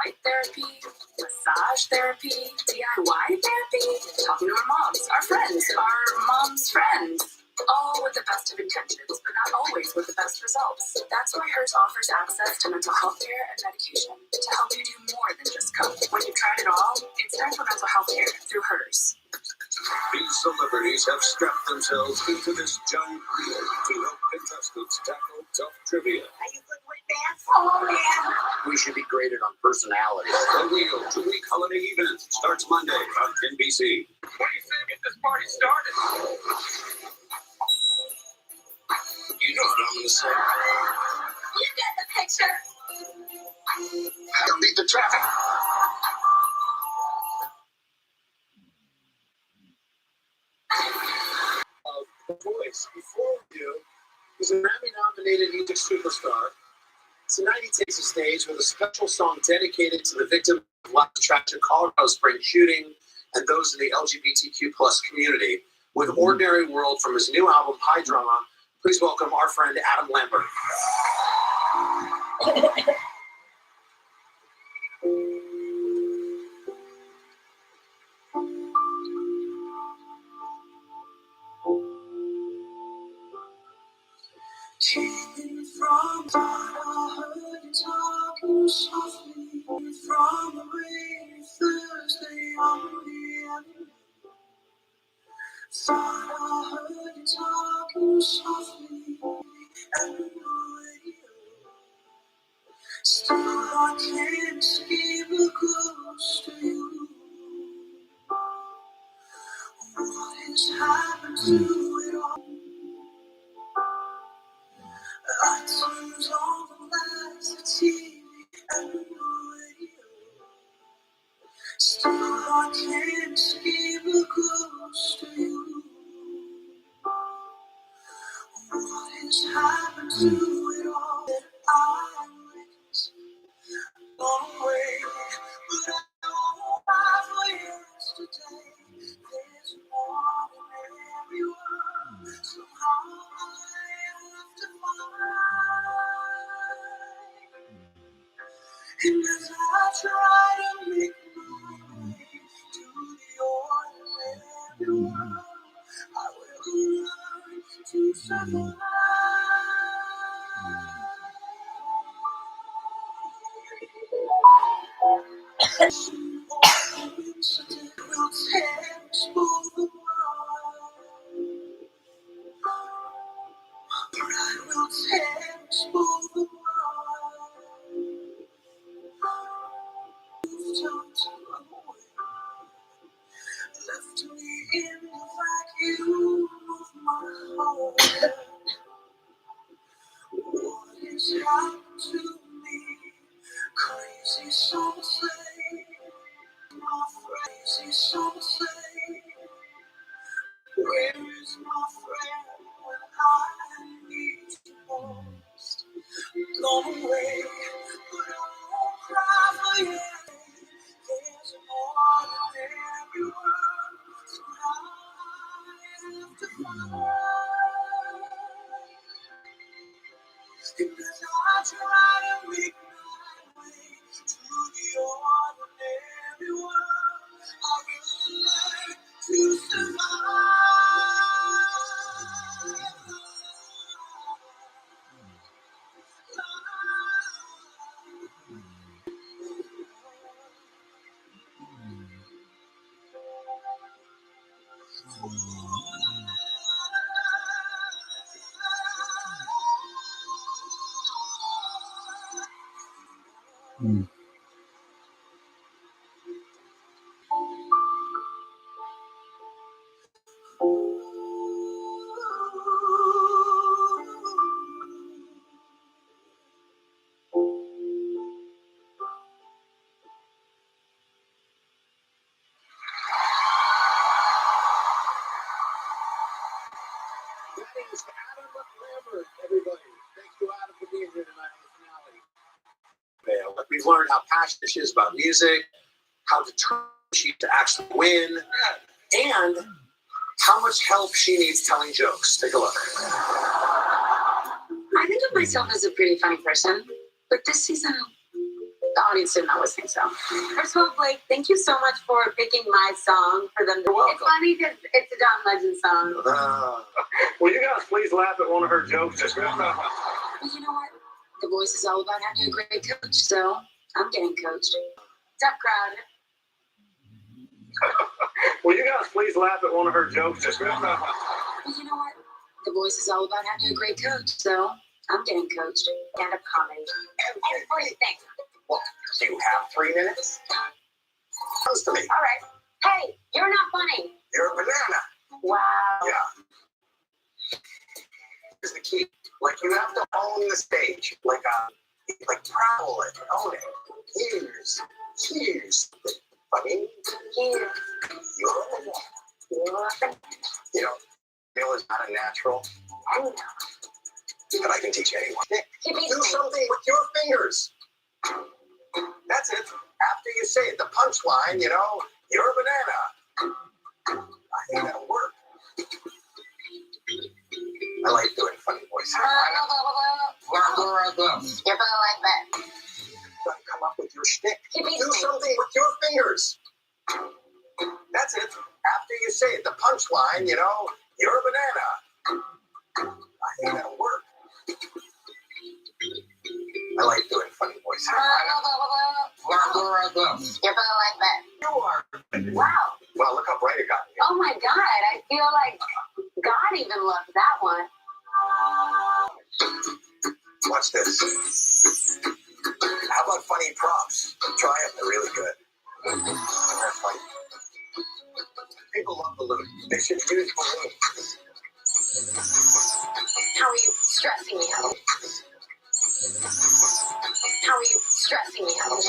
Light therapy. Massage therapy. DIY therapy. Talking to our moms. Our friends. Our moms' friends. All with the best of intentions, but not always with the best results. That's why hers offers access to mental health care and medication to help you do more than just cope. When you've tried it all, it's time for mental health care through hers. These celebrities have strapped themselves into this giant wheel to help contestants tackle tough trivia. Are you good with that? Oh, yeah. We should be graded on personality. The Wheel 2-week holiday event starts Monday on NBC. What do you say we get this party started? You know what I'm going to say. You get the picture. I'll beat the traffic. The Voice, before you, is a Grammy-nominated music superstar. Tonight he takes the stage with a special song dedicated to the victim of last tragic Colorado Springs shooting and those in the LGBTQ plus community with Ordinary World from his new album, High Drama. Please welcome our friend Adam Lambert. Came from God, I heard you talking softly from a rainy Thursday on the avenue. Thought I heard you talking softly and the radio. Still I can't escape a ghost to you. What has happened to it all? I turned on the lights, the TV, and the radio. Still I can't escape a ghost to you. What has happened to it all? That I went a long way, but I know I for yesterday. There's more than everyone. Somehow I have to find. And as I try to make my way to the ordinary world, I will learn to survive. Incident will tear both the world. Pride will tear both the world. Left me in the vacuum of my heart. What is come to me. Crazy some say, my crazy some say. Where is my friend when I need you most? Gone away, but I won't cry for you. There's more than every word, so I have to find. And as I try to make my way through the ordinary world, I will learn to survive. Everybody, thank you, Adam, for being here tonight on the finale. Like, we've learned how passionate she is about music, how determined she is to actually win, and how much help she needs telling jokes. Take a look. I think of myself as a pretty funny person, but this season, the audience did not think so. First of all, Blake, thank you so much for picking my song for them to. It's funny because it's a John Legend song. Will you guys please laugh at one of her jokes? Just But you know what? The Voice is all about having a great coach, so I'm getting coached. What's up, crowd? Will you guys please laugh at one of her jokes? Just But you know what? The Voice is all about having a great coach, so I'm getting coached. Stand-up comedy. Everything. Well, do you have 3 minutes? Comes to me. All right. Hey, you're not funny. You're a banana. Wow. Yeah. Here's the key. Like, you have to own the stage. Like travel it, own it. Here's funny. Here. You know, Bill is not a natural. I know. But I can teach anyone. Do something with your fingers. That's it. After you say it, the punchline, you're a banana. I think that'll work. I like doing funny voices. You're like that. Gotta come up with your shtick. Do something with your fingers. That's it. After you say it, the punchline, you're a banana. I think that'll work. I like doing funny voices. You're like that. You are. Wow. Well, look how bright it got. Oh my God. I feel like God even loved that one. Watch this. How about funny props? Try them. They're really good. They're funny. People love balloons. They should use balloons. How are you stressing me out? How are you stressing me out?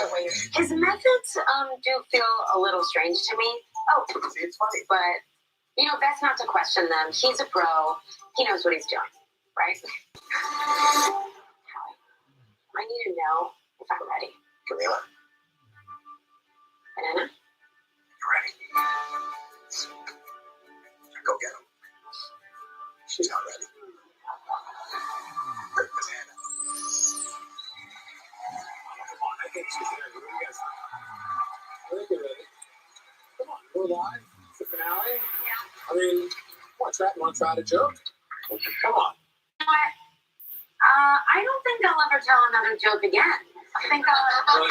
His methods do feel a little strange to me. Oh, see, it's funny. But, best not to question them. He's a pro. He knows what he's doing, right? I need to know if I'm ready. Camila, Banana? you ready? Go get him. She's not ready. Great banana. Come on, I think she's ready. What do you guys think? I think you're ready. Come on, we're live. It's the finale. Yeah. I mean, want to try to joke? Come on. You know what? I don't think I'll ever tell another joke again. I think I'll do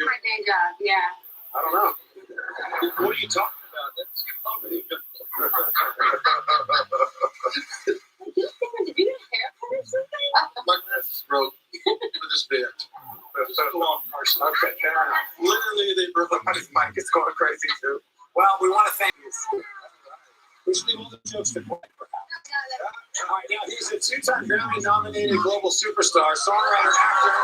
my day job, yeah. I don't know. What are you talking about? That's comedy. Did you get a haircut or something? My glasses broke for this bit. Okay, fair enough. Literally, they broke my mic. It's going crazy, too. Well, we want to thank you. We should do all the jokes to play, perhaps. All right, now, He's a two-time Grammy-nominated global superstar, songwriter, actor,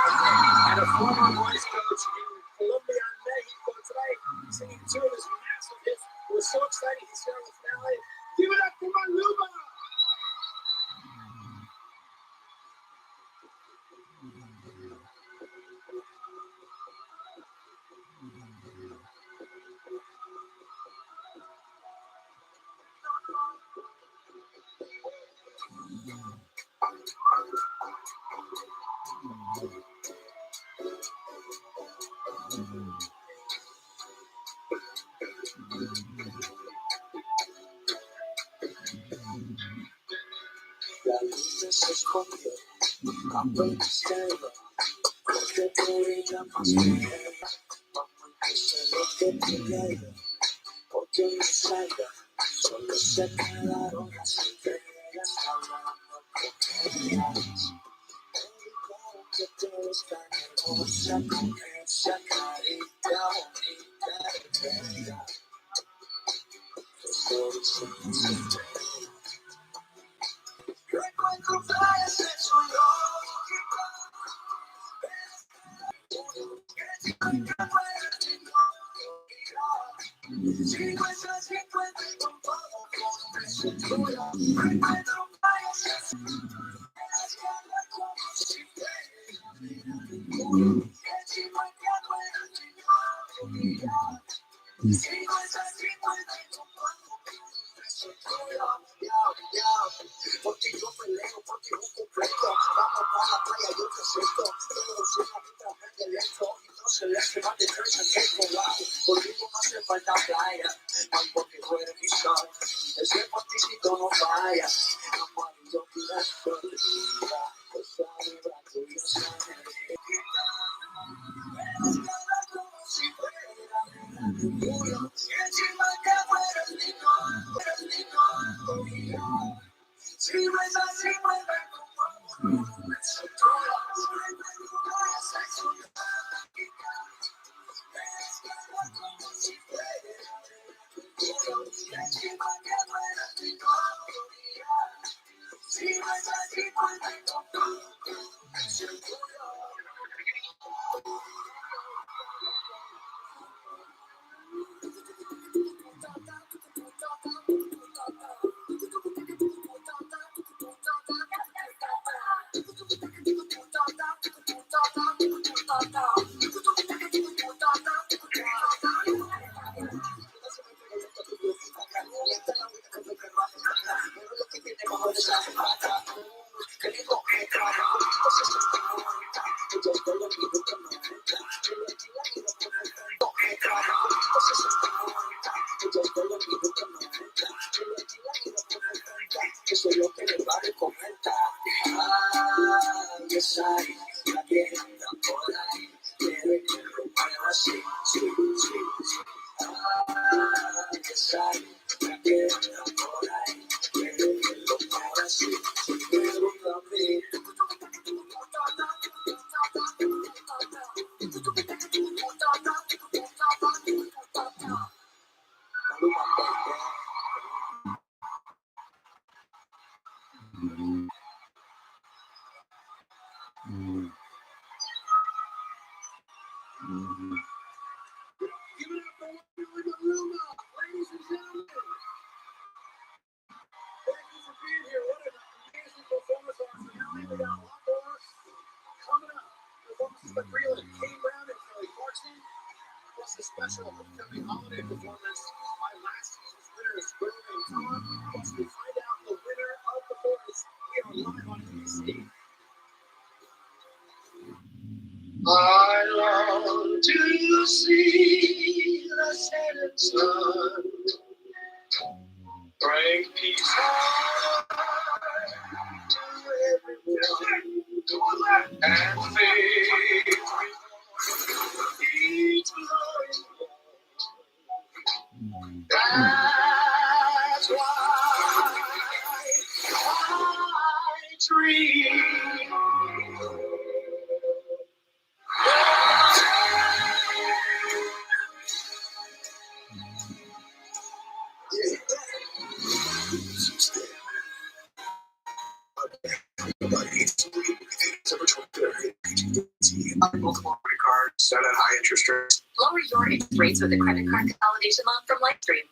and a former voice coach in Colombia, Mexico. Tonight, singing two of his massive hits. We're so excited he's here with Mallory. Give it up for Maluma! La luz se esconde, cuando estaba, porque por ella más fuera, que se lo que primero, porque no salga, solo se quedaron las estrellas hablando con ellas. Dedicaron que todo es tan hermosa, con esa carita bonita de bella. Todo se nos Recuerdo flashes en su porque yo peleo, porque busco fresco. Vamos para la playa, yo te siento. Todo suena mientras prende lento. Y no se le hace más de 3 tiempo. Wow, contigo no hace falta playa. Ay, porque tú eres mi sol. Ese porticito no falla. Amarillo y la florida. Esa vibra tuya sabe. Como si fuera tuyo. Y encima que fueras mi no. Si no es así, mueve como eso todo. Como si fuera tuyo. Y encima que fueras mi novia. Si no es así, mueve como eso todo. Eso es lo que el barrio comenta. Ay, esa la que anda por ahí, quiere que lo mueva así, sí. Ay, esa la que anda por ahí, quiere que lo mueva así, sí. Pregúntame. Give it up for Maluma, ladies and gentlemen. Thank you for being here. What an amazing performance on our finale. We got a lot more coming up. Performances by Breland, Kane Brown, and Kelly Clarkson. Plus a special upcoming holiday performance by last season's winners, Will and Tom. Plus we find out the winner of the voice here live on NBC. I long to see the setting sun, bring peace to everyone, and faith each glowing. That's why I dream. multiple credit cards, set at high interest rates. Lower your interest rates with a credit card consolidation loan from Lightstream.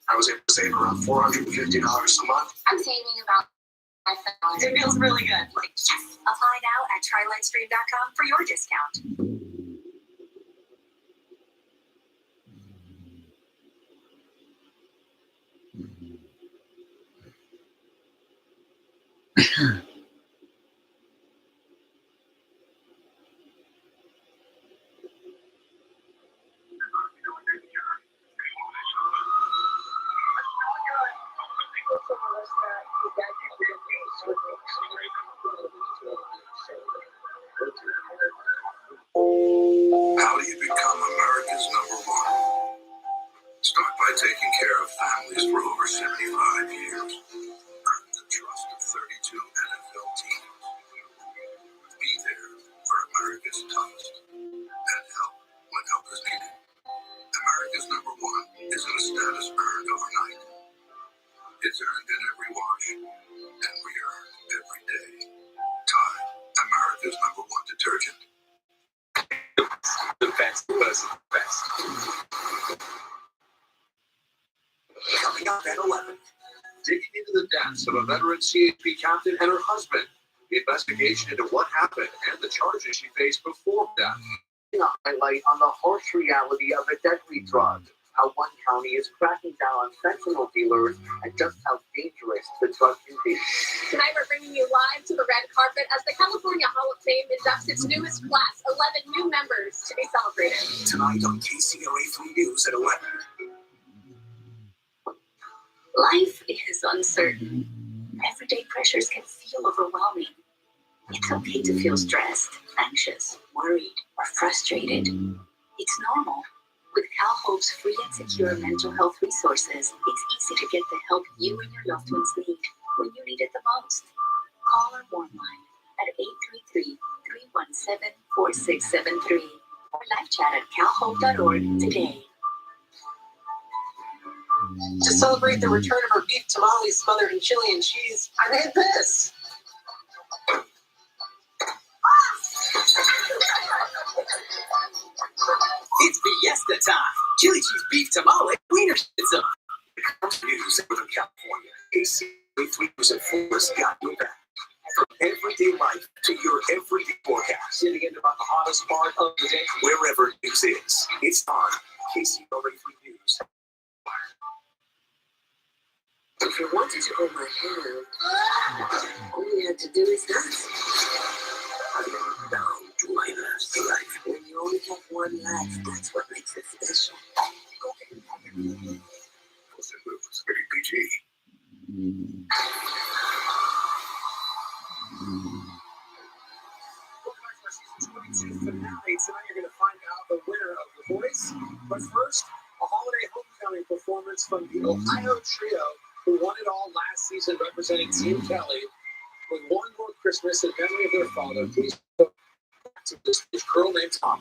I was able to save around $450 a month. I'm saving about $5,000. It feels really good. Like, yes. Apply now at trylightstream.com for your discount. How do you become America's #1? Start by taking care of families for over 75 years. Earn the trust of 32 NFL teams. Be there for America's toughest and help when help is needed. America's #1 isn't a status earned overnight. It's earned in every wash and re-earned every day. Tide, America's #1 detergent. The best versus the best. Coming up at 11. Digging into the deaths of a veteran CHP captain and her husband. The investigation into what happened and the charges she faced before death. A highlight on the harsh reality of a deadly drug. How one county is cracking down on fentanyl dealers and just how dangerous the drug can be. Tonight we're bringing you live to the red carpet as the California Hall of Fame inducts its newest class, 11 new members to be celebrated. Tonight on KCRA3 News at 11. Life is uncertain. Everyday pressures can feel overwhelming. It's okay to feel stressed, anxious, worried, or frustrated. It's normal. With CalHope's free and secure mental health resources, it's easy to get the help you and your loved ones need when you need it the most. Call our warm line at 833-317-4673 or live chat at calhope.org today. To celebrate the return of her beef tamales smothered in chili and cheese, I made this. It's fiesta time. Chili cheese beef tamale wiener schnitzel. News in Northern California. KCRA3 News and Forest got you back. From everyday life to your everyday forecast. Getting into about the hottest part of the day. Wherever news is, it's on KCRA3 News. If you wanted to hold my hand, all you had to do is dance. I'm down to my last life. When you only have one life, that's what makes it special. It's very PG. Finale. Tonight you're going to find out the winner of The Voice. But first, a holiday homecoming performance from the Ohio Trio, who won it all last season representing Team Kelly, with One More Christmas in memory of their father. Please go back to this girl named Tom.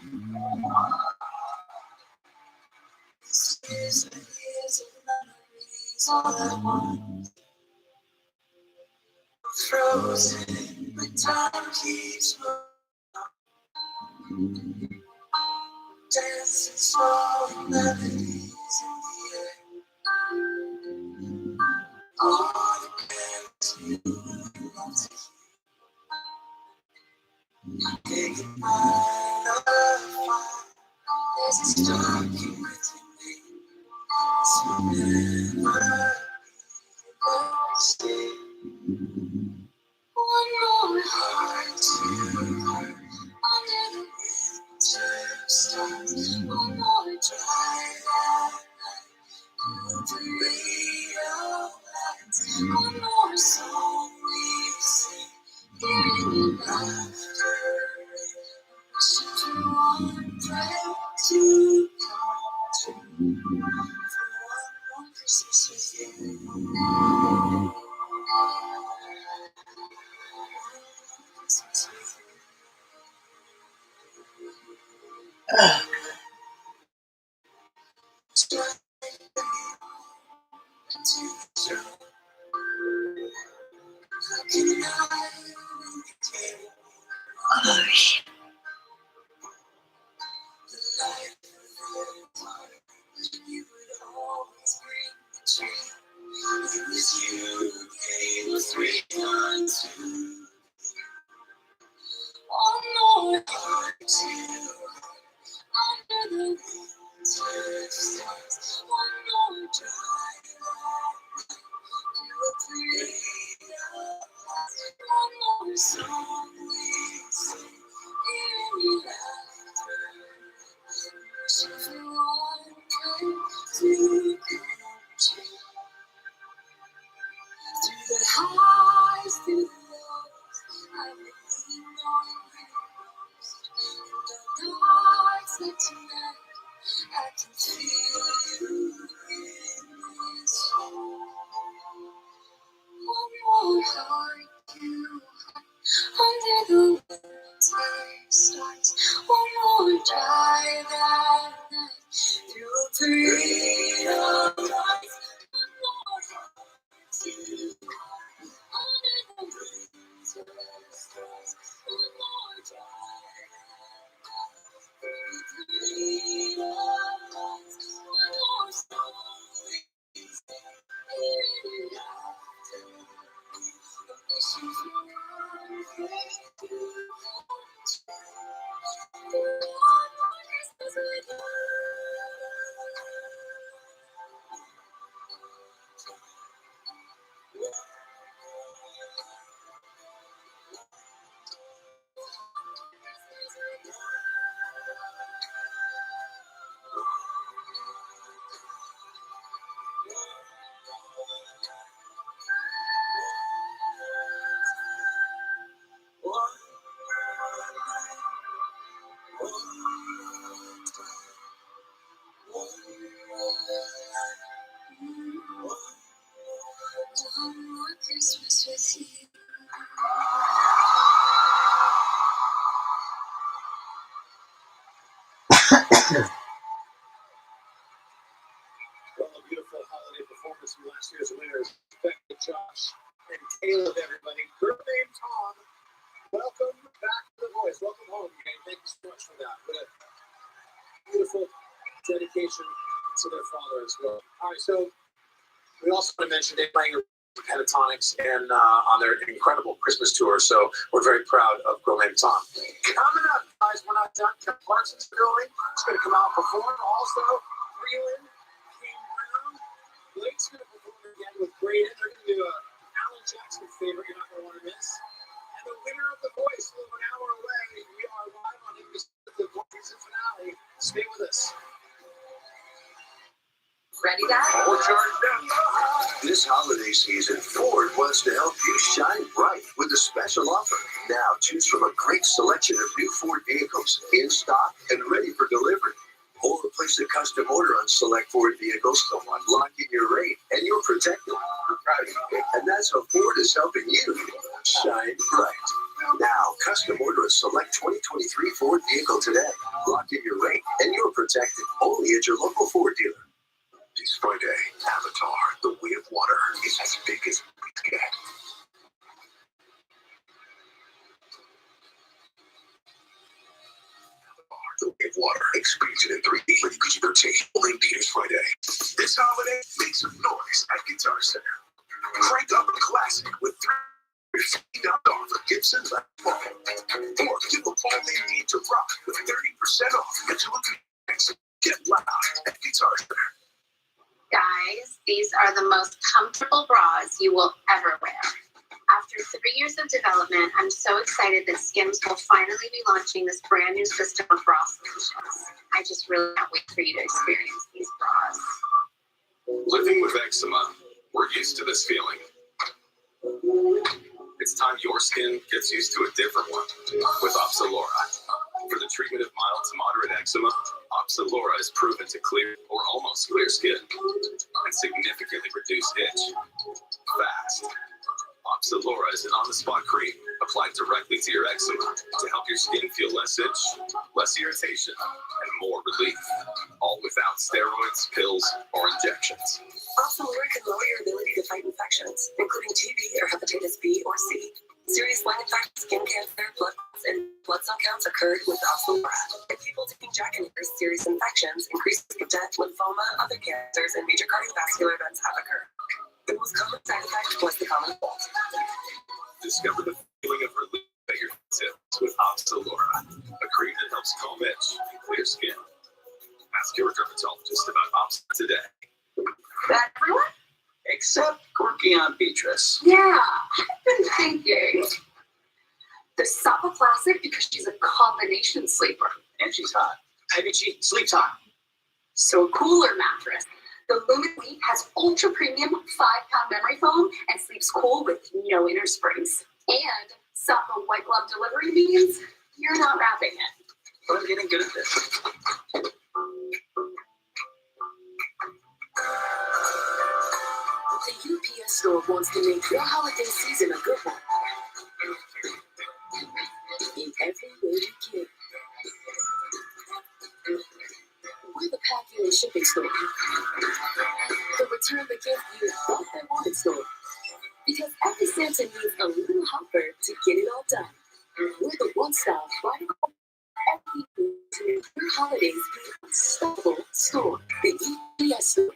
Frozen, but time keeps moving. Dancing slow melodies in the air. All the cares you want to hear. Take it by the fire. There's a storm waiting me. So never stay. One more heart to heart under the winter stars. One more dry night, the radio lights. One more song we sing, hearing laughter. Wishing for one breath to come true. For one more Christmas with you. Under the winter stars, one more drive. One more song we sing in laughter. Everyone come to through the highs, through the lows, I believe on you. In the nights like tonight, I can feel you in this home. One more heart to under the winter stars. One more drive at night through a parade of lights. One more heart to under the winter stars. One more drive at night through a parade of lights. One more song we sing in laughter. One more Christmas with you. Well, a beautiful holiday performance from last year's winners. Becky, Josh, and Caleb, everybody. Girl named Tom, welcome back to The Voice. Welcome home, gang. Thank you so much for that. What a beautiful dedication to their father as well. All right, so we also want to mention they're playing Pentatonics and on their incredible Christmas tour. So we're very proud of Girl Named Tom. Coming up, guys, we're not done. Ken Parsons going. It's going to come out and perform. Also, Freeland, King Brown, Blake's going to perform again with Braden. They're going to do a Alan Jackson favorite you're not going to want to miss. And the winner of The Voice, a little over an hour away. We are live on NBC with the season finale. Stay with us. Ready, Dad? All charged up. This holiday season, Ford wants to help you shine bright with a special offer. Now, choose from a great selection of new Ford vehicles in stock and ready for delivery. Or place a custom order on select Ford vehicles, lock in your rate, and you're protected. And that's how Ford is helping you shine bright. Now, custom order a select 2023 Ford vehicle today. Lock in your rate, and you're protected. Only at your local Ford dealer. This Friday, Avatar, The Way of Water is as big as it can get. Avatar, The Way of Water. Experience it in 3D with PG-13. Only in theaters Friday. This holiday, make some noise at Guitar Center. Crank up a classic with $350 off of Gibson Les Paul. Or give them all they need to rock with 30% off until it get loud at Guitar Center. Guys, these are the most comfortable bras you will ever wear. After 3 years of development, I'm so excited that Skims will finally be launching this brand new system of bra solutions. I just really can't wait for you to experience these bras. Living with eczema, we're used to this feeling. It's time your skin gets used to a different one with Opzelura. For the treatment of mild to moderate eczema, Opzelura is proven to clear or almost clear skin and significantly reduce itch fast. Opzelura is an on-the-spot cream applied directly to your eczema to help your skin feel less itch, less irritation, and more relief, all without steroids, pills, or injections. Opzelura can lower your ability to fight infections, including TB or hepatitis B or C. Serious lung infections, skin cancer, blood clots, and blood cell counts occurred with Opzelura. In people taking JAK inhibitors, serious infections, increased risk of death, lymphoma, other cancers, and major cardiovascular events have occurred. The most common side effect was the common cold. Discover the feeling of relief at your tips with Opzelura, a cream that helps calm itch and clear skin. Ask your dermatologist about options today. That everyone? Except Corky on Beatrice. Yeah, I've been thinking. The Sapa Classic because she's a combination sleeper. And she's hot. I mean, she sleeps hot. So a cooler mattress. The Lumen Sleep has ultra premium 5-pound memory foam and sleeps cool with no inner springs. And Sapa white glove delivery means you're not wrapping it. But I'm getting good at this. The UPS store wants to make your holiday season a good one. In every way you can. We're the packing and shipping store. The return the gift you thought they wanted store. Because every Santa needs a little helper to get it all done. We're the one-stop right around everything to make your holidays be an unstoppable store. The UPS store.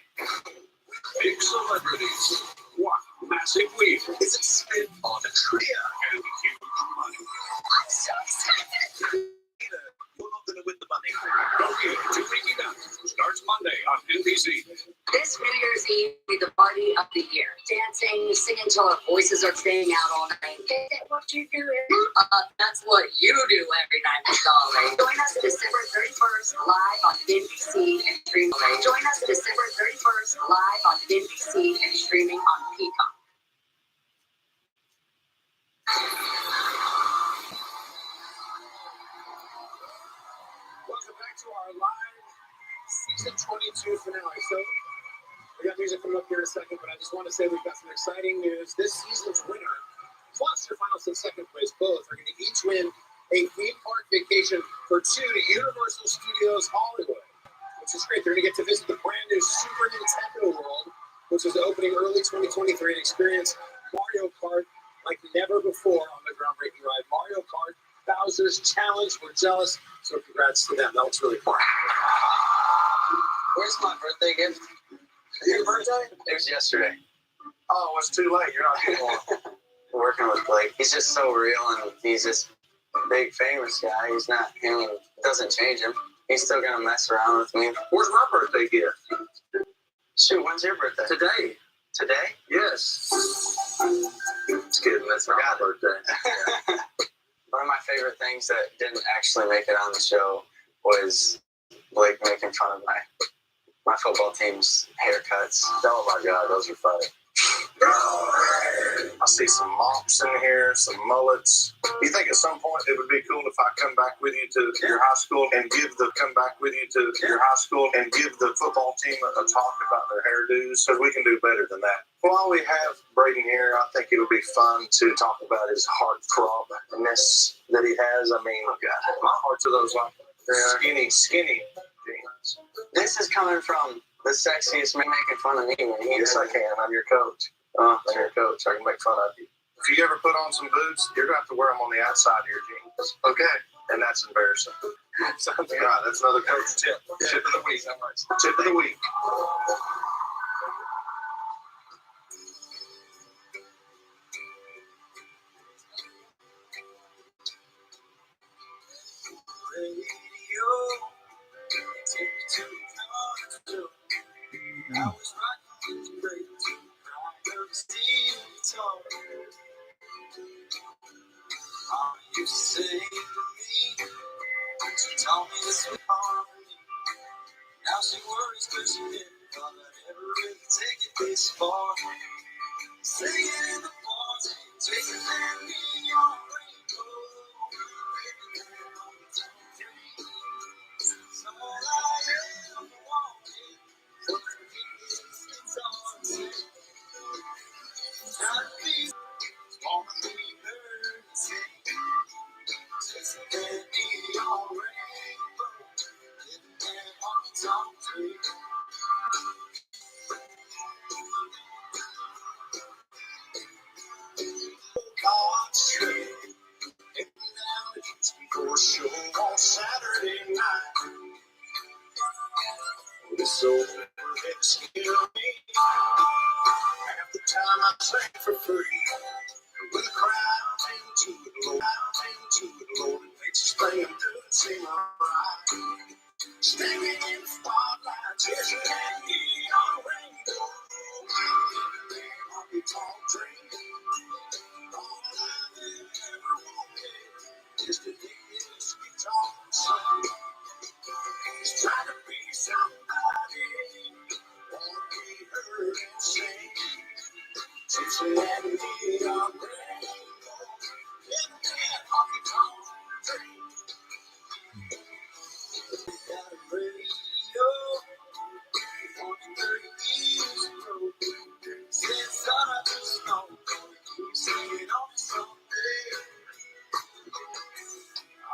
Big celebrities. One massive week is a spin on a tree and huge money. I'm so excited. You're not going to win the money. Okay, to Mickey Mouse starts Monday on NBC. This New Year's Eve will be the party of the year. Dancing, singing till our voices are staying out all night. Is that what you do? That's what you do every night, Miss Dolly. Join us December 31st live on NBC and streaming. Join us December 31st live on NBC and streaming on Peacock. Welcome back to our live season 22 finale. So we got music coming up here in a second, but I just want to say we've got some exciting news. This season's winner, plus your finals in second place, both are going to each win a theme park vacation for two to Universal Studios Hollywood, which is great. They're going to get to visit the brand new Super Nintendo World, which is opening early 2023, and experience Mario Kart like never before on the groundbreaking ride. Mario Kart Bowser's Challenge. We're jealous, so congrats to them. That looks really fun. Where's my birthday gift? Your birthday? It was yesterday. Oh, it's too late. You're not getting one. Working with Blake. He's just so real, and he's this big famous guy. He's not, it doesn't change him. He's still gonna mess around with me. Where's my birthday gift? Shoot, when's your birthday? Today. Today? Yes. Just kidding. That's not my birthday. One of my favorite things that didn't actually make it on the show was Blake making fun of my football team's haircuts. Oh my God, those are funny. I see some mops in here, some mullets. You think at some point it would be cool if I come back with you to your high school and give the football team a talk about their hairdos? Because we can do better than that. While we have Braden here, I think it would be fun to talk about his heartthrobness that he has. I mean, my heart's are those like skinny jeans. This is coming from the sexiest man making fun of me. Yes, I can. I'm your coach. I'm your coach. I can make fun of you. If you ever put on some boots, you're going to have to wear them on the outside of your jeans. Okay. And that's embarrassing. Yeah, that's another coach tip. Tip of the week. Tip of the week. I was rocking with the radio, crying of steel guitar. Mama used to sing for me, she taught me the sweet harmony. Now she worries 'cause she never thought I'd ever really take it this far. Singing in the bars, chasing that neon rainbow, living there on the tree. So all I ever wanted. Trying to be somebody, wanna be heard and sing. She's letting me on break. Living that honky tonk dream. Got a radio, 30 years ago. Said, son, I just know, singing on someday.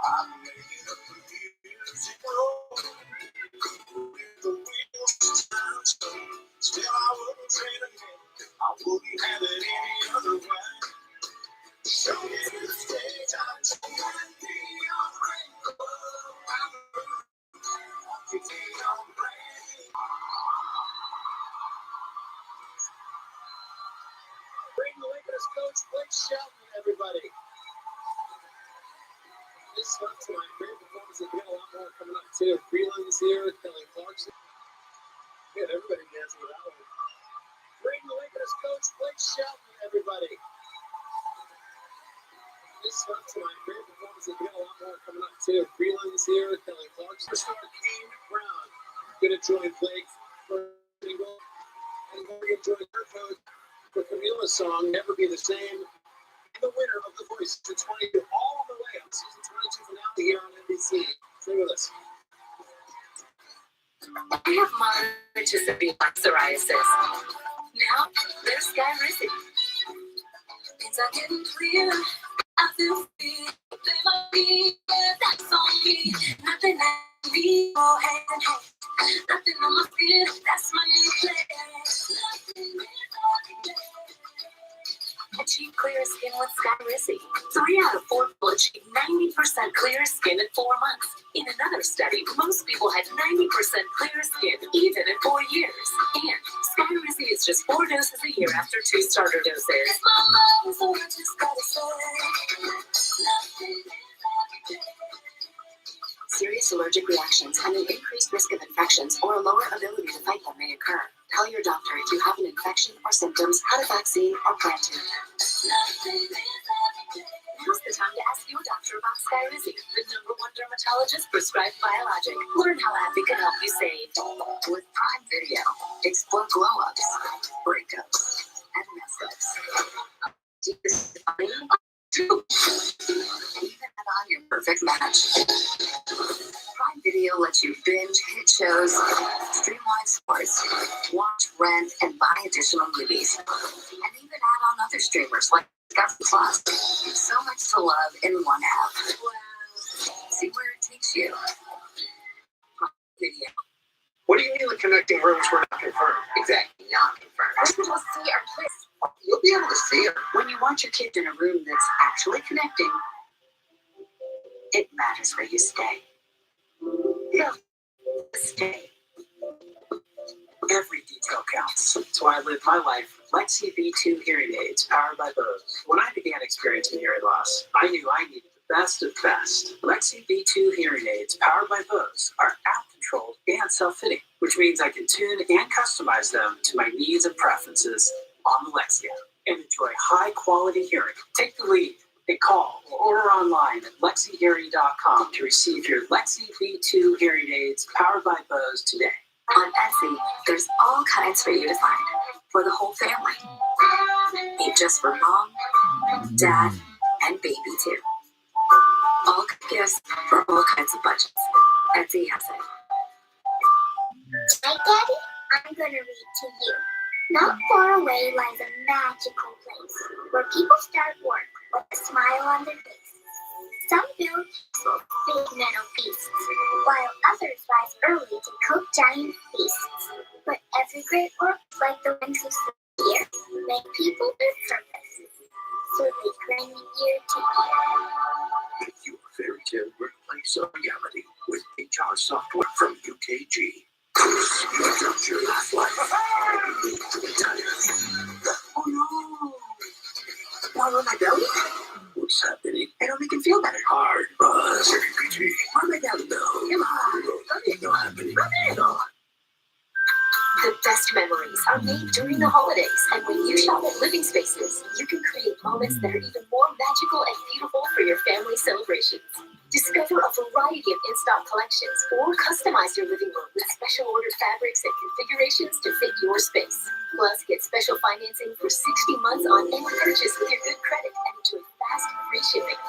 I'm making up the music roll. The wheels turn slow. Still, I wouldn't trade again. I wouldn't have it any other way. Show me the stage, I'm trying to be on rainbow. Bring the Lakers coach Blake Shelton, everybody. This stuff tonight, great performance. We got a lot more coming up too. Freeland's here, Kelly Clarkson. We got everybody dancing with that one. Bring the Lakers coach Blake Shelton, everybody. This stuff tonight, great performance. We got a lot more coming up too. Freeland's here, Kelly Clarkson. Star Kane Brown gonna join Blake for single, and we're gonna join her coach for Camila's song "Never Be the Same." The winner of The Voice to 22 all the way on season 22 finale here on NBC. Stay with us. I have moderate to severe psoriasis. Now, there's Sky Rizzy. Things are getting clear. I feel fear. They might be, that's on me. Nothing I need, oh, hey, hey. Nothing on my feet, that's my new place. Nothing is on me. Achieve clear skin with Sky Rizzy. 3 out of 4 will achieve 90% clear skin in 4 months. In another study, most people had 90% clear skin even in 4 years. And Sky Rizzy is just 4 doses a year after 2 starter doses. It's my love, so I just gotta say. Serious allergic reactions and an increased risk of infections or a lower ability to fight them may occur. Tell your doctor if you have an infection or symptoms, had a vaccine, or plan to. Now's the time to ask your doctor about Sky Rizzy, the #1 dermatologist prescribed biologic. Learn how Abby can help you save. With Prime Video, explore glow-ups, breakups, and mess-ups. Even add on your perfect match. Prime Video lets you binge hit shows, streamline sports, watch, rent, and buy additional movies, and even add on other streamers like Discovery Plus. So much to love in one app. See where it takes you. Prime Video. What do you mean the connecting rooms were not confirmed? Exactly, not confirmed. We're supposed to see our kids. You'll be able to see them. When you want your kid in a room that's actually connecting, it matters where you stay. Yeah, stay. Every detail counts. That's why I live my life with Lexi V2 hearing aids powered by Bose. When I began experiencing hearing loss, I knew I needed the best of best. Lexi V2 hearing aids powered by Bose are app-controlled and self-fitting, which means I can tune and customize them to my needs and preferences on the Lexi app and enjoy high-quality hearing. Take the lead and call or order online at lexihearing.com to receive your Lexi V2 hearing aids powered by Bose today. On Etsy, there's all kinds for you to find for the whole family. Ain't just for mom, dad, and baby too. All gifts for all kinds of budgets. Etsy has it. Hi, Daddy. I'm going to read to you. Not far away lies a magical place where people start work with a smile on their face. Some build big metal feasts, while others rise early to cook giant feasts. But every great work, like the ones you see here, make people their purpose, so they bring year to year. Make your fairy tale workplace a reality with HR software from UKG. You jumped your last life. You need to retire. Oh no! Why on my belly? What's happening? I don't make him feel better. Hard buzz, UKG. Why am I down? No. Come on. Nothing no happening. No. The best memories are made during the holidays, and when you shop at Living Spaces, you can create moments that are even more magical and beautiful for your family celebrations. style collections or customize your living room with special ordered fabrics and configurations to fit your space. Plus, get special financing for 60 months on any purchase with your good credit and enjoy fast, free shipping.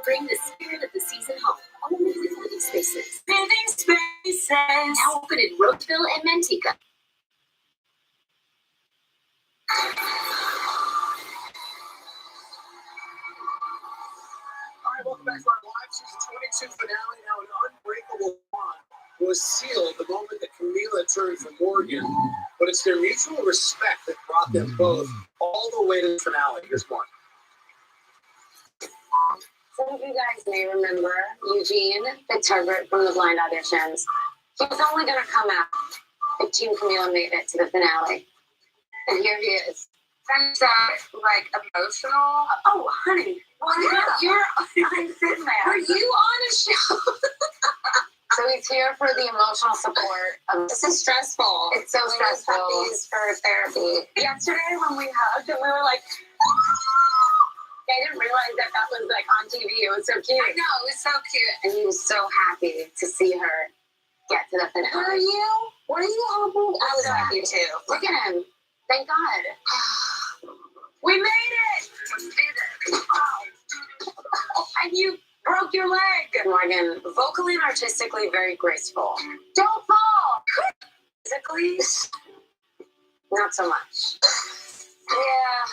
Bring the spirit of the season home, only with Living Spaces. Living Spaces. Now open in Roseville and Manteca. All right, welcome back to our live season 22 finale. Now, an unbreakable bond was sealed the moment that Camila turned for Morgan, but it's their mutual respect that brought them both all the way to the finale. Here's one. Some of you guys may remember Eugene Fitzherbert from the blind auditions. He was only going to come out if Team Camila made it to the finale. And here he is. That's like emotional. Oh, honey. Well, I'm sitting there. Are you on a show? So he's here for the emotional support. This is stressful. It's so stressful. He's for therapy. Yesterday when we hugged and we were like, I didn't realize that was like on TV. It was so cute. I know, it was so cute. And he was so happy to see her get to the finale. Were you? Were you happy? I was happy too. Look at him. Thank God. We made it! We did it. Oh. And you broke your leg. Morgan, vocally and artistically very graceful. Don't fall. Physically, not so much. Yeah.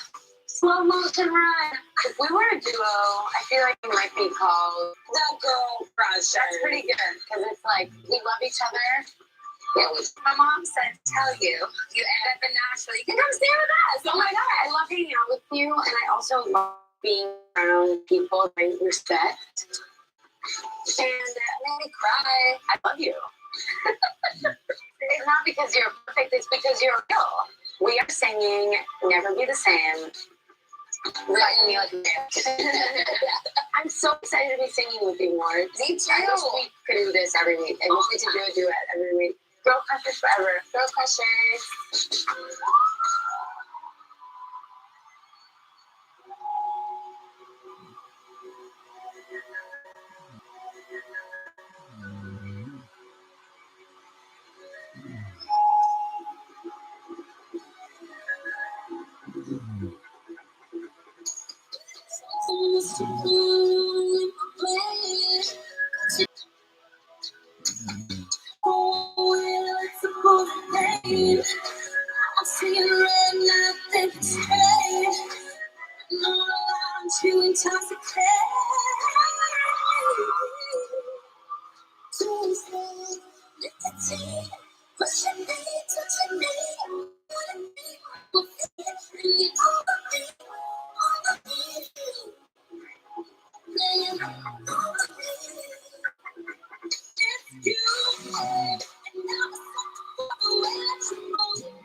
Slow motion run. If we were a duo, I feel like we might be called The Girl Crushers. That's pretty good because it's like we love each other. Yeah, my mom said, tell you end up in Nashville. You can come stay with us. Oh my God, I love hanging out with you, and I also love being around people I respect. And it made me cry. I love you. It's not because you're perfect, it's because you're real. We are singing Never Be the Same. I'm so excited to be singing with you more. Me too. I wish we could do this every week. I wish we could do a duet every week. Girl Crushers forever. Girl Crushers. I'm seeing red, nothing strange. No, I'm too intoxicated. Too slow, nicotine, pushing me, touching me, putting me, feeling me, all of me, all of me. Man, all of me. It's you, and now it's the way that you move.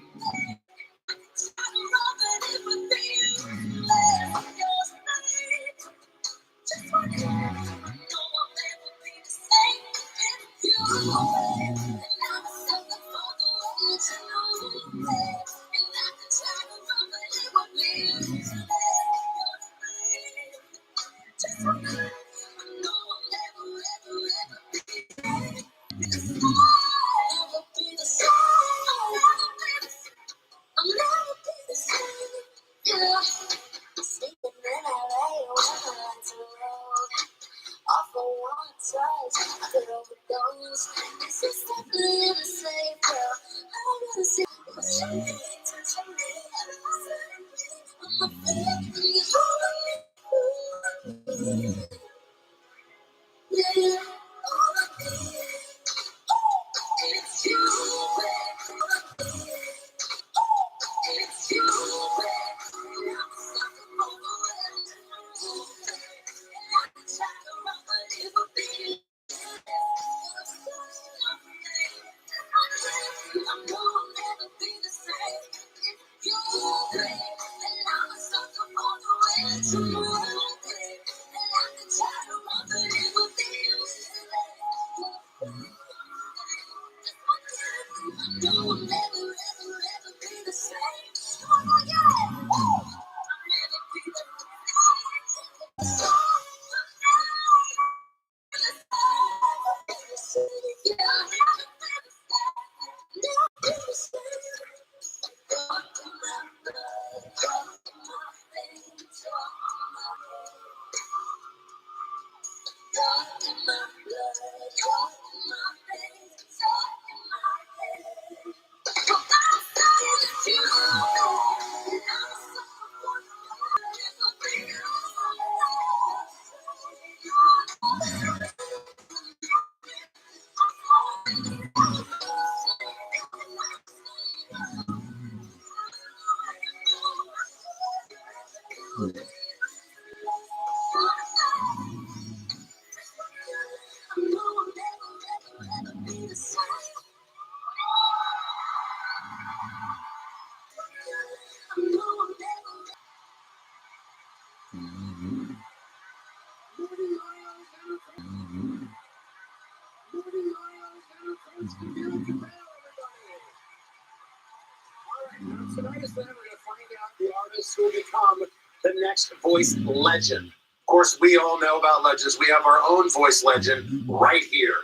will become the next voice legend. Of course, we all know about legends. We have our own voice legend right here.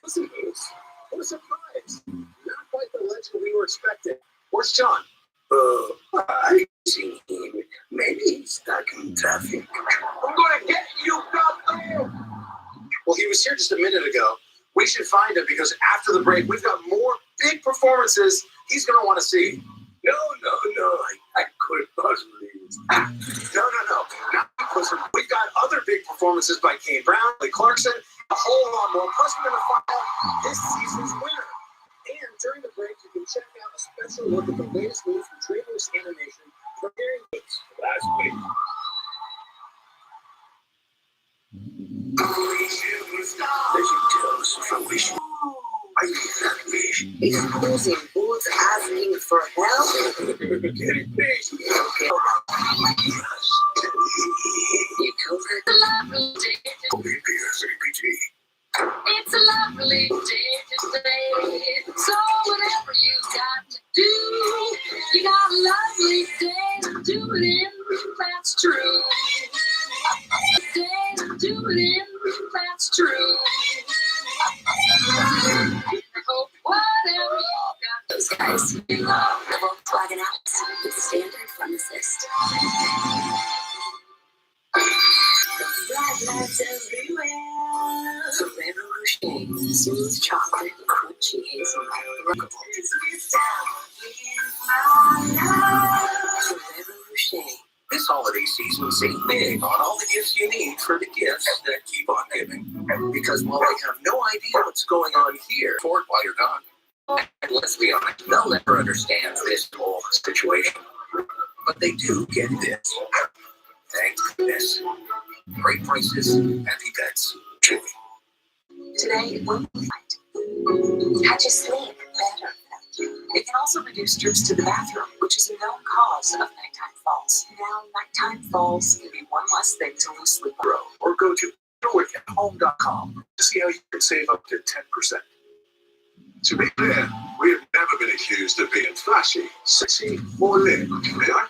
Listen, Bruce, what a surprise. Not quite the legend we were expecting. Where's John? I see him. Maybe he's stuck in traffic. I'm gonna get you, brother! Well, he was here just a minute ago. We should find him because after the break, we've got more big performances he's gonna want to see. No. I could possibly. No. Not because we've got other big performances by Kane Brown, Lee Clarkson, a whole lot more. Plus, we're gonna find out this season's winner. And during the break, you can check out a special look at the latest news from DreamWorks Animation premiering last week. They should tell us if I wish. I need that wish. Is Puss in Boots asking for help? Getting paid. You covered the lovely day. It's a lovely day today. So whatever you got to do, you got a lovely day to do it in. That's true. Day to do it in. That's true. Whatever you got. Those guys, the Volkswagen Atlas with standard front assist. Bright lights everywhere. Ferrero Rocher, smooth chocolate, crunchy hazelnut. Ferrero Rocher. This holiday season, save big on all the gifts you need for the gifts that keep on giving. Because while they have no idea what's going on here, Ford while you're gone. And let's be honest, they'll never understand this whole situation. But they do get this. Thank goodness. Great prices, happy pets, Chewy. Today, one night. How'd you sleep? Better. It can also reduce trips to the bathroom, which is a known cause of nighttime falls. Now, nighttime falls can be one less thing to lose sleep on. Or go to NorwicAtHome.com to see how you can save up to 10%. To be clear, we have never been accused of being flashy, sexy, or lit, may I?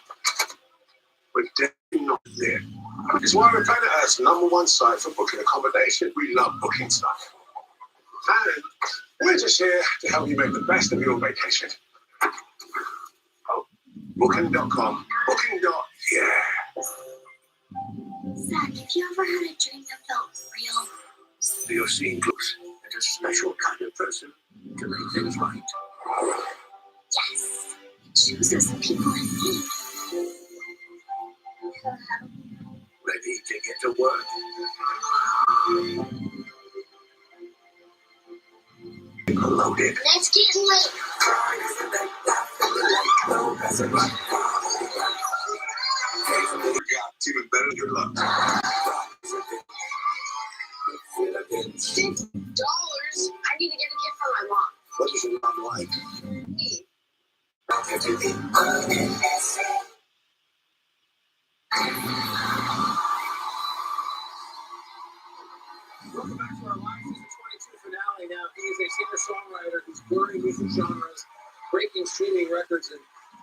We're definitely not lit. It's why we're Planet #1 site for booking accommodation. We love booking stuff. And we're just here to help you make the best of your vacation. Oh, Booking.com. Booking.yeah. Zach, have you ever had a dream that felt real? You're seeing close and a special kind of person to make things right. Yes. Choose us people in need. Ready to get to work? Loaded. Let's get late. Even better than your luck. $50? I need to get a gift for my mom. What does your mom like? Me. Welcome back to our live season 22 finale. Now, he is a singer-songwriter who's blurring music genres, breaking streaming records, and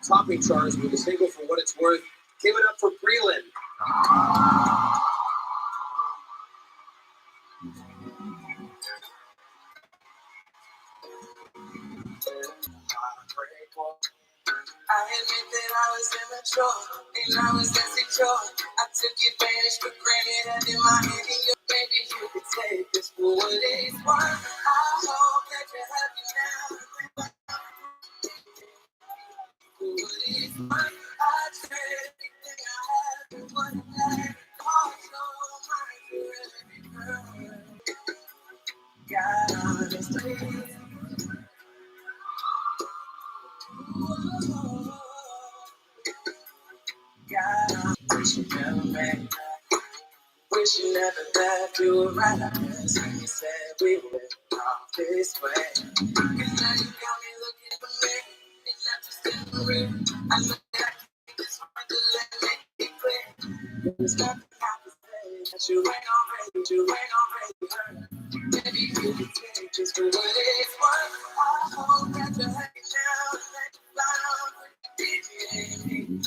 topping charts with a single For What It's Worth. Give it up for Breland. I admit that I was immature and I was insecure. I took advantage for granted and in my head and your baby, you could take this for what it's worth. I hope that you're happy now. For what it's worth, I trade everything I have and what I had. Also, my every girl. God, honestly. God, wish you never back. Wish you never left. You were right on us when you said we would come this way. Cause now you got me looking for me, and not just temporary. I know that I can this hard to let it be clear. There's nothing I can say that you ain't already but you ain't already heard. Maybe you can take just for what it's worth. I hope that you're happy now, that you found what you did.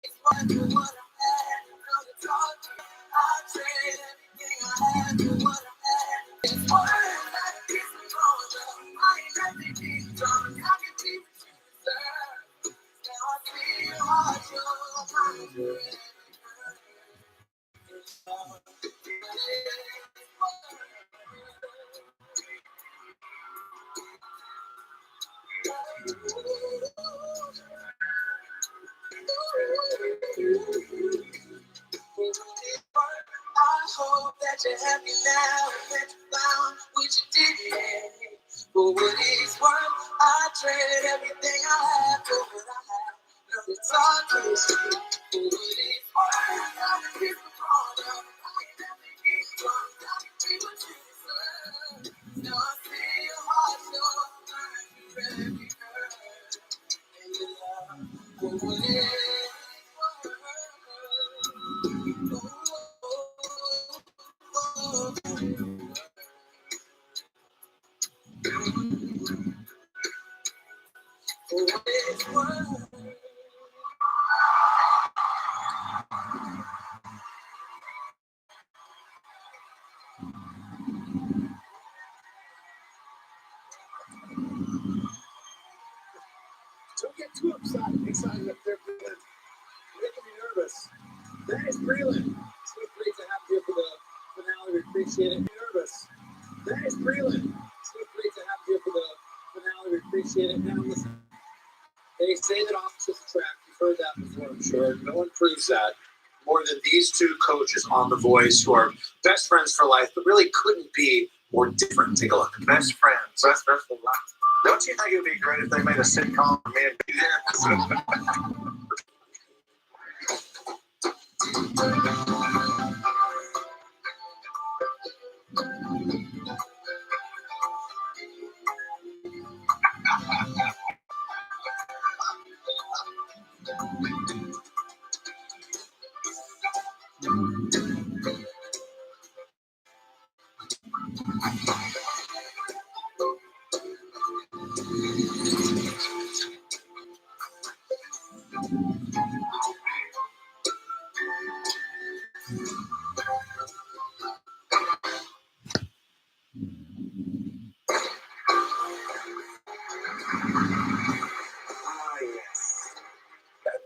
It's worth what I had, know the talk. I'll trade everything I have for what I had. It's worth that kiss and roll up. I ain't happy being drunk, I can be what you deserve. Now I feel hard, you're my friend. I hope that you're happy now, that you found what you did. For what it's worth, I trade everything I have for what I have. No, it's all good. For what it's worth, I can keep it all up. I can never get drunk, I can be what you deserve. Now I feel hard, so I'm ready, girl. And you love for what it's Don't get too excited up there, Breland. Making me nervous. That is Breland. So great to have you for the finale. We appreciate it. Nervous. That is Breland. So great to have you for the finale. We appreciate it. Now listen, they say that opposites attract. You've heard that before, I'm sure. No one proves that more than these two coaches on The Voice, who are best friends for life, but really couldn't be more different. Take a look. Best friends. Best friends for life. Don't you think it would be great if they made a sitcom for me and be there?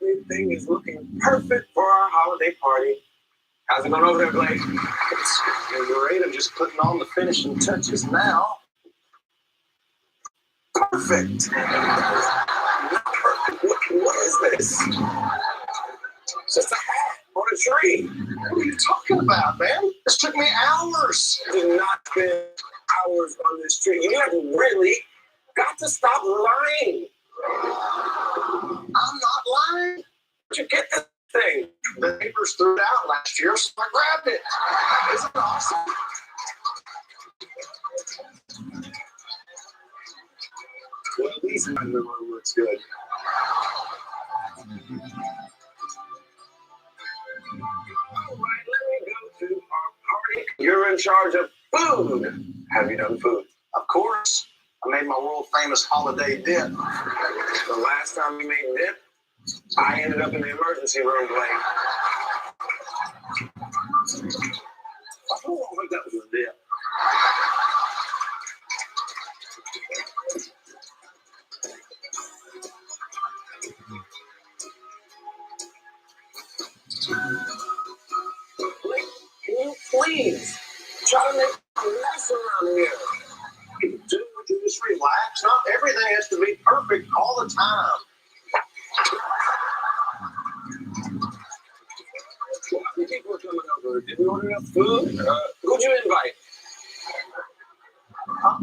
Everything is looking perfect for our holiday party. How's it going over there, Blake? It's great. I'm just putting on the finishing touches now. Perfect. Not perfect. What is this? It's just a hat on a tree. What are you talking about, man? This took me hours. I did not spend hours on this tree. You have really got to stop lying. I'm not lying. Where'd you get this thing? The neighbors threw it out last year, so I grabbed it. Isn't it awesome? Well, at least my living room looks good. All right, let me go to our party. You're in charge of food. Have you done food? Of course. I made my world famous holiday dip. The last time we made dip, I ended up in the emergency room, Blake. I don't think that was a dip. Blake, can you please try to make a mess around here? Dude, would you just relax? Not everything has to be perfect all the time. How many people are coming over? Did we order enough food? Who'd you invite? Huh?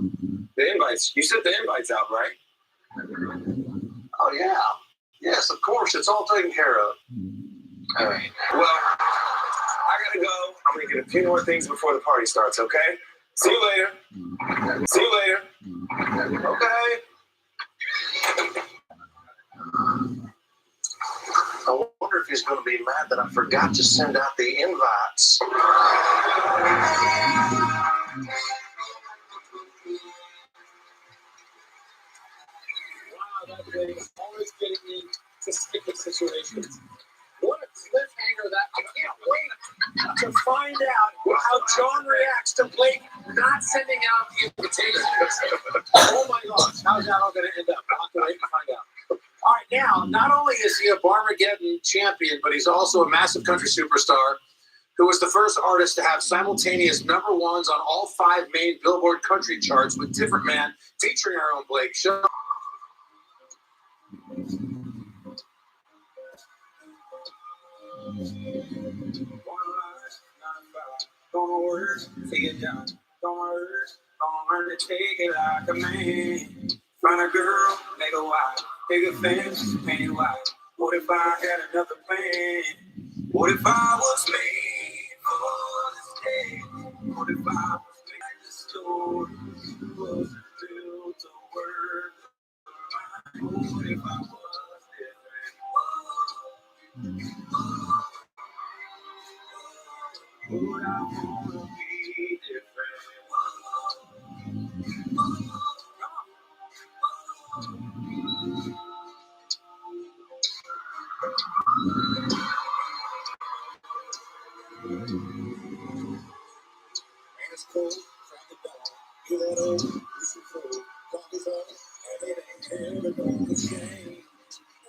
The invites. You sent the invites out, right? Oh, yeah. Yes, of course. It's all taken care of. All right. Well, I gotta go. I'm gonna get a few more things before the party starts, okay? See you later. See you later. Okay. I wonder if Murphy's going to be mad that I forgot to send out the invites. That way is always getting me to sticky situations. What a cliffhanger that I can't wait to find out how John reacts to Blake not sending out the invitation. Oh my gosh, how's that all going to end up? I'll have to wait and find out. All right, now, not only is he a Barmageddon champion, but he's also a massive country superstar who was the first artist to have simultaneous #1s on all 5 main Billboard country charts with Different Man, featuring our own Blake Shelton. Gonna work, take it down. Gonna work, gonna learn to take it like a man. Find a girl, make a wife, take a fence, paint it white. What if I had another plan? What if I was made for this day? What if I was made the story was built to work? What if I was different? Would I wanna be different? And it's cold, crack the dawn. You that old, listen cold. Coffee's on, and it ain't ever gonna change.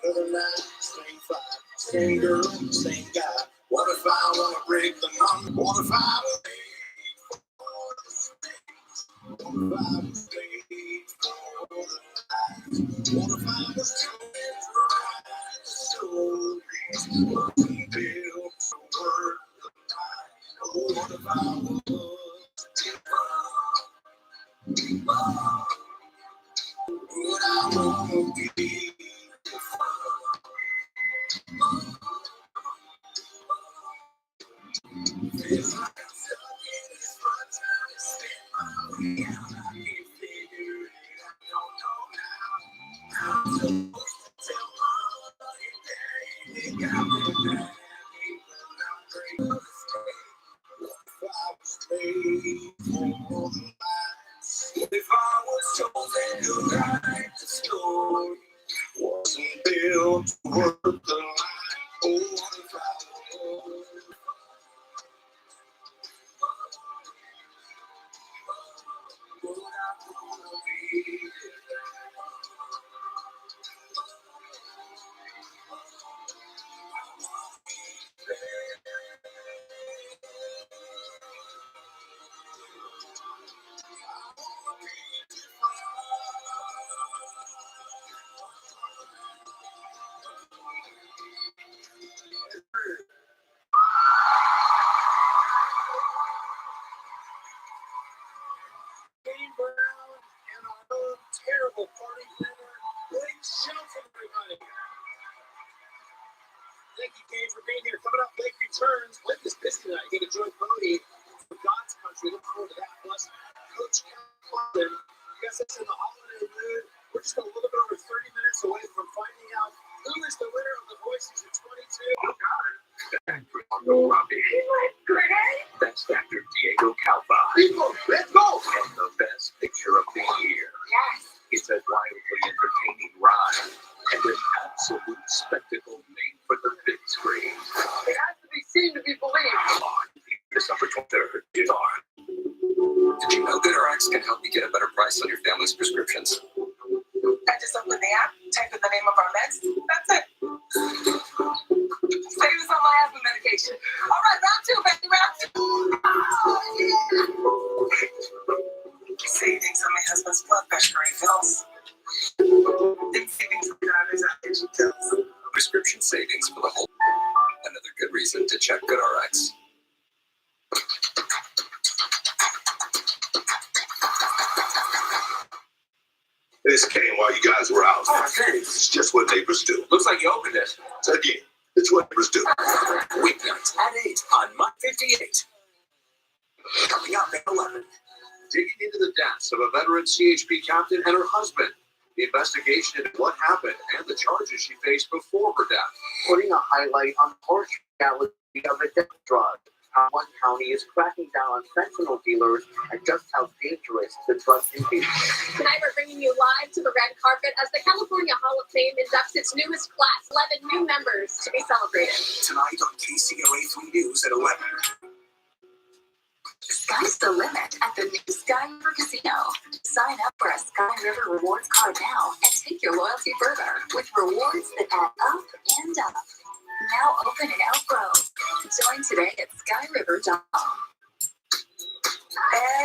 Another night, same fight, same girl, same guy. What if I wanna break the number? What if I was made for the space? What if I was made for the lies? What if I was coming to write the stories? What we built to work the night? Oh, what if I was different? Would I wanna be feels like I'm stuck in this fun time to spend my way out. I can't figure it out, don't know how. I'm supposed to tell mama and daddy they got me back. When I'm great for the state. What if I was made for the lies? What if I was chosen to write the story? Wasn't built to work the line. Oh, what if I was? Would I wanna be Kane Brown and our own terrible party planner, Blake Shelton, everybody. Thank you, Kane, for being here. Coming up, Blake returns. Blake is busy tonight. He joined Bodie for God's Country. Look forward to that. Plus, Coach Kevin, you guys are in the holiday mood. We're just a little bit over 30 minutes away from finding out who is the winner of The Voice Season 22. Robbie. That's Dr. Diego Calva. People, let's go! And the best picture of the year. Yes. It's a wildly entertaining ride and an absolute spectacle made for the big screen. It has to be seen to be believed. On December 23rd, Did you know GoodRx can help you get a better price on your family's prescriptions? I just opened the app, typed in the name of our meds. That's it. Save us on my asthma medication. All right, round 2, baby, round 2. Savings on my husband's blood pressure refills. Big savings on driver's application pills. Prescription savings for the whole. Another good reason to check GoodRx. This came while you guys were out. Oh, thanks. It's just what neighbors do. Looks like you opened it. Again, it's what neighbors do. Weeknights at 8 on My 58. Coming up at 11. Digging into the deaths of a veteran CHP captain and her husband the investigation into what happened, and the charges she faced before her death. Putting a highlight on the harsh reality of a death drug. How one county is cracking down on fentanyl dealers and just how dangerous the drug can be. Tonight we're bringing you live to the red carpet as the California Hall of Fame inducts its newest class, 11 new members to be celebrated. Tonight on KCOA 3 News at 11. Sky's the limit at the new Sky River Casino. Sign up for a Sky River Rewards card now and take your loyalty further with rewards that add up and up. Now open in Elk Grove. Join today at skyriver.com.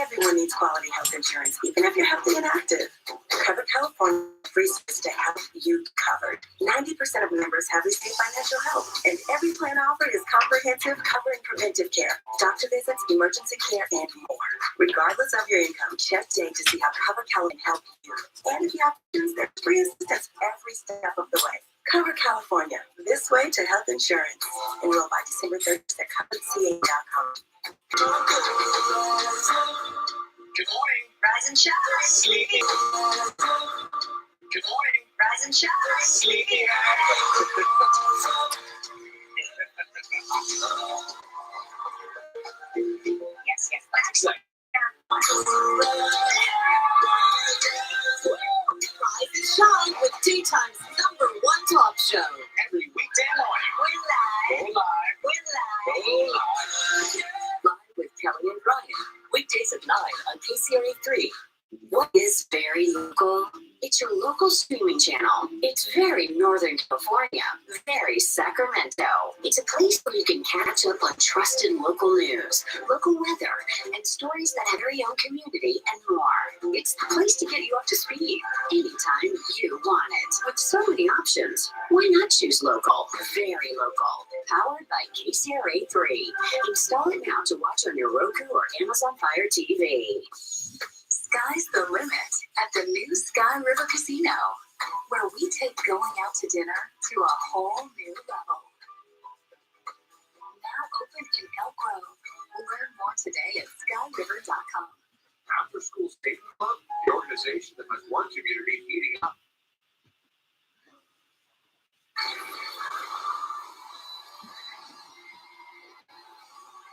Everyone needs quality health insurance, even if you're healthy and active. Cover California free service to help you covered. 90% of members have received financial help, and every plan offered is comprehensive, covering preventive care, doctor visits, emergency care, and more. Regardless of your income, check day to see how Cover California can help you. And if you have questions, there's free assistance every step of the way. Cover California, this way to health insurance. Enroll by December 30th at coverca.com. Good morning. Rise and shine. Sleepy. Good morning. Rise and shine. Sleepy. Yes, yes. Excellent. Rise and shine with daytime's #1 talk show. Every weekday morning. We're live. Go live. We're live. Go live. Live with Kelly and Brian. Weekdays at 9 on KCRA 3. What is very local? It's your local streaming channel. It's very Northern California, very Sacramento. It's a place where you can catch up on trusted local news, local weather, and stories that have your own community and more. It's the place to get you up to speed anytime you want it. With so many options, why not choose local? Very local. Powered by KCRA 3. Install it now to watch on your Roku or Amazon Fire TV. Sky's the limit at the new Sky River Casino, where we take going out to dinner to a whole new level. Now open in Elk Grove. Learn more today at skyriver.com. After School Skating Club, the organization that has one community heating up.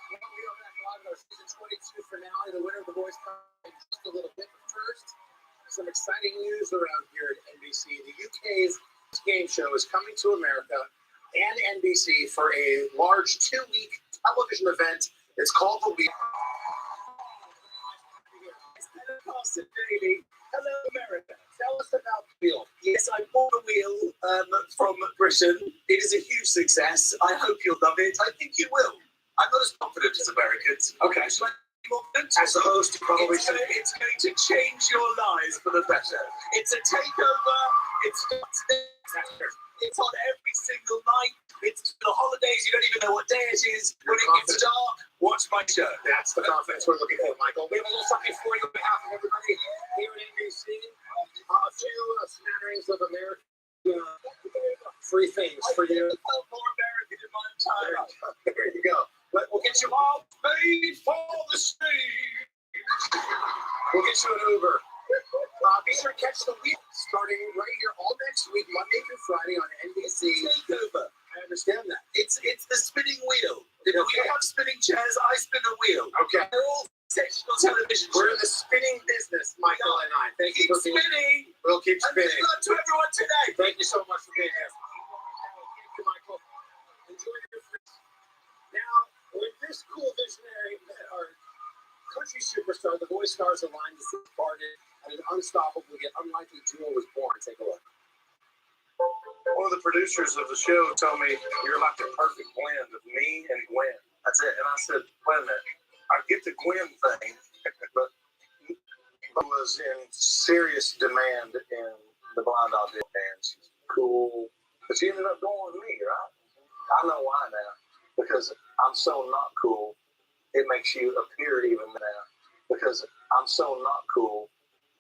We are back live in our season 22 finale. The winner of the boys' tournament just a little bit first. Some exciting news around here at NBC. The UK's game show is coming to America and NBC for a large 2-week television event. It's called The Wheel. It's Pentecost Daily. Hello, America. Tell us about The Wheel. Yes, I bought The Wheel from Britain. It is a huge success. I hope you'll love it. I think you will. I'm not as confident as Americans. Okay. So As a host, you probably should. it's going to change your lives for the better. It's a takeover. It's on every single night. It's the holidays. You don't even know what day it is. When it gets dark, watch my show. That's the confidence we're looking for, Michael. We have a little something for you on behalf of everybody here at NBC. A few smatterings of American free things for you. I felt more American in my time. There you go. But we'll get you all paid for the stage. We'll get you an Uber. Be sure to catch The Wheel starting right here all next week, Monday through Friday on NBC. Takeover. I understand that. It's the spinning wheel. If we have spinning chairs, I spin a wheel. Okay. They're all sensational television shows. We're in the spinning business, Michael and I. Thank you Keep for being spinning. We'll keep And spinning. good luck to everyone today. Thank you so much for being here. Thank you, Michael. Enjoy your free. Now, with this cool visionary, our country superstar, the Boy Stars aligned to see Barton, and an unstoppable yet unlikely duo was born. Take a look. One of the producers of the show told me you're like the perfect blend of me and Gwen. That's it. And I said, wait a minute. I get the Gwen thing, but I was in serious demand in the Blind Audition band. She's cool. But she ended up going with me, right? I know why now. Because I'm so not cool, it makes you appear even now. Because I'm so not cool,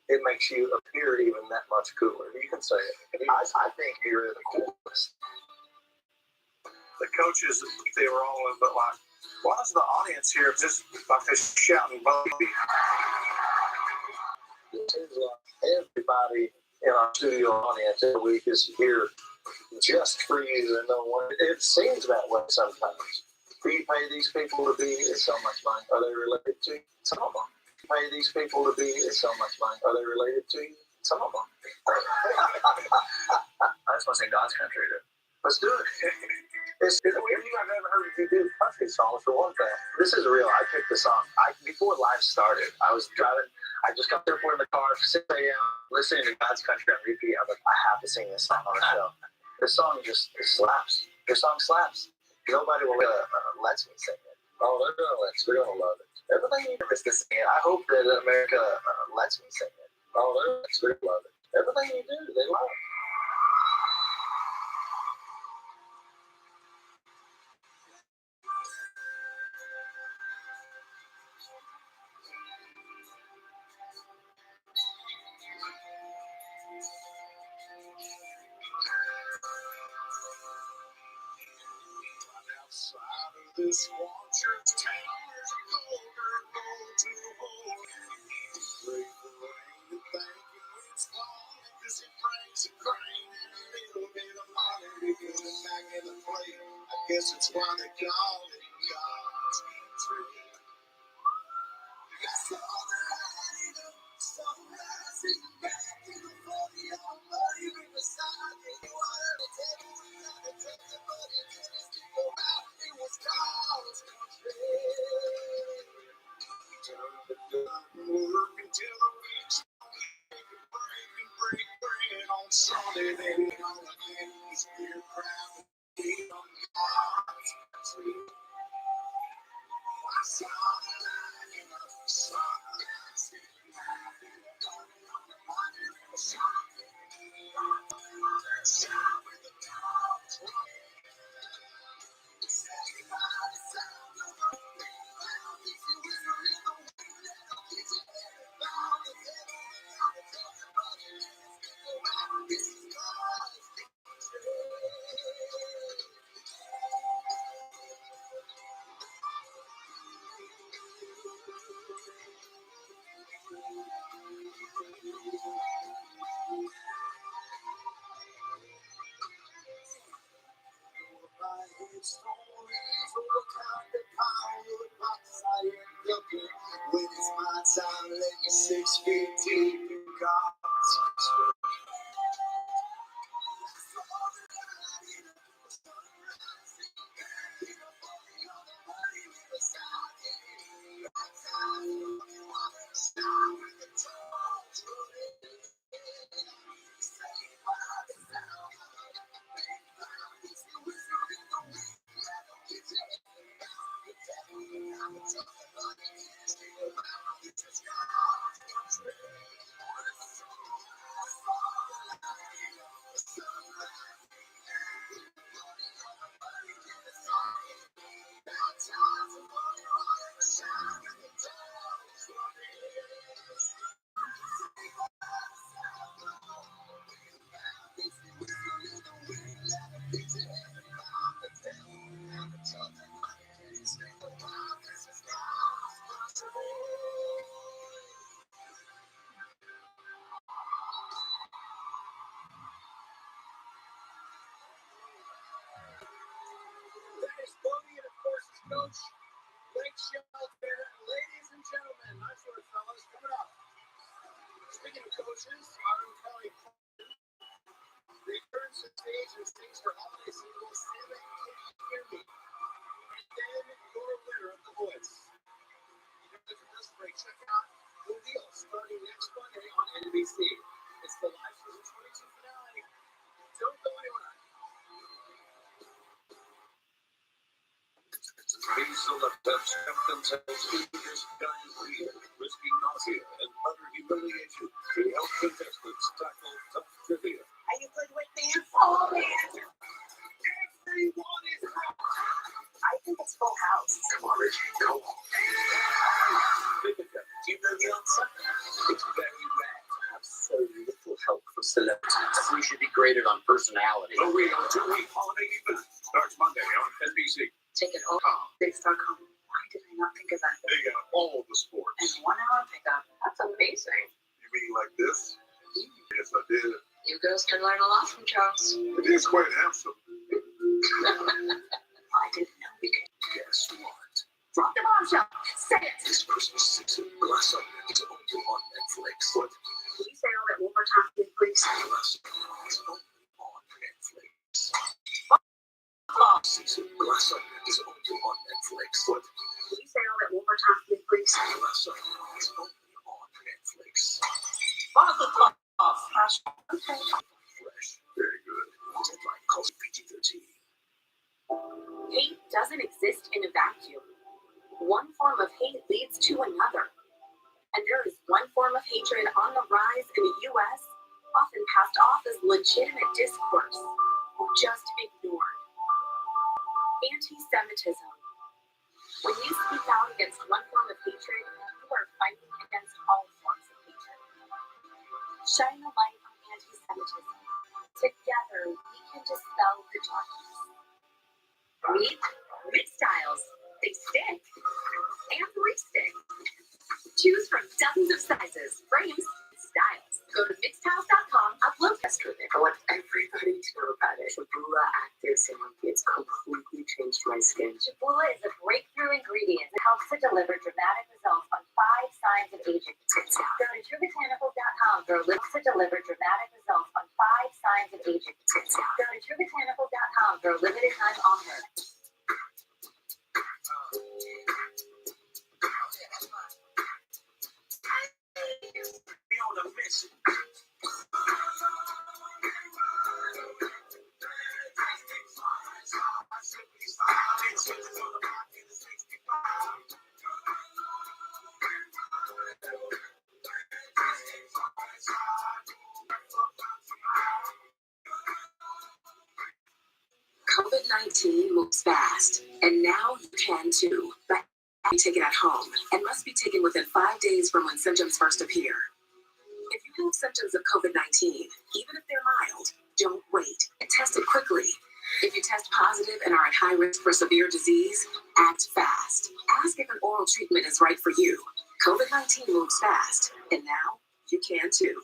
it makes you appear even that much cooler. You can say it. I think you're the coolest. The coaches, they were all in, but like, why is the audience here just like this shouting Bobby? Everybody in our studio audience every week is here just for you and no one. It seems that way sometimes. Do you pay these people to be here? So much money. Are they related to you? Some of them. Pay these people to be here? So much money. Are they related to you? Some of them. I just want to say God's country. Let's do it. It's weird. I've never heard you do country songs for one thing. This is real. I picked the song. Before live started, I was driving. I just got there in the car at 6 a.m. listening to God's Country on repeat. I was like, I have to sing this song on the show. This song just slaps. Your song slaps. Nobody will lets me sing it. Oh, they're gonna let you. They're gonna love it. Everything you do is to sing it. I hope that America lets me sing it. Oh, they're gonna love it. Everything you do, they love it. Outside of this Walter's town, there's a golden road to hold. Pray for rain and thank you when it's falling, 'cause it brings a grain and a little bit of money to put it back in the plate. I guess it's why they call it God's country. That's all that I know. Sunrise is back in the 40 on money in the side. You wanted to take it, we gotta take it, but it didn't stick around. It was God's country. Turn the gun, work until the week's break bread on Sunday, baby. All I can is beer crowd. Be on God's country. I saw the light in the sunrise. When it's my time, let me 6 feet deep in God's country. Coach Blake Shelton, ladies and gentlemen, nice work, fellas. Coming up. Speaking of coaches, Auburn County returns to stage and sings her holiday single, Santa Can You Hear Me? And then your winner of The Voice. After this break, check out The Wheel starting next Monday on NBC. It's the live season 22 finale. Don't go anywhere. These select symptoms have serious diarrhea, risking nausea, and utter humiliation to help contestants tackle tough trivia. Are you good with me? Oh, man! Everyone is out! I think it's Full House. Come on, Richie, go on. Do you know the answer? It's very rare to have so little help from celebrities. We should be graded on personality. The Real 2-week holiday event starts Monday on NBC. Take it all. Big.com. Why did I not think of that? They got all the sports. And 1 hour pickup. That's amazing. You mean like this? Yes, I did. You girls can learn a lot from Charles. It is quite handsome. I didn't know we could. Guess what? Drop the bombshell. Say it. This Christmas season, Glass Onion is only on Netflix. What? Can you say all that one more time, please? Glass Onion is only on Netflix. Season Glass Onion is only on Netflix. What? Can you say all that one more time, please? Glass Onion is only on Netflix. Okay. Fresh. Very good. Deadline calls PG-13. Hate doesn't exist in a vacuum. One form of hate leads to another. And there is one form of hatred on the rise in the U.S., often passed off as legitimate discourse, or just ignored. Anti-Semitism. When you speak out against one form of hatred, you are fighting against all forms of hatred. Shine a light on anti-Semitism. Together, we can dispel the darkness. Meet Mix Styles. They stick and re-stick. Choose from dozens of sizes, frames, and styles. Go to mixtiles.com, upload test with it. I want everybody to know about it. Jabula Active Serum. It's completely changed my skin. Jabula is a breakthrough ingredient that helps to deliver dramatic results on 5 signs of aging. Go to truebotanicals.com for a list to deliver dramatic results on 5 signs of aging. Go to truebotanicals.com for a limited time offer. Be on a mission. COVID-19 moves fast, and now you can too. But be taken at home and must be taken within 5 days from when symptoms first appear. If you have symptoms of COVID-19, even if they're mild, don't wait and test it quickly. If you test positive and are at high risk for severe disease, act fast. Ask if an oral treatment is right for you. COVID-19 moves fast, and now you can too.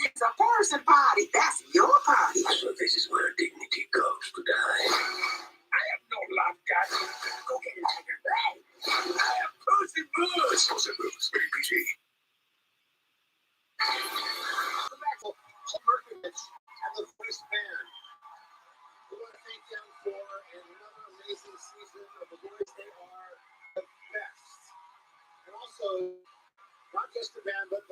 It's a person party. That's your party. So this is where dignity goes to die. I have no love, God. Go get it to your bed. I have Pussy Blues. Pussy Blues, PG. Merkovich and the Voice Band. We want to thank them for another amazing season of The Voice. They are the best. And also, not just the band, but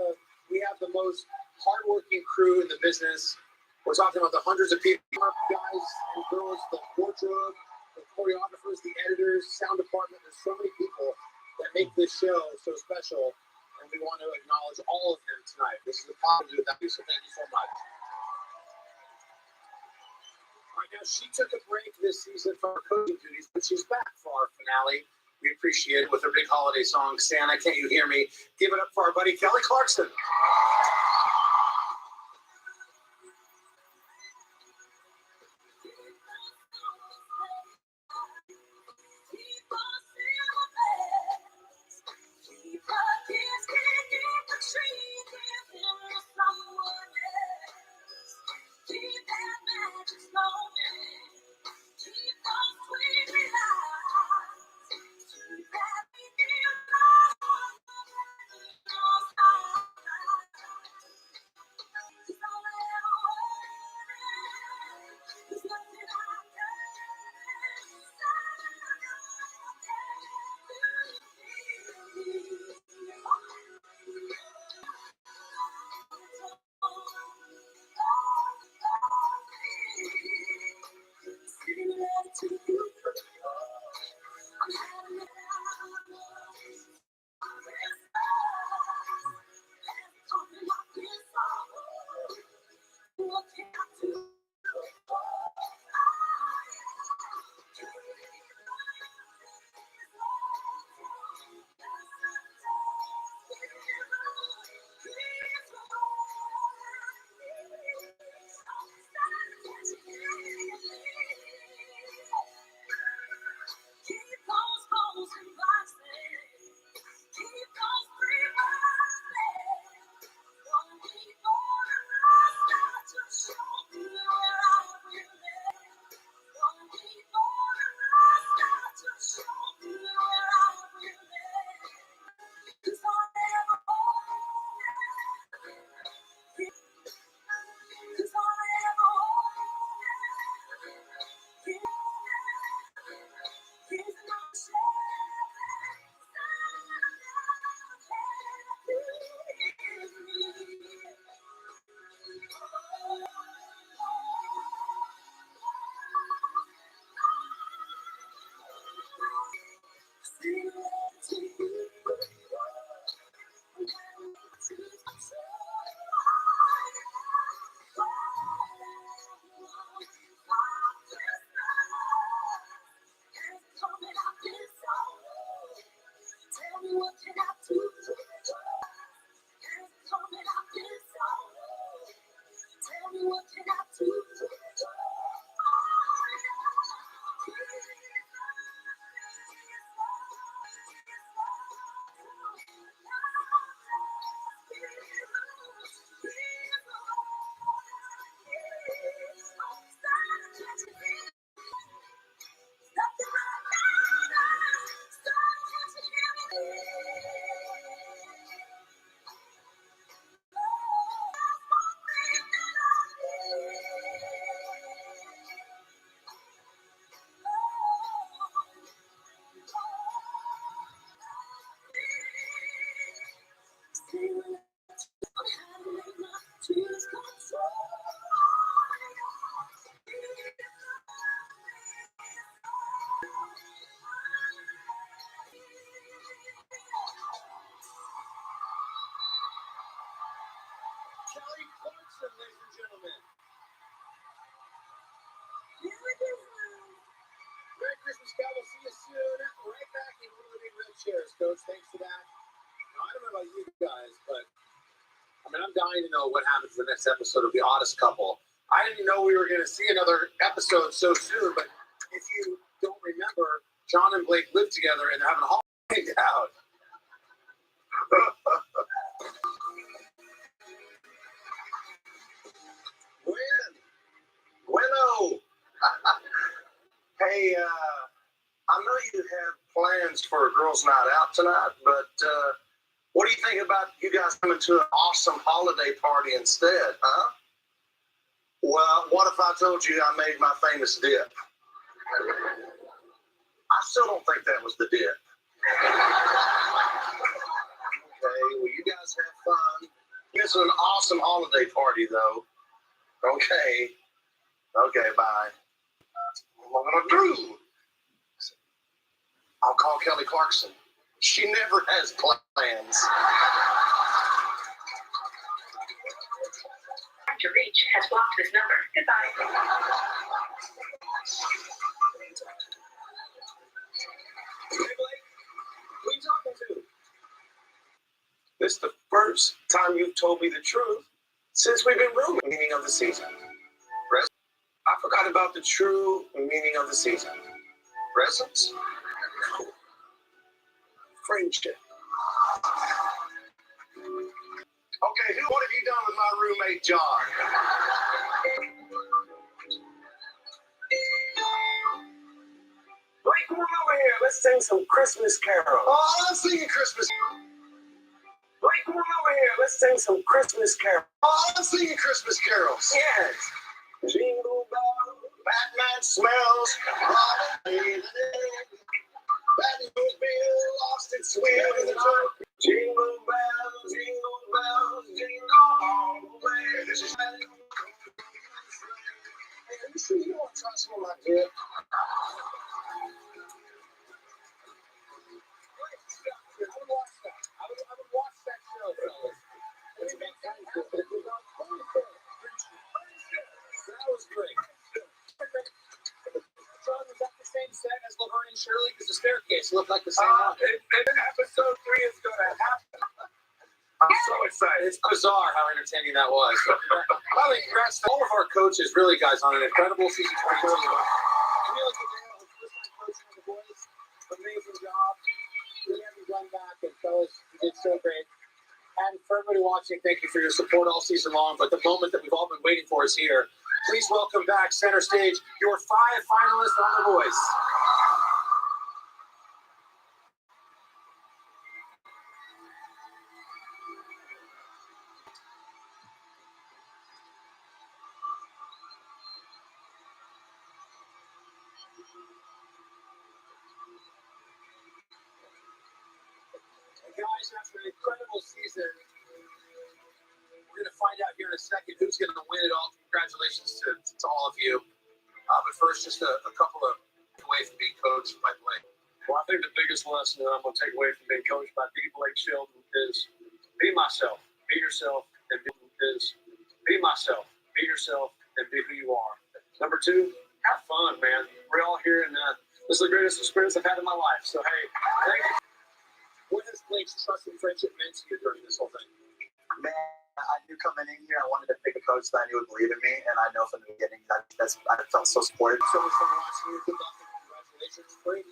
we have the most hardworking crew in the business. We're talking about the hundreds of people, guys and girls, the wardrobe, the choreographers, the editors, sound department. There's so many people that make this show so special, and we want to acknowledge all of them tonight. This is a positive without you, so thank you so much. All right, now she took a break this season from her coaching duties, but she's back for our finale. We appreciate it with her big holiday song, Santa, Can't You Hear Me? Give it up for our buddy Kelly Clarkson. Kelly Clarkson, ladies and gentlemen. Merry Christmas, Cal. We'll see you soon. Right back in one of the big red chairs, Coach. Thanks for that. Now, I don't know about you guys, but I'm dying to know what happens in the next episode of The Oddest Couple. I didn't know we were going to see another episode so soon, but if you don't remember, John and Blake live together and they're having a holiday out. Bueno. Hey, I know you have plans for a girls' night out tonight, but what do you think about you guys coming to an awesome holiday party instead, huh? Well, what if I told you I made my famous dip? I still don't think that was the dip. Okay, well, you guys have fun. It's an awesome holiday party, though. Okay. Okay, bye. What am I gonna do? I'll call Kelly Clarkson. She never has plans. To reach has blocked this number. Goodbye. Hey, Blake, who are you talking to? This is the first time you've told me the truth since we've been rooming. Meaning of the season. I forgot about the true meaning of the season. Presents? Friendship. Okay, what have you done with my roommate, John? Blake, come on over here. Let's sing some Christmas carols. Oh, I'm singing Christmas. Blake, come on over here. Let's sing some Christmas carols. Oh, I'm singing Christmas carols. Yes. Jingle bells, Batman smells, Robin Batmobile lost its wheel in the dark. Jingle bells, jingle all the way. This is you sure you don't want to try some of my dip? I would watch that. I would watch that show, fellas. It would make time for it. It was on Thursday. That was great. John, was that the same set as Laverne and Shirley? Because the staircase looked like the same one. Episode 3 is going to happen. I'm so excited. It's bizarre how entertaining that was. By the way, congrats to all of our coaches, really, guys, on an incredible season 24. Camila Cabello, first-time coaching of the boys. Amazing job. Really have you run back, and fellas, you did so great. And for everybody watching, thank you for your support all season long. But the moment that we've all been waiting for is here. Please welcome back center stage your 5 finalists on The Voice. And guys, after an incredible season, we're going to find out here in a second who's going to win it all. Congratulations to all of you. But first, just a couple of ways from being coached by Blake. Well, I think the biggest lesson that I'm going to take away from being coached by Blake Shelton is be myself, be yourself, and be myself, be yourself, and be who you are. Number 2, have fun, man. We're all here, and this is the greatest experience I've had in my life. So, hey, thank you. What has Blake's trust and friendship meant to you during this whole thing? Man, I knew coming in here I wanted to pick a coach that I knew would believe in me, and I know from the beginning I felt so supported. So much fun watching you. Good luck and congratulations. What do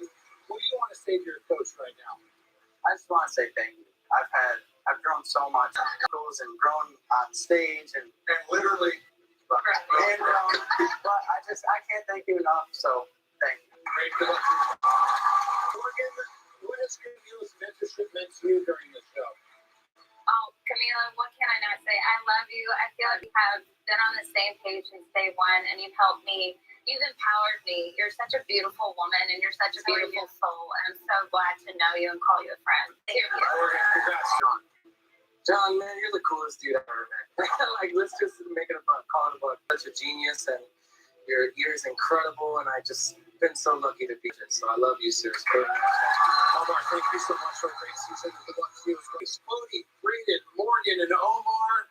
you want to say to your coach right now? I just want to say thank you. I've grown so much and grown on stage and literally. But I can't thank you enough. So thank you. Great. Good luck. Morgan, what has Camila's mentorship meant to you during this show? Oh, Camila, what can I not say? I love you. I feel like we have been on the same page since day one, and you've helped me. You've empowered me. You're such a beautiful woman, and you're such a beautiful soul. And I'm so glad to know you and call you a friend. Congrats, John. John, man, you're the coolest dude ever, man. Like, let's just make it about call it about such a genius, and your ear is incredible, and I just been so lucky to be here. So I love you, seriously. Omar, thank you so much for a great season. Good luck to you. Spoonie, Braden, Morgan, and Omar.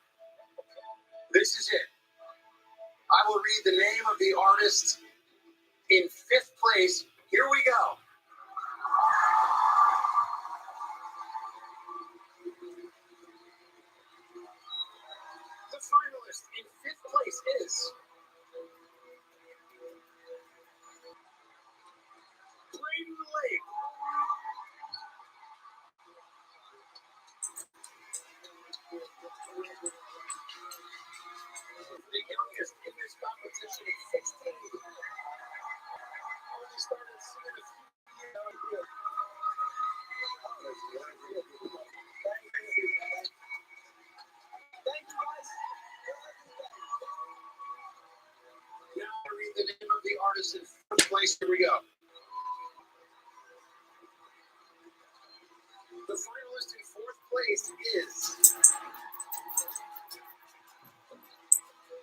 This is it. I will read the name of the artist in 5th place. Here we go. The finalist in 5th place is Braden Lake. The youngest in this competition is 16. Only started singing a few years ago. Thank you, guys. Now I read the name of the artist in 4th place. Here we go. The finalist in 4th place is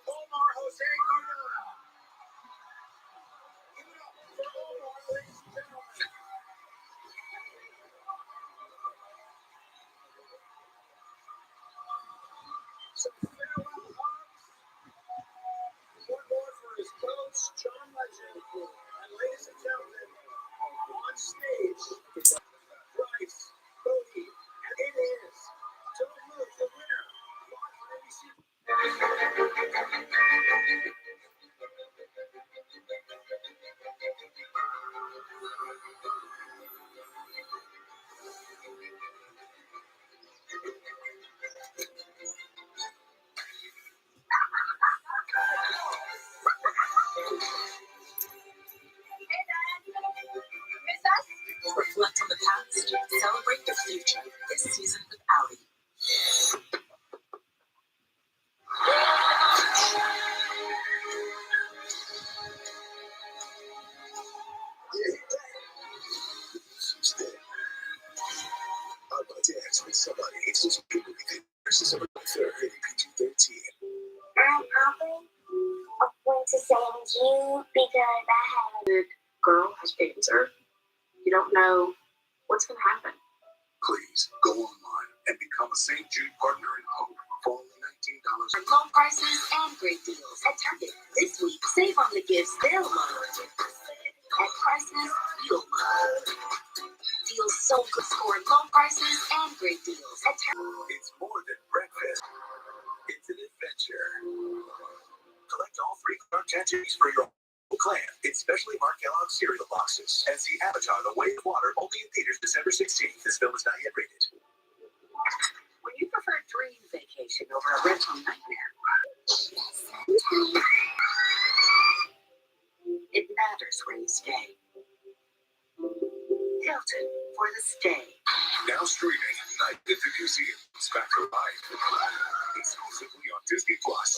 Omar Jose Cardona. Give it up for Omar, ladies and gentlemen. Some farewell hugs. One more for his coach, John Legend. And ladies and gentlemen, on stage, Bryce, Cody, and it is Tom Luke, the winner. Live on NBC. Reflect on the past, celebrate the future. This season with Audi. I'm about to dance with somebody exclusively versus December 3rd, rated PG-13. Papa went to St. Jude because I had a Girl has cancer. You don't know what's going to happen. Please go online and become a St. Jude Partner in Hope for only $19. Low prices and great deals at Target. This week, save on the gifts they'll love. At prices you'll love. Deals so good for low prices and great deals at Target. It's more than breakfast. It's an adventure. Collect all 3 card tattoos for your whole clan in specially marked Kellogg's cereal boxes. And see Avatar: The Way of Water only in theaters December 16th. This film is not yet rated. Would you prefer dream vacation over a rental nightmare? It matters where you stay. Hilton for the stay. Now streaming Night at the Museum's Back to Life. Exclusively on Disney Plus.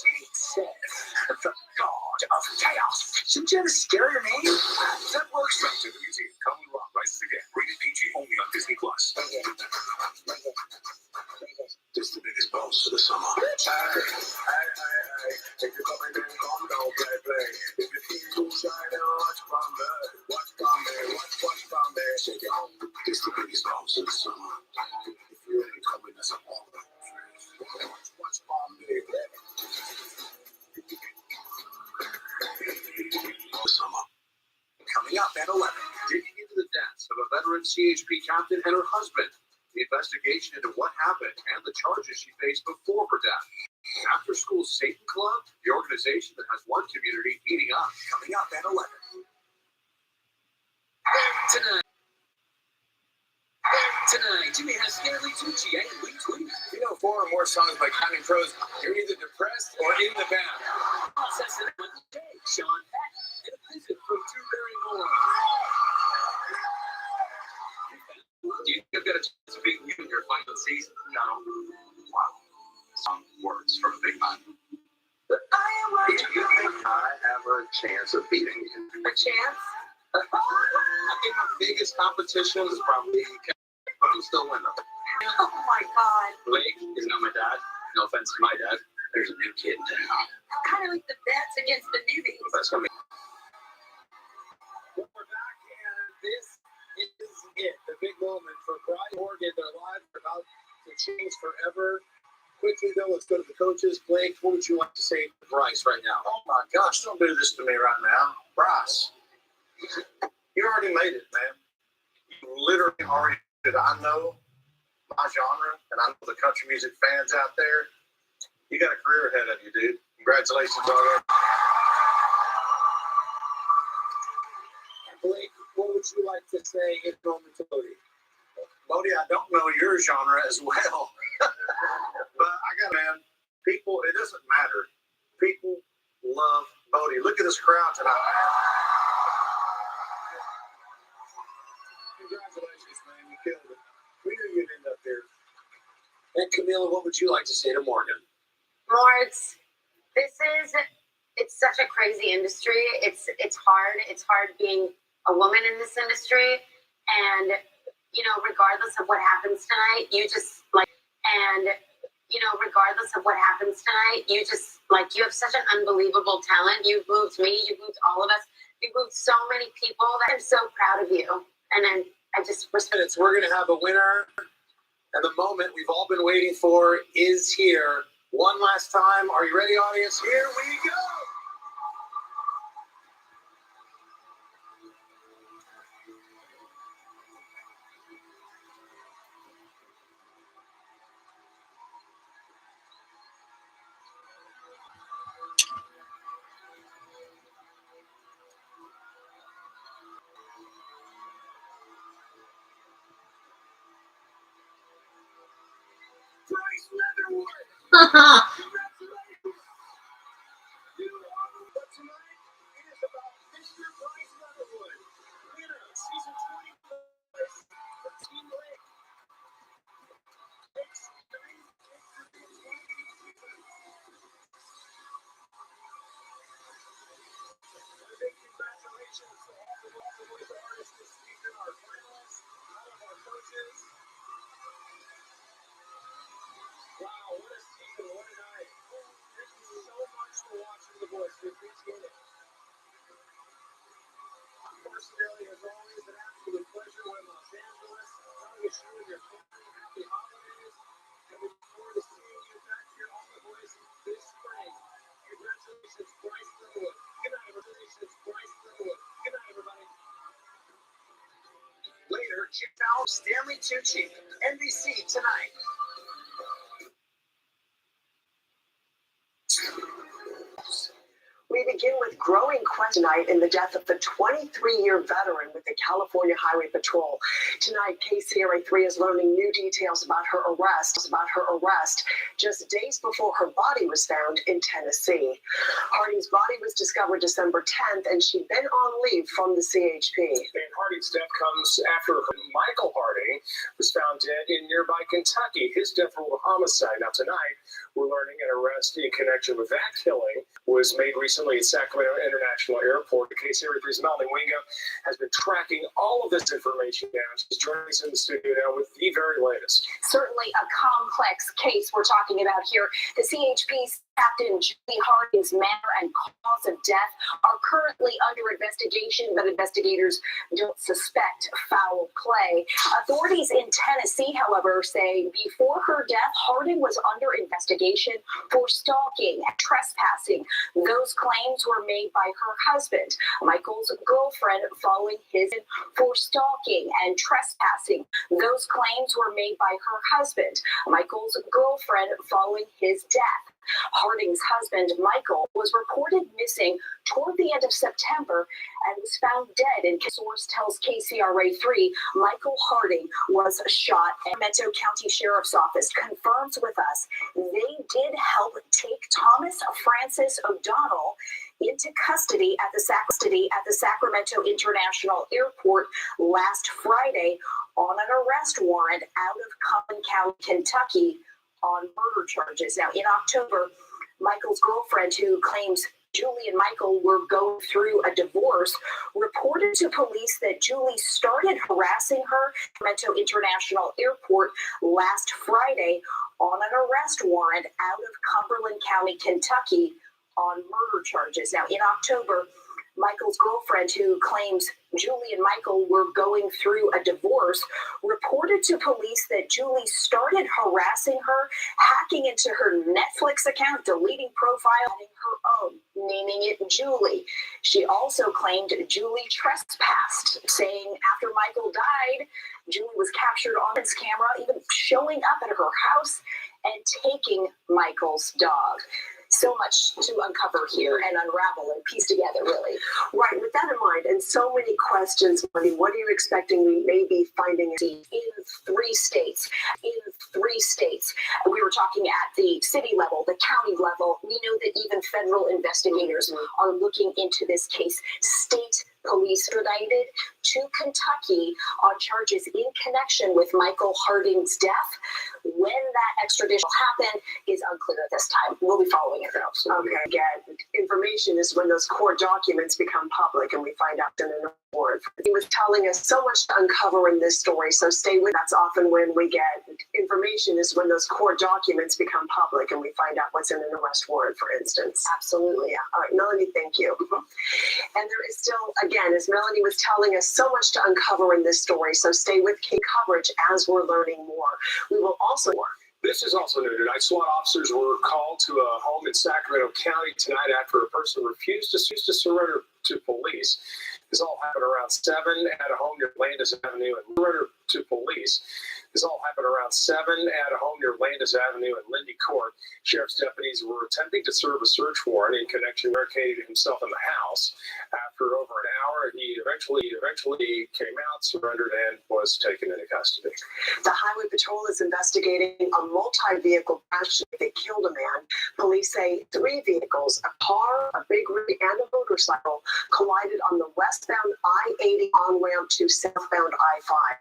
The God of Chaos. Shouldn't you have a scarier name? That works. Back to the Museum. Coming Rock rises again. Rated PG. Only on Disney Plus. This is the biggest bonus of the summer. If you're coming in, come down, play. If you see you shine, watch from me. Watch from me. Watch from me. Shake it home. This is the biggest bonus of the summer. If you ain't coming, that's a baller. Watch from me. Summer. Coming up at 11, digging into the deaths of a veteran CHP captain and her husband. The investigation into what happened and the charges she faced before her death. After School Satan Club, the organization that has one community heating up. Coming up at 11. Tonight, Jimmy has Stanley Tucci and Lee Tweed. You know 4 or more songs by Counting Crows, you're either depressed or in the band. Processing with Jay, Sean Patton, and a visit from Drew Barrymore. Do you think I've got a chance of being you in your final season? No. Wow. Some words from a big man. But I am like, do you think I have a chance of beating you? A chance? I think my biggest competition is probably, but I'm still winning. Oh my God. Blake is not my dad. No offense to my dad. There's a new kid in town. Kind of like the bets against the newbies. That's coming. We're back, and this is it. The big moment for Bryce Morgan. Their lives are about to change forever. Quickly, though, let's go to the coaches. Blake, what would you like to say to Bryce right now? Oh my gosh, don't do this to me right now. Bryce, you already made it, man. You literally already did it. I know my genre, and I know the country music fans out there. You got a career ahead of you, dude. Congratulations already. Blake, what would you like to say in moment to Bodie? Bodie, I don't know your genre as well. But I got, man, people, it doesn't matter. People love Bodie. Look at this crowd tonight, man. Congratulations, man. You killed it. We knew you'd end up there. And Camila, what would you like to say to Morgan? Morgs, it's such a crazy industry. It's hard. It's hard being a woman in this industry. And, you know, regardless of what happens tonight, you have such an unbelievable talent. You've moved me, you've moved all of us, you've moved so many people. I'm so proud of you. And I just respect. We're going to have a winner. And the moment we've all been waiting for is here. One last time. Are you ready, audience? Here we go. Bryce Leatherwood. Congratulations. You are the winner tonight. It is about Mr. Bryce Leatherwood, winner of season 24 for Team Lake. Takes 9 victories, 1 season. A big congratulations to all the voice artists this season, our finalists, all of our coaches. Wow, what a season, what a night. Thank you so much for watching The Voice. We appreciate it. I'm personally, as always, an absolute pleasure. We're in Los Angeles. I wish you and your family happy holidays. And we look forward to seeing you back here on The Voice this spring. Congratulations, Bryce Leatherwood. Good night, congratulations, Bryce Leatherwood. Good night, everybody. Later, check out Stanley Tucci, NBC Tonight. We begin with growing question tonight in the death of the 23-year veteran with the California Highway Patrol. Tonight, KCRA3 is learning new details about her arrest just days before her body was found in Tennessee. Harding's body was discovered December 10th, and she'd been on leave from the CHP. And Harding's death comes after Michael Harding was found dead in nearby Kentucky. His death ruled a homicide. Now tonight, we're learning an arrest in connection with that killing was made recently at Sacramento International Airport. KCRA3's Melanie Wingo has been tracking all of this information down. She's joining us in the studio now with the very latest. Certainly a complex case we're talking about here. The CHP's Captain Julie Harding's manner and cause of death are currently under investigation, but investigators don't suspect foul play. Authorities in Tennessee, however, say before her death, Harding was under investigation for stalking and trespassing. Those claims were made by her husband, Michael's girlfriend, following his for stalking and trespassing. Those claims were made by her husband, Michael's girlfriend, following his death. Harding's husband, Michael, was reported missing toward the end of September and was found dead. And a source tells KCRA3 Michael Harding was shot. Sacramento County Sheriff's Office confirms with us they did help take Thomas Francis O'Donnell into custody at the Sacramento International Airport last Friday on an arrest warrant out of Cullen County, Kentucky, on murder charges. Now, in October, Michael's girlfriend, who claims Julie and Michael were going through a divorce, reported to police that Julie started harassing her at Sacramento International Airport last Friday on an arrest warrant out of Cumberland County, Kentucky, on murder charges. Now, in October, Michael's girlfriend, who claims Julie and Michael were going through a divorce, reported to police that Julie started harassing her, hacking into her Netflix account, deleting profile, adding her own, naming it Julie. She also claimed Julie trespassed, saying after Michael died, Julie was captured on its camera, even showing up at her house and taking Michael's dog. So much to uncover here and unravel and piece together, really. Right, with that in mind, and so many questions, Marty, what are you expecting we may be finding in 3 states? In 3 states. We were talking at the city level, the county level. We know that even federal investigators are looking into this case. State police extradited to Kentucky on charges in connection with Michael Harding's death. When that extradition will happen is unclear at this time. We'll be following it though. Okay, again, information is when those court documents become public and we find out in an award. He was telling us so much to uncover in this story, so stay with. That's often when we get information is when those court documents become public and we find out what's in an arrest warrant, for instance. Absolutely. Yeah. All right, Melanie, thank you. And there is still, again, as Melanie was telling us, so much to uncover in this story, so stay with K Coverage as we're learning more. We will also work. This is also new tonight. SWAT officers were called to a home in Sacramento County tonight after a person refused to surrender to police. This all happened around 7 at a home near Landis Avenue and surrender to police. This all happened around 7 at a home near Landis Avenue and Lindy Court. Sheriff's deputies were attempting to serve a search warrant in connection, barricaded himself in the house. After over an hour, he eventually came out, surrendered, and was taken into custody. The Highway Patrol is investigating a multi-vehicle crash that killed a man. Police say 3 vehicles, a car, a big rig, and a motorcycle collided on the westbound I-80 on-ramp to southbound I-5.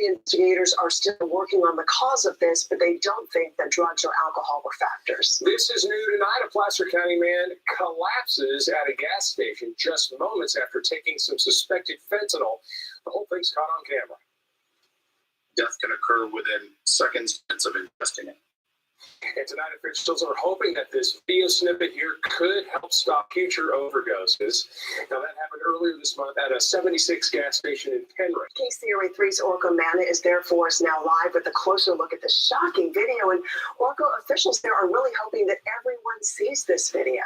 Investigators are still working on the cause of this, but they don't think that drugs or alcohol were factors. This is new tonight. A Placer County man collapses at a gas station just moments after taking some suspected fentanyl. The whole thing's caught on camera. Death can occur within seconds of ingesting it. And tonight, officials are hoping that this video snippet here could help stop future overdoses. Now, that happened earlier this month at a 76 gas station in Penrith. KCRA 3's Orko Mana is there for us now live with a closer look at the shocking video. And Orko officials there are really hoping that everyone sees this video.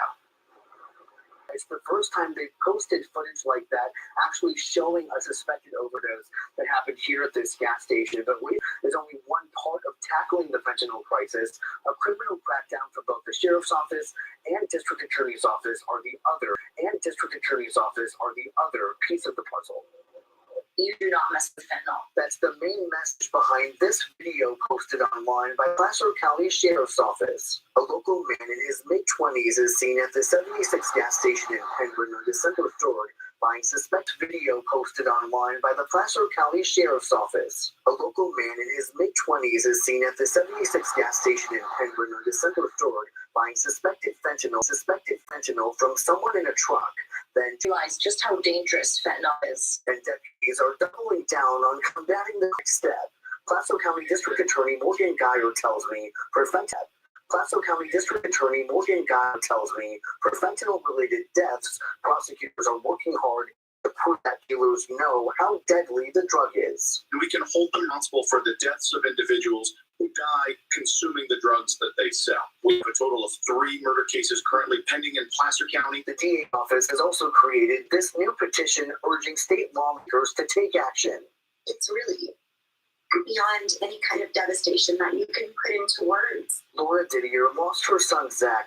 It's the first time they've posted footage like that, actually showing a suspected overdose that happened here at this gas station. But is only one part of tackling the fentanyl crisis. A criminal crackdown for both the sheriff's office and district attorney's office are the other. Piece of the puzzle. You do not mess with fentanyl. That's the main message behind this video posted online by Placer County Sheriff's Office. A local man in his mid-20s is seen at the 76 gas station in Penrith on December 3rd buying suspect video posted online by the Placer County Sheriff's Office. A local man in his mid-20s is seen at the 76 gas station in Penrith on December 3rd buying suspected fentanyl from someone in a truck. Then realize just how dangerous fentanyl is. And deputies are doubling down on combating the next step. Placer County District Attorney Morgan Geyer tells me for fentanyl-related deaths, prosecutors are working hard to prove that dealers know how deadly the drug is. And we can hold them responsible for the deaths of individuals who die consuming the drugs that they sell. We have a total of 3 murder cases currently pending in Placer County. The DA office has also created this new petition urging state lawmakers to take action. It's really beyond any kind of devastation that you can put into words. Laura Didier lost her son Zach.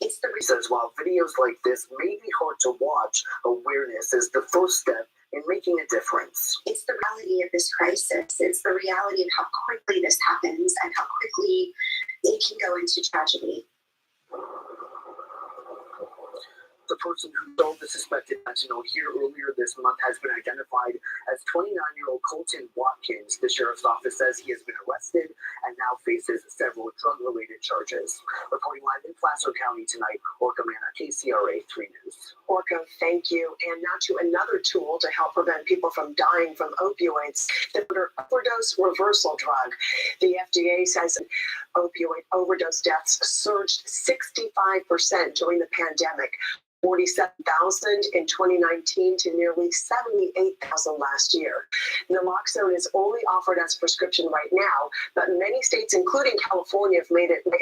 It's the says while videos like this may be hard to watch, awareness is the first step in making a difference. It's the reality of this crisis. It's the reality of how quickly this happens and how quickly it can go into tragedy. The person who sold the suspected fentanyl here earlier this month has been identified as 29-year-old Colton Watkins. The sheriff's office says he has been arrested and now faces several drug-related charges. Reporting live in Placer County tonight, Orca Manna, KCRA 3 News. Orca, thank you. And now to another tool to help prevent people from dying from opioids, the overdose reversal drug. The FDA says opioid overdose deaths surged 65% during the pandemic. 47,000 in 2019 to nearly 78,000 last year. Naloxone is only offered as a prescription right now, but many states, including California, have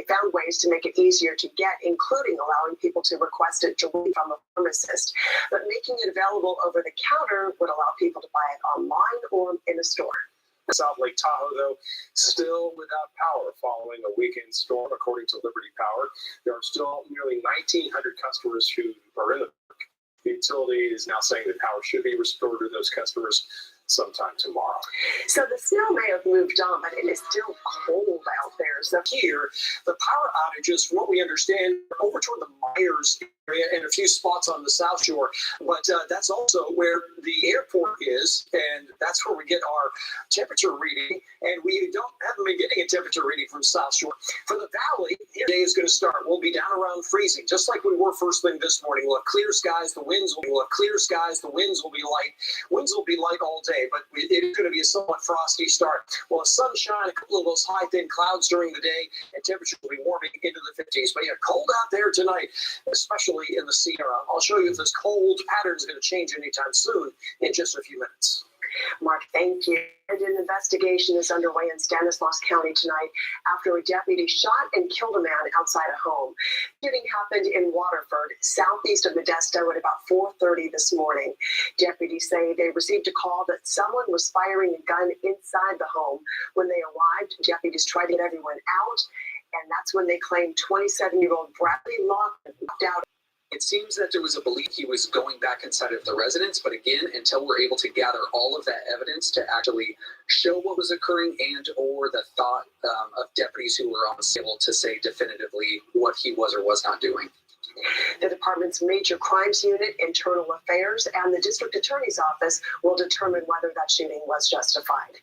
found ways to make it easier to get, including allowing people to request it directly from a pharmacist. But making it available over the counter would allow people to buy it online or in a store. South Lake Tahoe, though, still without power following a weekend storm, according to Liberty Power. There are still nearly 1,900 customers who are in the utility is now saying that power should be restored to those customers sometime tomorrow. So the snow may have moved on, but it is still cold out there. So here, the power outages, from what we understand, are over toward the Myers area and a few spots on the South Shore. But that's also where the airport is, and that's where we get our temperature reading. And we haven't been getting a temperature reading from South Shore. For the valley, the day is going to start. We'll be down around freezing, just like we were first thing this morning. We'll have clear skies. The winds will be light. Winds will be light all day, but it is going to be a somewhat frosty start. We'll have sunshine, a couple of those high, thin clouds during the day, and temperatures will be warming into the 50s. But yeah, cold out there tonight, especially in the Sierra. I'll show you if this cold pattern is going to change anytime soon in just a few minutes. Mark, thank you. And an investigation is underway in Stanislaus County tonight after a deputy shot and killed a man outside a home. Shooting happened in Waterford, southeast of Modesto, at about 4:30 this morning. Deputies say they received a call that someone was firing a gun inside the home. When they arrived, deputies tried to get everyone out, and that's when they claimed 27-year-old Bradley Lockwood walked out. It seems that there was a belief he was going back inside of the residence, but again, until we're able to gather all of that evidence to actually show what was occurring and or the thought of deputies who were on the able to say definitively what he was or was not doing. The department's Major Crimes Unit, Internal Affairs, and the District Attorney's Office will determine whether that shooting was justified.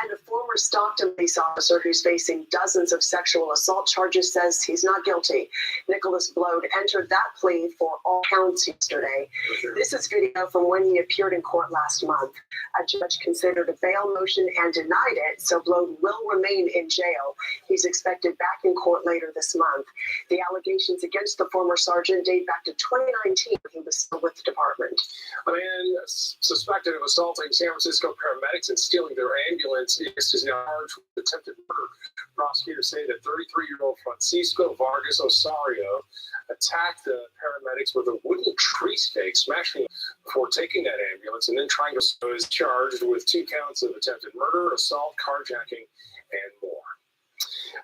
And a former Stockton police officer who's facing dozens of sexual assault charges says he's not guilty. Nicholas Blode entered that plea for all counts yesterday. This is video from when he appeared in court last month. A judge considered a bail motion and denied it, so Blode will remain in jail. He's expected back in court later this month. The allegations against the former sergeant date back to 2019 when he was still with the department. A man suspected of assaulting San Francisco paramedics and stealing their ambulance is now charged with attempted murder. Prosecutors say that 33-year-old Francisco Vargas Osario attacked the paramedics with a wooden tree stake, smashing them before taking that ambulance and then trying to is charged with 2 counts of attempted murder, assault, carjacking, and more.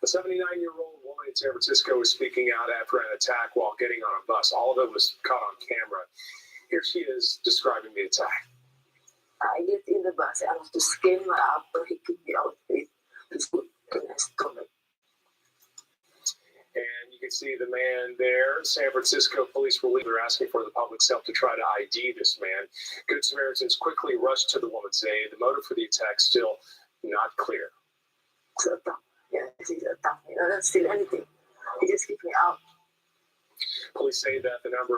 A 79-year-old woman in San Francisco is speaking out after an attack while getting on a bus. All of it was caught on camera. Here she is describing the attack. I get in the bus, I have to scale up so he could be out with his foot in his stomach. And you can see the man there. San Francisco police were asking for the public's help to try to ID this man. Good Samaritans quickly rushed to the woman's aid. The motive for the attack still not clear. So tough. Yeah, he's a tough. I don't steal anything. He just keeps me out. Police say that the number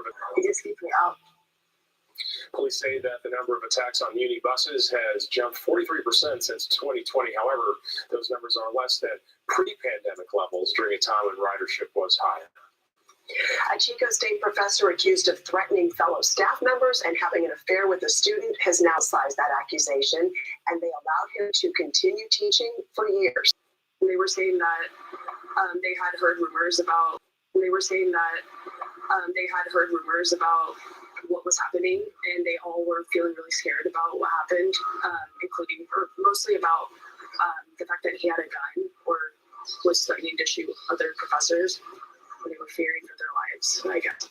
of attacks on Muni buses has jumped 43% since 2020. However, those numbers are less than pre-pandemic levels during a time when ridership was higher. A Chico State professor accused of threatening fellow staff members and having an affair with a student has now sized that accusation, and they allowed him to continue teaching for years. They were saying that they had heard rumors about what was happening, and they all were feeling really scared about what happened, mostly about the fact that he had a gun or was threatening to shoot other professors, and they were fearing for their lives, I guess.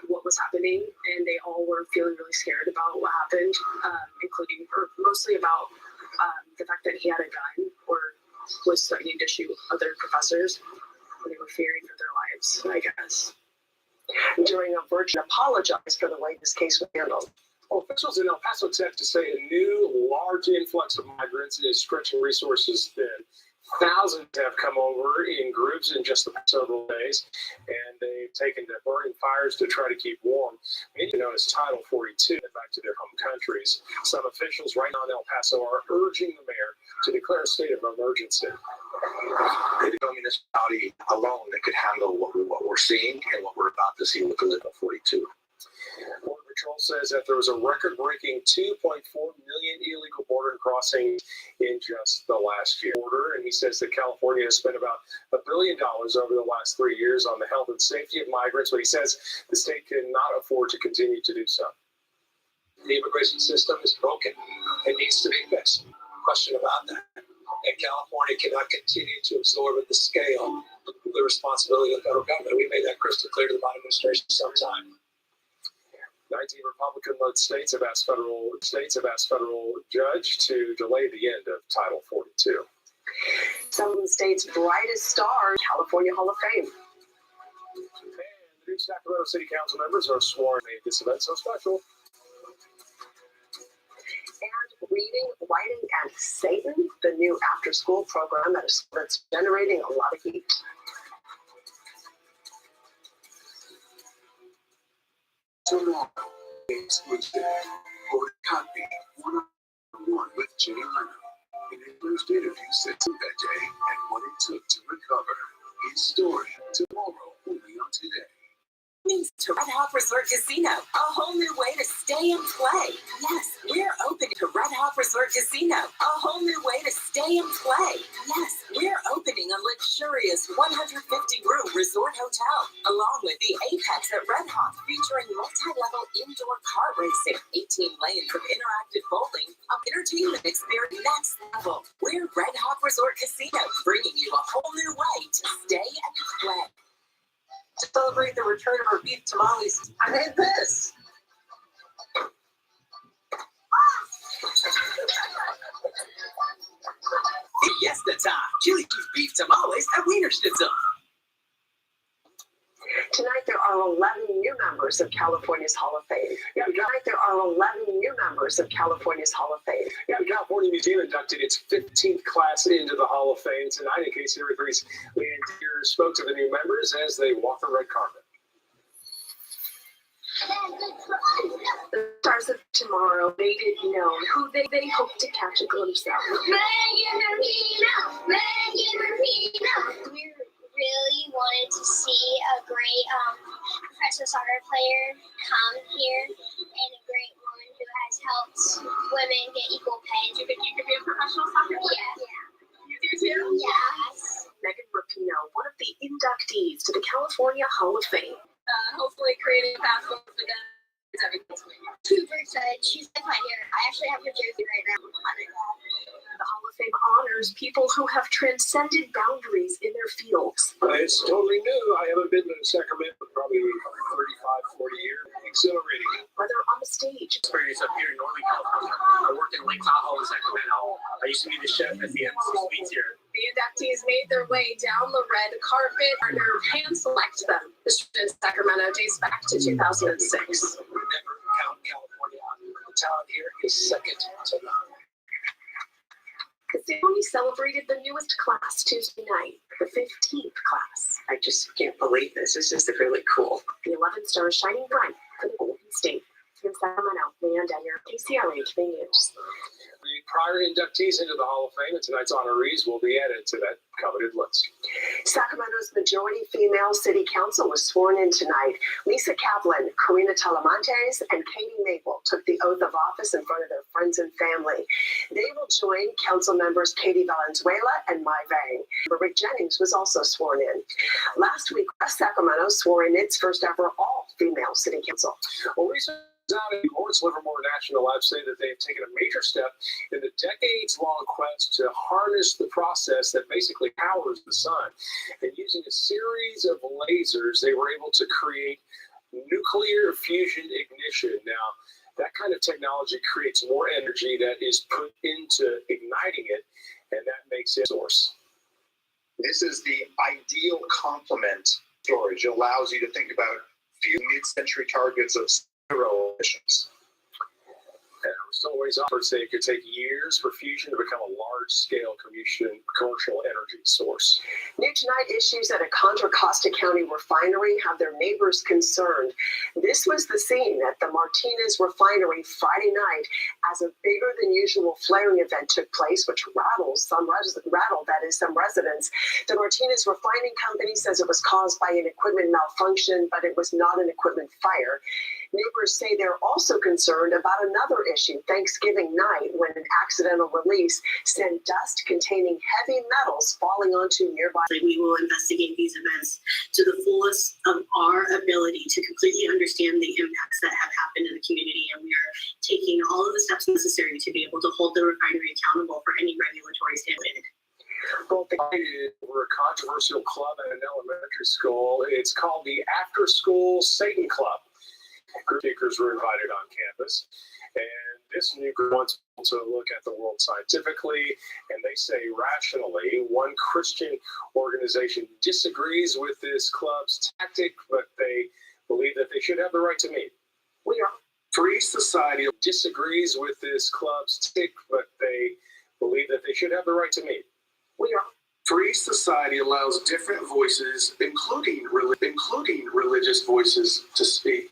What was happening, and they all were feeling really scared about what happened, mostly about the fact that he had a gun or was threatening to shoot other professors, and they were fearing for their lives, I guess. During a Virgin apologized for the way this case was handled. Officials in El Paso, Texas say a new large influx of migrants is stretching resources thin. Thousands have come over in groups in just the past several days, and they've taken to burning fires to try to keep warm. Many known as Title 42 back to their home countries. Some officials right now in El Paso are urging the mayor to declare a state of emergency. There's no municipality alone that could handle what we're seeing and what we're about to see with the Title 42. Border Patrol says that there was a record-breaking 2.4 million illegal border crossings in just the last year. And he says that California has spent about $1 billion over the last 3 years on the health and safety of migrants, but he says the state cannot afford to continue to do so. The immigration system is broken. It needs to be fixed. No question about that. And California cannot continue to absorb at the scale the responsibility of the federal government. We made that crystal clear to the Biden administration sometime. 19 Republican-led states have asked federal judge to delay the end of Title 42. Some of the state's brightest stars, California Hall of Fame. And the new Sacramento City Council members are sworn to make this event so special. And Reading, Writing, and Satan, the new after-school program at a school that's generating a lot of heat. Tomorrow is Wednesday. Or Copy one-on-one with Jay Leno. In his first interview said to that day and what it took to recover. His story tomorrow only on Today. To Red Hawk Resort Casino, a whole new way to stay and play. Yes, we're open to Red Hawk Resort Casino, a whole new way to stay and play. Yes, we're opening a luxurious 150-room resort hotel, along with the Apex at Red Hawk, featuring multi-level indoor car racing, 18 lanes of interactive bowling, entertainment experience next level. We're Red Hawk Resort Casino, bringing you a whole new way to stay and play. To celebrate the return of our beef tamales, I made this. Fiesta time. Chili Cheese beef tamales at Wiener Schnitzel. Tonight there are 11 new members of California's Hall of Fame. Tonight there are 11 new members of California's Hall of Fame. The California Museum inducted its 15th class into the Hall of Fame tonight. In KCRA3's Leanne Deere spoke to the new members as they walk the red carpet. The stars of tomorrow made it known who they hope to catch a glimpse of. Megan Rapinoe. We really wanted to see a great professional soccer player come here and a great woman who has helped women get equal pay. You could be a professional soccer player? Yeah. You do too? Yes. Megan Rapinoe, one of the inductees to the California Hall of Fame. Hopefully creating a path forward for them. Super excited. She's my pioneer. I actually have her jersey right now. The Hall of Fame honors people who have transcended boundaries in their fields. It's totally new. I haven't been to Sacramento for probably 35, 40 years. Exhilarating. Whether on the stage. Experience up here in Northern California. I worked in Lake Tahoe in Sacramento. I used to be the chef at the Embassy Suites here. The inductees made their way down the red carpet. Our hand select them. This in Sacramento dates back to 2006. Never count California out. The talent here is second to none. The ceremony celebrated the newest class Tuesday night, the 15th class. I just can't believe this. This is really cool. The 11 stars shining bright for the Golden State. In Sacramento, Leanne Denier, KCRA 3 News. The prior inductees into the Hall of Fame and tonight's honorees will be added to that coveted list. Sacramento's majority female city council was sworn in tonight. Lisa Kaplan, Karina Talamantes, and Katie Maple took the oath of office in front of their friends and family. They will join council members Katie Valenzuela and Mai Vang. Rick Jennings was also sworn in. Last week, West Sacramento swore in its first ever all-female city council. Well, recently, out in Lawrence Livermore National Labs say that they've taken a major step in the decades-long quest to harness the process that basically powers the sun. And using a series of lasers, they were able to create nuclear fusion ignition. Now, that kind of technology creates more energy that is put into igniting it, and that makes it a source. This is the ideal complement storage. It allows you to think about few mid-century targets of zero emissions. And we're still ways off. Say it could take years for fusion to become a large-scale commercial energy source. New tonight, issues at a Contra Costa County refinery have their neighbors concerned. This was the scene at the Martinez refinery Friday night as a bigger than usual flaring event took place, which rattled some residents. The Martinez refining company says it was caused by an equipment malfunction, but it was not an equipment fire. Neighbors say they're also concerned about another issue Thanksgiving night when an accidental release sent dust containing heavy metals falling onto nearby. We will investigate these events to the fullest of our ability to completely understand the impacts that have happened in the community, and we are taking all of the steps necessary to be able to hold the refinery accountable for any regulatory standard. We're a controversial club at an elementary school. It's called the After School Satan Club. Group speakers were invited on campus, and this new group wants to look at the world scientifically, and they say rationally. One Christian organization disagrees with this club's tactic, but they believe that they should have the right to meet. We are Free Society disagrees with this club's tactic, but they believe that they should have the right to meet. We are Free Society allows different voices, including religious voices, to speak.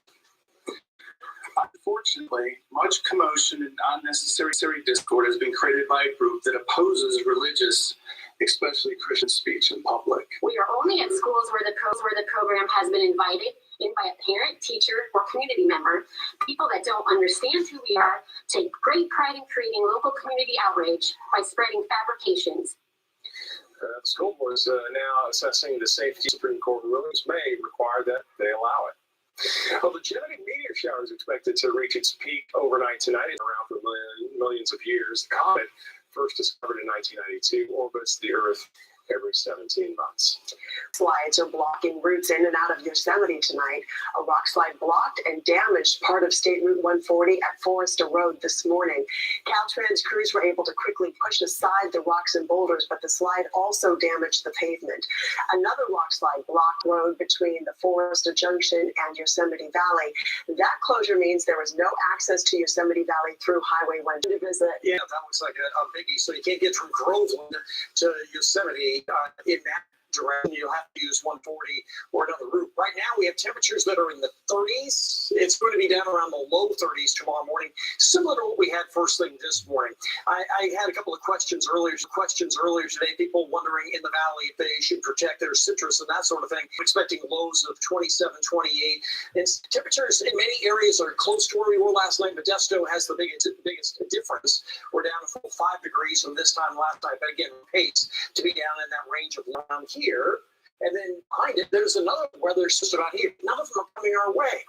Unfortunately, much commotion and unnecessary discord has been created by a group that opposes religious, especially Christian speech in public. We are only at schools where the program has been invited in by a parent, teacher, or community member. People that don't understand who we are take great pride in creating local community outrage by spreading fabrications. The school board is now assessing the safety. Supreme Court rulings may require that they allow it. A legitimate meteor shower is expected to reach its peak overnight tonight. It's around for millions of years. The comet, first discovered in 1992, orbits the Earth every 17 months. Slides are blocking routes in and out of Yosemite tonight. A rock slide blocked and damaged part of State Route 140 at Forester Road this morning. Caltrans crews were able to quickly push aside the rocks and boulders, but the slide also damaged the pavement. Another rock slide blocked road between the Forester Junction and Yosemite Valley. That closure means there was no access to Yosemite Valley through Highway 1 to visit. Yeah, that looks like a biggie. So you can't get from Groveland to Yosemite in that direction. You'll have to use 140 or another route. Right now we have temperatures that are in the 30s. It's going to be down around the low 30s tomorrow morning, similar to what we had first thing this morning. I had a couple of questions earlier today, people wondering in the valley if they should protect their citrus and that sort of thing. We're expecting lows of 27, 28. And temperatures in many areas are close to where we were last night. Modesto has the biggest difference. We're down a full 5 degrees from this time last night, but again, pace to be down in that range of around here. And then behind it, there's another weather system out here. None of them are coming our way.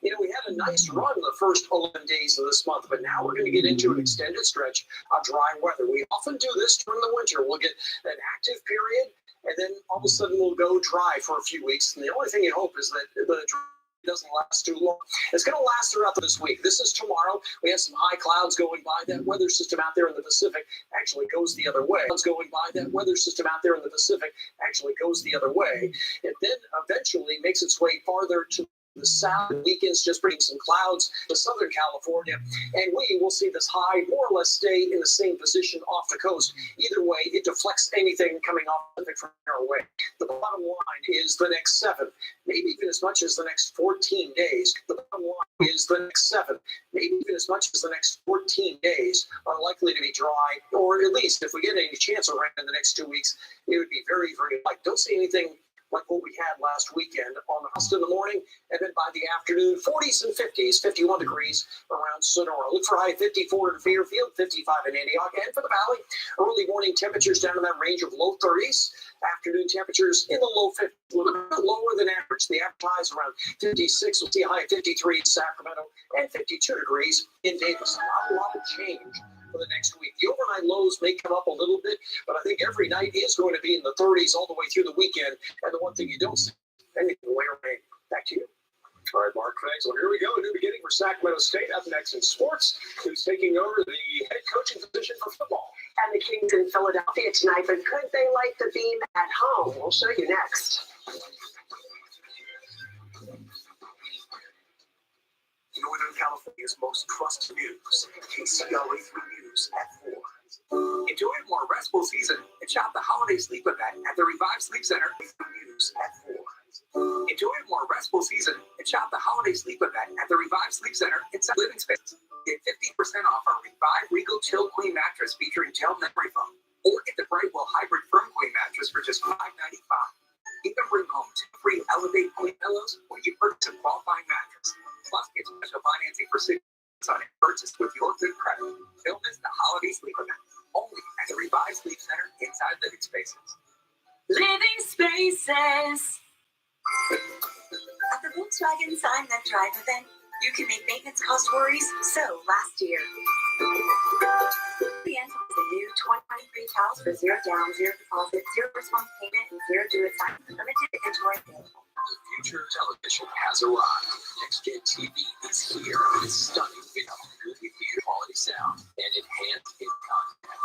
You know, we had a nice run the first 11 days of this month, but now we're going to get into an extended stretch of dry weather. We often do this during the winter. We'll get an active period, and then all of a sudden we'll go dry for a few weeks. And the only thing you hope is that the doesn't last too long. It's going to last throughout this week. This is tomorrow. We have some high clouds going by. That weather system out there in the Pacific actually goes the other way. That weather system out there in the Pacific actually goes the other way. It then eventually makes its way farther to the south. Weekends just bring some clouds to Southern California, and we will see this high more or less stay in the same position off the coast. Either way, it deflects anything coming off of it from our way. The bottom line is the next 7, maybe even as much as the next 14 days. The bottom line is the next 7, maybe even as much as the next 14 days are likely to be dry, or at least if we get any chance of rain in the next 2 weeks, it would be very, very light. Don't see anything like what we had last weekend on the coast in the morning, and then by the afternoon, 40s and 50s, 51 degrees around Sonora. Look for high 54 in Fairfield, 55 in Antioch, and for the valley, early morning temperatures down in that range of low 30s, afternoon temperatures in the low 50s, a little bit lower than average. The average high is around 56. We'll see a high 53 in Sacramento and 52 degrees in Davis. Not a lot of change for the next week. The overnight lows may come up a little bit, but I think every night is going to be in the 30s all the way through the weekend. And the one thing you don't see, anything will rain. Back to you. All right, Mark, thanks. Well, here we go. A new beginning for Sacramento State. Up next in sports, who's taking over the head coaching position for football. And the Kings in Philadelphia tonight, but could they light the beam at home? We'll show you next. Northern California's most trusted news. KCLA 3 News at 4. Enjoy a more restful season and shop the holiday sleep event at the Revive Sleep Center. News at 4. Enjoy a more restful season and shop the holiday sleep event at the Revive Sleep Center in Living Space. Get 50% off our Revive Regal Chill Queen mattress featuring gel memory foam, or get the Brightwell Hybrid Firm Queen mattress for just $5.95. Even bring home 2 free Elevate Queen pillows when you purchase a qualifying mattress. Plus, get special financing for 6 months on a purchase with your good credit. Don't miss the holiday sleep event. Only at the Revive Sleep Center inside Living Spaces. Living Spaces. At the Volkswagen Sign That Drive event, you can make maintenance cost worries so last year. The end is the new 2023 Taos for 0 down, 0 deposit, 0 response payment, and 0 due at sign. Limited inventory available. The future of television has arrived. Next Gen TV is here with stunning video, movie theater quality sound, and enhanced content.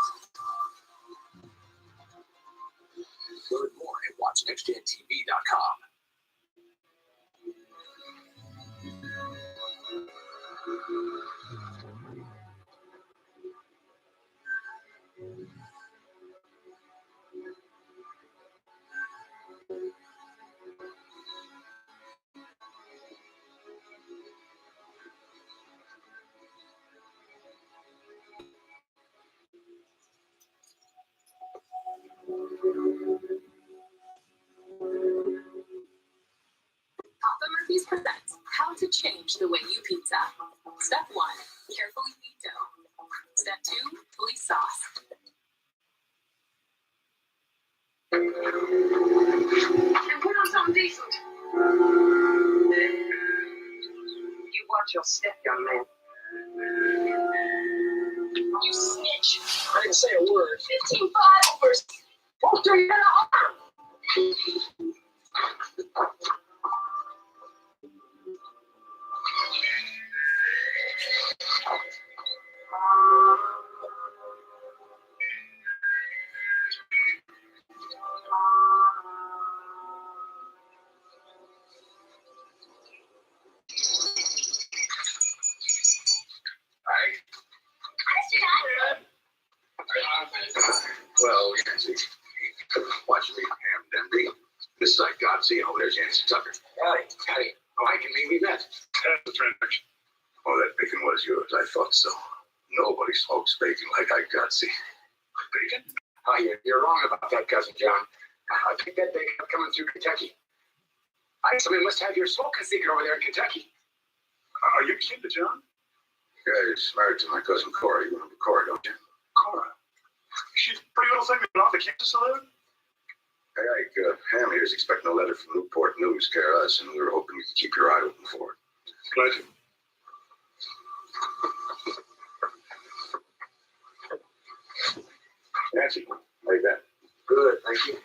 Learn more at watchnextgentv.com. Papa Murphy's presents How to Change the Way You Pizza. Step 1, carefully knead dough. Step 2, police sauce. And put on something decent. You watch your step, young man. You snitch. I didn't say a word. 15 5-overs. Both through your arm. Well, Yancy, watch me, Ham Denby. This is like Godsey, and over there's Yancy Tucker. Howdy. Oh, I can mean we met. That's the transaction. Oh, that bacon was yours. I thought so. Nobody smokes bacon like I Godsey. Bacon? Oh, you're wrong about that, Cousin John. I think that bacon coming through Kentucky. Somebody must have your smoking secret over there in Kentucky. Are you kin to John? Yeah, he's married to my cousin Cora. You remember Cora, don't you? Cora? She's a pretty little thing that off the Kansas saloon? Hey, Ham here is expecting a letter from Newport News, care us, and we were hoping you could keep your eye open for it. Glad to. Nancy, how you been? Good, thank you.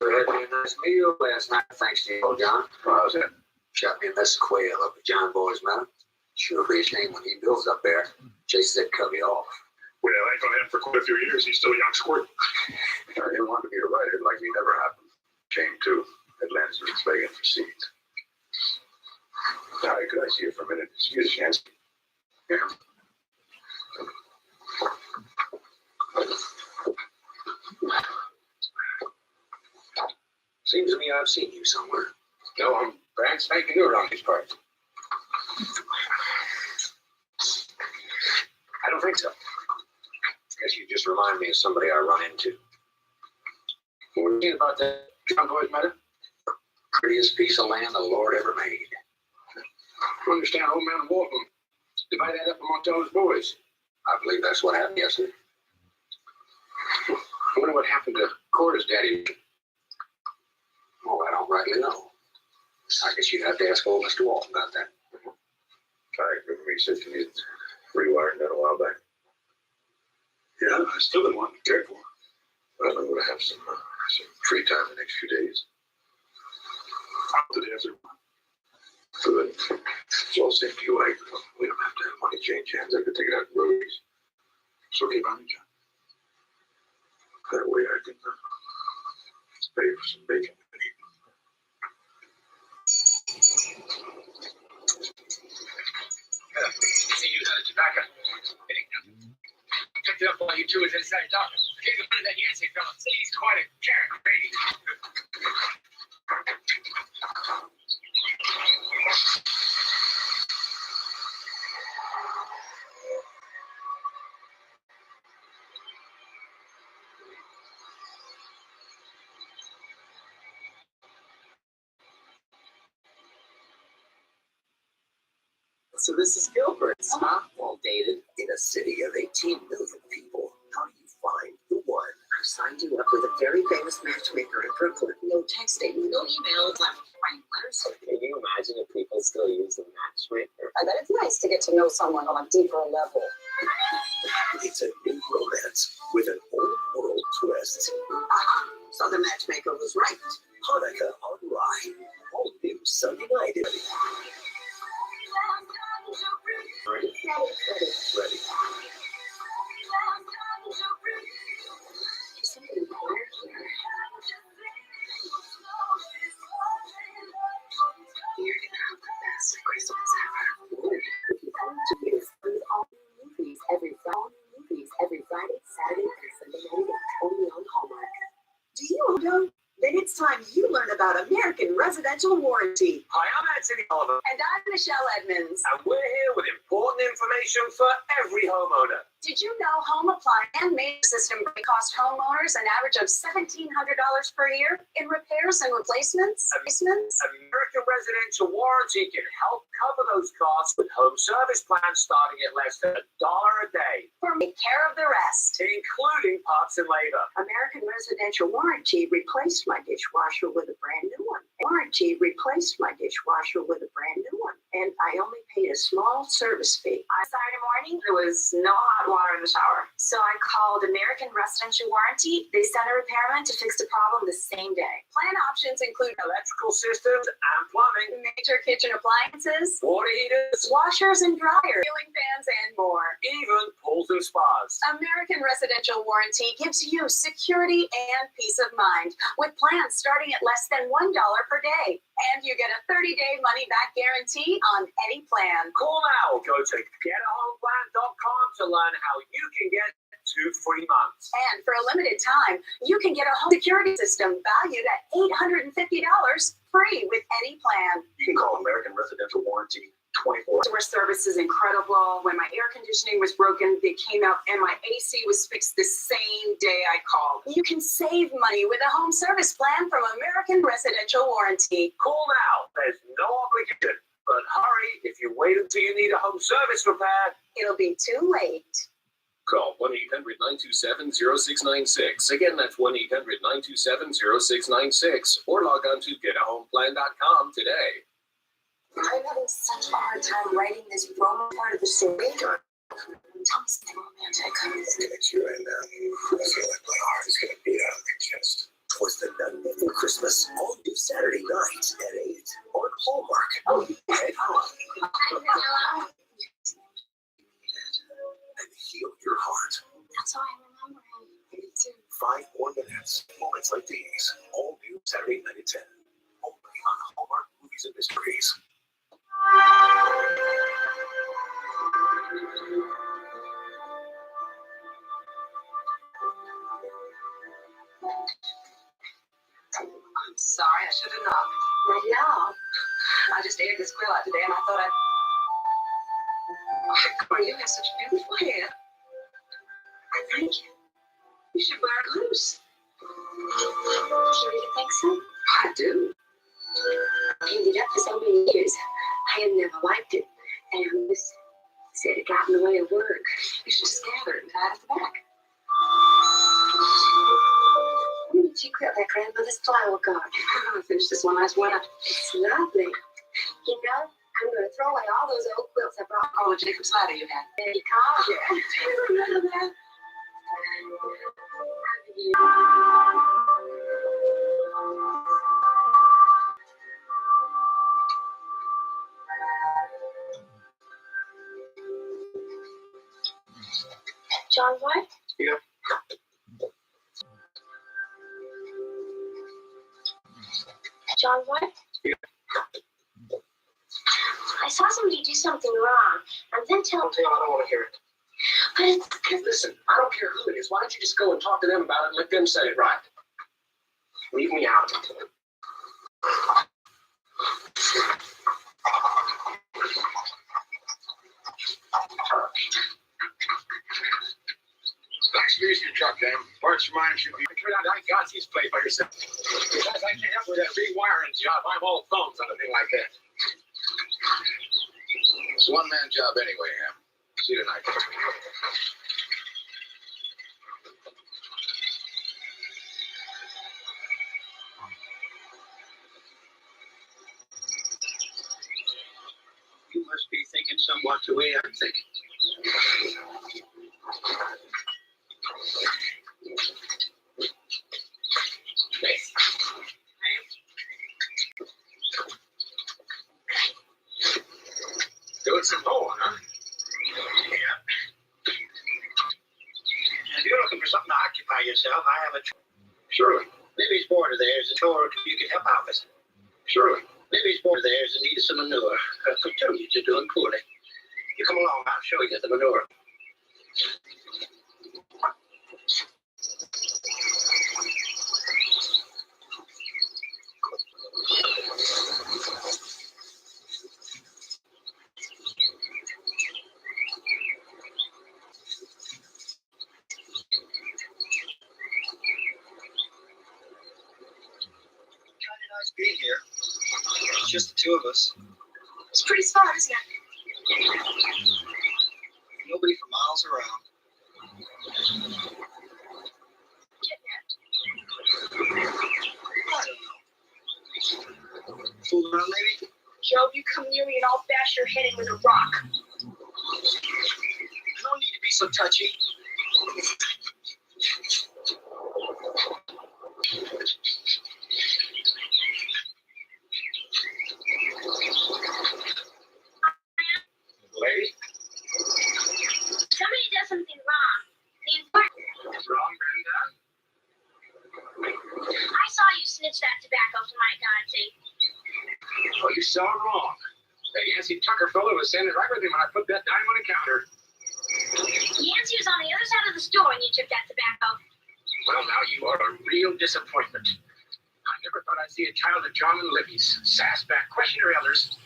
We had me a nice meal last night, thanks to you, old John. Oh, how's that? Shot me a mess of quail up at John Boy's Mountain. Sure be a shame when he builds up there. Chases that cubby off. Well, I ain't gonna have him for quite a few years. He's still a young squirt. I didn't want to be a writer like he never happened. Shame, too. Atlanta's was begging for seeds. Hi, could I see you for a minute? Excuse me, Nancy. Yeah. Seems to me I've seen you somewhere. No, I'm brand spanking new around these parts. I don't think so. Guess you just remind me of somebody I run into. What were you saying about that John Boy's Meadow? Prettiest piece of land the Lord ever made. I don't understand old man Walton. Divide that up amongst all his boys. I believe that's what happened yesterday. I wonder what happened to Cora's daddy. Oh, I don't rightly know. I guess you'd have to ask old Mr. Walton about that. I remember he said you needed rewiring that a while back. Yeah, I still been wanting to care for. Well, I'm going to have some free time the next few days. Out the desert. Good. It's all safe to you. We don't have to have money change hands. I could take it out in roadies. So keep on me, John. That way I can pay for some bacon. to his inside doctor. Take a minute, that Yancey fella. He's quite a character. So this is Gilbert's, huh? Well dated. In a city of 18 million people, how do you find the one? I've signed you up with a very famous matchmaker in Brooklyn. No texting, no emails, I'm writing letters. Can you imagine if people still use a matchmaker? I bet it's nice to get to know someone on a deeper level. It's a new romance with an old world twist. So the matchmaker was right. Hanukkah on Rye. All new Sunday night. Ready? Ready. There's something queer here. You're gonna have the best Christmas ever. Looking forward to this with all new movies every Friday, Saturday, and Sunday night, only on Hallmark. Do you know? Then it's time you learn about American Residential Warranty. Hi, I'm Anthony Oliver, And I'm Michelle Edmonds. and we're here with important information for every homeowner. Did you know home appliance and maintenance system cost homeowners an average of $1,700 per year in repairs and replacements? American Residential Warranty can help cover those costs with home service plans starting at less than $1 a day, Take care of the rest. including parts and labor. American Residential Warranty replaced my dishwasher with a brand new one. Warranty replaced my dishwasher with a brand new one. And I only paid a small service fee. Saturday morning, there was no hot water in the shower. So I called American Residential Warranty. They sent a repairman to fix the problem the same day. Plan options include Electrical systems and plumbing, major kitchen appliances, water heaters, washers and dryers, ceiling fans, and more. even pools and spas. American Residential Warranty gives you security and peace of mind with plans starting at less than $1 per day. And you get a 30-day money-back guarantee on any plan. Call now or go to getahomeplan.com to learn how you can get 2 free months. And for a limited time, you can get a home security system valued at $850 free with any plan. You can call American Residential Warranty 24. customer service is incredible. When my air conditioning was broken, they came out and my AC was fixed the same day I called. You can save money with a home service plan from American Residential Warranty. Call now. There's no obligation. But hurry, if you wait until you need a home service repair, It'll be too late. Call 1-800-927-0696. Again, that's 1-800-927-0696. Or log on to getahomeplan.com today. I'm having such a hard time writing this promo part of the story. Tell me something romantic. Looking at you right now, I feel like my heart is going to beat out of my chest. Twisted Nightmare for Christmas, all new Saturday nights at 8 on Hallmark. Oh, And heal your heart. that's all I remember him. Me too. 5 more minutes. Moments like these. All new Saturday night at 10. Only on Hallmark Movies and Mysteries. I'm sorry, I should have knocked. Not now. I just aired this quill out today and I thought I'd... Oh, Corey, you have such beautiful hair. Thank you. You should wear it loose. You really think so? I do. I pinned it up for so many years. I have never liked it. And I just said it got in the way of work. You should just gather it and tie it at the back. When did you cut that grandmother's flower garden? I'm going to finish this one last winter. It's lovely. You know, I'm going to throw away all those old quilts I brought. Oh, Jacob's ladder you had. There you called it. Do you remember that? John, what? Yeah. John, what? Yeah. I saw somebody do something wrong, and then tell I don't want to hear it. Hey, listen, I don't care who it is. Why don't you just go and talk to them about it and let them say it right? Leave me out. Thanks for using your truck, Dan. Parts for mine should be. Turn out I got these played by yourself. Besides, I can't help with that rewiring job. I'm all thumbs on a thing like that. It's a one-man job anyway, Ham. See you tonight. You must be thinking somewhat the way I'm thinking. Doing some mowing, huh? Yeah. If you're looking for something to occupy yourself, I have a Surely. Libby's border there is a chore you can help out with. Surely. Libby's border there is in need of some manure. I could tell you you're doing poorly. You come along, I'll show you the manure. Being here, it's just the two of us. It's pretty small, isn't it? Nobody for miles around. I don't know. Fool around, maybe? Joe, you come near me and I'll bash your head in with a rock. I don't need to be so touchy. Lady? Somebody does something wrong. Wrong, Brenda? I saw you snitch that tobacco from my Nazi. Oh, you saw it wrong. That Yancey Tucker fellow was standing right with him when I put that dime on the counter. Yancey was on the other side of the store when you took that tobacco. Well, now you are a real disappointment. I never thought I'd see a child of John and Libby's sass back, question their elders,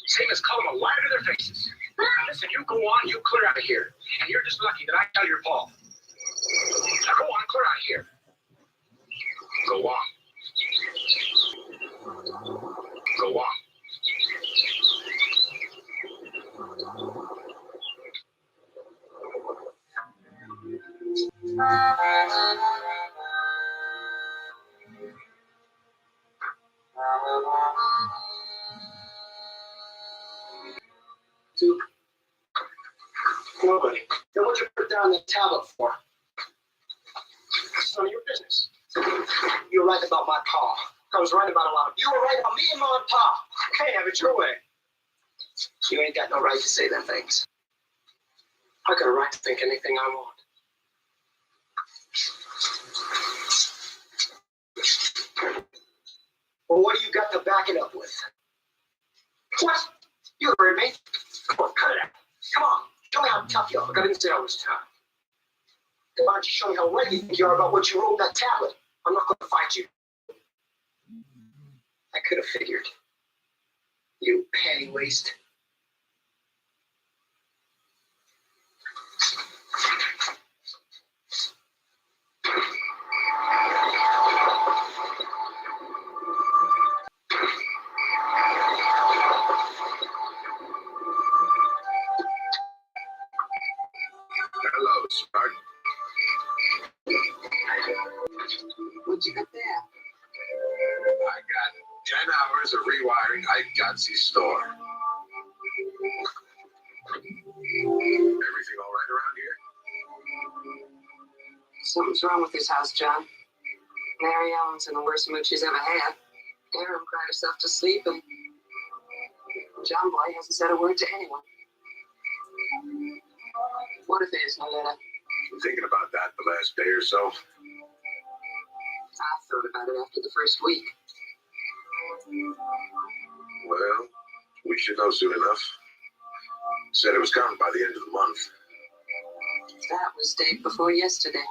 same as call them a lie to their faces. Now listen, you go on, you clear out of here. And you're just lucky that I tell your Paul. Now go on, clear out of here. Go on. Go on. Two. Nobody. Then what'd you put down the tablet for? It's none of your business. You were right about my pa. I was right about a lot of. You were right about me and Mom and Pa. Okay, have it your way. You ain't got no right to say them things. I got a right to think anything I want. Well, what do you got to back it up with? What? You heard me. Come on, cut it out. Come on, show me how tough you are. Look, I didn't say I was tough. Why don't you show me how right you think you are about what you wrote in that tablet? I'm not going to fight you. I could have figured. You panty waste. Hello, Spark. What'd you get there? I got 10 hours of rewiring Ike Johnsy's store. Everything all right around here? Something's wrong with this house, John. Mary Ellen's in the worst mood she's ever had. Erin cried herself to sleep, and John Boy hasn't said a word to anyone. What if there's no letter? Been thinking about that the last day or so. I thought about it after the first week. Well, we should know soon enough. Said it was coming by the end of the month. That was day before yesterday.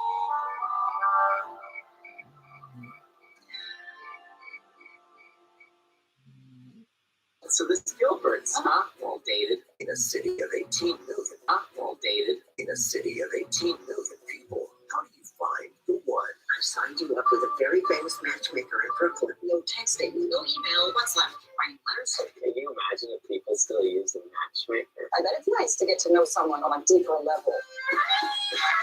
So this is Gilbert's, huh? Well dated in a city of 18 million. Well dated in a city of 18 million people. How do you find the one? I've signed you up with a very famous matchmaker in Brooklyn. No texting, no email. What's left? Writing letters? Can you imagine if people still use the matchmaker? I bet it's nice to get to know someone on a deeper level.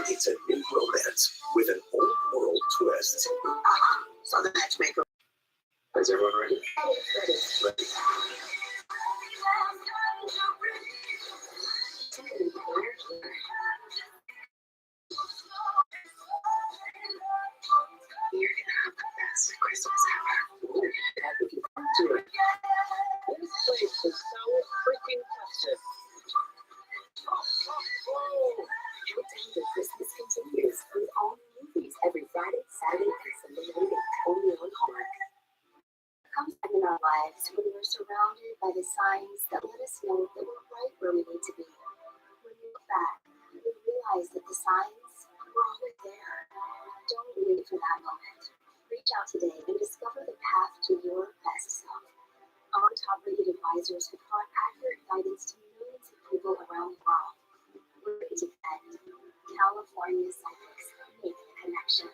It's a new romance with an old world twist. So the matchmaker. Is everyone ready? Ready. You're gonna have the best Christmas ever. Dad, looking forward to it. This place is so freaking festive. Every time the Christmas continues with all new movies every Friday, Saturday, and Sunday night, only on Hallmark. Comes in our lives when we're surrounded by the signs that let us know that we're right where we need to be. When we look back, we realize that the signs were always there. Don't wait for that moment. Reach out today and discover the path to your best self. Our top-rated advisors have brought accurate guidance to millions of people around the world. We're independent. California Psychics make the connection.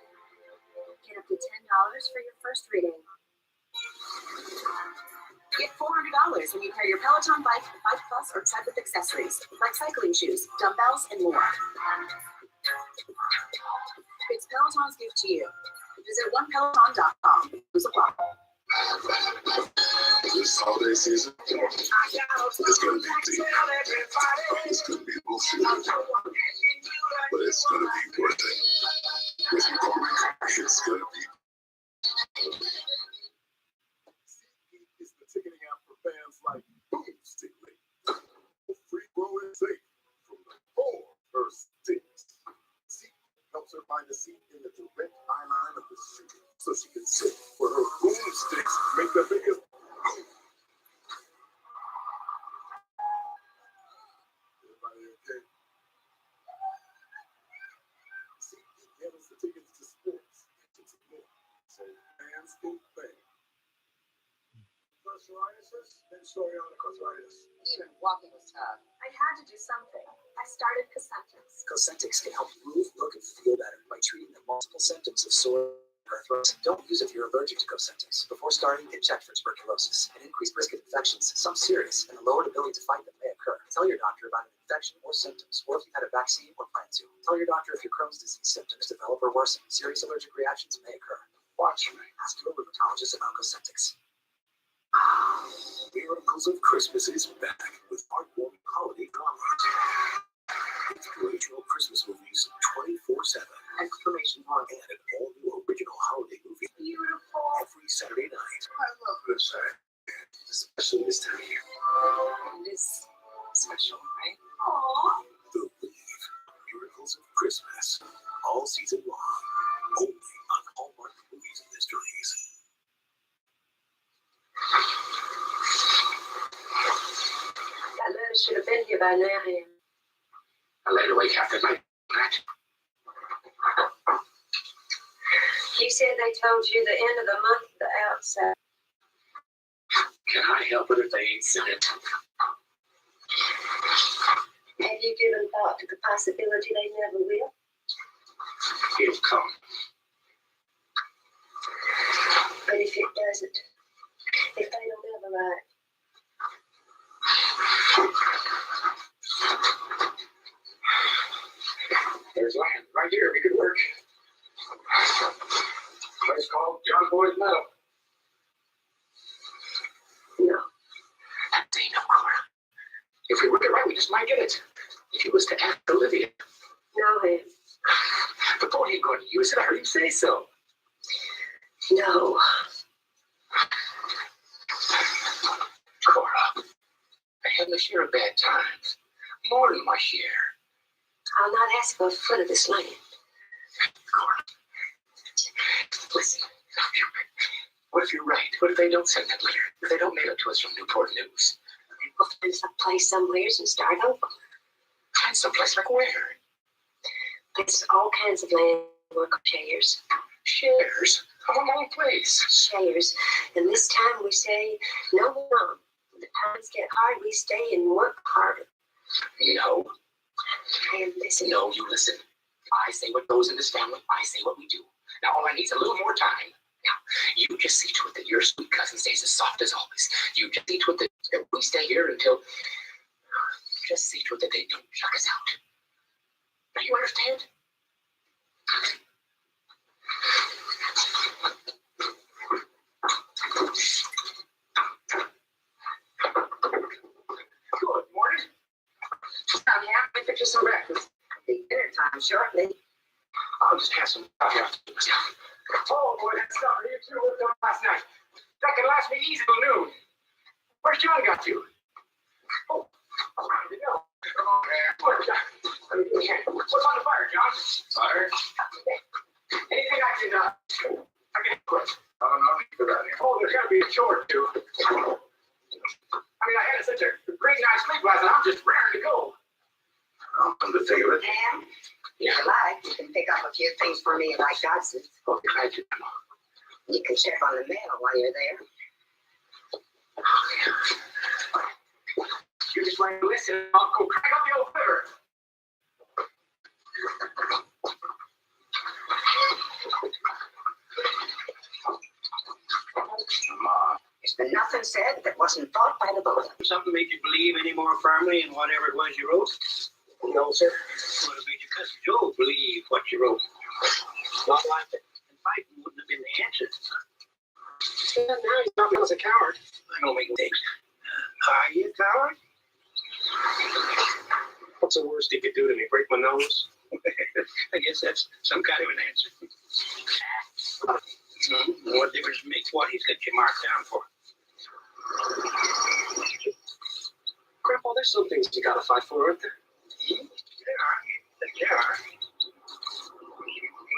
Get up to $10 for your first reading. Get $400 when you pair your Peloton Bike, Bike Plus, or Tread with accessories, like cycling shoes, dumbbells, and more. It's Peloton's gift to you. Visit onepeloton.com. Use a block. This holiday season, it's gonna be deep. It's gonna be emotional, but it's gonna be worth it. With McCormick, it's gonna be. It's the ticketing app for fans like Boomstickly. Free rolling safe from the 4 first sticks. Seat helps her find a seat in the direct eye line of the shoe so she can sit where her boomsticks make the biggest boom. Everybody okay? See, give us the tickets to sports. It's more. So fans can fan. Psoriasis and psoriatic arthritis. Even walking was tough. I had to do something. I started Cosentyx. Cosentyx can help move, look, and feel better by treating the multiple symptoms of psoriasis and arthritis. Don't use if you're allergic to Cosentyx. Before starting, get checked for tuberculosis. An increased risk of infections, some serious, and a lowered ability to fight them may occur. Tell your doctor about an infection or symptoms, or if you've had a vaccine or plan to. Tell your doctor if your Crohn's disease symptoms develop or worsen. Serious allergic reactions may occur. Watch me. Ask your rheumatologist about Cosentyx. Miracles of Christmas is back with heartwarming holiday dramas. Inspirational Christmas movies 24/7. Exclamation mark. And an all-new original holiday movie Beautiful. every Saturday night. I love this thing. Especially this time of year. It is special, right? Aww. Believe Miracles of Christmas all season long. Only on Hallmark Movies and Mysteries. That letter should have been here by now. I laid awake half the night. You said they told you the end of the month at the outset. Can I help it if they ain't sent it? Have you given thought to the possibility they never will? It'll come. But if it doesn't, if they don't ever write, There's land right here. We could work. Place called John Boy's Meadow. no. That ain't no corner. If we work it right, we just might get it. If he was to ask Olivia. No, Ham. But boy, ain't going to use it. I heard him say so. No. Cora, I had my share of bad times. More than my share. I'll not ask for a foot of this land. Cora, listen. What if you're right? What if they don't send that letter? If they don't mail it to us from Newport News? We'll find some place somewhere and start over. Find someplace like where? It's all kinds of land work on shares. Shares? Of a wrong place. Shares. And this time we say, no, no. The times get hard, we stay and work harder. No. And listen. No, you listen. I say what goes in this family. I say what we do. Now, all I need is a little more time. Now, you just see to it that your sweet cousin stays as soft as always. You just see to it that we stay here until... Just see to it that they don't chuck us out. Now, you understand? Good morning. I'm happy to fix you some breakfast. It'll be dinner time shortly. I'll just have some coffee after myself. Oh, boy, that stuff you two worked on last night. That could last me easy till noon. Where's John got to? Oh, I didn't know. What's on the fire, John? Fire? Anything I can put? I don't know. Oh, there's got to be a chore, too. I mean, I had such a great night's sleep last night. I'm just raring to go. I'll come to think of it. Pam, if you like, you can pick up a few things for me at my Godson's. Oh, thank you. You can check on the mail while you're there. You just want to listen. I'll go crank up the old river. There's been nothing said that wasn't thought by the both. Something made you believe any more firmly in whatever it was you wrote? No, sir. Would have made your cousin Joe believe what you wrote. Not like it. And fighting wouldn't have been the answer. Yeah, now he's not as a coward. I don't make mistakes. Are you a coward? What's the worst he could do to me? Break my nose? I guess that's some kind of an answer. What difference makes what he's got you marked down for? Grandpa, there's some things you gotta fight for, aren't there? There are.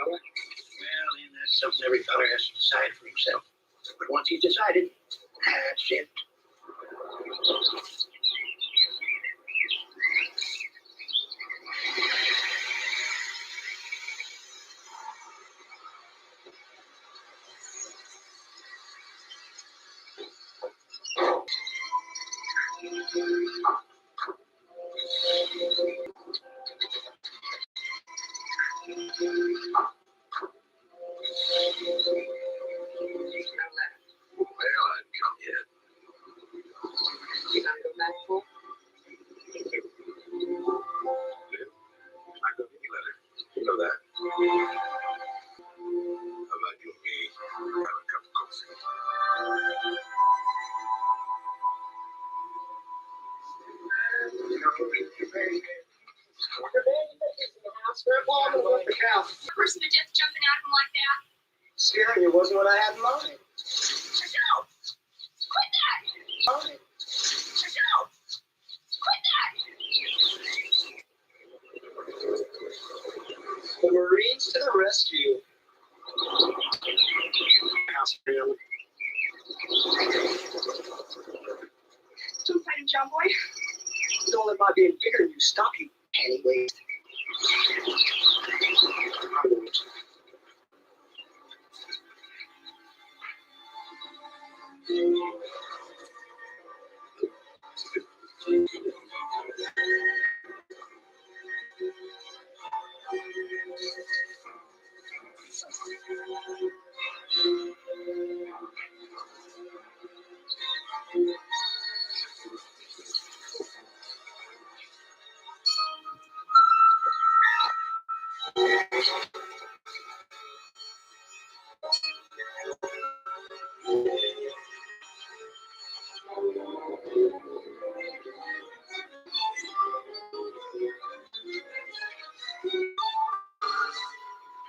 Well, then that's something every fella has to decide for himself. But once he's decided, that's it. Well, I hadn't come yet. You gonna go back for? I got any letter. You know that. How about you and me have a cup of coffee? Person to death jumping out of him like that. Scaring you wasn't what I had in mind. No! Quit that! No! Quit that! The Marines to the rescue. House family. Don't fight him, John Boy. Don't let my being bigger than you stop you, penny waste. I won't.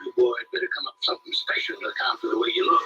You boy better come up with something special to account for the way you look.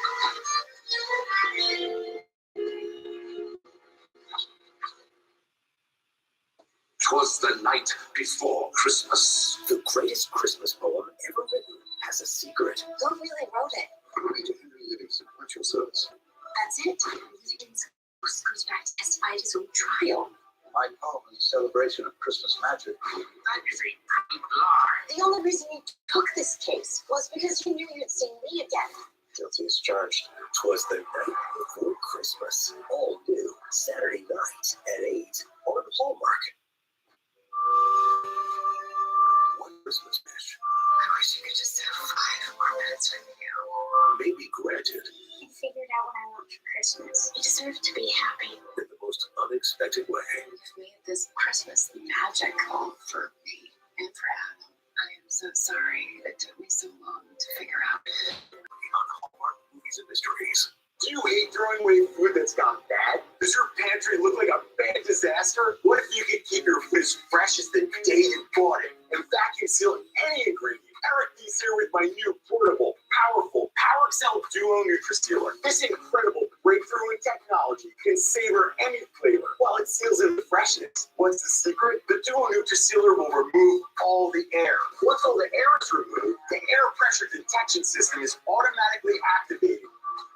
'Twas the night before Christmas. The greatest Christmas poem ever written has a secret. Who really wrote it? According to Henry Livingston, watch yourselves. That's it. Livingston goes back to testify at his own trial. My poem is celebration of Christmas magic. That is a pretty lie. The only reason you took this case was because you knew you'd see me again. Guilty as charged. 'Twas the night before Christmas. All new Saturday night at 8 on Hallmark. One Christmas wish I wish you could just have 5 more minutes with you. may be granted I figured out what I want for Christmas. You deserve to be happy. in the most unexpected way. You've made this Christmas magical for me and for Adam. I am so sorry it took me so long to figure out. On Hallmark Movies and Mysteries. Do you hate throwing away food that's gone bad? Does your pantry look like a bad disaster? What if you could keep your food as fresh as the day you bought it and vacuum seal any ingredient? Eric D's here with my new portable, powerful PowerXL Duo NutriSealer. This incredible breakthrough in technology can savor any flavor while it seals in freshness. What's the secret? The Duo NutriSealer will remove all the air. Once all the air is removed, the air pressure detection system is automatically activated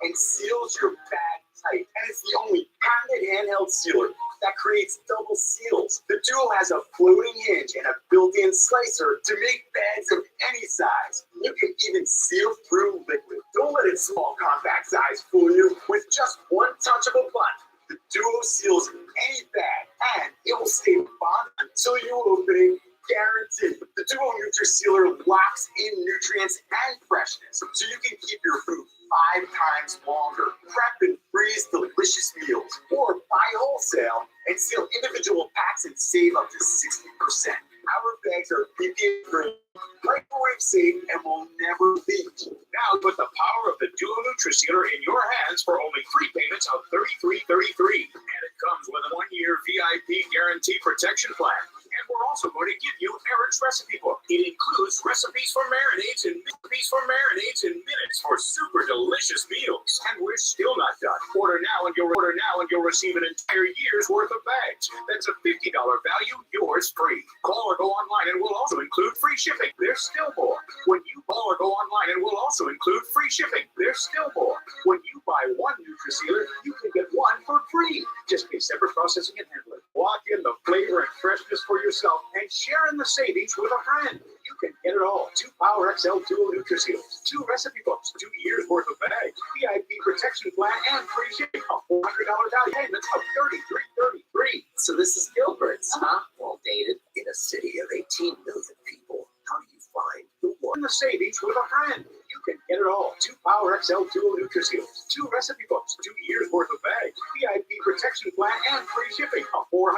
and seals your bag tight. And it's the only patented handheld sealer that creates double seals. The Duo has a floating hinge and a built-in slicer to make bags of any size. You can even seal through liquid. Don't let its small compact size fool you. With just one touch of a button, the Duo seals any bag and it will stay bonded until you open it. Guaranteed. The Duo NutriSealer locks in nutrients and freshness so you can keep your food 5 times longer. Prep and freeze delicious meals or buy wholesale and seal individual packs and save up to 60%. Our bags are BPA free, microwave safe, and will never leak. Now put the power of the Duo NutriSealer in your hands for only 3 payments of $33.33. And it comes with a 1-year VIP guarantee protection plan. And we're also going to give you Eric's recipe book. It includes recipes for marinades and minutes for super delicious meals. And we're still not done. Order now and you'll receive an entire year's worth of bags. That's a $50 value, yours free. Call or go online and we'll also include free shipping. There's still more. When you call or go online and we'll also include free shipping. There's still more. When you buy 1 NutriSealer, you can get 1 for free. Just pay separate processing and handling. Lock in the flavor and freshness for yourself and share in the savings with a friend. You can get it all. 2 PowerXL Duo NutriSealers, 2 recipe books, 2 years worth of bags, VIP protection plan, and free shipping. A $400 value payment of $33.33. So this is Gilbert's, huh? Well dated. In a city of 18 million people, how do you find the one? In the savings with a friend. You can get it all. 2 PowerXL Duo NutriSealers, 2 recipe books, 2 years worth of bags, VIP protection plan, and free shipping. A $400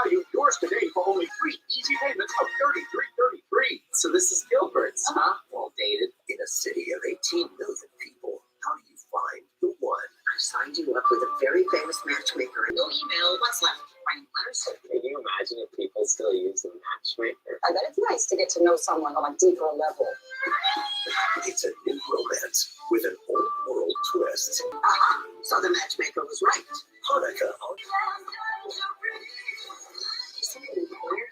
value, yours today for only 3 easy payments of $33.33. So this is Gilbert's, huh? Well dated. In a city of 18 million people, how do you find the one? I've signed you up with a very famous matchmaker. No email. What's left? Writing letters. Can you imagine if people still use a matchmaker? I bet it's nice to get to know someone on a deeper level. It's a new romance with an old world twist. So the matchmaker was right. Hanukkah. Somebody here.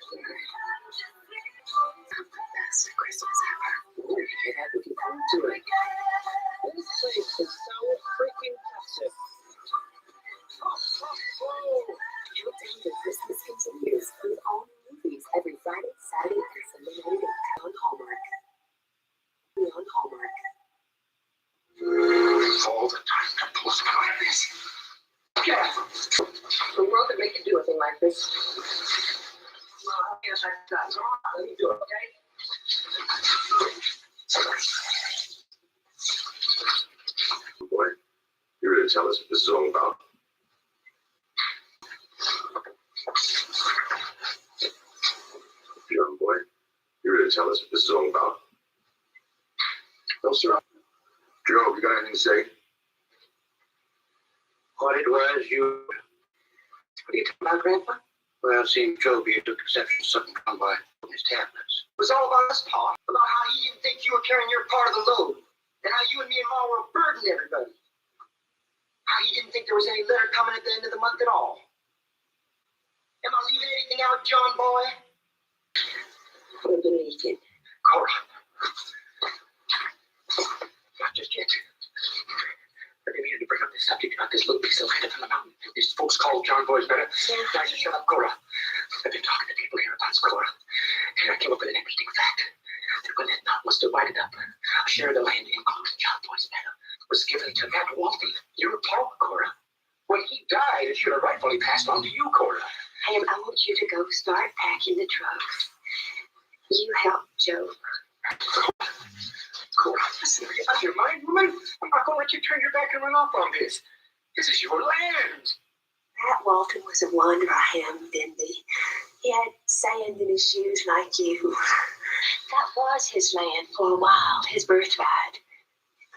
The best Christmas ever. It had to be fun to it. This place is so freaking festive. Countdown to Christmas continues with all new movies every Friday, Saturday, and Sunday night on Hallmark. On Hallmark. All the time people is going to this. Yeah. The world could make you do a thing like this. Well, I guess I got some. Let me do it, okay? Boy, you're going to tell us what this is all about? Young boy, you're going to tell us what this is all about? No, sir. Joe, you got anything to say? What it was, you... What are you talking about, Grandpa? Well, seeing Joby took exception to something come by on his tablets. It was all about us, Pa. About how he didn't think you were carrying your part of the load. And how you and me and Ma were a burden to everybody. How he didn't think there was any letter coming at the end of the month at all. Am I leaving anything out, John boy? What did he get? Cora. Not just yet. I've been meaning to bring up this subject about this little piece of land up on the mountain. These folks called John Boy's better. I just shut up, Cora. I've been on to you, Cora. Ham, I want you to go start packing the trucks. You help Joe. Cora, listen, are you out of your mind, woman? I'm not going to let you turn your back and run off on this. This is your land. That Walton was a wonder, Ham, didn't he? He had sand in his shoes like you. That was his land for a while, his birthright.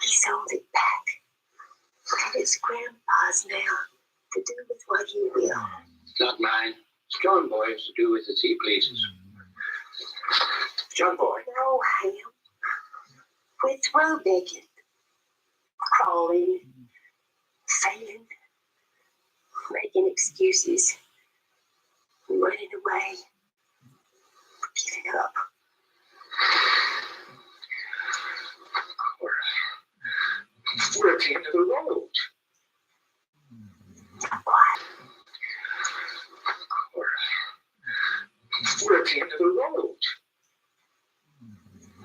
He sold it back. And it's Grandpa's now, to do with what he will. It's not mine. It's John Boy's to do with as he pleases. John Boy. No, Ham. We're through begging, crawling, failing, making excuses, running away, giving up. We're at the end of the road. We're at the end of the road.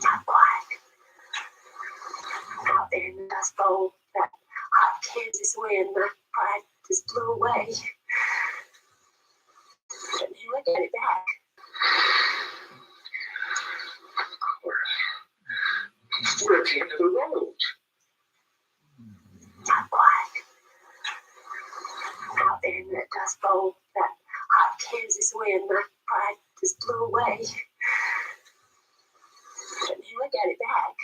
Not quite. Out there in the dust bowl, that hot Kansas wind, my pride just blew away. But now I got it back. We're at the end of the road. Not quite. Out there in that dust bowl, that hot Kansas wind, my pride just blew away. But now I got it back.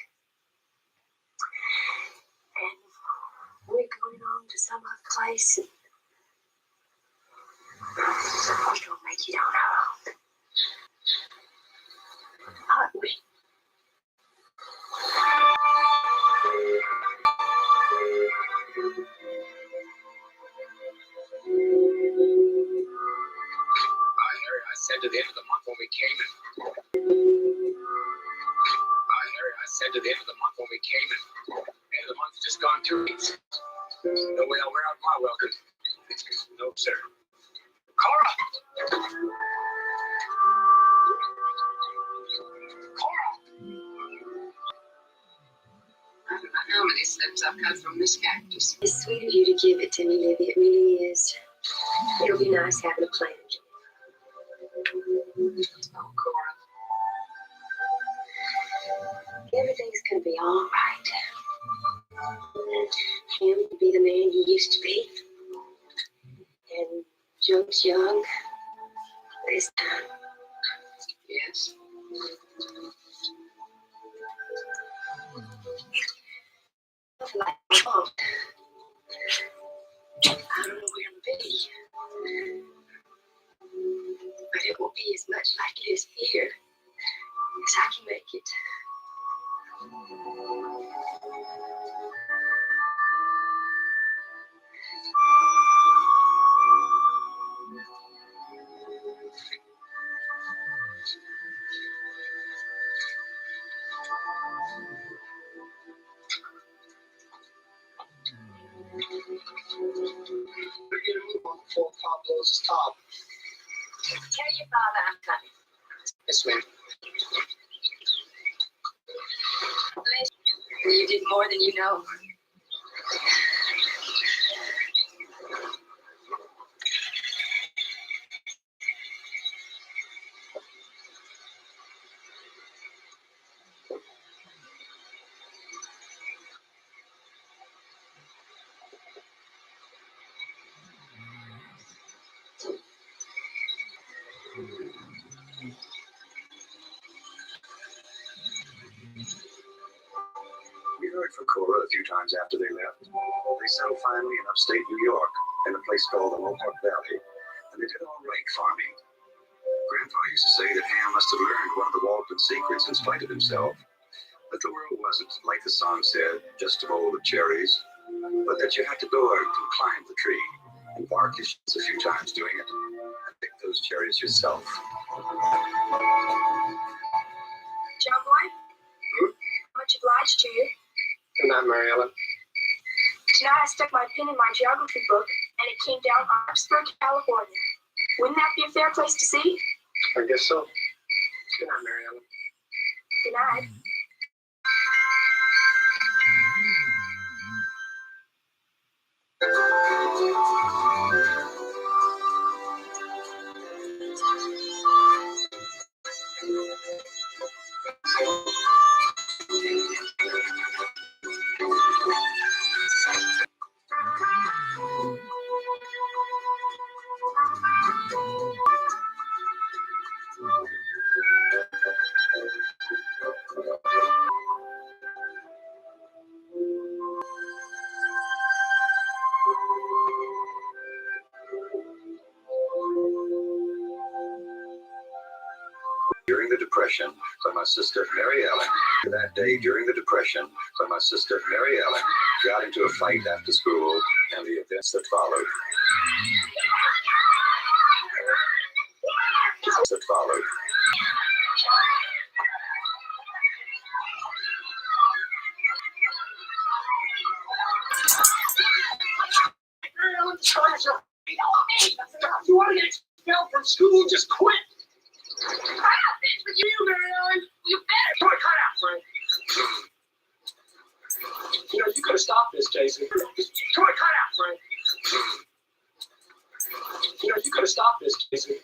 And we're going on to some other place. And we're going to make it on our own. Aren't we? I said to the end of the month when we came in. Harry, I said to the end of the month when we came in. End of the month's just gone 2 weeks. No way I'll wear out my welcome. No, sir. Cora! Cora! I don't know how many slips I've cut from this cactus. It's sweet of you to give it to me, Libby. It really is. It'll be nice having a plan. Oh, Cora. Everything's gonna be all right. Him will be the man he used to be. And Joe's young this time. Yes. Like oh, I don't know where I'm be. But it won't be as much like it is here as I can make it. Better get a move on before Pop blows his top. Tell your father I'm coming. Yes, ma'am. You did more than you know. We heard from Cora a few times after they left. They settled finally in upstate New York in a place called the Mohawk Valley, and they did all right farming. Grandpa used to say that Ham must have learned one of the Walton secrets in spite of himself, that the world wasn't, like the song said, just a bowl of cherries, but that you had to go out and climb the tree and bark your shins a few times doing it and pick those cherries yourself. John Boy? Much obliged to you. Good night, Mary Ellen. Tonight I stuck my pin in my geography book and it came down on Harrisburg, California. Wouldn't that be a fair place to see? I guess so. Good night, Mary Ellen. Good night. the Depression by my sister Mary Ellen. That day during the Depression by my sister Mary Ellen got into a fight after school and the events that followed. You want to get expelled from school? Just quit. I got things with you, Marion. You better. Boy, cut out, Frank. You know, you could have stopped this, Jason. Boy, cut out, Frank. You know, you could have stopped this, Jason.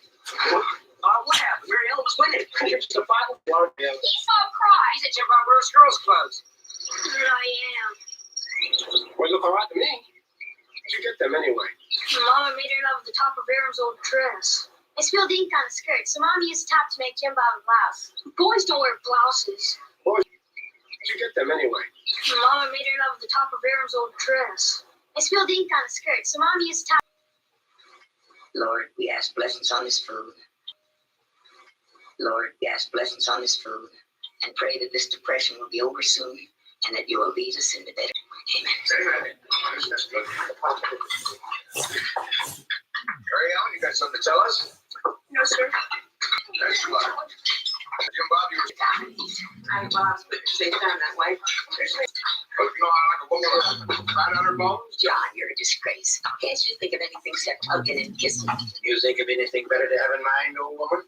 What happened? Mary Ellen was winning. It's just a final blow. He's so cries at your Barbaros Girls Clubs. Here I am. Well, you look all right to me. Did you get them anyway? Mama made her love the top of Aaron's old dress. I spilled ink on the skirt, so Mom used top to make Jim have a blouse. Boys don't wear blouses. Boys, did you get them anyway? Mama made her love the top of Aaron's old dress. I spilled ink on the skirt, so Mom used top. Lord, we ask blessings on this food. Lord, we ask blessings on this food and pray that this depression will be over soon and that you will lead us into better. Amen. That's good. Mary Ellen, you got something to tell us? No, sir. Thanks a lot. Jim Bob, you were... Well, I was put to say down that way. But you know how like a woman right on her bones? John, you're a disgrace. Can't you think of anything except hugging and kissing? You think of anything better to have in mind, old woman?